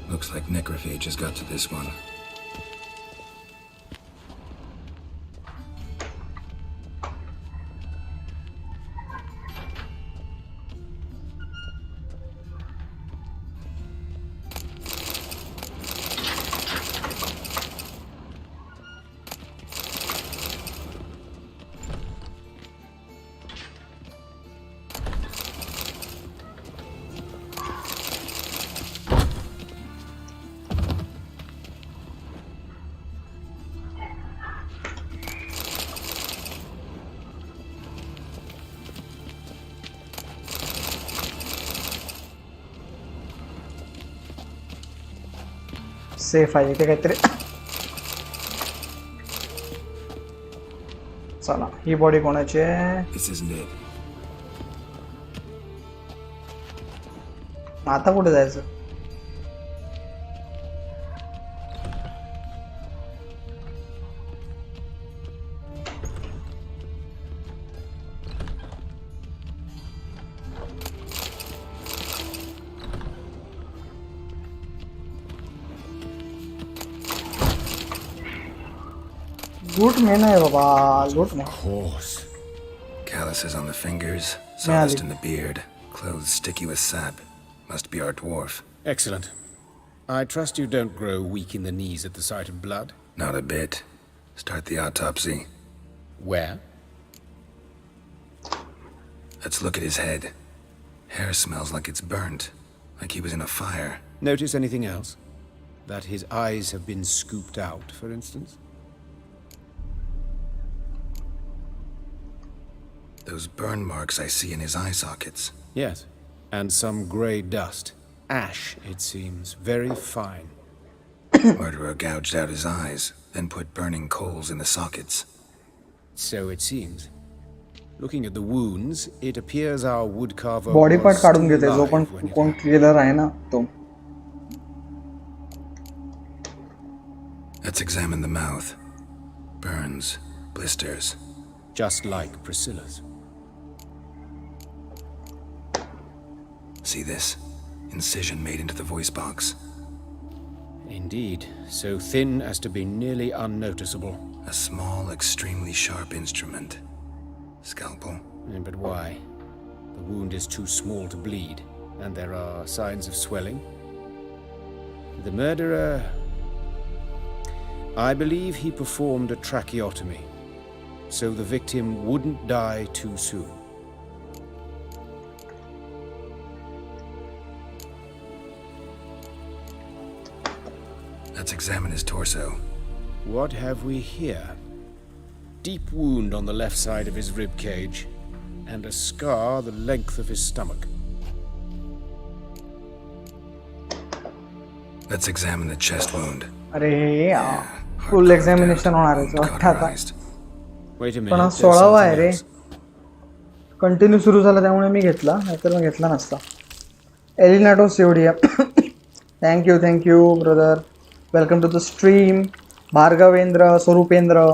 Looks like necrophage has got to this one. Safe आहे इथे काहीतरी. चला, ही बॉडी कोणाची आहे? आता कुठे जायचं? लूट में ना है बाबा, लूट में. Of course. Calluses on the fingers, sawdust in the beard, clothes sticky with sap. Must be our dwarf. Excellent. I trust you don't grow weak in the knees at the sight of blood? Not a bit. Start the autopsy. Where? Let's look at his head. Hair smells like it's burnt, like he was in a fire. Notice anything else? That his eyes have been scooped out, for instance? Those burn marks I see in his eye sockets. Yes. And some grey dust. Ash, it seems. Very fine. Murderer gouged out his eyes, then put burning coals in the sockets. So it seems. Looking at the wounds, it appears our woodcarver body part was काढून still घेते जो alive पण when it कोण killer आहे ना तो. Let's examine the mouth. Burns, blisters. Just like Priscilla's. See this? Incision made into the voice box. Indeed, so thin as to be nearly unnoticeable. A small, extremely sharp instrument. Scalpel. But why? The wound is too small to bleed, and there are signs of swelling. The murderer... I believe he performed a tracheotomy, so the victim wouldn't die too soon. Let's examine his torso. What have we here? Deep wound on the left side of his rib cage, and a scar the length of his stomach. Let's examine the chest wound. अरे यार, full examination होणार आहे वाटतं आता. Wait a minute. पण हा 16वा आहे रे. कंटिन्यू सुरू झाला त्यामुळे मी घेतला, नाहीतर मी घेतला नसता. एलिनाटो सिओडिया. Thank you brother. Welcome to the stream. Bhargavendra, Swaroopendra.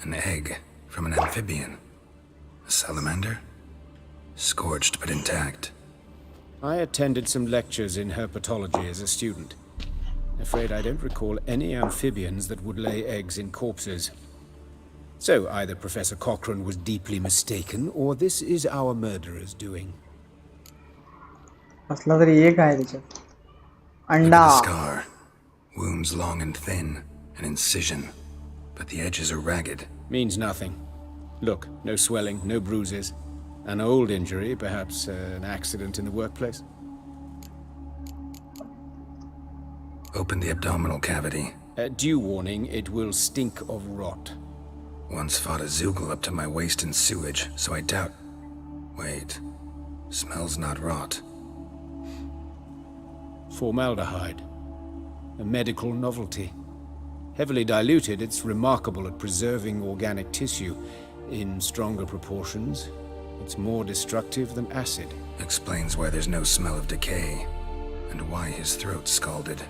An egg from an amphibian. A salamander? Scorched but intact. I attended some lectures in herpetology as a student. Afraid I don't recall any amphibians that would lay eggs in corpses. So either Professor Cochrane was deeply mistaken, or this is our murderer's doing. असला तरी एक आहे त्याच्यात. Look अंडा. at the scar. Wounds long and thin. An incision. But the edges are ragged. Means nothing. Look, no swelling, no bruises. An old injury, perhaps an accident in the workplace. Open the abdominal cavity. Due warning, it will stink of rot. Once fought a zoogle up to my waist in sewage, so I doubt... Wait. Smells not rot. Formaldehyde. A medical novelty. Heavily diluted, it's remarkable at preserving organic tissue. In stronger proportions, it's more destructive than acid. Explains why there's no smell of decay, and why his throat's scalded.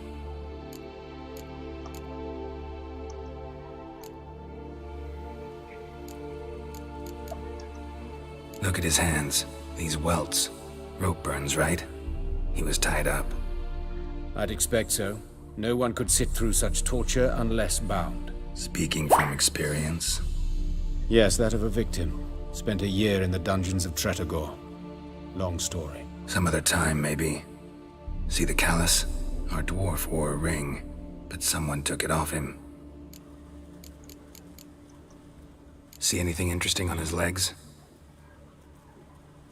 Look at his hands. These welts. Rope burns, right? He was tied up. I'd expect so. No one could sit through such torture unless bound. Speaking from experience? Yes, that of a victim. Spent a year in the dungeons of Tretogor. Long story. Some other time, maybe. See the callus? Our dwarf wore a ring, but someone took it off him. See anything interesting on his legs?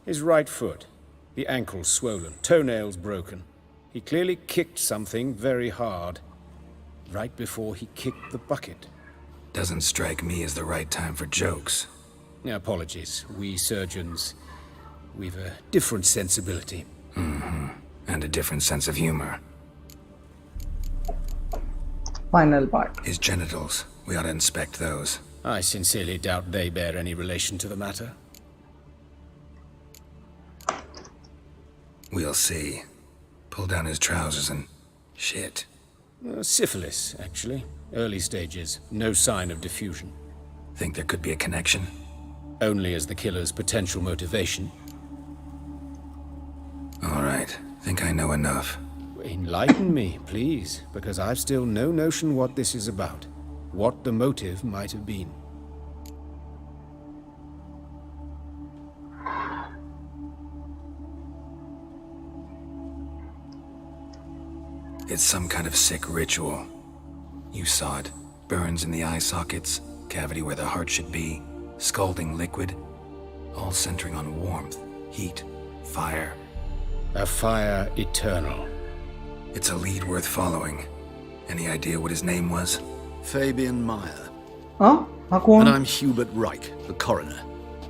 His right foot. The ankle swollen, toenails broken. He clearly kicked something very hard. Right before he kicked the bucket. Doesn't strike me as the right time for jokes. Apologies. We surgeons, we've a different sensibility. Mm-hmm. And a different sense of humor. Final part. His genitals. We ought to inspect those. I sincerely doubt they bear any relation to the matter. We'll see. Pull down his trousers and... shit. Syphilis, actually. Early stages. No sign of diffusion. Think there could be a connection? Only as the killer's potential motivation. All right. Think I know enough. Enlighten me, please, because I've still no notion what this is about, what the motive might have been. It's some kind of sick ritual. You saw it. Burns in the eye sockets, cavity where the heart should be, scalding liquid, all centering on warmth, heat, fire. A fire eternal. It's a lead worth following. Any idea what his name was? Fabian Meyer. Huh? And I'm Hubert Reich, the coroner.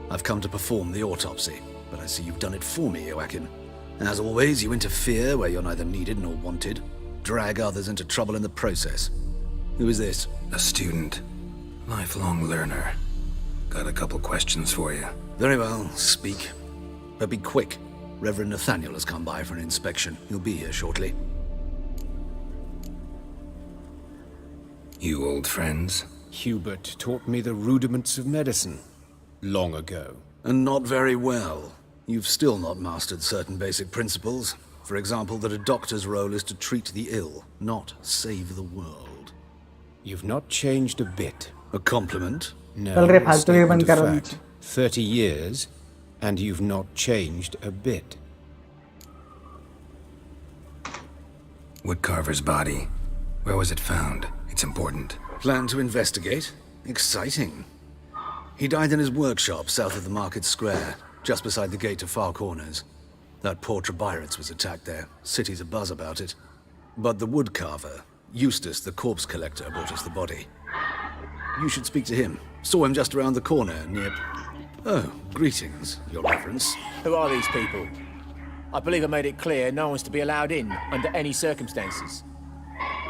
I've come to perform the autopsy, but I see you've done it for me, Joachim. As always, you interfere where you're neither needed nor wanted. Drag others into trouble in the process. Who is this? A student. Lifelong learner. Got a couple questions for you. Very well, speak. But be quick. Reverend Nathaniel has come by for an inspection. He'll be here shortly. You old friends? Hubert taught me the rudiments of medicine long ago. And not very well. You've still not mastered certain basic principles. For example, that a doctor's role is to treat the ill, not save the world. You've not changed a bit. A compliment? No, a statement of fact. 30 years, and you've not changed a bit. Woodcarver's body. Where was it found? It's important. Plan to investigate? Exciting. He died in his workshop south of the market square, just beside the gate to Far Corners. That poor Trebirates was attacked there. City's abuzz about it. But the woodcarver, Eustace the corpse collector, brought us the body. You should speak to him. Saw him just around the corner near... Oh, greetings, Your Reverence. Who are these people? I believe I made it clear no one's to be allowed in under any circumstances.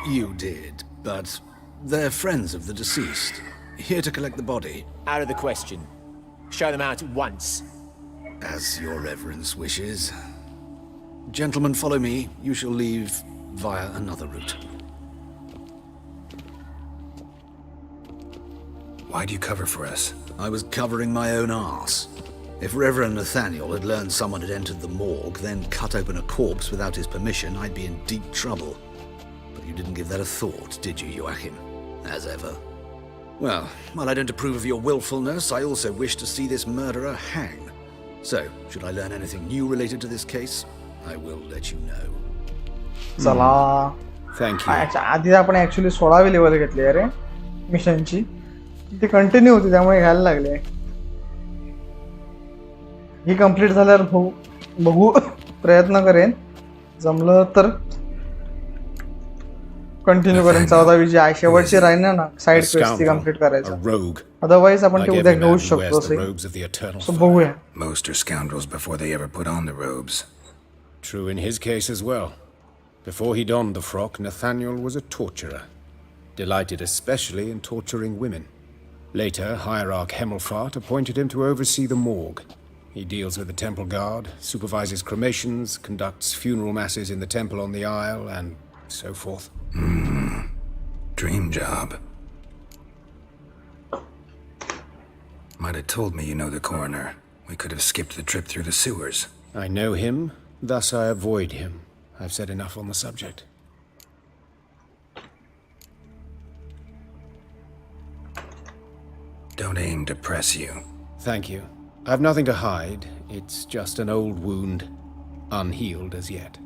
You did, but they're friends of the deceased. Here to collect the body. Out of the question. Show them out at once. As Your Reverence wishes. Gentlemen, follow me. You shall leave via another route. Why'd you cover for us? I was covering my own arse. If Reverend Nathaniel had learned someone had entered the morgue, then cut open a corpse without his permission, I'd be in deep trouble. But you didn't give that a thought, did you, Joachim? As ever. Well, while I don't approve of your willfulness, I also wish to see this murderer hang. So, should I learn anything new related to this case, I will let you know. चला. Thank you. आधी आपण actually 16वी level घेतली आहे रे मिशनची. ती continue होती त्यामुळे घ्यायला लागले. ही कंप्लीट झाल्यावर बघू प्रयत्न करेन जमलं तर कंटिन्यू करेन. 14वी जी आहे शेवटची राहील ना साइड क्वेस्ट ती कंप्लीट करायचं. अदरवाइज आपण ते उद्या घेऊ शकतो असे. सो बघूया. Most are scoundrels before they ever put on the robes. True in his case as well. Before he donned the frock, Nathaniel was a torturer, delighted especially in torturing women. Later, Hierarch Hemmelfart appointed him to oversee the morgue. He deals with the temple guard, supervises cremations, conducts funeral masses in the temple on the Isle, and so forth. Dream job. Might have told me you know the coroner. We could have skipped the trip through the sewers. I know him, thus I avoid him. I've said enough on the subject. Don't aim to press you. Thank you. I've nothing to hide. It's just an old wound, unhealed as yet.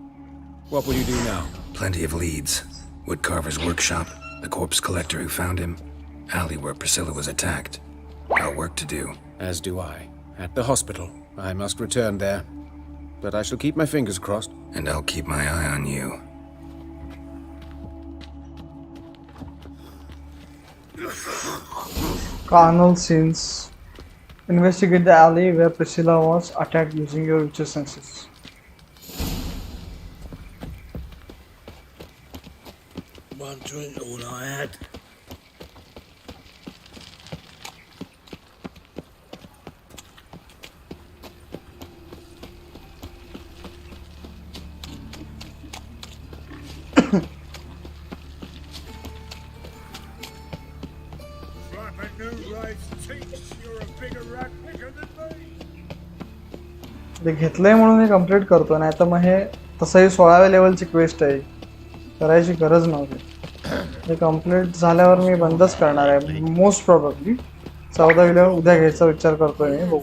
What will you do now? Plenty of leads. Woodcarver's workshop, the corpse collector who found him, alley where Priscilla was attacked. Got work to do. As do I. At the hospital. I must return there. But I shall keep my fingers crossed. And I'll keep my eye on you. Carnal scenes. Investigate the alley where Priscilla was attacked using your richer senses. One drink, all I had. ते घेतलंय म्हणून हे complete करतो नाही तर मग हे तसंही 16व्या लेवलची quest आहे, करायची गरज नव्हती. हे कम्प्लीट झाल्यावर मी बंदच करणार आहे मोस्ट प्रॉब्ली. 14 लेवल उद्या घ्यायचा विचार करतोय मी. बघू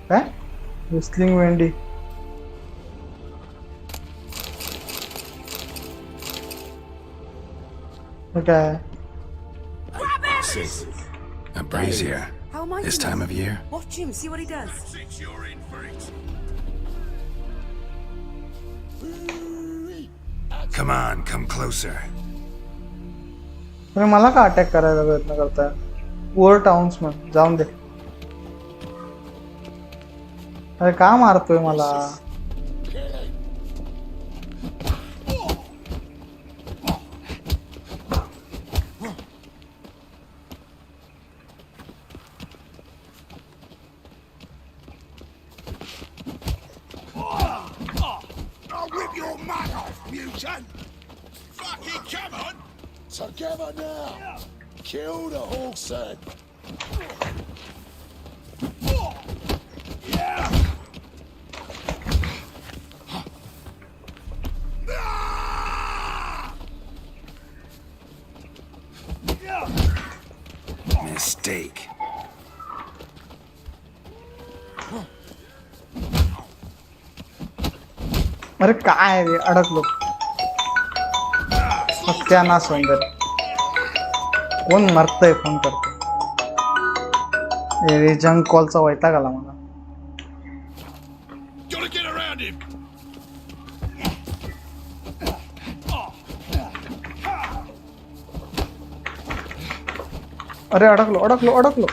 काय विस्लिंग वेंडी. काय A brazier. How am I This to time know? of year? Watch him, see what he does. Come on, come closer. तुम्ही मला का अटॅक करायचा प्रयत्न करताय? पुअर टाउन्समन जाऊन दे. अरे का मारतोय मला? Fucking come on! Together now! Kill the horse then! Mistake. अरे काय रे अडकलो. सत्याना सुंदर कोण मरतय फोन करतो. रे जंक कॉलचा वैताग आला मला. Gotta get around him! अरे अडकलो अडकलो अडकलो.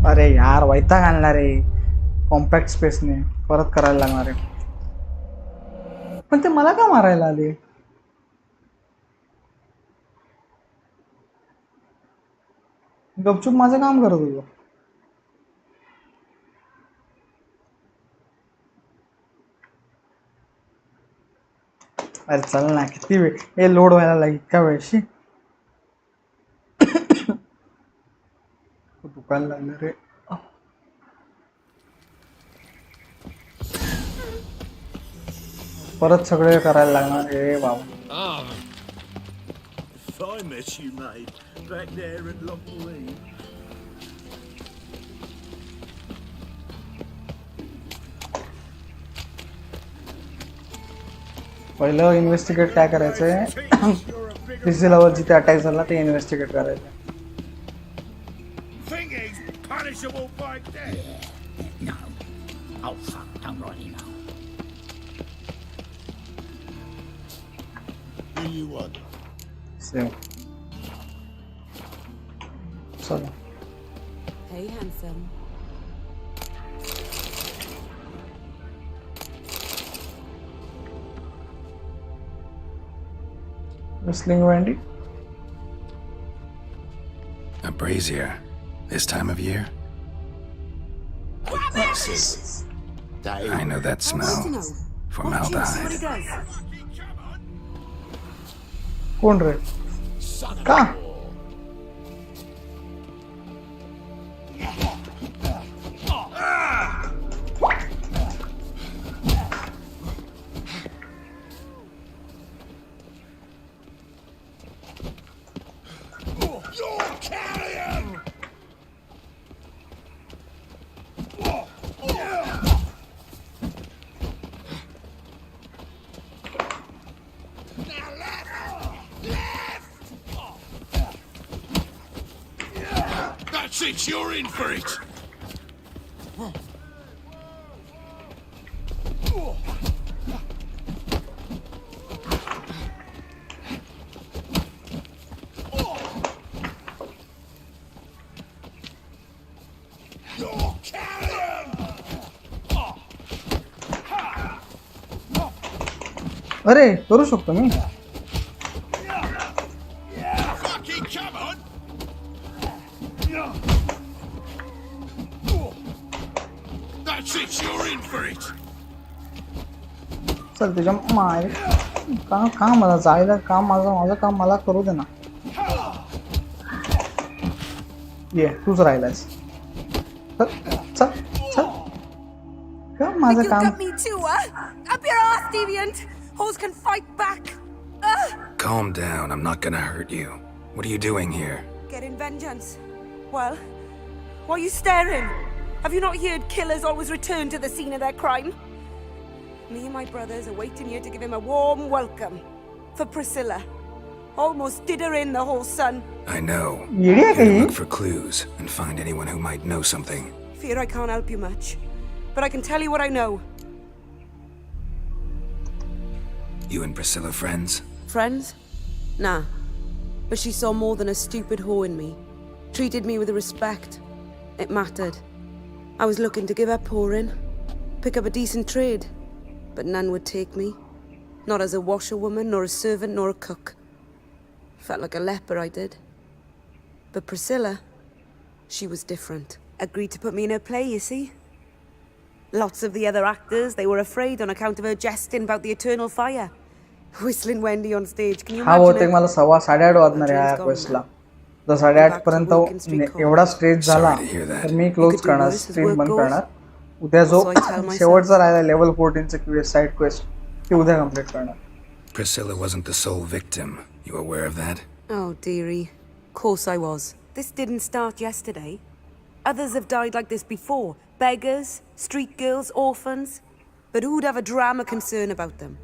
अरे यार वैताग आणला रे. कॉम्पॅक्ट स्पेसने परत करायला लागणार आहे. पण ते मला का मारायला आले? गपचूप माझं काम करत होतो. अरे चल ना, किती वेळ हे लोड व्हायला लागेल. इतका वेळशी दुकान लागलं रे. परत सगळे करायला लागणार रे बाबा. Fine mess you made back there at Loch Lee. पहिलं इन्व्हेस्टिगेट काय करायचंय? तिसरी लेवल जिथे अटॅक झाला ते इन्व्हेस्टिगेट करायचं. Think he's punishable by death? No. Oh, fuck, don't rightly know. Who you want? Same. चला. Hey, handsome. Whistling Wendy. A brazier. This time of year? I know that smell. Formaldehyde. कोण रे? का? That's it, you're in for it! अरे करू शकतो मी. Fucking come on! That's it, you're in for it! चल तुझ्या my का मला जायला काम माझं काम मला करू दे ना. ये तूच राहिलास. चल चल का माझं You काम. got me too, huh? Up your ass, deviant! Hoes can fight back! Calm down, I'm not gonna hurt you. What are you doing here? Getting vengeance. Well, why are you staring? Have you not heard killers always return to the scene of their crime? Me and my brothers are waiting here to give him a warm welcome. For Priscilla. Almost did her in, the whole son. I know. Yeah. Gotta look for clues and find anyone who might know something. Fear I can't help you much. But I can tell you what I know. You and Priscilla friends? Friends? Nah. But she saw more than a stupid whore in me. Treated me with respect. It mattered. I was looking to give her pouring. Pick up a decent trade. But none would take me. Not as a washerwoman, nor a servant, nor a cook. Felt like a leper, I did. But Priscilla, she was different. Agreed to put me in her play, you see? Lots of the other actors, they were afraid on account of her jesting about the eternal fire. Whistling Wendy on stage, can you हा imagine बहुतेक मला 8:15 वाजणार आहे या क्वेस्टला. जर 8:30 पर्यंत एवढा stretch झाला तर मी क्लोज करणार, स्ट्रीम बंद करणार. उद्या जो शेवटचा राहिला लेवल 14 चा क्वेस्ट साइड क्वेस्ट ते उद्या कंप्लीट करणार. Priscilla wasn't the sole victim. You aware of that? Oh, dearie. Course I was. This didn't start yesterday. Others have died like this before. Beggars, street girls, orphans. But who'd have a drama concern about them?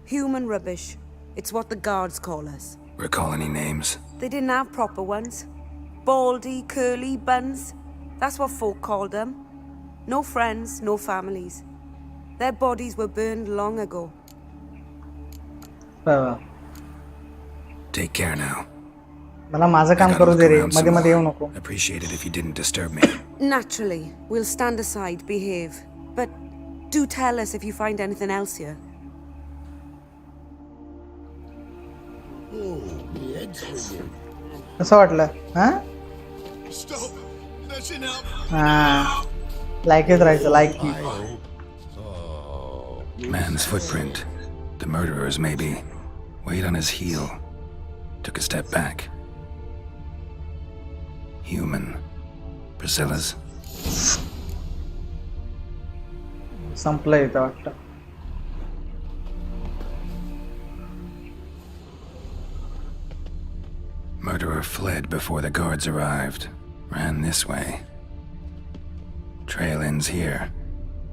Human rubbish. It's what the guards call us. Recall any names? They didn't have proper ones. Baldy, curly, buns. That's what folk called them. No friends, no families. Their bodies were burned long ago. Take care now. मला माझं काम करू दे रे, मध्ये मध्ये येऊ नको. Appreciate it if you didn't disturb me. Naturally, we'll stand aside, behave. But do tell us if you find anything else here. कसं वाटलं? हा? हा. लाईकीत राहायचं, Likee. Man's footprint. The murderer's maybe. Weight on his heel. Took a step back. Human. Priscilla's. संपलं इथं वाटतं. Murderer fled before the guards arrived. Ran this way. Trail ends here.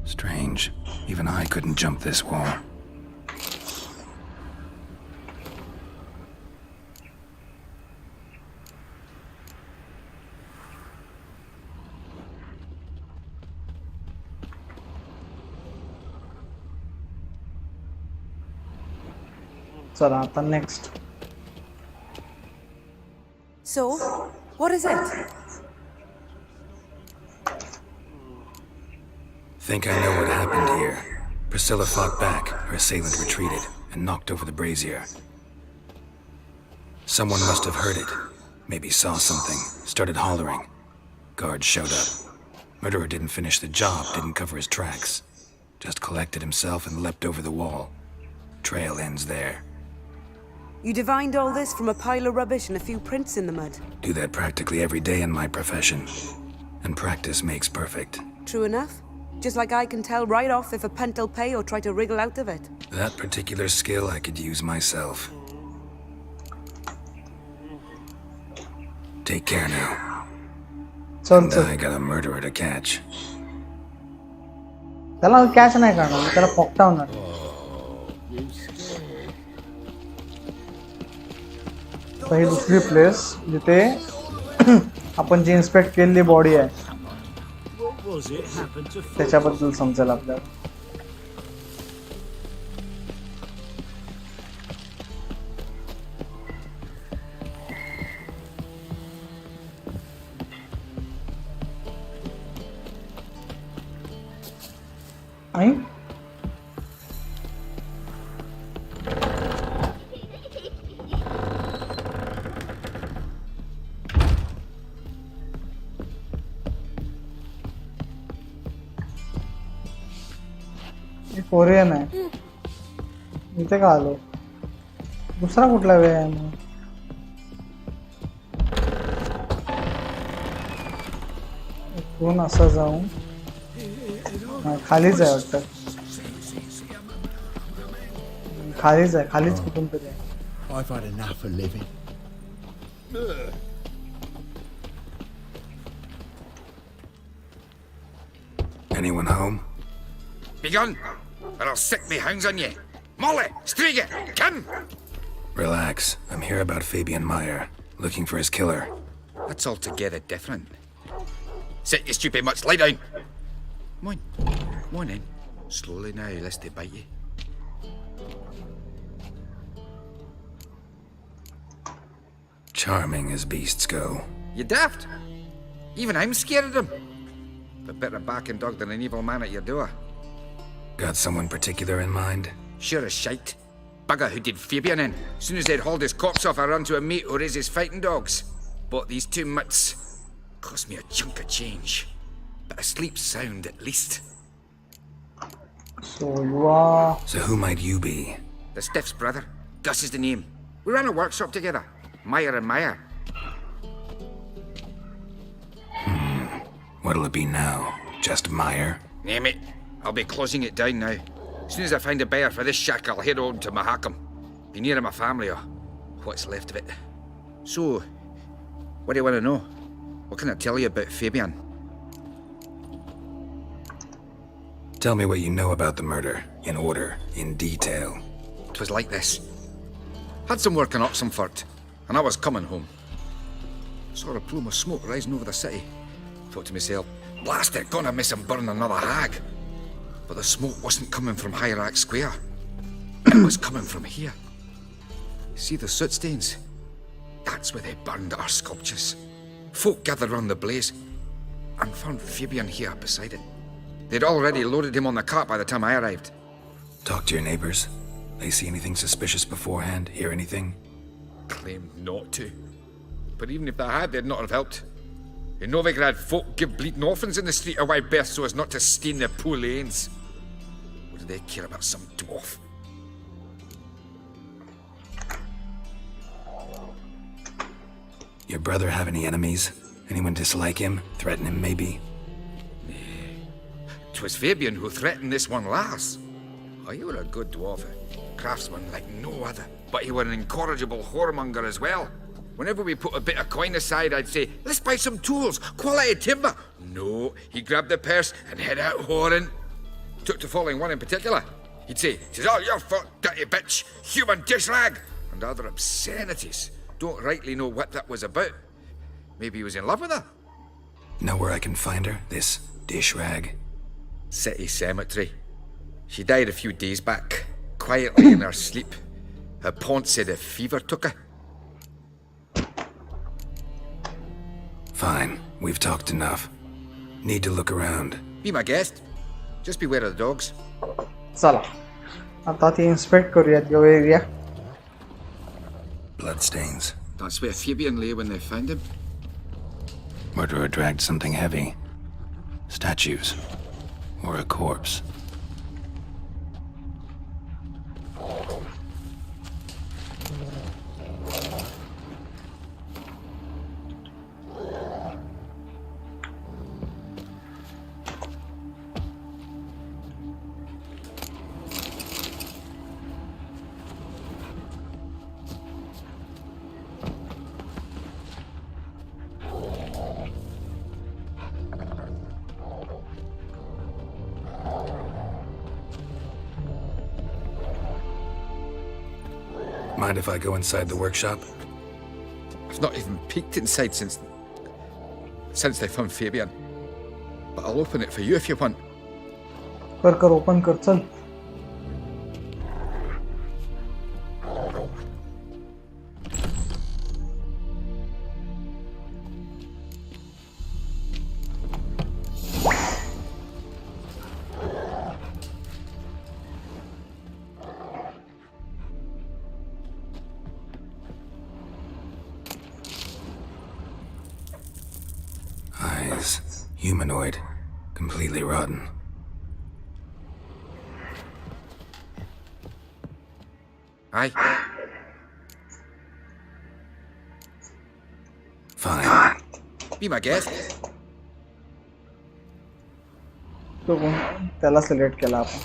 Strange. Even I couldn't jump this wall. चला आता next. So, what is it? Think I know what happened here. Priscilla fought back, her assailant retreated, and knocked over the brazier. Someone must have heard it. Maybe saw something, started hollering. Guards showed up. Murderer didn't finish the job, didn't cover his tracks. Just collected himself and leapt over the wall. Trail ends there. You divined all this from a pile of rubbish and a few prints in the mud. Do that practically every day in my profession. And practice makes perfect. True enough. Just like I can tell right off if a punt'll pay or try to wriggle out of it. That particular skill I could use myself. Take care now. And I got a murderer to catch. त्याला catch नाही करणार, त्याला पोकटावणार. ही दुसरी place जिथे आपण जी inspect केलेली body आहे त्याच्याबद्दल समजेल आपल्याला. आणि कोरियन आहे. इथे का आलो? दुसरा कुठला वे आहे मग? इथून असं जाऊ. खालीच आहे वाटतं. खालीच आहे. खालीच कुठून तरी आहे. I've had enough of living. Anyone home? Begone, or I'll sick me hounds on you. Molly, Striga, come! Relax. I'm here about Fabian Meyer, looking for his killer. That's altogether different. Sit, you stupid much, lie down. Come on, come on in. Slowly now, lest they bite you. Charming as beasts go. You daft? Even I'm scared of them. But better backing dog than an evil man at your door. Got someone particular in mind? Sure as shite. Bugger who did Fabian in. Soon as they'd hauled his corpse off, I run to a mate who raises fighting dogs. Bought these 2 mitts. Cost me a chunk of change. But I sleep sound at least. So you are... So who might you be? The Stiff's brother. Gus is the name. We ran a workshop together. Meyer and Meyer. What'll it be now? Just Meyer? Name it. I'll be closing it down now. As soon as I find a buyer for this shack, I'll head on to Mahakam. Be near my family or what's left of it. So, what do you want to know? What can I tell you about Fabian? Tell me what you know about the murder, in order, in detail. 'Twas like this. Had some work in Oxenford, and I was coming home. Saw a plume of smoke rising over the city. Thought to myself, blast it, gonna miss him burn another hag. But the smoke wasn't coming from Hierarch Square. It was coming from here. See the soot stains? That's where they burned our sculptures. Folk gathered round the blaze and found Fabian here beside it. They'd already loaded him on the cart by the time I arrived. Talk to your neighbors. They see anything suspicious beforehand? Hear anything? Claimed not to. But even if they had, they'd not have helped. In Novigrad, folk give bleating orphans in the street a wide berth so as not to stain their poor lanes. What do they care about some dwarf? Your brother have any enemies? Anyone dislike him? Threaten him, maybe? 'Twas Fabian who threatened this one last. Oh, you were a good dwarf, craftsman like no other. But you were an incorrigible whoremonger as well. Whenever we put a bit of coin aside, I'd say, let's buy some tools, quality timber. No, he grabbed the purse and head out whoring. Took to following one in particular. He'd say, "'Tis all your fault, dirty bitch, human dish rag," and other obscenities. Don't rightly know what that was about. Maybe he was in love with her. Know where I can find her, this dish rag? City cemetery. She died a few days back, quietly in her sleep. Her pont said a fever took her. Fine, we've talked enough. Need to look around. Be my guest. Just beware of the dogs. चला आता ती inspect करूयात यो area. Bloodstains. That's where Fabian lay when they found him. Murderer dragged something heavy. Statues. Or a corpse. Mind if I go inside the workshop? I've not even peeked inside since they found Fabian. But I'll open it for you if you want. कर open कर चल. Humanoid. Completely rotten. Aye. Fine. Be my guest. तो त्याला select केला आपण.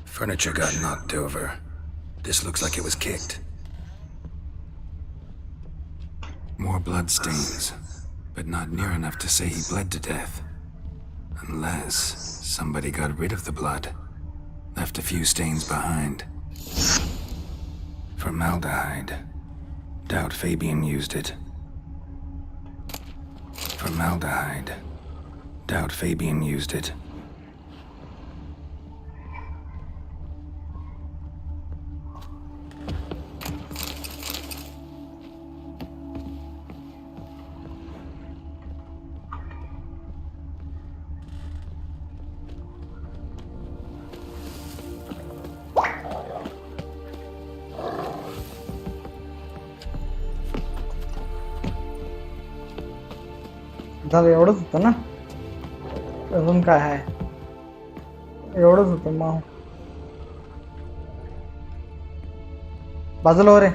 Furniture got knocked over. This looks like it was kicked. More blood stains, but not near enough to say he bled to death. Unless somebody got rid of the blood, left a few stains behind. Formaldehyde. Doubt Fabian used it. Formaldehyde. Doubt Fabian used it. झालं एवढंच होतं ना, अजून काय आहे, एवढंच होतं मग. बाजूला रे.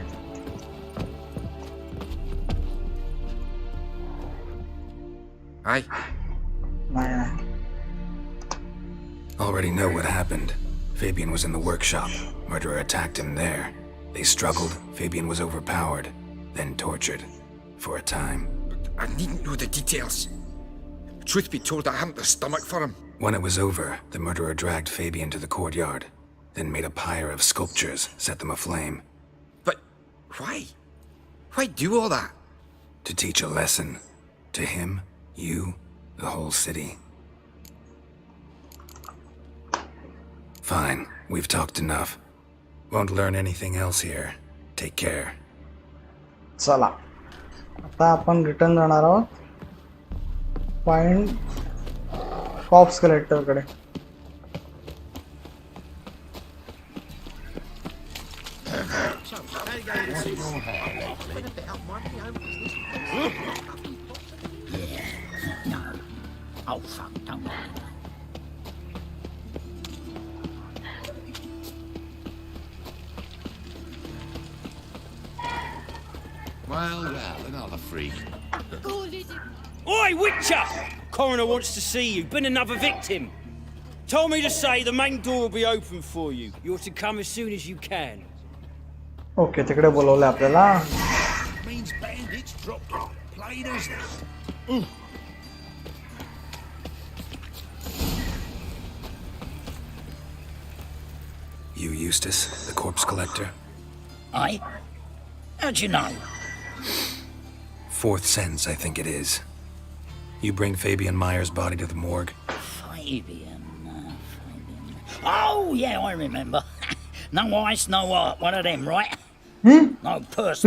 Aye. नाही. Already know what happened. Fabian was in the workshop. Murderer attacked him there. They struggled. Fabian was overpowered, then tortured. For a time. I needn't know the details. Truth be told, I haven't the stomach for him. When it was over, the murderer dragged Fabian to the courtyard, then made a pyre of sculptures, set them aflame. But why? Why do all that? To teach a lesson. To him, you, the whole city. Fine, we've talked enough. Won't learn anything else here. Take care. चला आता आपण return जाणार आहोत find cops collector कडे. No. Oh fuck, don't worry. Well, another freak. Oi, Witcher! Coroner wants to see you. Been another victim. Told me to say the main door will be open for you. You're to come as soon as you can. Okay, तिकडे बोलवलं आपल्याला. Means bandits dropped it. Plain as that. You, Eustace, the corpse collector? Aye? How'd you know? Fourth sense, I think it is. You bring Fabian Meyer's body to the morgue? Fabian. Oh, yeah, I remember. No ice, no art. One of them, right? No purse.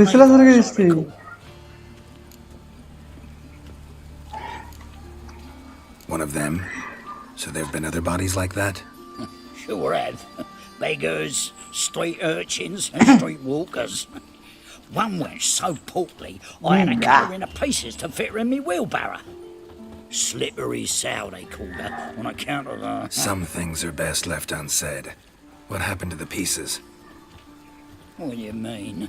One of them? So there've been other bodies like that? Sure have. Beggars, street urchins, and street walkers. One went so portly, I had to cut her into pieces to fit her in me wheelbarrow. Slippery sow, they called her, on account of her. Some things are best left unsaid. What happened to the pieces? What do you mean?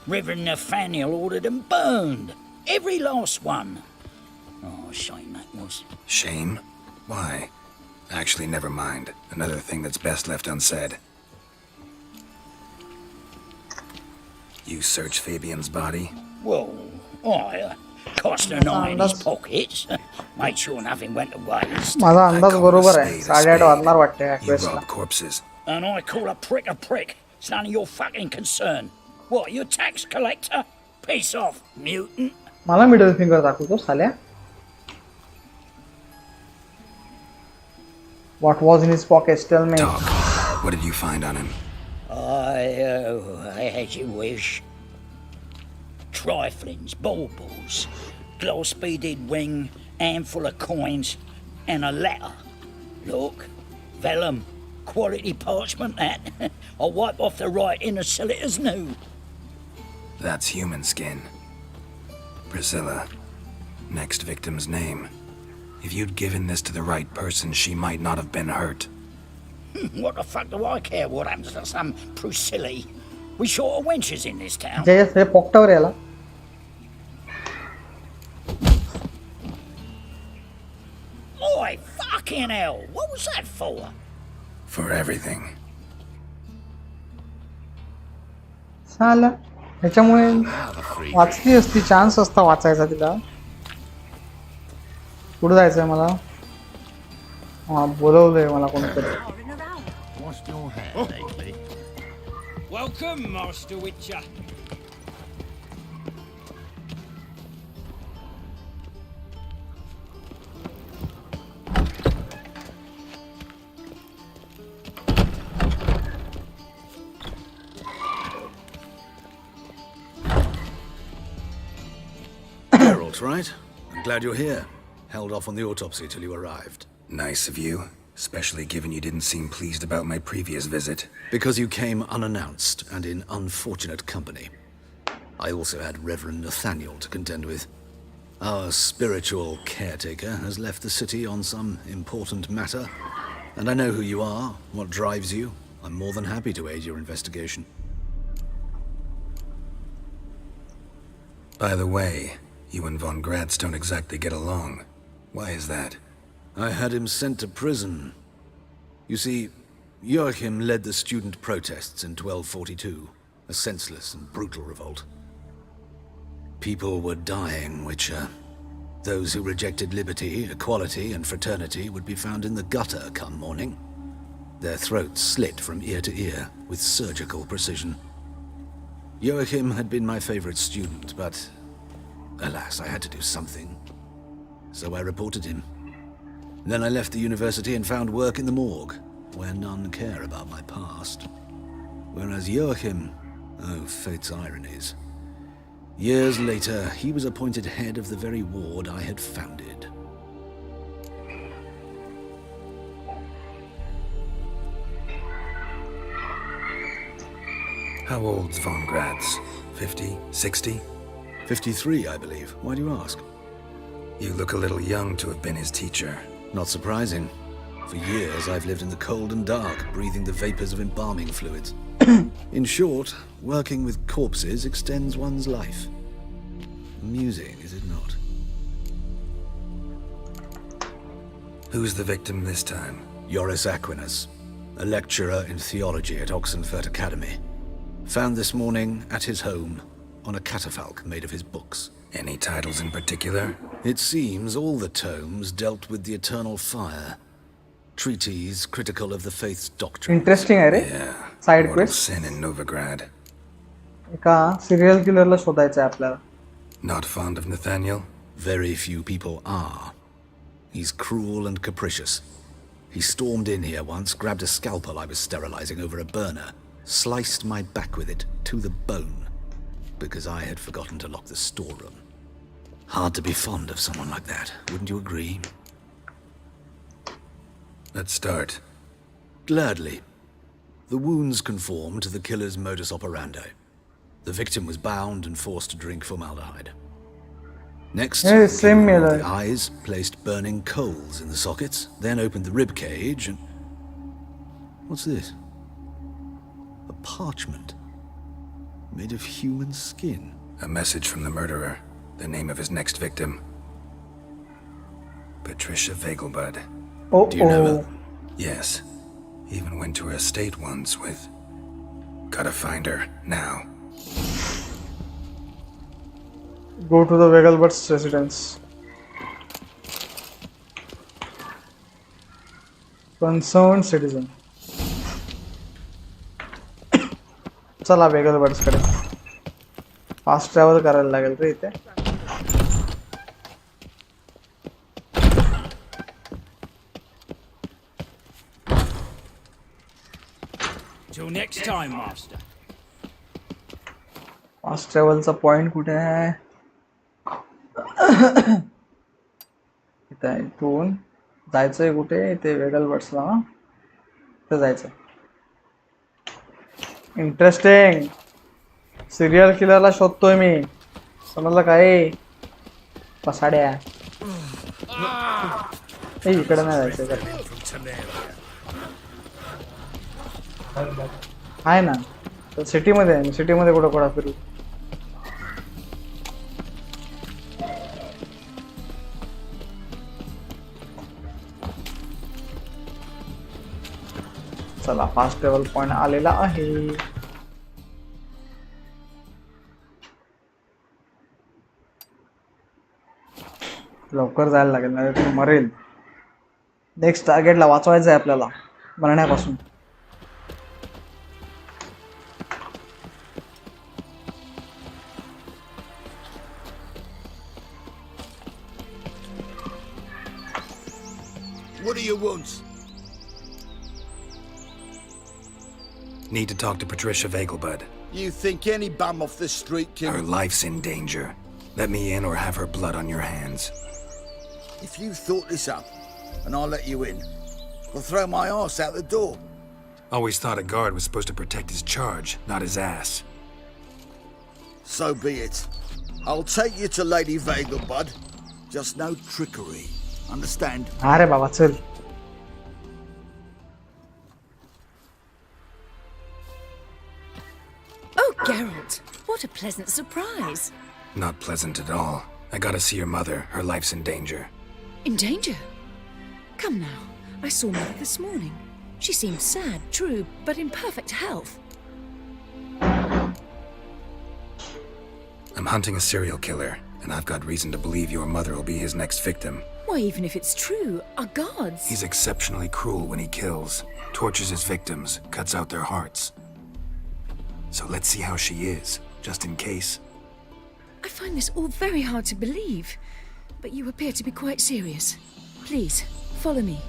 Reverend Nathaniel ordered them burned. Every last one. Oh, shame that was. Shame? Why? Actually, never mind. Another thing that's best left unsaid. You searched Fabian's body? Well, I cast an eye in his pockets. Made sure nothing went to waste. माझा अंदाज बरोबर आहे. 8:30 वाजणार वाटते या You क्वेस्टला. robbed corpses. And I call a prick a prick. It's none of your fucking concern. What, you tax collector? Piss off, mutant. मला middle finger दाखवतो साल्या. What was in his pockets? Tell me. Talk. What did you find on him? As you wish. Triflings, baubles, gloss-beaded ring, handful of coins, and a letter. Look, vellum, quality parchment that. I'll wipe off the writing and sell it as new. That's human skin. Priscilla, next victim's name. If you'd given this to the right person, she might not have been hurt. What the fuck do I care what happens to some Priscilla? We short of wenches in this town. जय हे पोकटावर याला. Oi, fucking hell! What was that for? For everything. साला ह्याच्यामुळे वाचली असती, chance असता वाचायचा तिला. कुठं जायचंय मला? हा बोलवलंय मला कोणीतरी. Welcome, Master Witcher. Geralt, right? I'm glad you're here. Held off on the autopsy till you arrived. Nice of you, especially given you didn't seem pleased about my previous visit. Because you came unannounced and in unfortunate company. I also had Reverend Nathaniel to contend with. Our spiritual caretaker has left the city on some important matter, and I know who you are, what drives you. I'm more than happy to aid your investigation. By the way, you and Von Gratz don't exactly get along. Why is that? I had him sent to prison. You see, Joachim led the student protests in 1242, a senseless and brutal revolt. People were dying, Witcher. Those who rejected liberty, equality, and fraternity would be found in the gutter come morning. Their throats slit from ear to ear with surgical precision. Joachim had been my favorite student, but alas, I had to do something. So I reported him. Then I left the university and found work in the morgue, where none care about my past. Whereas Joachim, oh, fate's ironies. Years later, he was appointed head of the very ward I had founded. How old's Von Gratz? 50? 60? 53, I believe. Why do you ask? You look a little young to have been his teacher. Not surprising. For years, I've lived in the cold and dark, breathing the vapors of embalming fluids. In short, working with corpses extends one's life. Amusing, is it not? Who's the victim this time? Joris Aquinas, a lecturer in theology at Oxenfurt Academy. Found this morning at his home on a catafalque made of his books. Any titles in particular? It seems all the tomes dealt with the eternal fire. Treatises critical of the faith's doctrine. Interesting आहे रे. Side Mortal quest. sin in Novigrad. एका serial किलरला शोधायचं आहे आपल्याला. Not fond of Nathaniel? Very few people are. He's cruel and capricious. He stormed in here once, grabbed a scalpel I was sterilizing over a burner, sliced my back with it to the bone, because I had forgotten to lock the storeroom. Hard to be fond of someone like that, wouldn't you agree? Let's start. Gladly. The wounds conform to the killer's modus operandi. The victim was bound and forced to drink formaldehyde. Next, Hey, same the killer removed mirror. the eyes, placed burning coals in the sockets, then opened the rib cage and... What's this? A parchment made of human skin. A message from the murderer. The name of his next victim. Patricia Vegelbud. Oh, Do you know her? Yes. Even went to her estate once with... Gotta find her, now. Go to the Vegelbud's residence. Concerned citizen. चला वेगलबर्ड्स कडे. Fast travel करायला लागेल रे इथे. Till next time, Master. Fast ट्रॅव्हलचा point कुठे आहे? इथे आहे. इथून जायचंय कुठे? इथे वेगलबर्ड्सला ना, इथे जायचं. इंटरेस्टिंग. सिरियल किलरला शोधतोय मी. कोणाला काय? पसाड्या इकडे नाही जायचं आहे ना सिटी मध्ये आहे सिटी मध्ये कुठं कुठं फिरू चला फास्ट ट्रॅव्हल पॉइंट आलेला आहे लवकर जायला लागेल नाही तर मरेल नेक्स्ट टार्गेटला वाचवायचं आहे आपल्याला मरण्यापासून What do you want? Need to talk to Patricia Vegelbud. You think any bum off the street can... Her life's in danger. Let me in or have her blood on your hands. If you thought this up, and I'll let you in, I'll throw my ass out the door. Always thought a guard was supposed to protect his charge, not his ass. So be it. I'll take you to Lady Vegelbud. Just no trickery. Understand? अरे बाबा चल Oh, Geralt, what a pleasant surprise. Not pleasant at all. I gotta see your mother. Her life's in danger. In danger? Come now, I saw Mother this morning. She seemed sad, true, but in perfect health. I'm hunting a serial killer, and I've got reason to believe your mother will be his next victim. Why, even if it's true, our gods... He's exceptionally cruel when he kills, tortures his victims, cuts out their hearts. So let's see how she is, just in case. I find this all very hard to believe, but you appear to be quite serious. Please, follow me.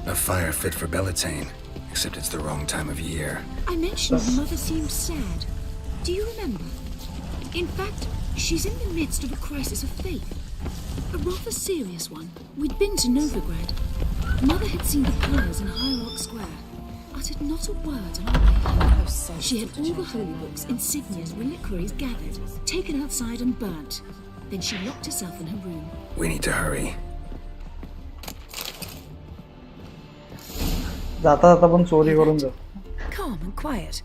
A fire fit for Bellatane, except it's the wrong time of year. I mentioned Mother seemed sad. Do you remember? In fact, she's in the midst of a crisis of faith. A rather serious one. We'd been to Novigrad. Mother had seen the pyres in High Rock Square. Uttered not a word on our way. She had all the holy books, insignias, reliquaries gathered, taken outside and burnt. Then she locked herself in her room. We need to hurry. जाता जाता पण चोरी करून जा Calm and quiet.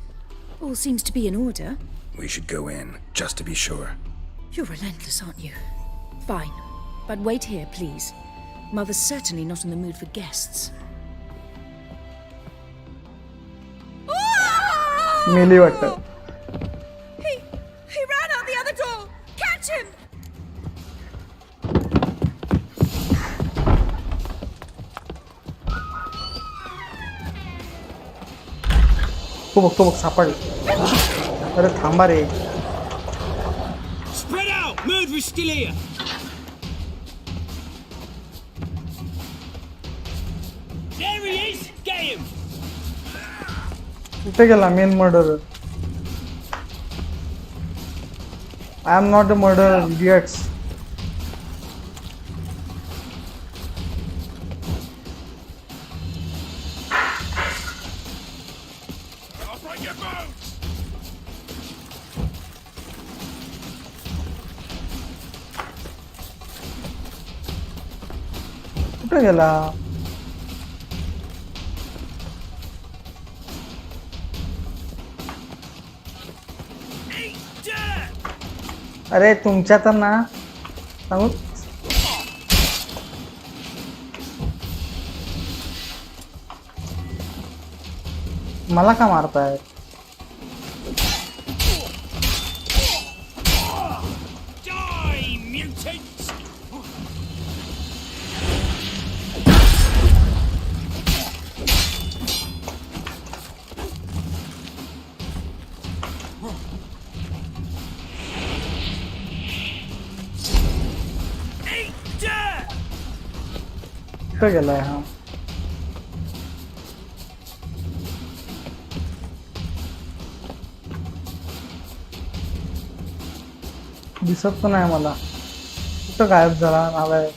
All seems to be in order. We should go in, just to be sure. You're relentless, aren't you? Fine. But wait here, please. Mother's certainly not in the mood for guests. मेली वाटतं He ran out the other door! Catch him! तो बघ सापडला अरे थांबा रे Spread out! Murderer's still here! There he is! Get him! कुठे गेला main murder I am not the murderer, idiots. I'll break your bones! कुठे गेला अरे तुमच्या तर ना सांगू मला का मारताय Die, mutants! कुठे गेलाय हा दिसत पण नाही मला कुठं गायब झाला आलाय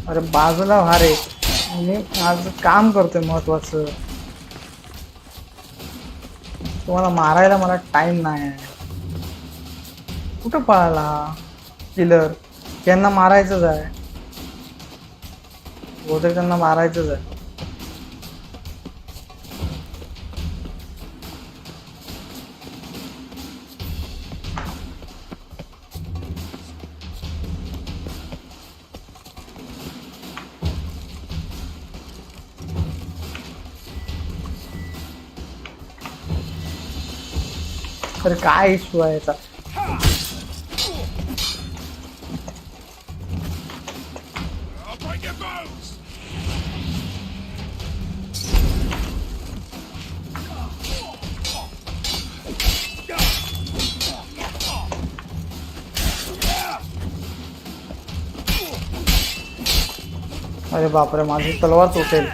अरे बाजूला भारे मी माझं काम करतोय महत्वाचं तुम्हाला मारायला मला टाइम नाही. कुठं पळाला किलर? त्यांना मारायचंच आहे. बहुतेक त्यांना मारायचंच आहे. अरे काय इश्यू आहे याचा? अरे बापरे, माझी तलवार तुटेल.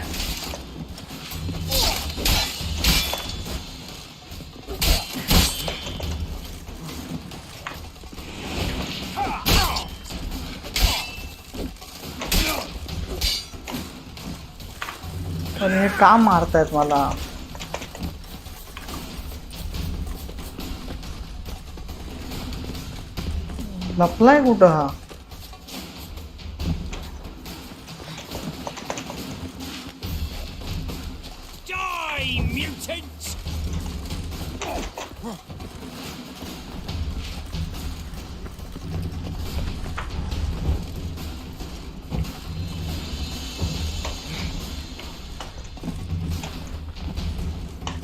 अरे हे का मारतायत मला? लपलाय कुठं हा? Die, mutants!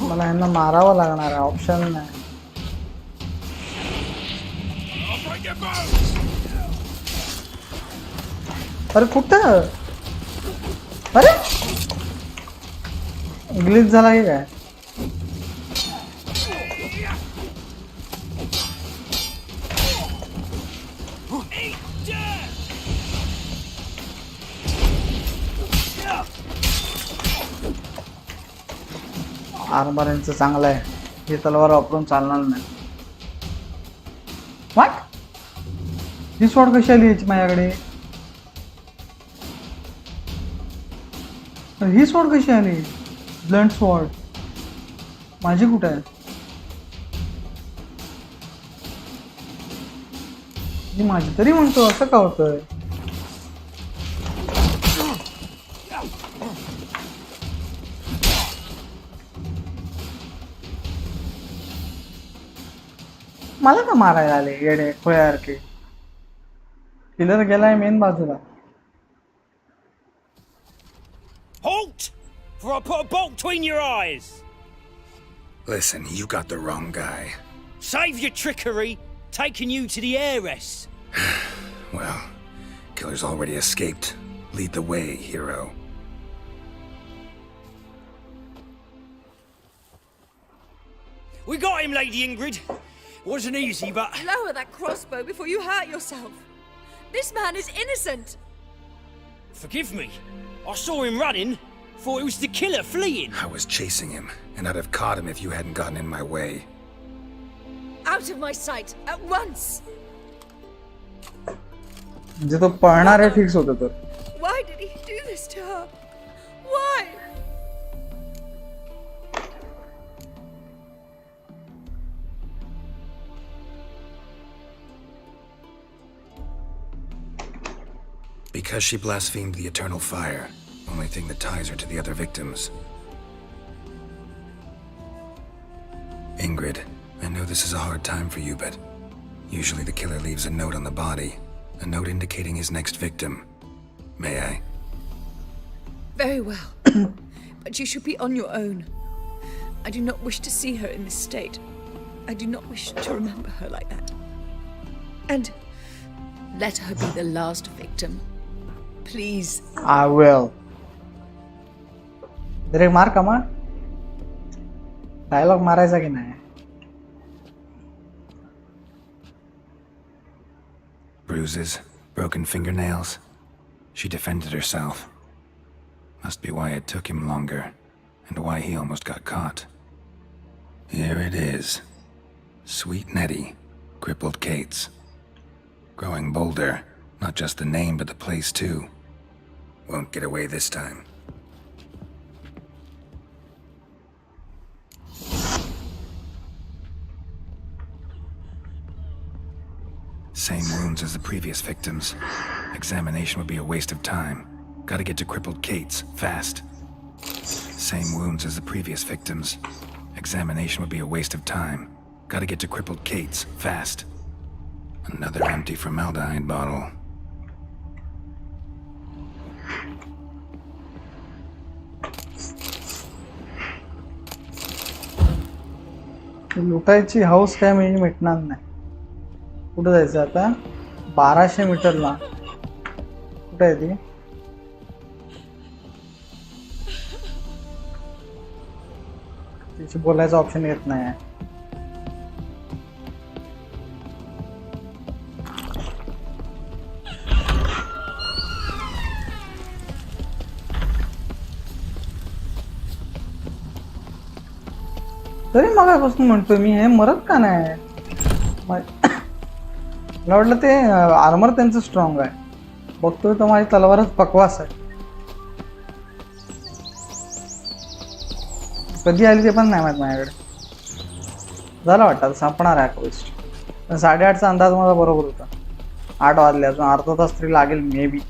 मला यांना मारावं लागणार आहे, ऑप्शन नाही. अरे कुठं? अरे ग्लिच झाला की काय? आर्मर यांचं चांगलं आहे. हे तलवार वापरून चालणार नाही. व्हॉट? ही स्वॉर्ड कशी आली याची माझ्याकडे? ही स्वॉर्ड कशी आली? ब्लंट स्वॉर्ड माझी कुठे आहे? ही माझी तरी म्हणतो, असं का होतंय? मला का मारायला आले येडे खोयासारखे? किलर गेलाय मेन बाजूला. Halt! For I put a bolt between your eyes! Listen, you got the wrong guy. Save your trickery, taking you to the heiress. Well, killer's already escaped. Lead the way, hero. We got him, Lady Ingrid. Wasn't easy, but... Lower that crossbow before you hurt yourself. This man is innocent. Forgive me. I saw him running. Thought it was the killer fleeing. I was chasing him, and I'd have caught him if you hadn't gotten in my way. Out of my sight, at once! म्हणजे तो पळणार आहे fix होतं तर. Why did he do this to her? Why? Because she blasphemed the eternal fire. Only thing that ties her to the other victims. Ingrid, I know this is a hard time for you, but usually the killer leaves a note on the body. A note indicating his next victim. May I? Very well. But you should be on your own. I do not wish to see her in this state. I do not wish to remember her like that. And let her be the last victim. Please. I will. Direct मार का मार? Dialogue मारायचा की नाही? Bruises, broken fingernails. She defended herself. Must be why it took him longer, and why he almost got caught. Here it is. Sweet Nettie, crippled Kate's. Growing bolder, not just the name but the place too. Won't get away this time. Same wounds as the previous victims. Examination would be a waste of time. Gotta get to crippled Kate's, fast. Same wounds as the previous victims. Examination would be a waste of time. Gotta get to crippled Kate's, fast. Another empty formaldehyde bottle. लुटायची house काय म्हणजे मिटणार नाही. कुठं जायचं आता? 1200 मीटरला. कुठं आहे ती? तिची बोलायचं ऑप्शन येत नाही. तरी मगापासून म्हणतोय मी, हे मरत का नाही? मला वाटलं ते आर्मर त्यांचं स्ट्रॉंग आहे. बघतोय तर माझी तलवारच बकवास आहे. कधी आली ते पण नाही माहित माझ्याकडे. झालं वाटतं संपणार आहे क्वेस्ट. 8:30चा अंदाज माझा बरोबर होता. 8 वाजले, अजून अर्धा तास तरी लागेल मे बी.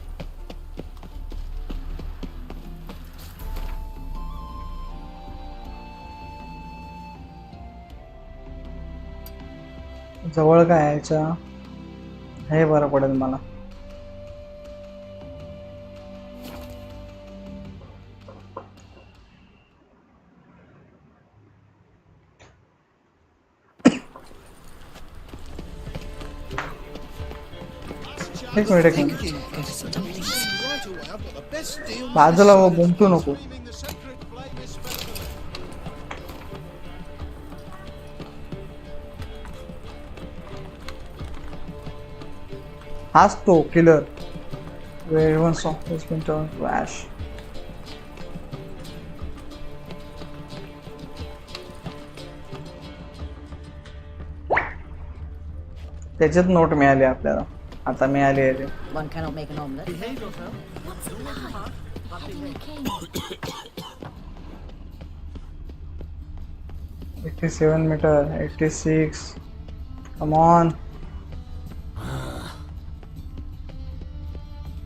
जवळ काय यायच्या हे बरं पडेल मला. एक मिनिट बाजूला बोंबतो नको. हाच तो किलर. त्याच्यात नोट मिळाली आपल्याला. आता मिळाली आहे. One cannot make an omelette. 87 meter, 86. Come on.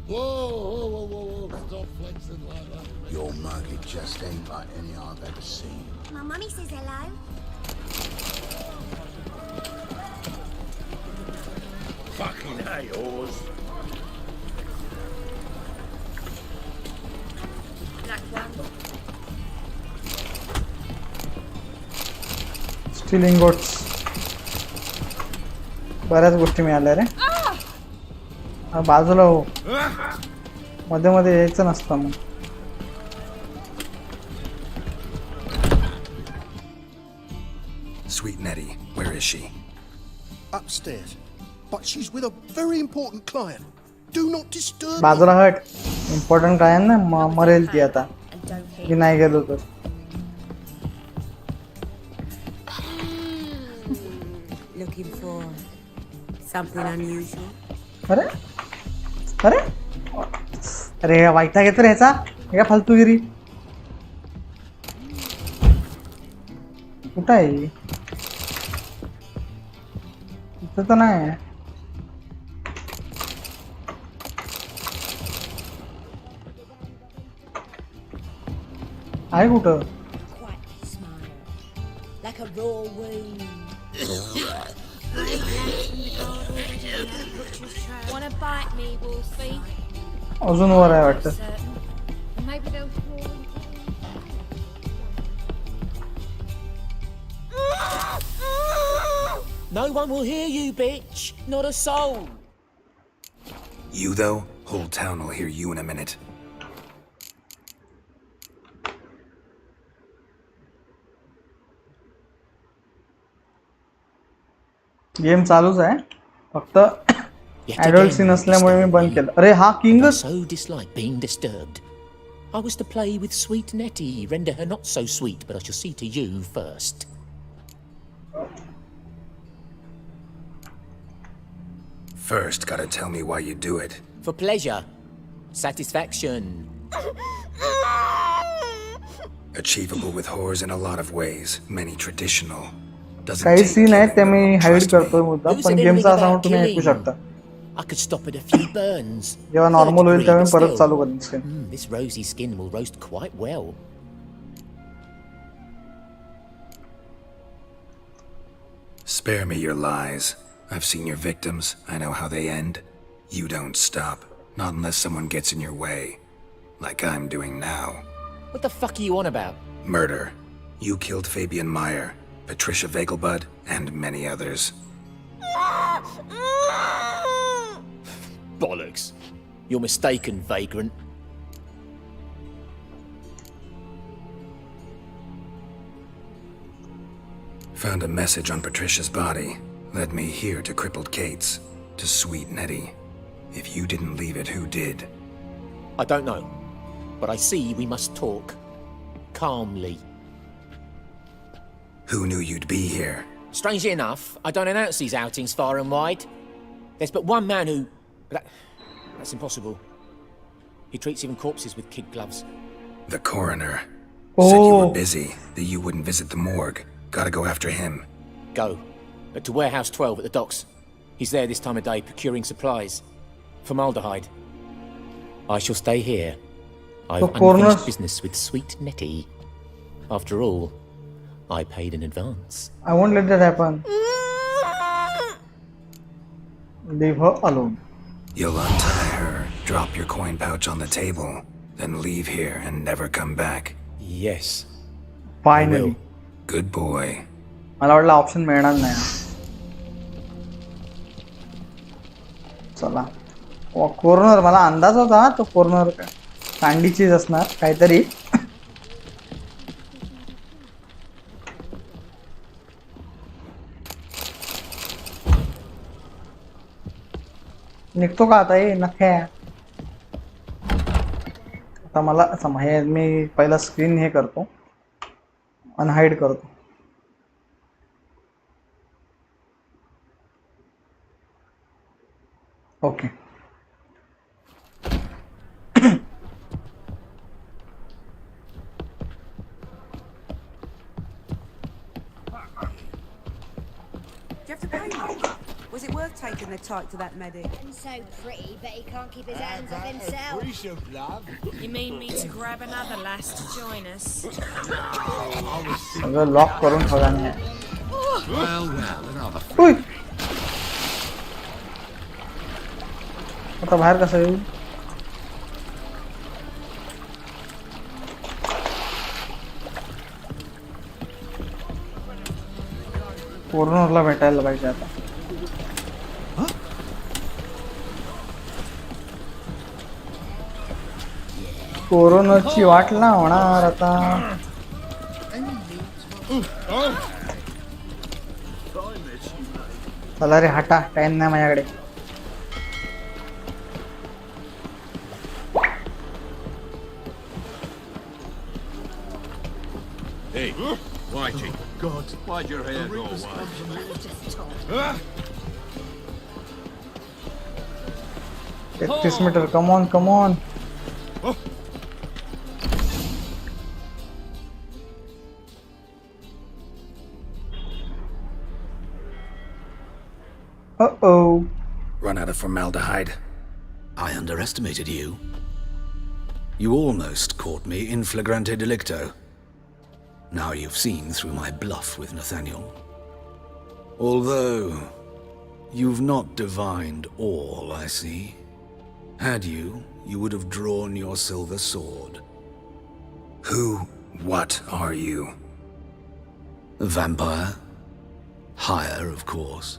Whoa, stop flexing like that. Your mug, it just ain't like any I've ever seen. My mummy says hello. Fucking hey, yours. Steel ingots. बऱ्याच गोष्टी मिळाल्या रे. बाजूला हो. मध्ये मध्ये यायचं नसतं मग. Sweet Nettie, where is she? Upstairs. But she's with a very important client. Do not disturb. बाजूला हट. इम्पॉर्टंट काय ना मरेल ती आता. मी नाही गेलो तर. Looking for something unusual. अरे अरे अरे वाईटा घेतो रे ह्याचा. हे काय फालतूगिरी. कुठं आहे? इथं तर नाही. आहे कुठं? Like a raw wound. Wanna bite me, Wolfie? अजून वर आहे वाटतं. Maybe they'll crawl. No one will hear you, bitch. Not a soul. You, though? Whole town will hear you in a minute. Game चालूच आहे. फक्त adult scene असल्यामुळे मी बंद केलं. अरे हा king. So dislike being disturbed. I was to play with sweet Nettie, render her not so sweet, but I shall see to you first. First, gotta tell me why you do it. For pleasure. Satisfaction. Achievable with whores in a lot of ways, many traditional. Doesn't काही take scene आहेत ते मी hide Trust me. करतोय मुद्दाम, Who पण said गेमचा anything sound about तुम्ही ऐकू killing? शकता. I could stop at a few burns. जेव्हा Third नॉर्मल होईल degree, तेव्हा but मी परत still. चालू करेन screen. This rosy skin will roast quite well. Spare me your lies. I've seen your victims. I know how they end. You don't stop. Not unless someone gets in your way. Like I'm doing now. What the fuck are you on about? Murder. You killed Fabian Meyer, Patricia Vegelbud, and many others. Bollocks. You're mistaken, vagrant. Found a message on Patricia's body. Led me here to crippled Kate's. To sweet Nettie. If you didn't leave it, who did? I don't know. But I see we must talk. Calmly. Who knew you'd be here? Strangely enough, I don't announce these outings far and wide. There's but one man who... That's impossible. He treats even corpses with kid gloves. The coroner. Said you were busy, that you wouldn't visit the morgue. Gotta go after him. Go. But to Warehouse 12 at the docks. He's there this time of day procuring supplies. Formaldehyde. I shall stay here. I've unfinished business with sweet Nettie. After all, I paid in advance. I won't let that happen. Leave her alone. You'll untie her, drop your coin pouch on the table, then leave here and never come back. Yes. Finally. Good boy. मला वाटलं option मिळणार नाही. चला. Corner मला अंदाज होता तो corner Kandi चीज असणार काहीतरी. निघतो का आता हे नख्या. आता मला हे मी पहिला स्क्रीन हे करतो अनहाईड करतो. Okay. Was it worth taking the type to that medic? And so pretty, but he can't keep his hands off himself. You mean me to grab another lass to join us? सगळं lock करून ठेवला नाही. आता बाहेर कसं येऊ. कॉर्नरला भेटायला पाहिजे आता. कोरोनाची वाट लावणार आता. चला रे हटा, टाइम नाही माझ्याकडे. Hey, Whitey. God, why'd your hair go white? 31 metre. Come on come on. Uh-oh. Run out of formaldehyde. I underestimated you. You almost caught me in flagrante delicto. Now you've seen through my bluff with Nathaniel. Although, you've not divined all, I see. Had you, you would have drawn your silver sword. What are you? A vampire. Higher, of course.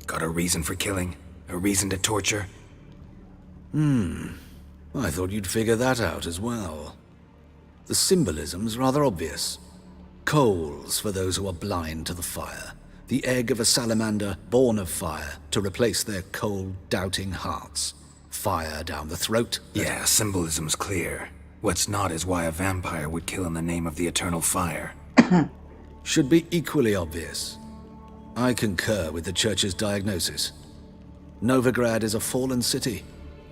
Got a reason for killing? A reason to torture? I thought you'd figure that out as well. The symbolism's rather obvious. Coals for those who are blind to the fire. The egg of a salamander born of fire to replace their cold, doubting hearts. Fire down the throat. Yeah, symbolism's clear. What's not is why a vampire would kill in the name of the eternal fire. Should be equally obvious. I concur with the Church's diagnosis. Novigrad is a fallen city,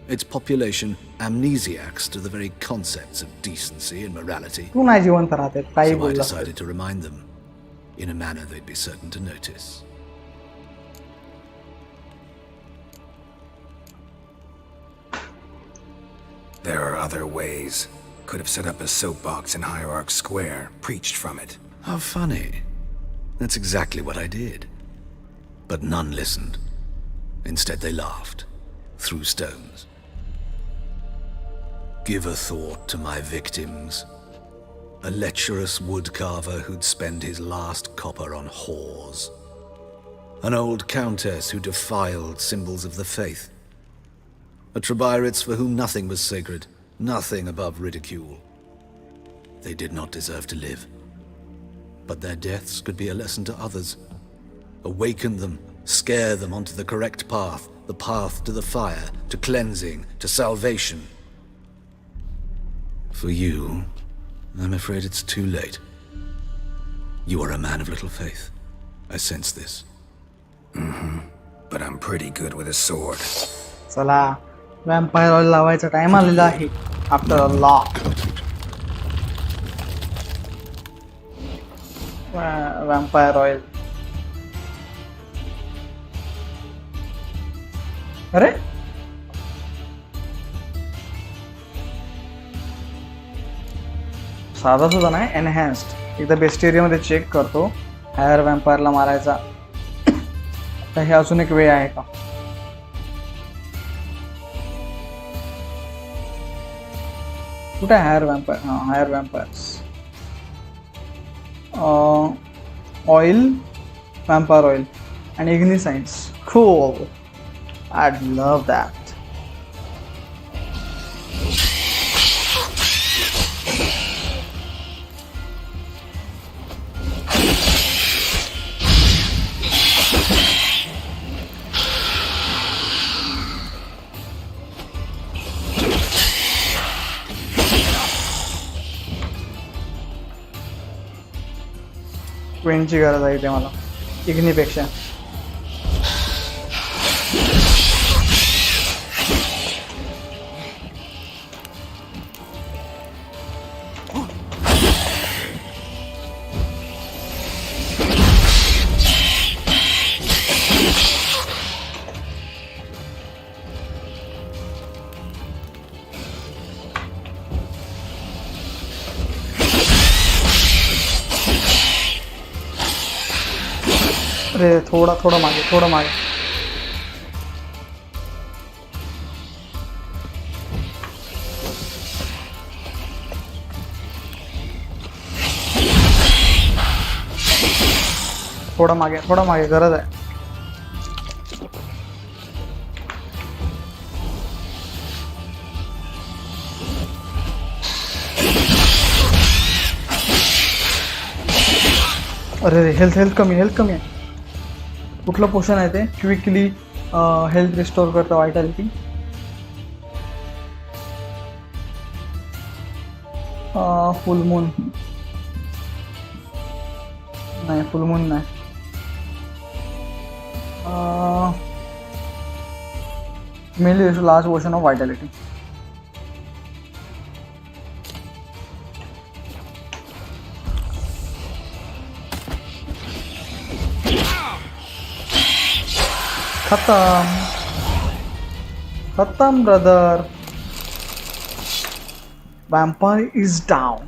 its population amnesiacs to the very concepts of decency and morality. तू नाही जिवंत राहते काही So I बोलला. decided to remind them in a manner they'd be certain to notice. There are other ways. Could have set up a soapbox in Hierarch Square, preached from it. How funny. That's exactly what I did. But none listened. Instead, they laughed, threw stones. Give a thought to my victims. A lecherous woodcarver who'd spend his last copper on whores. An old countess who defiled symbols of the faith. A Trebirates for whom nothing was sacred, nothing above ridicule. They did not deserve to live. But their deaths could be a lesson to others. Awaken them, scare them onto the correct path, the path to the fire, to cleansing, to salvation. For you, I'm afraid it's too late. You are a man of little faith. I sense this. But I'm pretty good with a sword. चला वॅम्पायर oil लावायचा time आलेला आहे. After a lock vampire oil. अरे साधा सुद्धा नाही, enhanced. एकदा बेस्टेरियामध्ये check करतो हायर वॅम्पायरला मारायचा तर हे अजून एक वेळ आहे का. कुठे हायर वॅम्पायर. हां higher vampires. Oil vampire oil and igniscience. Cool. I'd love that. क्वीनची गरज आहे इथे मला इग्नीपेक्षा. अरे थोड़ा मागे. थोड़ा मागे गरज आहे. अरे हेल्थ कमी आहे. कुठलं पोशन आहे ते क्विकली हेल्थ रिस्टोर करतं वायटॅलिटी. फुल मून नाही. Mainly large potion of vitality. खत्म ब्रदर. Vampire is down.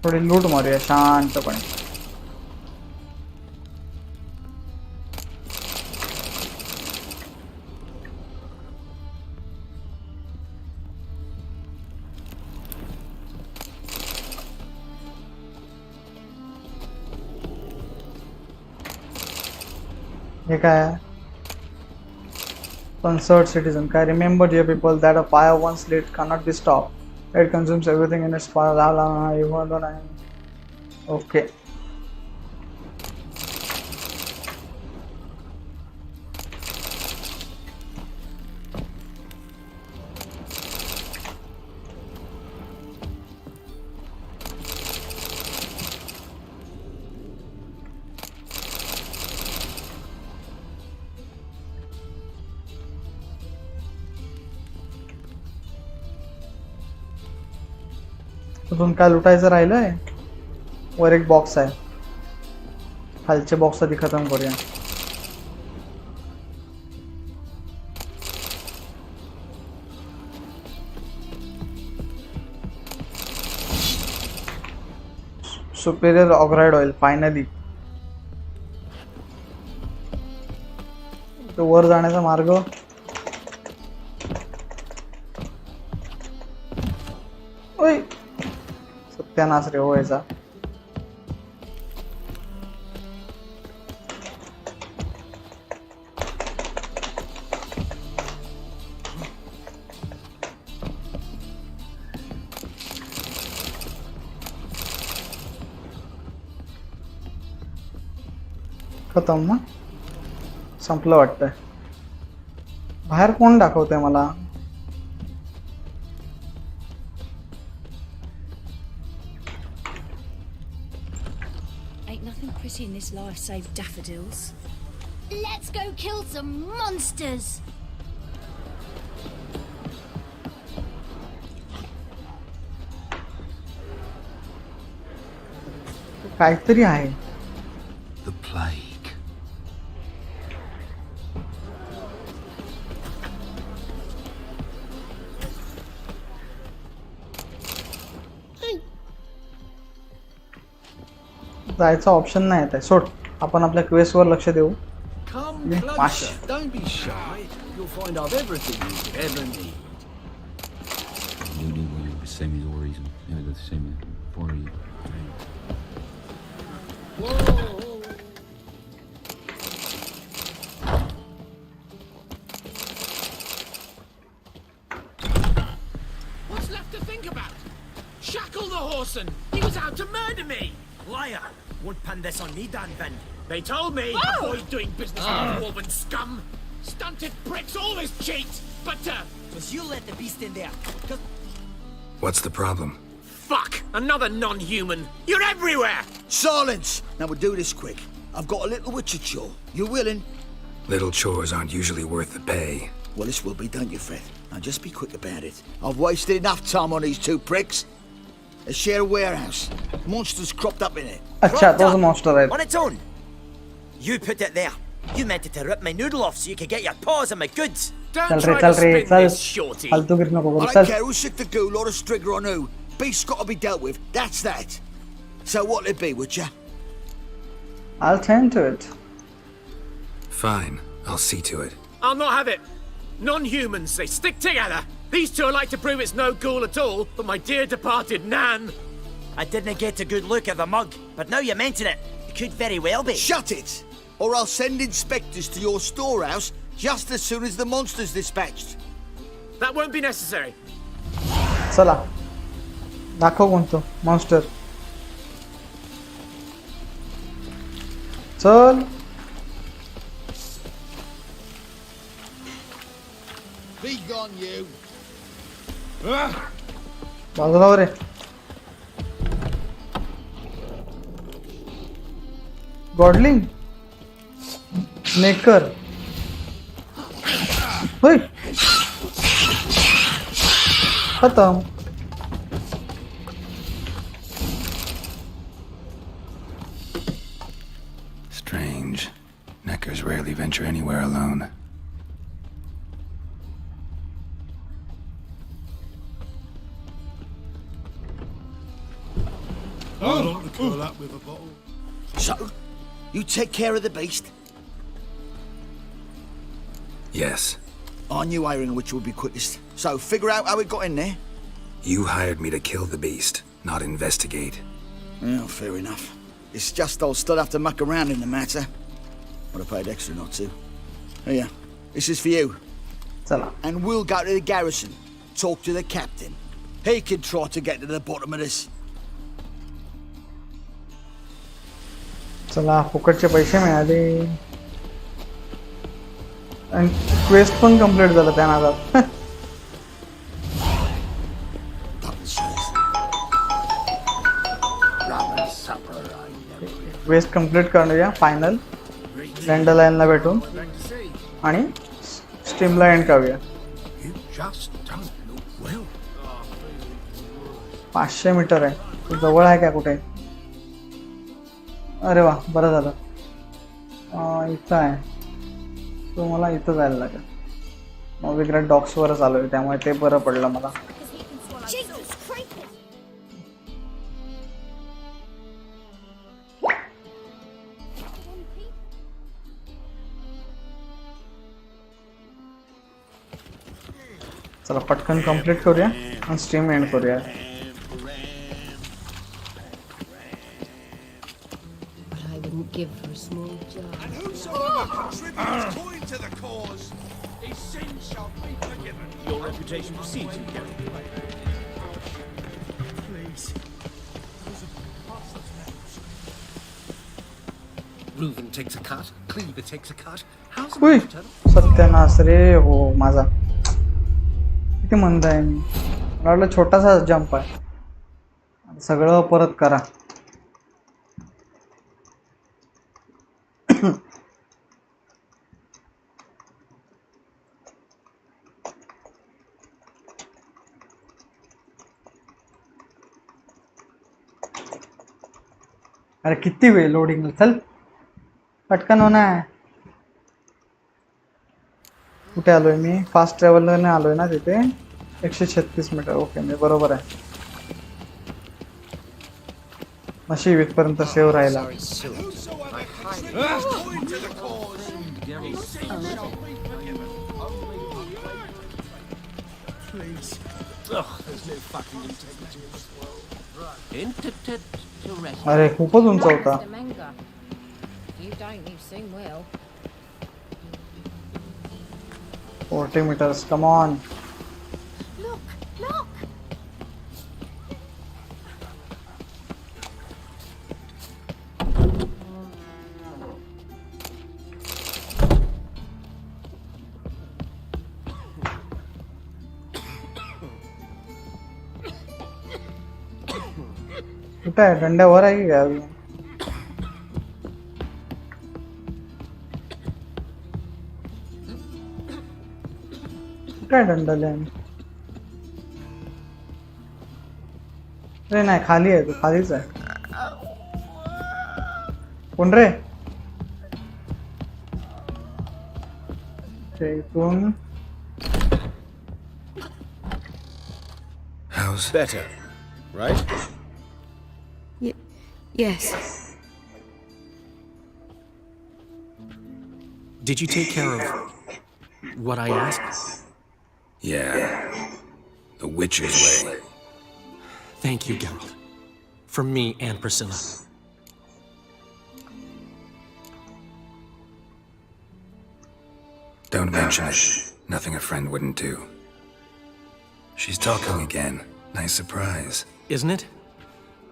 थोडी लूट मारूया शांतपणे. हे काय आहे. Concerned citizen. I remember, dear people, that a fire once lit cannot be stopped. It consumes everything in its path. Okay. अजून काय लुटायचं राहिलंय? वर एक बॉक्स आहे, खालचे बॉक्स आधी खतम करूया. Superior oxide oil finally. तो वर जाण्याचा मार्ग. ओय सत्यानाश रे व्हायचा. खतम ना, संपलं वाटतंय. बाहेर कोण दाखवतंय मला? Ain't nothing pretty in this life save daffodils. Let's go kill some monsters. काहीतरी आहे. The plague. जायचा ऑप्शन नाही येत आहे. सोड, आपण आपल्या क्वेस्टवर लक्ष देऊ. Come closer. Don't be shy. You'll find I've everything you ever need. What's left to think about? Shackle the horseman! He was out to murder me! Liar! Won't pin this on me, Dan Vin. They told me avoid doing business with woven scum. Stunted pricks always cheat, but Because you let the beast in there. What's the problem? Fuck! Another non-human! You're everywhere! Silence! Now we'll do this quick. I've got a little witcher chore. You willing? Little chores aren't usually worth the pay. Well, this will be, don't you, Fred? Now just be quick about it. I've wasted enough time on these two pricks. They share a warehouse. Monsters cropped up in it. अच्छा, तो monster है. On its own. You put it there. You meant it to rip my noodle off so you could get your paws on my goods. चल रे चल. फालतू गिरने को बोल. I don't care who's sick the ghoul or a strigger on who. Beast's got to be dealt with. That's that. So what'll it be, would ya? I'll tend to it. Fine, I'll see to it. I'll not have it. Non-humans, they stick together. These two are like to prove it's no ghoul at all, but my dear departed Nan. I didn't get a good look at the mug, but now you mention it, it could very well be. Shut it! Or I'll send inspectors to your storehouse just as soon as the monster's dispatched. That won't be necessary. चला, दाखव कोणतो monster. चल. Be gone, you. बाजूला रे. गॉडलिंग नेकर. होय खतम. Strange. Neckers rarely venture anywhere alone. I'd like to curl up with a bottle. So, you take care of the beast? Yes. I knew hiring which would be quickest. So, figure out how it got in there. You hired me to kill the beast, not investigate. Well, fair enough. It's just I'll still have to muck around in the matter. But I paid extra not to. Here, this is for you. चला. And we'll go to the garrison. Talk to the captain. He can try to get to the bottom of this. चला, फुकटचे पैसे मिळाले आणि quest पण complete झालं त्या नादात. Quest complete करूया फायनल. लँडलाईनला भेटून आणि स्ट्रीमला एंड करूया. You just don't look well. 500 metre आहे. तो जवळ आहे का कुठे? अरे वा, बरं झालं. इथं आहे. तो मला इथं जायला लागेल. नोविग्राड डॉक्सवरच आलोय, त्यामुळे ते बरं पडलं मला. चला पटकन कंप्लीट करूया आणि स्ट्रीम एंड करूया. Give for a small jar. And whosoever contributes coin to the cause, his sins shall be forgiven. Your reputation precedes you, Gary. Please. Reuven takes a cut, Cleaver takes a cut. How's उई, it? सत्यानाश रे हो माझा. किती मंद आहे मी. मला वाटलं छोटासा जंप आहे. सगळं परत करा. अरे किती वेळ लोडिंग. चल पटकन होणार. कुठे आलोय मी? फास्ट ट्रॅव्हलरने आलोय ना तिथे. 136 मीटर. ओके, मी बरोबर आहे. नशीब इथपर्यंत सेव्ह राहिला. अरे खूपच उंच होता. You don't, you sing well. 40 meters, come on. Look, look! कुठे आहे? डंड्यावर आहे की काय? काय दंडले? अरे नाही, खाली आहे. तो खालीच आहे. कोण रे? इथून How's better, right? Yes. Did you take care of what I asked? Yeah. The Witcher's way. Thank you, Geralt. From me and Priscilla. Don't mention it. Nothing a friend wouldn't do. She's talking again. Nice surprise. Isn't it?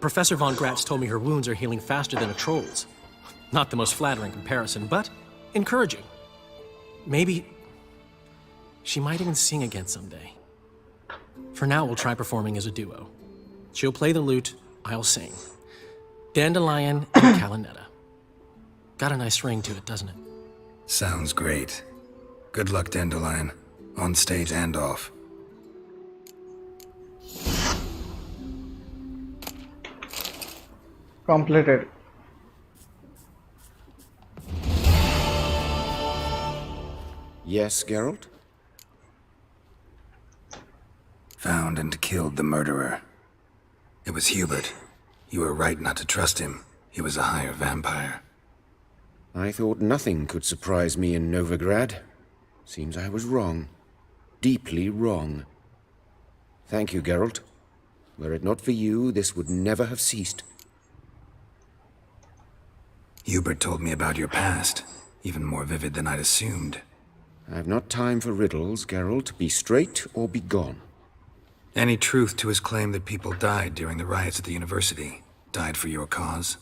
Professor Von Gratz told me her wounds are healing faster than a troll's. Not the most flattering comparison, but encouraging. Maybe she might even sing again someday. For now, we'll try performing as a duo. She'll play the lute, I'll sing. Dandelion and Calinetta. Got a nice ring to it, doesn't it? Sounds great. Good luck, Dandelion. On stage and off. completed. Yes, Geralt? Found and killed the murderer. It was Hubert. You were right not to trust him. He was a higher vampire. I thought nothing could surprise me in Novigrad. Seems I was wrong. Deeply wrong. Thank you, Geralt. Were it not for you, this would never have ceased. Hubert told me about your past, even more vivid than I'd assumed. I've not time for riddles, Geralt. Be straight or be gone. Any truth to his claim that people died during the riots at the university? Died for your cause?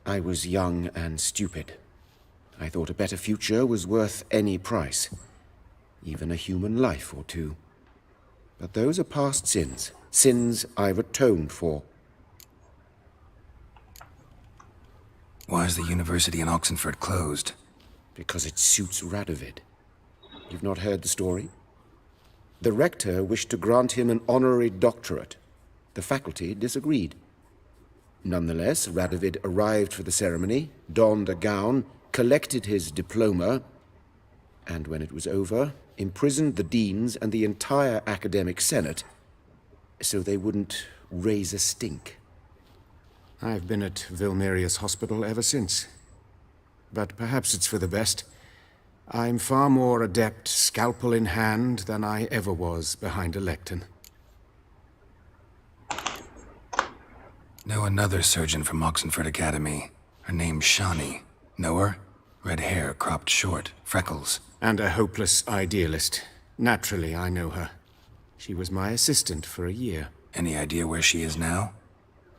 I was young and stupid. I thought a better future was worth any price. Even a human life or two. But those are past sins. Sins I've atoned for. Why is the university in Oxenford closed? Because it suits Radovid. You've not heard the story? The rector wished to grant him an honorary doctorate. the faculty disagreed. Nonetheless, Radovid arrived for the ceremony, donned a gown, collected his diploma, and when it was over, imprisoned the deans and the entire academic senate so they wouldn't raise a stink. I've been at Vilmerius Hospital ever since. But perhaps it's for the best. I'm far more adept, scalpel in hand, than I ever was behind a lectern. Know another surgeon from Oxenford Academy. Her name's Shawnee. Know her? Red hair, cropped short, freckles. And a hopeless idealist. Naturally, I know her. She was my assistant for a year. Any idea where she is now?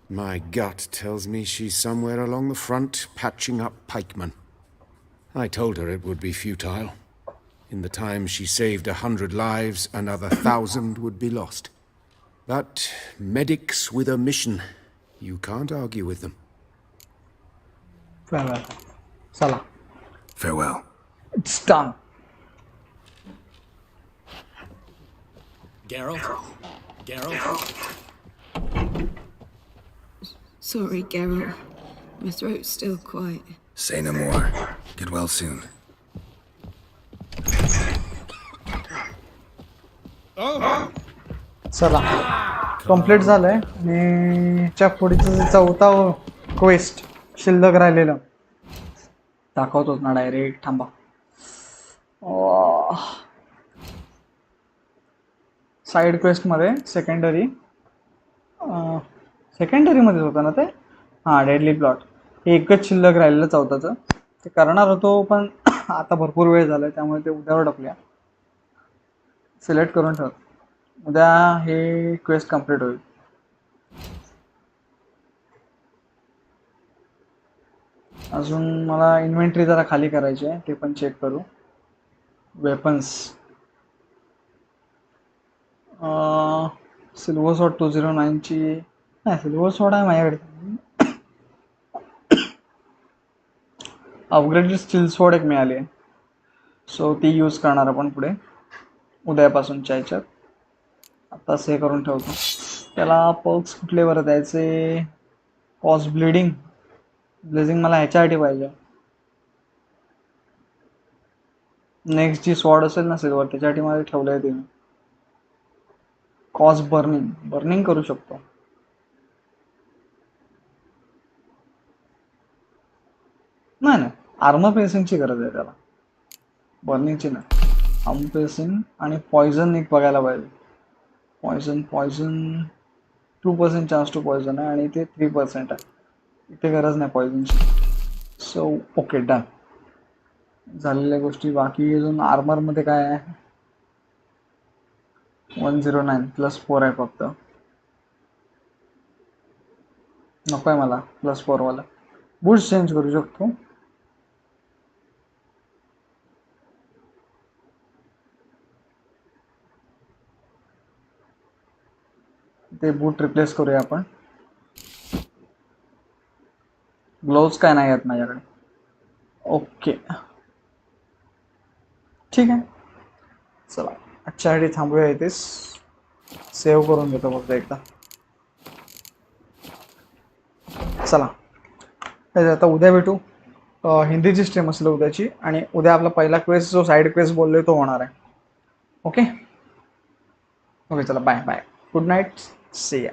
My gut tells me she's somewhere along the front, patching up pikemen. I told her it would be futile. In the time she saved 100 lives, another 1,000 would be lost. But medics with a mission, you can't argue with them. Farewell. Salah. Farewell. It's done. Geralt? Sorry, Geralt. My throat's still quiet. Say no more. Get well soon. चला complete झालंय आणि च्या पुढचं चौथा quest शिल्लक राहिलेलं दाखवतोच ना direct थांबा. साईड क्वेस्ट मध्ये सेकंडरी मध्येच होतं ना ते. हां डेडली प्लॉट एकच शिल्लक राहिलेलं चौथाचं ते करणार होतो पण आता भरपूर वेळ झालाय त्यामुळे ते उद्यावर टाकूया. सिलेक्ट करून ठेव उद्या हे क्वेस्ट कंप्लीट होईल. अजून मला इन्व्हेंटरी जरा खाली करायची आहे ते पण चेक करू. वेपन्स सिल्वर सॉर्ड 209 ची नाही सिल्वर सॉर्ड आहे माझ्याकडे. अपग्रेडेड स्टील सॉर्ड एक मिळाली आहे सो ती यूज करणार आपण पुढे उद्यापासूनच्या ह्याच्यात. आता हे करून ठेवतो. त्याला पर्क्स कुठले बरं द्यायचे. कॉस्ट ब्लिडिंग मला ह्याच्यासाठी पाहिजे. नेक्स्ट जी स्वॉर्ड असेल ना सिल्वर त्याच्यासाठी मला ठेवलं आहे ते. कॉस्ट बर्निंग करू शकतो. नाही आर्मर प्रेसिंगची गरज आहे त्याला बर्निंगची नाही. आर्मर प्रेसिंग आणि पॉयझन एक बघायला पाहिजे. पॉयझन 2% चान्स टू पॉयझन आहे आणि ते 3% आहे. इथे गरज नाही पॉयझनची. सो ओके डन झालेल्या गोष्टी. बाकी अजून आर्मरमध्ये काय आहे 109 +4 आहे फक्त. नको आहे मला +4 वाला. बूट्स चेंज करू शकतो. ते बूट रिप्लेस करूया आपण. ग्लोव्स काय नाही आहेत माझ्याकडे. ओके ठीक आहे चला आजच्यासाठी थांबूया इथेच. सेव्ह करून घेतो फक्त एकदा. चला आता उद्या भेटू. हिंदीची स्ट्रीम असेल उद्याची आणि उद्या आपला पहिला क्वेस्ट जो साईड क्वेस्ट बोललोय तो होणार आहे. ओके चला बाय गुड नाईट सी या.